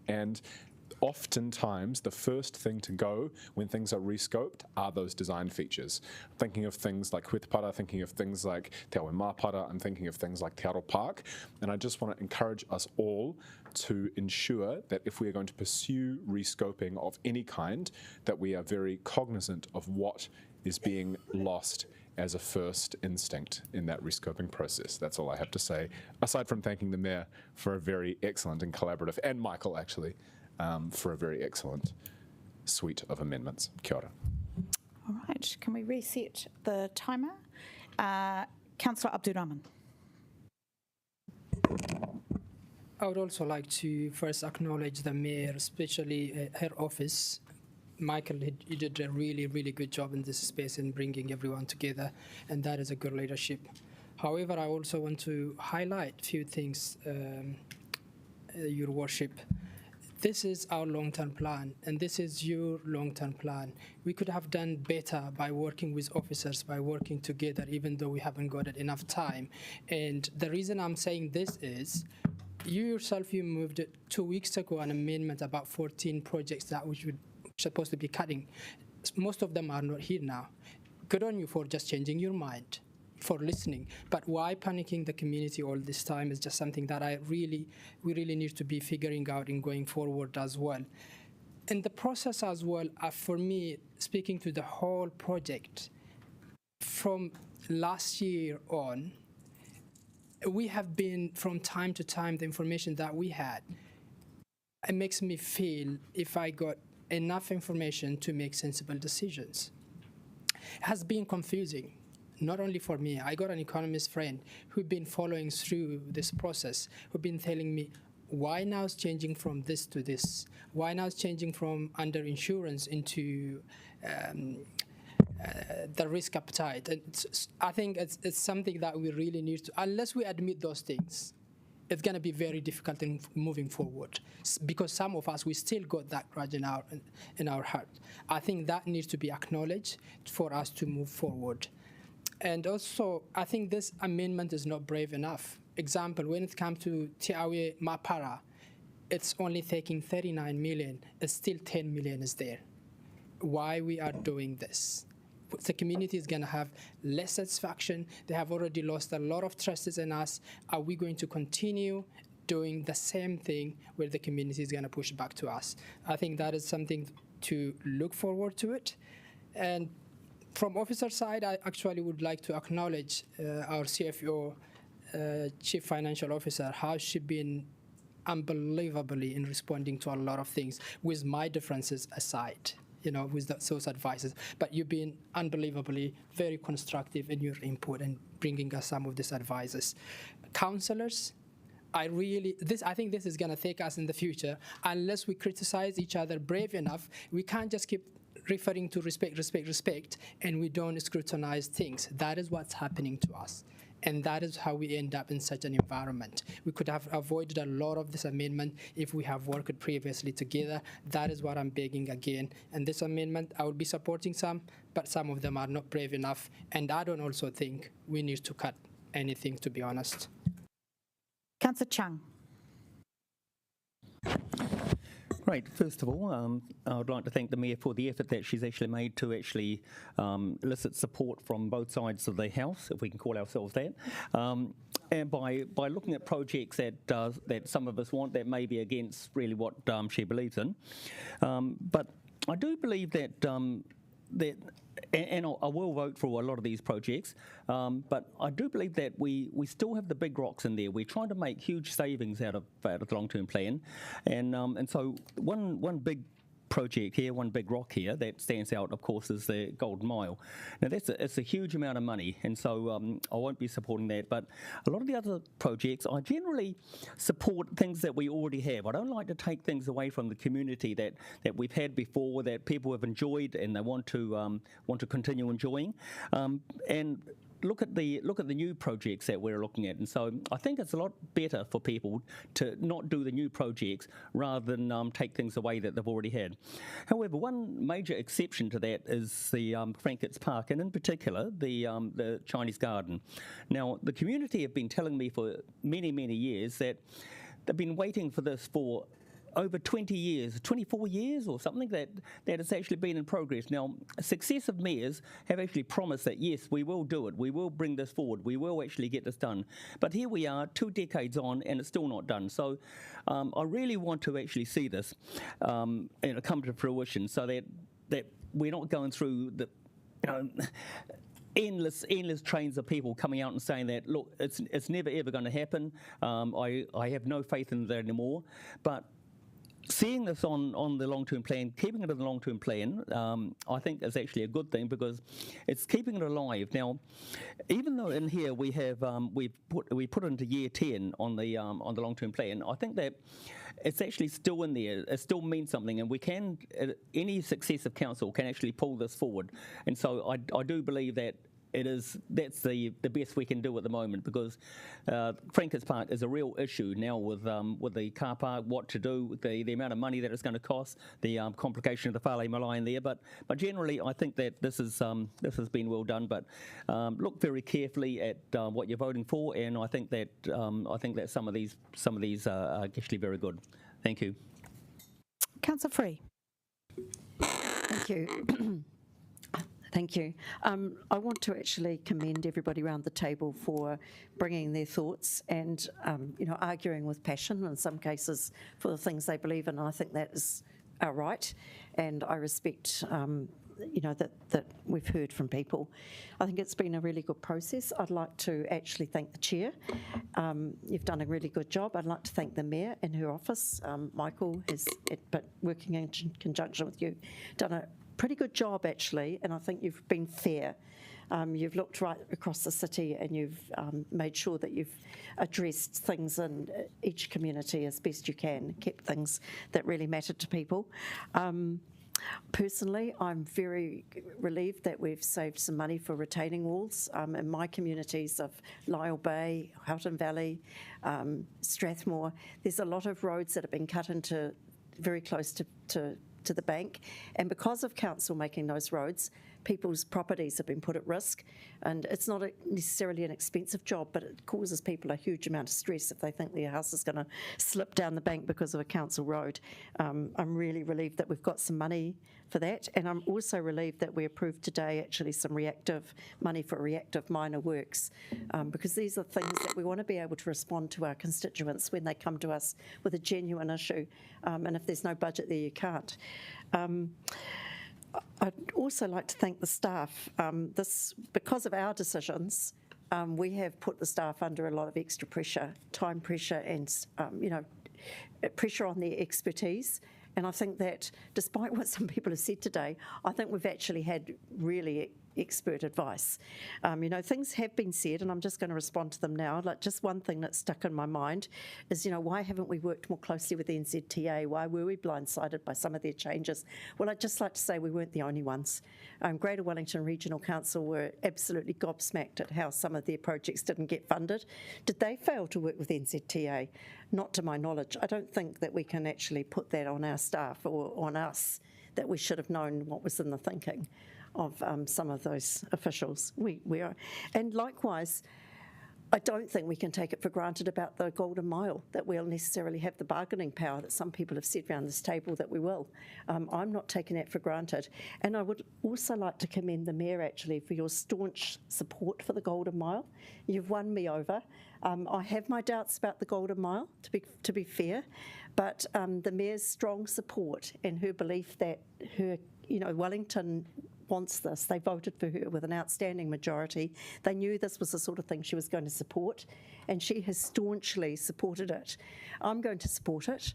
and oftentimes the first thing to go when things are rescoped are those design features. Thinking of things like Huetapara, thinking of things like Te Aue Māpara, I'm thinking of things like Te Aro Park, and I just want to encourage us all to ensure that if we are going to pursue rescoping of any kind, that we are very cognizant of what is being lost as a first instinct in that rescoping process. That's all I have to say, aside from thanking the Mayor for a very excellent and collaborative, and Michael actually, for a very excellent suite of amendments. Kia ora. All right, can we reset the timer? Councillor Abdurrahman. I would also like to first acknowledge the Mayor, especially her office. Michael, you did a really, really good job in this space in bringing everyone together, and that is a good leadership. However, I also want to highlight a few things, Your Worship. This is our long-term plan, and this is your long-term plan. We could have done better by working with officers, by working together, even though we haven't got enough time. And the reason I'm saying this is, you yourself, you moved 2 weeks ago an amendment about 14 projects that we were supposed to be cutting. Most of them are not here now. Good on you for just changing your mind, for listening. But why panicking the community all this time is just something that we really need to be figuring out in going forward as well. In the process as well, for me, speaking to the whole project, from last year on, we have been, from time to time, the information that we had, it makes me feel if I got enough information to make sensible decisions. It has been confusing, not only for me. I got an economist friend who's been following through this process, who's been telling me, why now it's changing from this to this? Why now it's changing from under insurance into the risk appetite? And I think it's something that we really need to, unless we admit those things, it's going to be very difficult in moving forward, because some of us, we still got that grudge in our heart. I think that needs to be acknowledged for us to move forward. And also, I think this amendment is not brave enough. Example, when it comes to Te Awe Mapara, it's only taking 39 million, it's still 10 million is there. Why we are doing this? The community is going to have less satisfaction. They have already lost a lot of trust in us. Are we going to continue doing the same thing where the community is going to push back to us? I think that is something to look forward to it. And from officer side, I actually would like to acknowledge our CFO, Chief Financial Officer, how she's been unbelievably in responding to a lot of things, with my differences aside, with those advices. But you've been unbelievably very constructive in your input and bringing us some of these advices. Councillors, I think this is going to take us in the future. Unless we criticize each other brave enough, we can't just keep referring to respect, and we don't scrutinize things. That is what's happening to us. And that is how we end up in such an environment. We could have avoided a lot of this amendment if we have worked previously together. That is what I'm begging again. And this amendment, I will be supporting some, but some of them are not brave enough. And I don't also think we need to cut anything, to be honest. Councillor Chung. Right. First of all, I would like to thank the Mayor for the effort that she's actually made to actually elicit support from both sides of the House, if we can call ourselves that, and by looking at projects that some of us want that may be against really what she believes in. But I do believe that and I will vote for a lot of these projects, but I do believe that we still have the big rocks in there. We're trying to make huge savings out of the long-term plan, and so one big project here, one big rock here that stands out, of course, is the Golden Mile. Now, it's a huge amount of money, and so I won't be supporting that. But a lot of the other projects, I generally support things that we already have. I don't like to take things away from the community that we've had before, that people have enjoyed and they want to continue enjoying. And look at the new projects that we're looking at, and so I think it's a lot better for people to not do the new projects rather than take things away that they've already had. However, one major exception to that is the Frankitts Park, and in particular the Chinese Garden. Now, the community have been telling me for many years that they've been waiting for this for over 20 years, 24 years or something, that it's actually been in progress. Now, successive mayors have actually promised that, yes, we will do it, we will bring this forward, we will actually get this done. But here we are, 2 decades on, and it's still not done. So I really want to actually see this come to fruition, so that we're not going through the, endless trains of people coming out and saying that, look, it's never ever going to happen. I have no faith in that anymore. But seeing this on the long-term plan, keeping it in the long-term plan, I think is actually a good thing, because it's keeping it alive. Now, even though in here we have we put into year 10 on the long-term plan, I think that it's actually still in there. It still means something, and we can, any successive council can actually pull this forward. And so I do believe that that's the best we can do at the moment, because Frankitts Park is a real issue now with the car park, what to do, the amount of money that it's going to cost, the complication of the Whale Malai in there. But generally, I think that this has been well done. But look very carefully at what you're voting for, and I think that some of these are actually very good. Thank you. Councillor Free. Thank you. Thank you. I want to actually commend everybody around the table for bringing their thoughts and, arguing with passion in some cases for the things they believe in. I think that is our right, and I respect that we've heard from people. I think it's been a really good process. I'd like to actually thank the chair. You've done a really good job. I'd like to thank the mayor and her office. Michael has, but working in conjunction with you, done a pretty good job actually, and I think you've been fair. You've looked right across the city and you've made sure that you've addressed things in each community as best you can, kept things that really mattered to people. Personally, I'm very relieved that we've saved some money for retaining walls in my communities of Lyell Bay, Houghton Valley, Strathmore. There's a lot of roads that have been cut into very close to the bank, and because of council making those roads, people's properties have been put at risk, and it's not necessarily an expensive job, but it causes people a huge amount of stress if they think their house is going to slip down the bank because of a council road. I'm really relieved that we've got some money for that, and I'm also relieved that we approved today actually some money for reactive minor works, because these are things that we want to be able to respond to our constituents when they come to us with a genuine issue, and if there's no budget there, you can't. I'd also like to thank the staff. Because of our decisions, we have put the staff under a lot of extra pressure, time pressure, and pressure on their expertise. And I think that, despite what some people have said today, I think we've actually had really expert advice. Things have been said, and I'm just going to respond to them now. Like, just one thing that's stuck in my mind is, why haven't we worked more closely with the NZTA? Why were we blindsided by some of their changes? Well, I'd just like to say we weren't the only ones. Greater Wellington Regional Council were absolutely gobsmacked at how some of their projects didn't get funded. Did they fail to work with NZTA? Not to my knowledge. I don't think that we can actually put that on our staff or on us, that we should have known what was in the thinking of some of those officials. We are, and likewise, I don't think we can take it for granted about the Golden Mile, that we'll necessarily have the bargaining power that some people have said around this table that we will. I'm not taking that for granted. And I would also like to commend the Mayor actually for your staunch support for the Golden Mile. You've won me over. I have my doubts about the Golden Mile, to be fair, but the Mayor's strong support and her belief that Wellington wants this. They voted for her with an outstanding majority. They knew this was the sort of thing she was going to support, and she has staunchly supported it. I'm going to support it.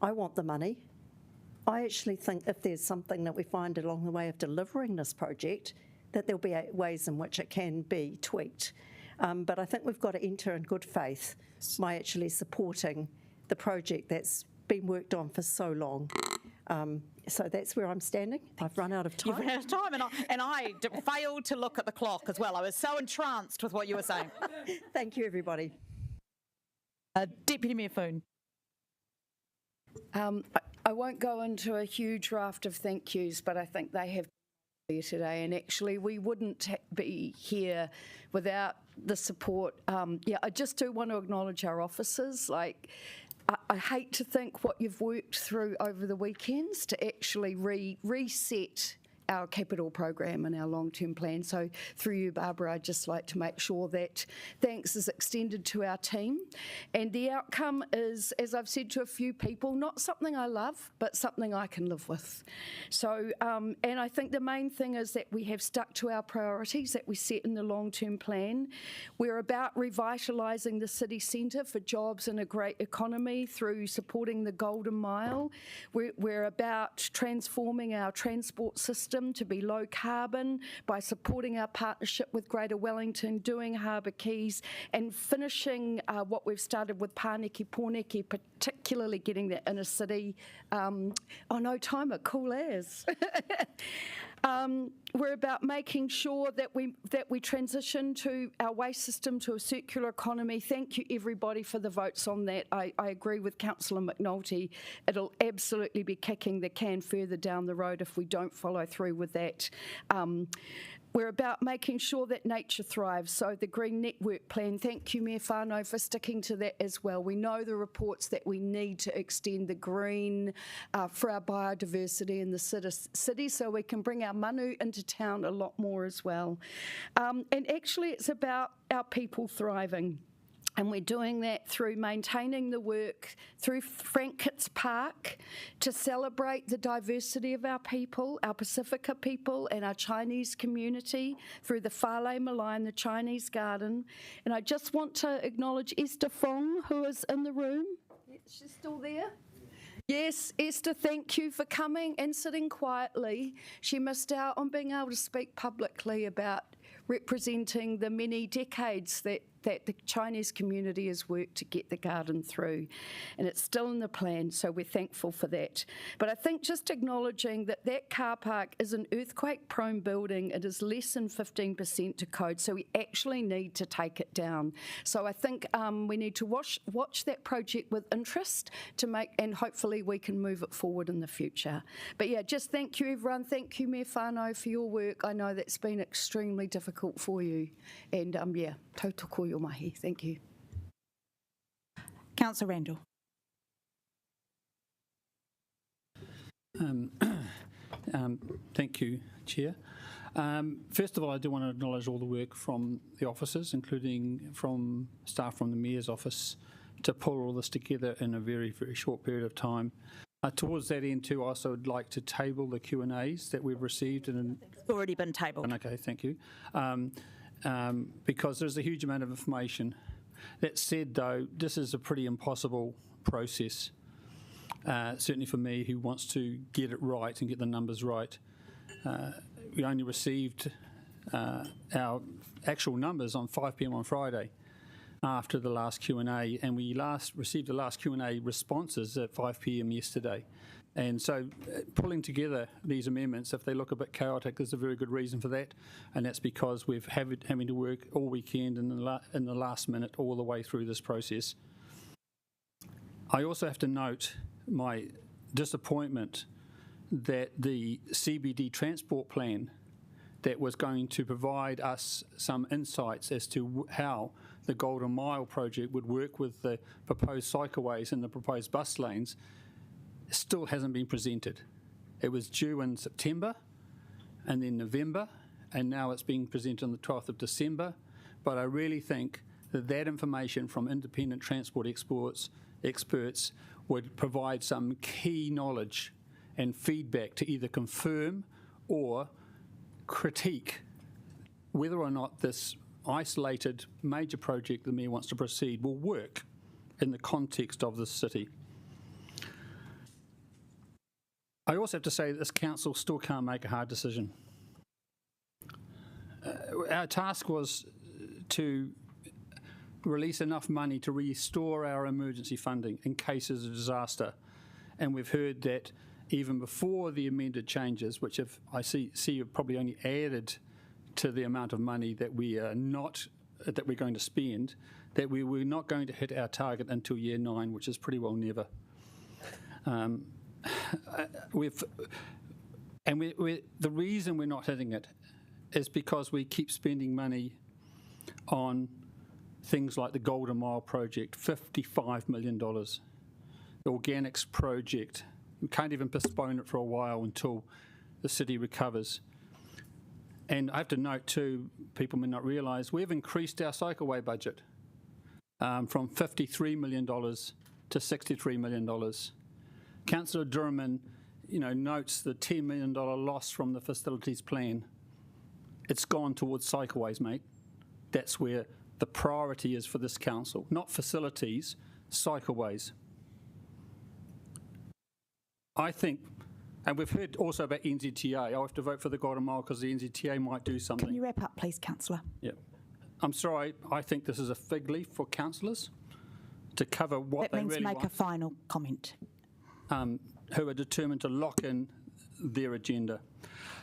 I want the money. I actually think if there's something that we find along the way of delivering this project, that there'll be ways in which it can be tweaked. But I think we've got to enter in good faith by actually supporting the project that's been worked on for so long. So that's where I'm standing. I've run out of time. You've run out of time, and I failed to look at the clock as well. I was so entranced with what you were saying. Thank you, everybody. Deputy Mayor Foon. I won't go into a huge raft of thank yous, but I think they have here today, and actually we wouldn't be here without the support. I just do want to acknowledge our officers. I hate to think what you've worked through over the weekends to actually reset our capital program and our long-term plan. So through you, Barbara, I'd just like to make sure that thanks is extended to our team. And the outcome is, as I've said to a few people, not something I love, but something I can live with. So, and I think the main thing is that we have stuck to our priorities that we set in the long-term plan. We're about revitalising the city centre for jobs and a great economy through supporting the Golden Mile. We're about transforming our transport system to be low carbon by supporting our partnership with Greater Wellington, doing Harbour Quays, and finishing what we've started with Pāneke Pōneke, particularly getting the inner city. No timer, cool as. We're about making sure that we transition to our waste system to a circular economy. Thank you, everybody, for the votes on that. I agree with Councillor McNulty. It'll absolutely be kicking the can further down the road if we don't follow through with that. We're about making sure that nature thrives. So the Green Network Plan, thank you, Mayor Whānau, for sticking to that as well. We know the reports that we need to extend the green for our biodiversity in the city so we can bring our manu into town a lot more as well. And actually it's about our people thriving. And we're doing that through maintaining the work through Frank Kitts Park to celebrate the diversity of our people, our Pacifica people and our Chinese community through the Whale Malai and the Chinese Garden. And I just want to acknowledge Esther Fong, who is in the room. She's still there. Yes, Esther, thank you for coming and sitting quietly. She missed out on being able to speak publicly about representing the many decades that the Chinese community has worked to get the garden through. And it's still in the plan, so we're thankful for that. But I think just acknowledging that that car park is an earthquake-prone building, it is less than 15% to code, so we actually need to take it down. So I think we need to watch that project with interest to make, and hopefully we can move it forward in the future. But yeah, just thank you everyone. Thank you, Mayor Whānau, for your work. I know that's been extremely difficult for you. And yeah, tauta koe mahi. Thank you. Councillor Randall. Thank you, Chair. First of all, I do want to acknowledge all the work from the officers, including from staff from the Mayor's office, to pull all this together in a very, very short period of time. Towards that end too, I also would like to table the Q&As that we've received. It's already been tabled. Okay, thank you. Because there's a huge amount of information. That said, though, this is a pretty impossible process, certainly for me, who wants to get it right and get the numbers right. We only received our actual numbers on 5 p.m. on Friday after the last Q&A, and we received the last Q&A responses at 5 p.m. yesterday. And so pulling together these amendments, if they look a bit chaotic, there's a very good reason for that, and that's because we've having to work all weekend and in the last minute all the way through this process. I also have to note my disappointment that the CBD transport plan that was going to provide us some insights as to how the Golden Mile project would work with the proposed cycleways and the proposed bus lanes still hasn't been presented. It was due in September and then November, and now it's being presented on the 12th of December. But I really think that information from independent transport experts would provide some key knowledge and feedback to either confirm or critique whether or not this isolated major project the Mayor wants to proceed will work in the context of the city. I also have to say that this council still can't make a hard decision. Our task was to release enough money to restore our emergency funding in cases of disaster. And we've heard that even before the amended changes, which I see have probably only added to the amount of money that we're going to spend, that we were not going to hit our target until year 9, which is pretty well never. The reason we're not hitting it is because we keep spending money on things like the Golden Mile project, $55 million. The Organics project, we can't even postpone it for a while until the city recovers. And I have to note too, people may not realise, we've increased our cycleway budget from $53 million to $63 million. Councillor Adjournment, notes the $10 million loss from the facilities plan. It's gone towards cycleways, mate. That's where the priority is for this council, not facilities, cycleways. I think, and we've heard also about NZTA. I have to vote for the Golden Mile because the NZTA might do something. Can you wrap up, please, Councillor? Yeah. I'm sorry, I think this is a fig leaf for councillors to cover what they really want. That means make a final comment. Who are determined to lock in their agenda.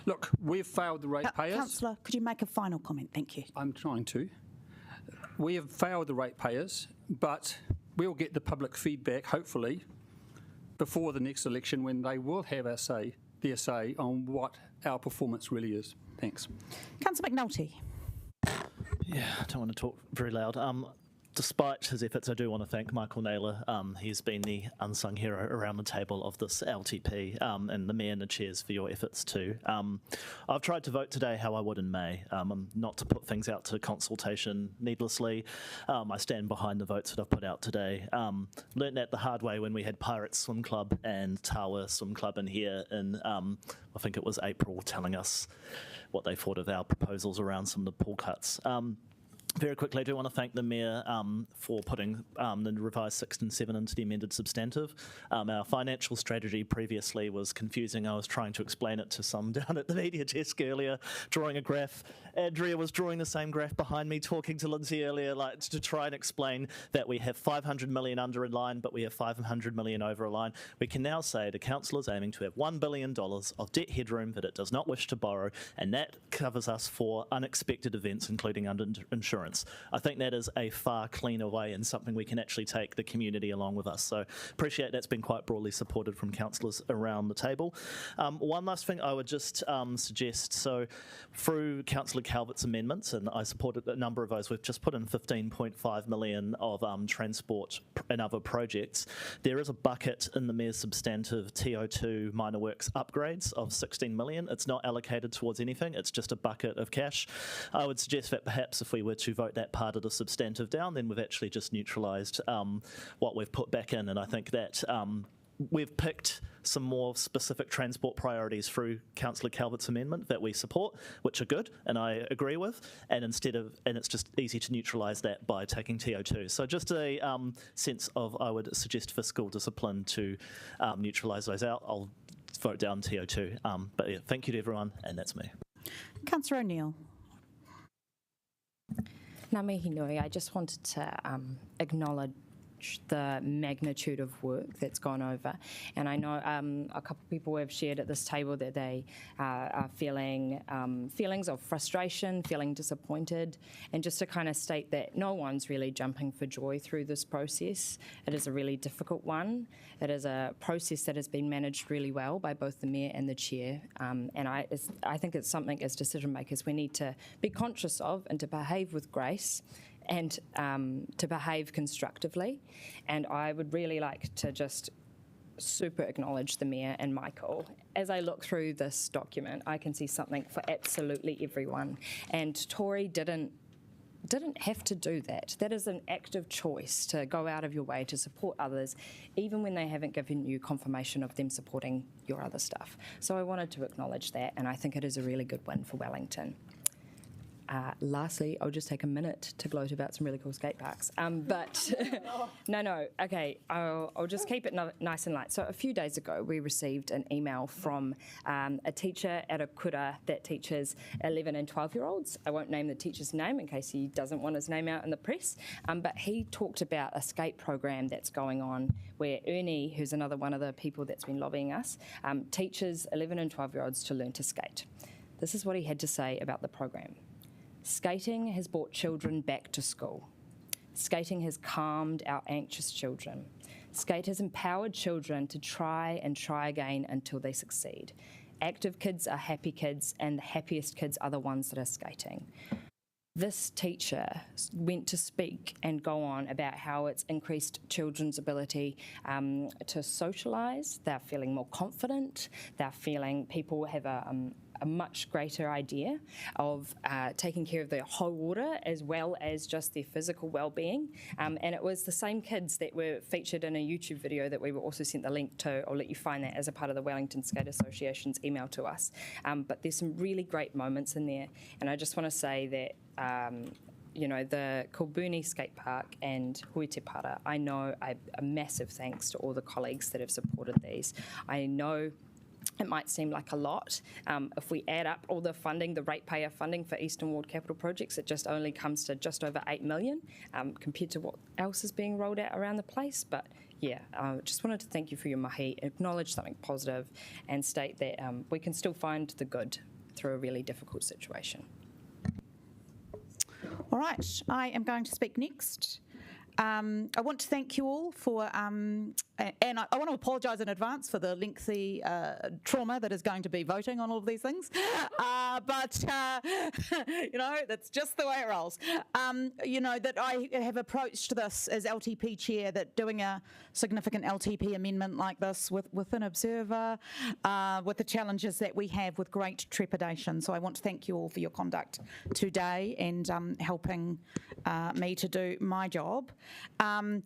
Look, we've failed the ratepayers. Councillor, could you make a final comment? Thank you. I'm trying to. We have failed the ratepayers, but we'll get the public feedback, hopefully, before the next election when they will have their say on what our performance really is. Thanks. Councillor McNulty. Yeah, I don't want to talk very loud. Despite his efforts, I do want to thank Michael Naylor. He's been the unsung hero around the table of this LTP, and the Mayor and the Chairs for your efforts too. I've tried to vote today how I would in May, not to put things out to consultation needlessly. I stand behind the votes that I've put out today. Learned that the hard way when we had Pirates Swim Club and Tawa Swim Club in here in, I think it was April, telling us what they thought of our proposals around some of the pool cuts. Very quickly, I do want to thank the Mayor for putting the revised 6 and 7 into the amended substantive. Our financial strategy previously was confusing. I was trying to explain it to some down at the media desk earlier, drawing a graph. Andrea was drawing the same graph behind me, talking to Lindsay earlier, like to try and explain that we have 500 million under a line, but we have 500 million over a line. We can now say the council is aiming to have $1 billion of debt headroom that it does not wish to borrow, and that covers us for unexpected events, including under insurance. I think that is a far cleaner way and something we can actually take the community along with us. So appreciate that's been quite broadly supported from councillors around the table. One last thing I would just suggest, so through Councillor Calvert's amendments, and I supported a number of those, we've just put in 15.5 million of transport and other projects. There is a bucket in the Mayor's substantive TO2 minor works upgrades of 16 million. It's not allocated towards anything, it's just a bucket of cash. I would suggest that perhaps if we were to vote that part of the substantive down, then we've actually just neutralised what we've put back in, and I think that we've picked some more specific transport priorities through Councillor Calvert's amendment that we support, which are good and I agree with, and it's just easy to neutralise that by taking TO2. So just a sense of, I would suggest fiscal discipline to neutralise those out. I'll vote down TO2, but yeah, thank you to everyone, and that's me. Councillor O'Neill. Ngā mihi nui, I just wanted to acknowledge the magnitude of work that's gone over. And I know a couple of people have shared at this table that they are feeling feelings of frustration, feeling disappointed, and just to kind of state that no one's really jumping for joy through this process. It is a really difficult one. It is a process that has been managed really well by both the Mayor and the Chair. And I think it's something as decision makers we need to be conscious of and to behave with grace and to behave constructively. And I would really like to just super acknowledge the Mayor and Michael. As I look through this document, I can see something for absolutely everyone. And Tory didn't have to do that. That is an active choice to go out of your way to support others, even when they haven't given you confirmation of them supporting your other stuff. So I wanted to acknowledge that, and I think it is a really good win for Wellington. Lastly, I'll just take a minute to gloat about some really cool skate parks. But okay, I'll just keep it nice and light. So a few days ago, we received an email from a teacher at a kura that teaches 11 and 12-year-olds. I won't name the teacher's name in case he doesn't want his name out in the press, but he talked about a skate program that's going on where Ernie, who's another one of the people that's been lobbying us, teaches 11 and 12-year-olds to learn to skate. This is what he had to say about the program. Skating has brought children back to school. Skating has calmed our anxious children. Skate has empowered children to try and try again until they succeed. Active kids are happy kids, and the happiest kids are the ones that are skating. This teacher went to speak and go on about how it's increased children's ability to socialise. They're feeling more confident. They're feeling people have a much greater idea of taking care of their whole order as well as just their physical well-being. And it was the same kids that were featured in a YouTube video that we were also sent the link to. I'll let you find that as a part of the Wellington Skate Association's email to us. But there's some really great moments in there. And I just want to say that the Kilburney Skate Park and Huitepara, I know a massive thanks to all the colleagues that have supported these. I know it might seem like a lot. If we add up all the funding, the ratepayer funding for Eastern Ward capital projects, it just only comes to just over 8 million compared to what else is being rolled out around the place. But yeah, I just wanted to thank you for your mahi, acknowledge something positive and state that we can still find the good through a really difficult situation. All right, I am going to speak next. I want to thank you all for, and I want to apologise in advance for the lengthy trauma that is going to be voting on all of these things. But you know, that's just the way it rolls. You know, that I have approached this as LTP chair, that doing a significant LTP amendment like this with an observer, with the challenges that we have, with great trepidation. So I want to thank you all for your conduct today and helping me to do my job. I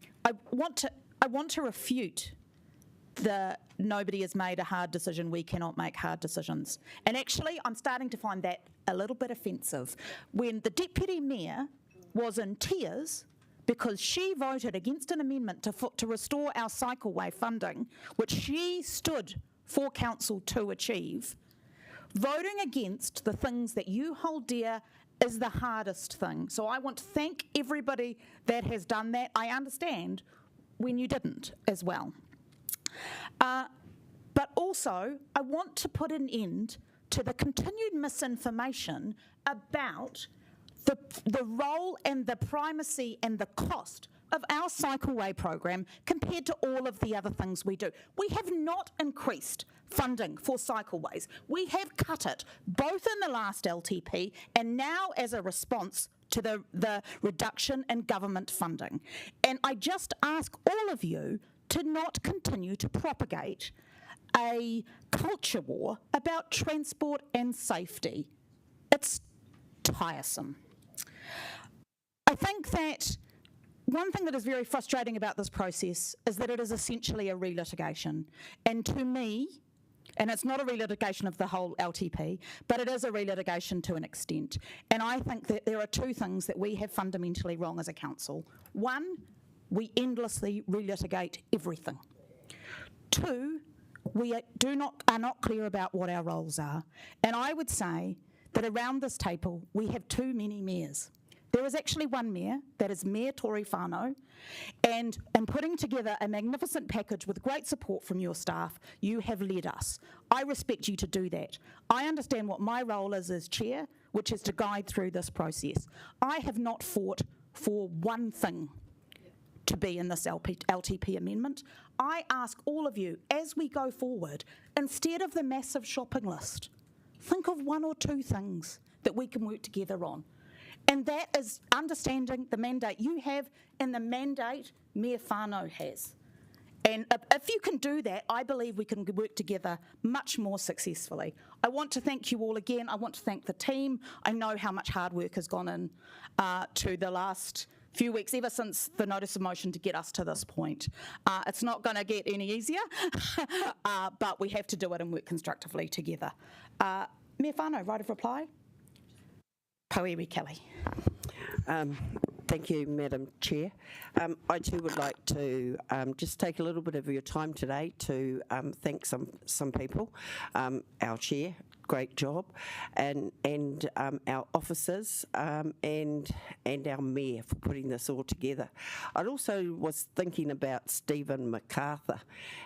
want to refute the nobody has made a hard decision, we cannot make hard decisions. And actually, I'm starting to find that a little bit offensive. When the Deputy Mayor was in tears because she voted against an amendment to restore our cycleway funding, which she stood for council to achieve, voting against the things that you hold dear is the hardest thing. So I want to thank everybody that has done that. I understand when you didn't as well. But also, I want to put an end to the continued misinformation about the role and the primacy and the cost of our cycleway program compared to all of the other things we do. We have not increased funding for cycleways. We have cut it both in the last LTP and now as a response to the reduction in government funding. And I just ask all of you to not continue to propagate a culture war about transport and safety. It's tiresome. I think that one thing that is very frustrating about this process is that it is essentially a relitigation. And to me, and it's not a relitigation of the whole LTP, but it is a relitigation to an extent. And I think that there are two things that we have fundamentally wrong as a council. One, we endlessly relitigate everything. Two, we are not clear about what our roles are. And I would say that around this table, we have too many mayors. There is actually one mayor, that is Mayor Tory Whānau, and in putting together a magnificent package with great support from your staff, you have led us. I respect you to do that. I understand what my role is as chair, which is to guide through this process. I have not fought for one thing to be in this LTP amendment. I ask all of you, as we go forward, instead of the massive shopping list, think of one or two things that we can work together on. And that is understanding the mandate you have and the mandate Mayor Whānau has. And if you can do that, I believe we can work together much more successfully. I want to thank you all again. I want to thank the team. I know how much hard work has gone in to the last few weeks, ever since the notice of motion to get us to this point. It's not going to get any easier, but we have to do it and work constructively together. Mayor Whānau, right of reply? Pauiwi Kelly. Thank you, Madam Chair. I too would like to just take a little bit of your time today to thank some people. Our chair, great job, and our officers and our mayor for putting this all together. I also was thinking about Stephen MacArthur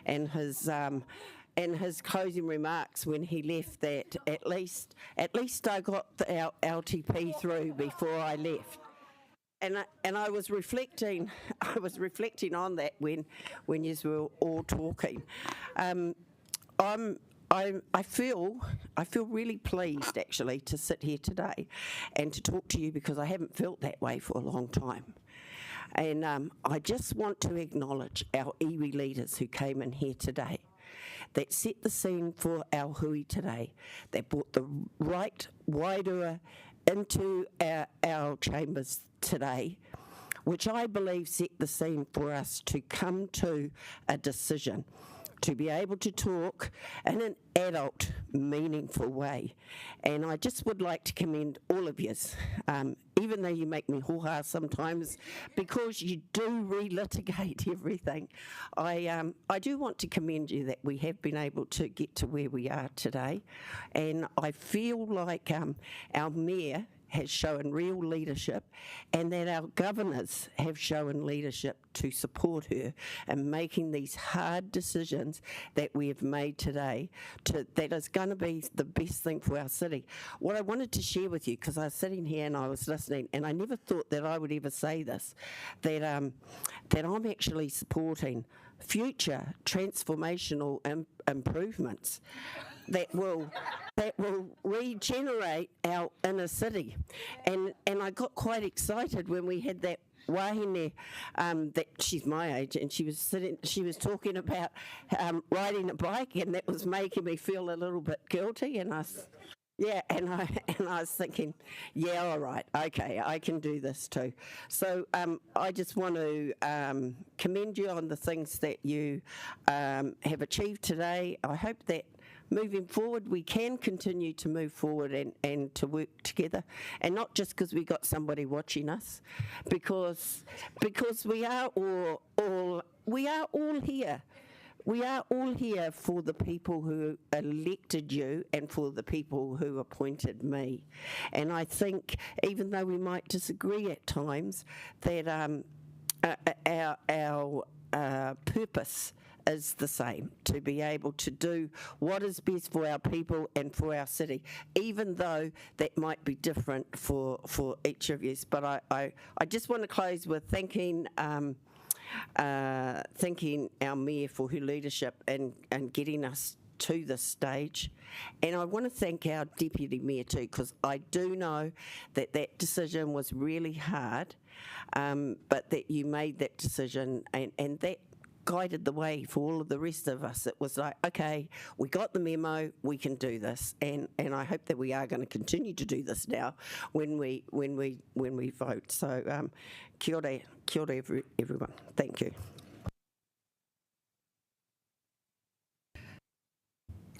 and his closing remarks when he left, that at least I got our LTP through before I left. And I was reflecting on that when you were all talking. I feel really pleased actually to sit here today and to talk to you, because I haven't felt that way for a long time. And I just want to acknowledge our iwi leaders who came in here today, that set the scene for our hui today, that brought the right wairua into our chambers today, which I believe set the scene for us to come to a decision, to be able to talk in an adult, meaningful way. And I just would like to commend all of you, even though you make me hoha sometimes, because you do relitigate everything. I do want to commend you that we have been able to get to where we are today. And I feel like our mayor has shown real leadership, and that our governors have shown leadership to support her in making these hard decisions that we have made today that is going to be the best thing for our city. What I wanted to share with you, because I was sitting here and I was listening, and I never thought that I would ever say this, that I'm actually supporting future transformational improvements that will regenerate our inner city. And I got quite excited when we had that wahine, that she's my age, and she was talking about riding a bike, and that was making me feel a little bit guilty, and I was thinking, yeah, all right, okay, I can do this too. So I just want to commend you on the things that you have achieved today. I hope that moving forward, we can continue to move forward and to work together, and not just because we got somebody watching us, because we are all here. We are all here for the people who elected you and for the people who appointed me. And I think, even though we might disagree at times, that our purpose is the same, to be able to do what is best for our people and for our city, even though that might be different for each of you. But I just want to close with thanking our Mayor for her leadership and getting us to this stage. And I want to thank our Deputy Mayor too, because I do know that decision was really hard, but that you made that decision, and that guided the way for all of the rest of us. It was like, okay, we got the memo, we can do this, and I hope that we are going to continue to do this now when we vote. So kia ora everyone. Thank you.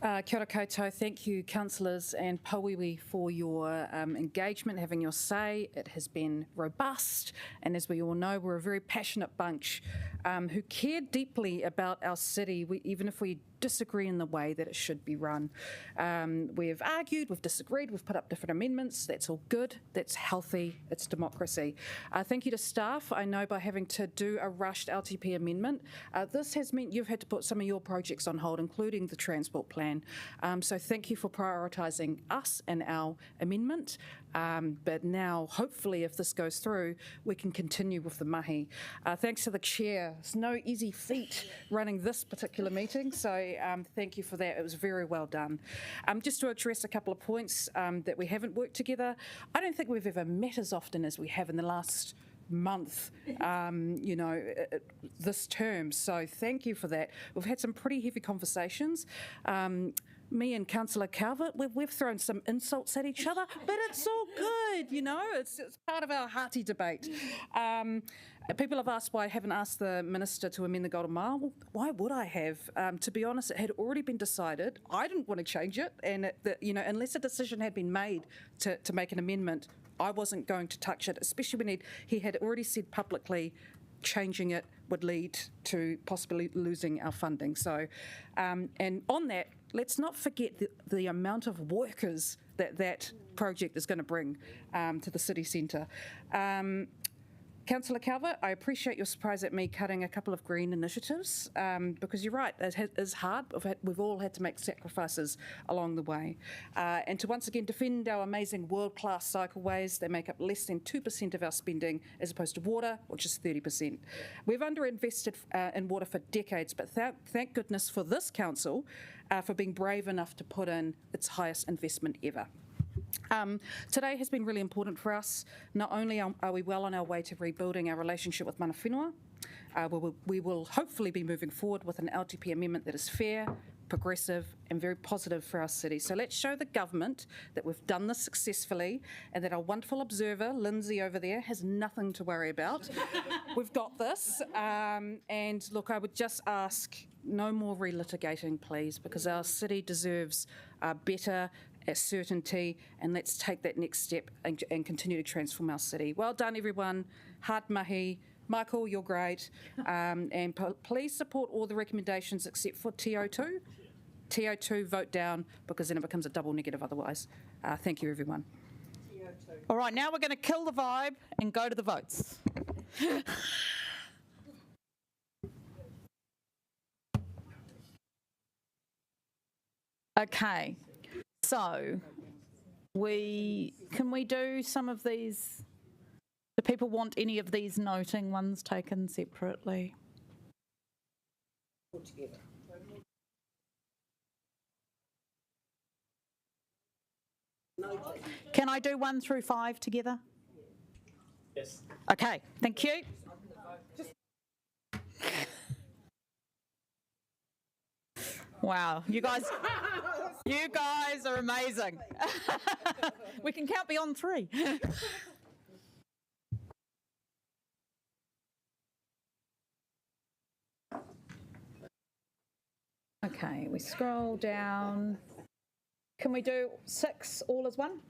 Kia ora koutou. Thank you, councillors and Pauiwi, for your engagement, having your say. It has been robust, and as we all know, we're a very passionate bunch who care deeply about our city, even if we disagree in the way that it should be run. We've argued, we've disagreed, we've put up different amendments. That's all good, that's healthy, it's democracy. Thank you to staff. I know by having to do a rushed LTP amendment, this has meant you've had to put some of your projects on hold, including the transport plan. So thank you for prioritising us and our amendment. But now, hopefully, if this goes through, we can continue with the mahi. Thanks to the chair. It's no easy feat running this particular meeting, so thank you for that. It was very well done. Just to address a couple of points that we haven't worked together, I don't think we've ever met as often as we have in the last month, this term. So thank you for that. We've had some pretty heavy conversations. Me and Councillor Calvert, we've thrown some insults at each other, but it's all good, it's part of our hearty debate. People have asked why I haven't asked the Minister to amend the Golden Mile. Well, why would I have? To be honest, it had already been decided. I didn't want to change it, and unless a decision had been made to make an amendment, I wasn't going to touch it, especially when he had already said publicly changing it would lead to possibly losing our funding. So, and on that, let's not forget the amount of workers that project is going to bring to the city centre. Councillor Calvert, I appreciate your surprise at me cutting a couple of green initiatives, because you're right, it is hard. We've all had to make sacrifices along the way. And to once again defend our amazing world-class cycleways, they make up less than 2% of our spending, as opposed to water, which is 30%. We've underinvested in water for decades, but thank goodness for this council for being brave enough to put in its highest investment ever. Today has been really important for us. Not only are we well on our way to rebuilding our relationship with mana whenua, we will hopefully be moving forward with an LTP amendment that is fair, progressive and very positive for our city. So let's show the government that we've done this successfully and that our wonderful observer, Lindsay over there, has nothing to worry about. We've got this. And look, I would just ask no more relitigating, please, because our city deserves better certainty, and let's take that next step and continue to transform our city. Well done, everyone. Hard mahi. Michael, you're great. And please support all the recommendations except for TO2. TO2, vote down, because then it becomes a double negative otherwise. Thank you, everyone. All right, now we're going to kill the vibe and go to the votes. Okay, so can we do some of these? Do people want any of these noting ones taken separately? Can I do 1 through 5 together? Yes. Okay, thank you. Wow, you guys are amazing. We can count beyond 3. Okay, we scroll down. Can we do 6 all as one?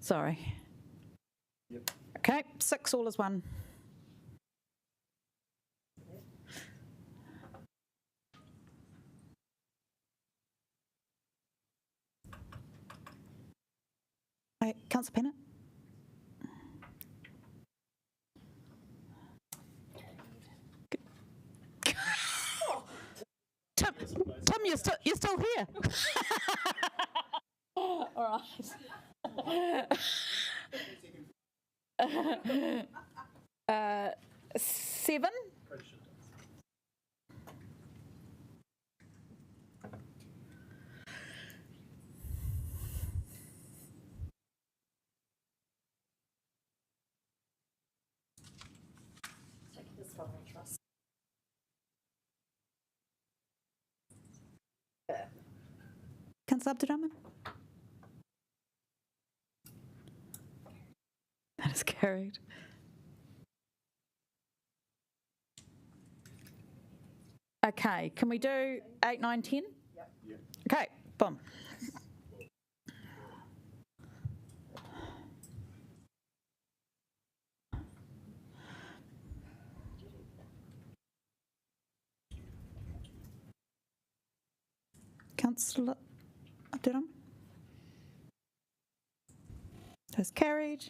Sorry. Yep. Okay, 6 all as one. Hey, Councillor Pennant? Tim, you're still here. All right. 7. Councillor Adjournment? That is carried. Okay, can we do 8, 9, 10? Yep. Okay, boom. Councillor Adjournment? That's carried.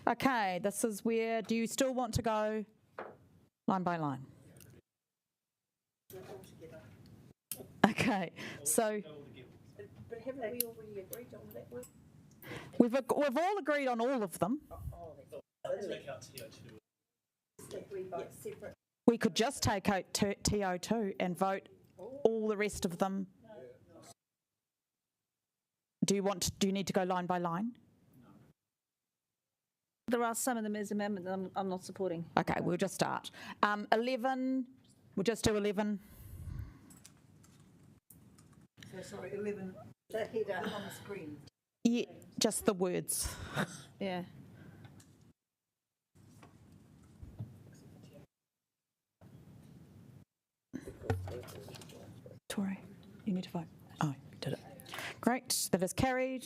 Okay, this is where, do you still want to go line by line? Okay, so But haven't we already agreed on that one? we've all agreed on all of them. We could just take out TO2 and vote all the rest of them. Do you need to go line by line? There are some of them as amendment that I'm not supporting. Okay, we'll just start. 11, we'll just do 11. So sorry, 11. The header on the screen. Yeah, just the words. Yeah. Tori, you need to vote. Oh, you did it. Great, that is carried.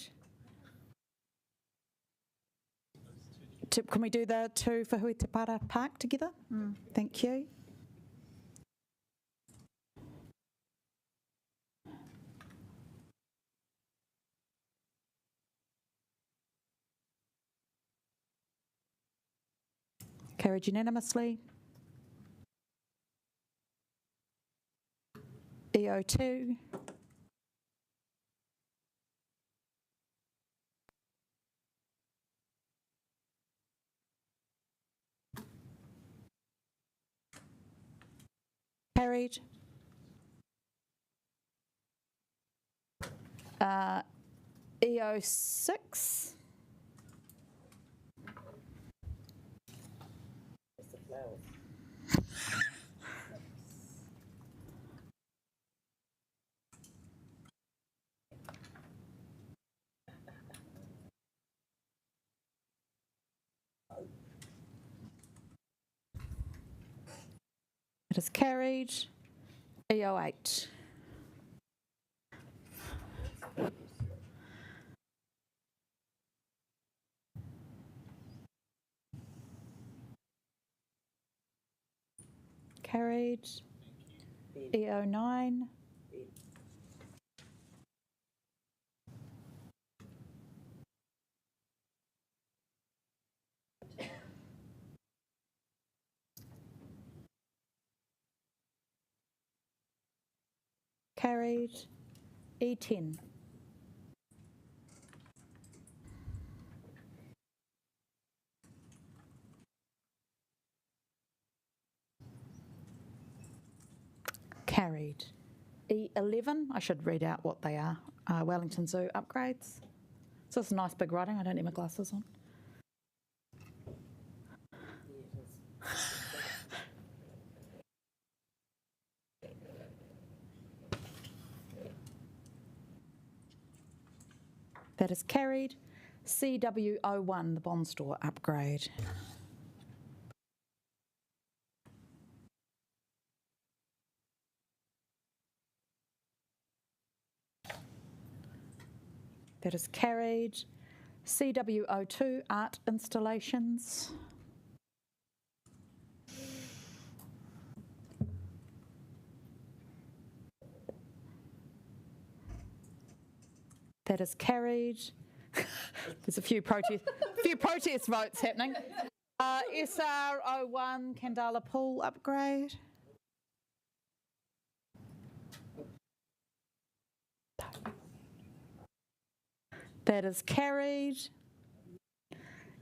Can we do the 2 for Hui Te Para Park together? Thank you. Carried unanimously. EO2. Carried. EO6. It is carried. EO8. Carried. EO9. carried. E10. Carried. E11, I should read out what they are. Wellington Zoo upgrades. So it's nice big writing, I don't need my glasses on. That is carried. CW01, the Bond Store upgrade. That is carried. CW02, art installations. That is carried. There's a few protest votes happening. SR01, Kandala Pool upgrade. That is carried.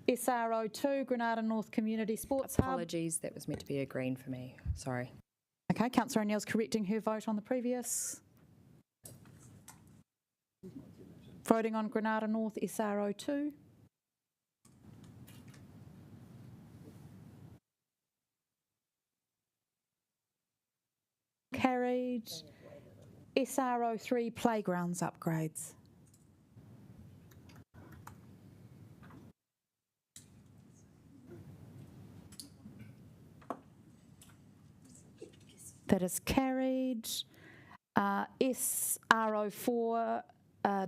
SR02, Granada North Community Sports Hub. Apologies, that was meant to be a green for me. Sorry. Okay, Councillor O'Neill's correcting her vote on the previous. Voting on Granada North SR02. Carried. SR03, playgrounds upgrades. That is carried. SR04,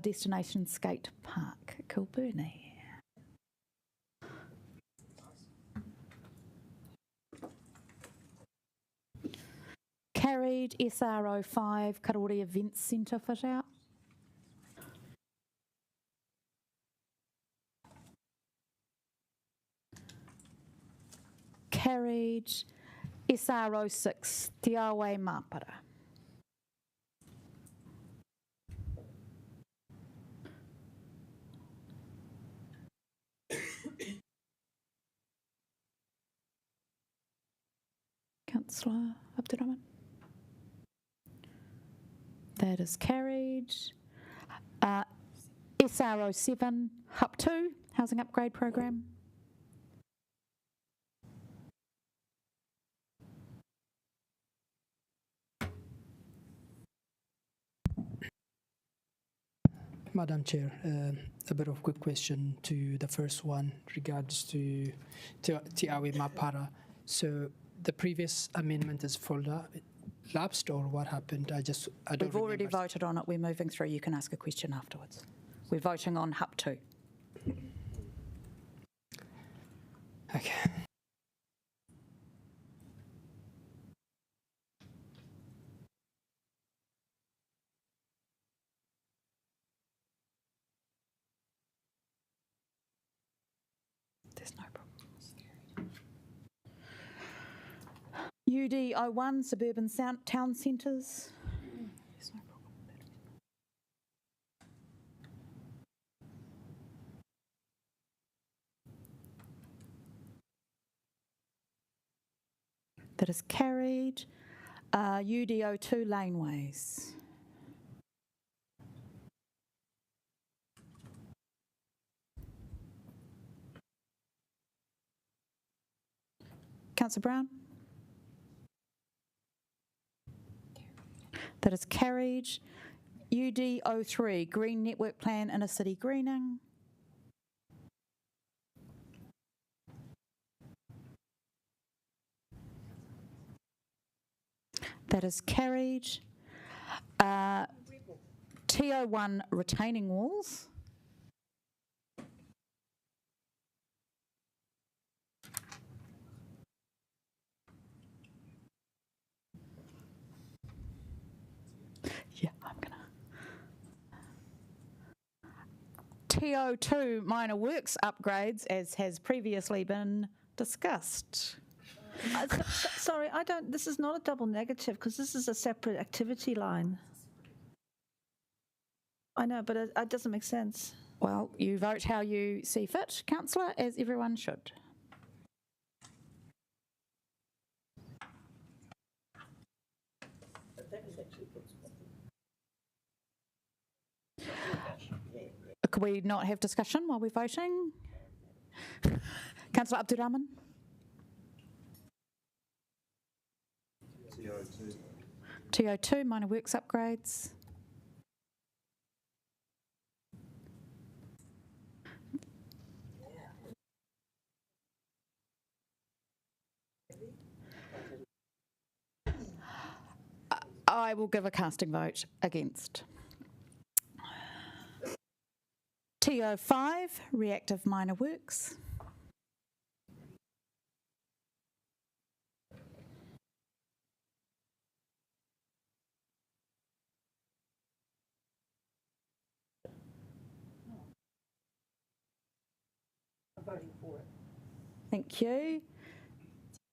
Destination Skate Park, Kilburnie. Carried. SR05, Karori Events Centre fit out. Carried. SR06, Te Awe Māpara. Councillor Abdurrahman. That is carried. SR07, HUP2, Housing Upgrade Program. Madam Chair, a bit of quick question to the first one regards to Te Awe Māpara. So the previous amendment is lapsed or what happened? We've already voted on it. We're moving through. You can ask a question afterwards. We're voting on HUP2. Okay. There's no problem. UD01, suburban town centres. There's no problem. That is carried. UD02, laneways. Councillor Brown? That is carried. UD03, Green Network Plan, Inner City Greening. That is carried. TO1, retaining walls. Yeah, I'm gonna. TO2, minor works upgrades, as has previously been discussed. Sorry, this is not a double negative because this is a separate activity line. I know, but it doesn't make sense. Well, you vote how you see fit, Councillor, as everyone should. Could we not have discussion while we're voting? Councillor Abdurrahman? TO2, minor works upgrades. I will give a casting vote against. TO5, reactive minor works. I'm voting for it. Thank you.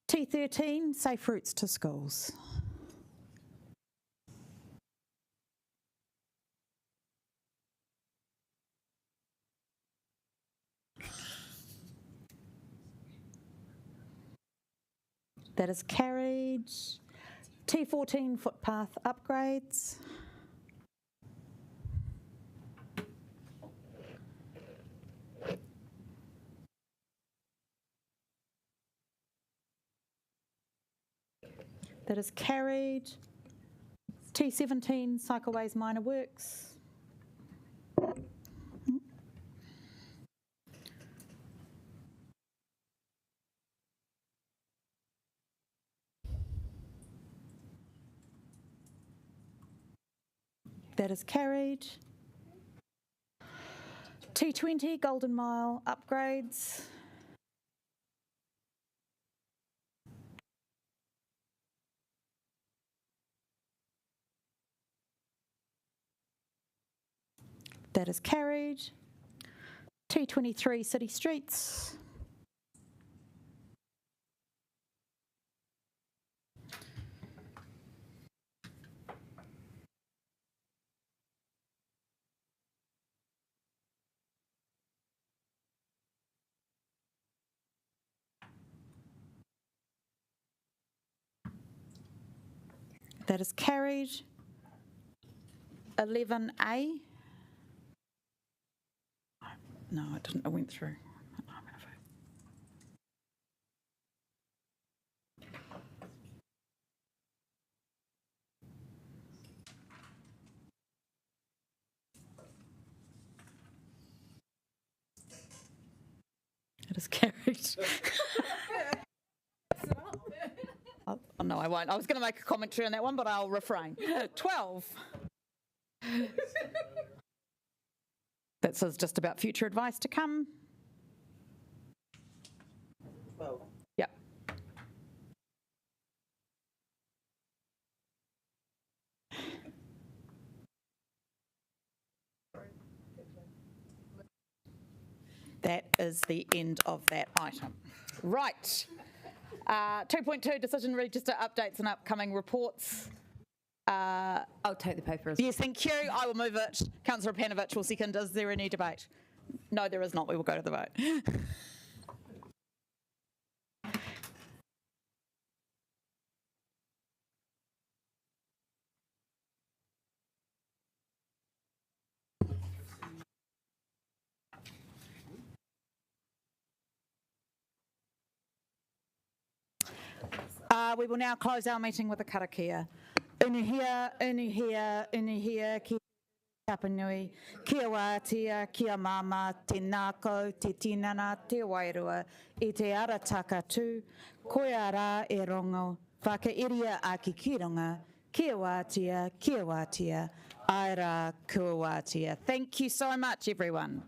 T13, safe routes to schools. That is carried. T14, footpath upgrades. That is carried. T17, cycleways minor works. That is carried. T20, Golden Mile upgrades. That is carried. T23, City Streets. That is carried. 11A. No, I didn't. I went through. It is carried. Oh, no, I won't. I was going to make a commentary on that one, but I'll refrain. 12. That says just about future advice to come. 12. Yep. That is the end of that item. Right. 2.2, decision register updates and upcoming reports. I'll take the paper as well. Yes, thank you. I will move it. Councillor Panovich will second. Is there any debate? No, there is not. We will go to the vote. We will now close our meeting with a karakia. Unuhia, unuhia, unuhia, ki tapanui, kia wātia, kia mama, te nākau, te tinana, te wairua, I te arataka tū, koe ara e rongo, whakairia a ki kironga, kia wātia, aira kua wātia. Thank you so much, everyone.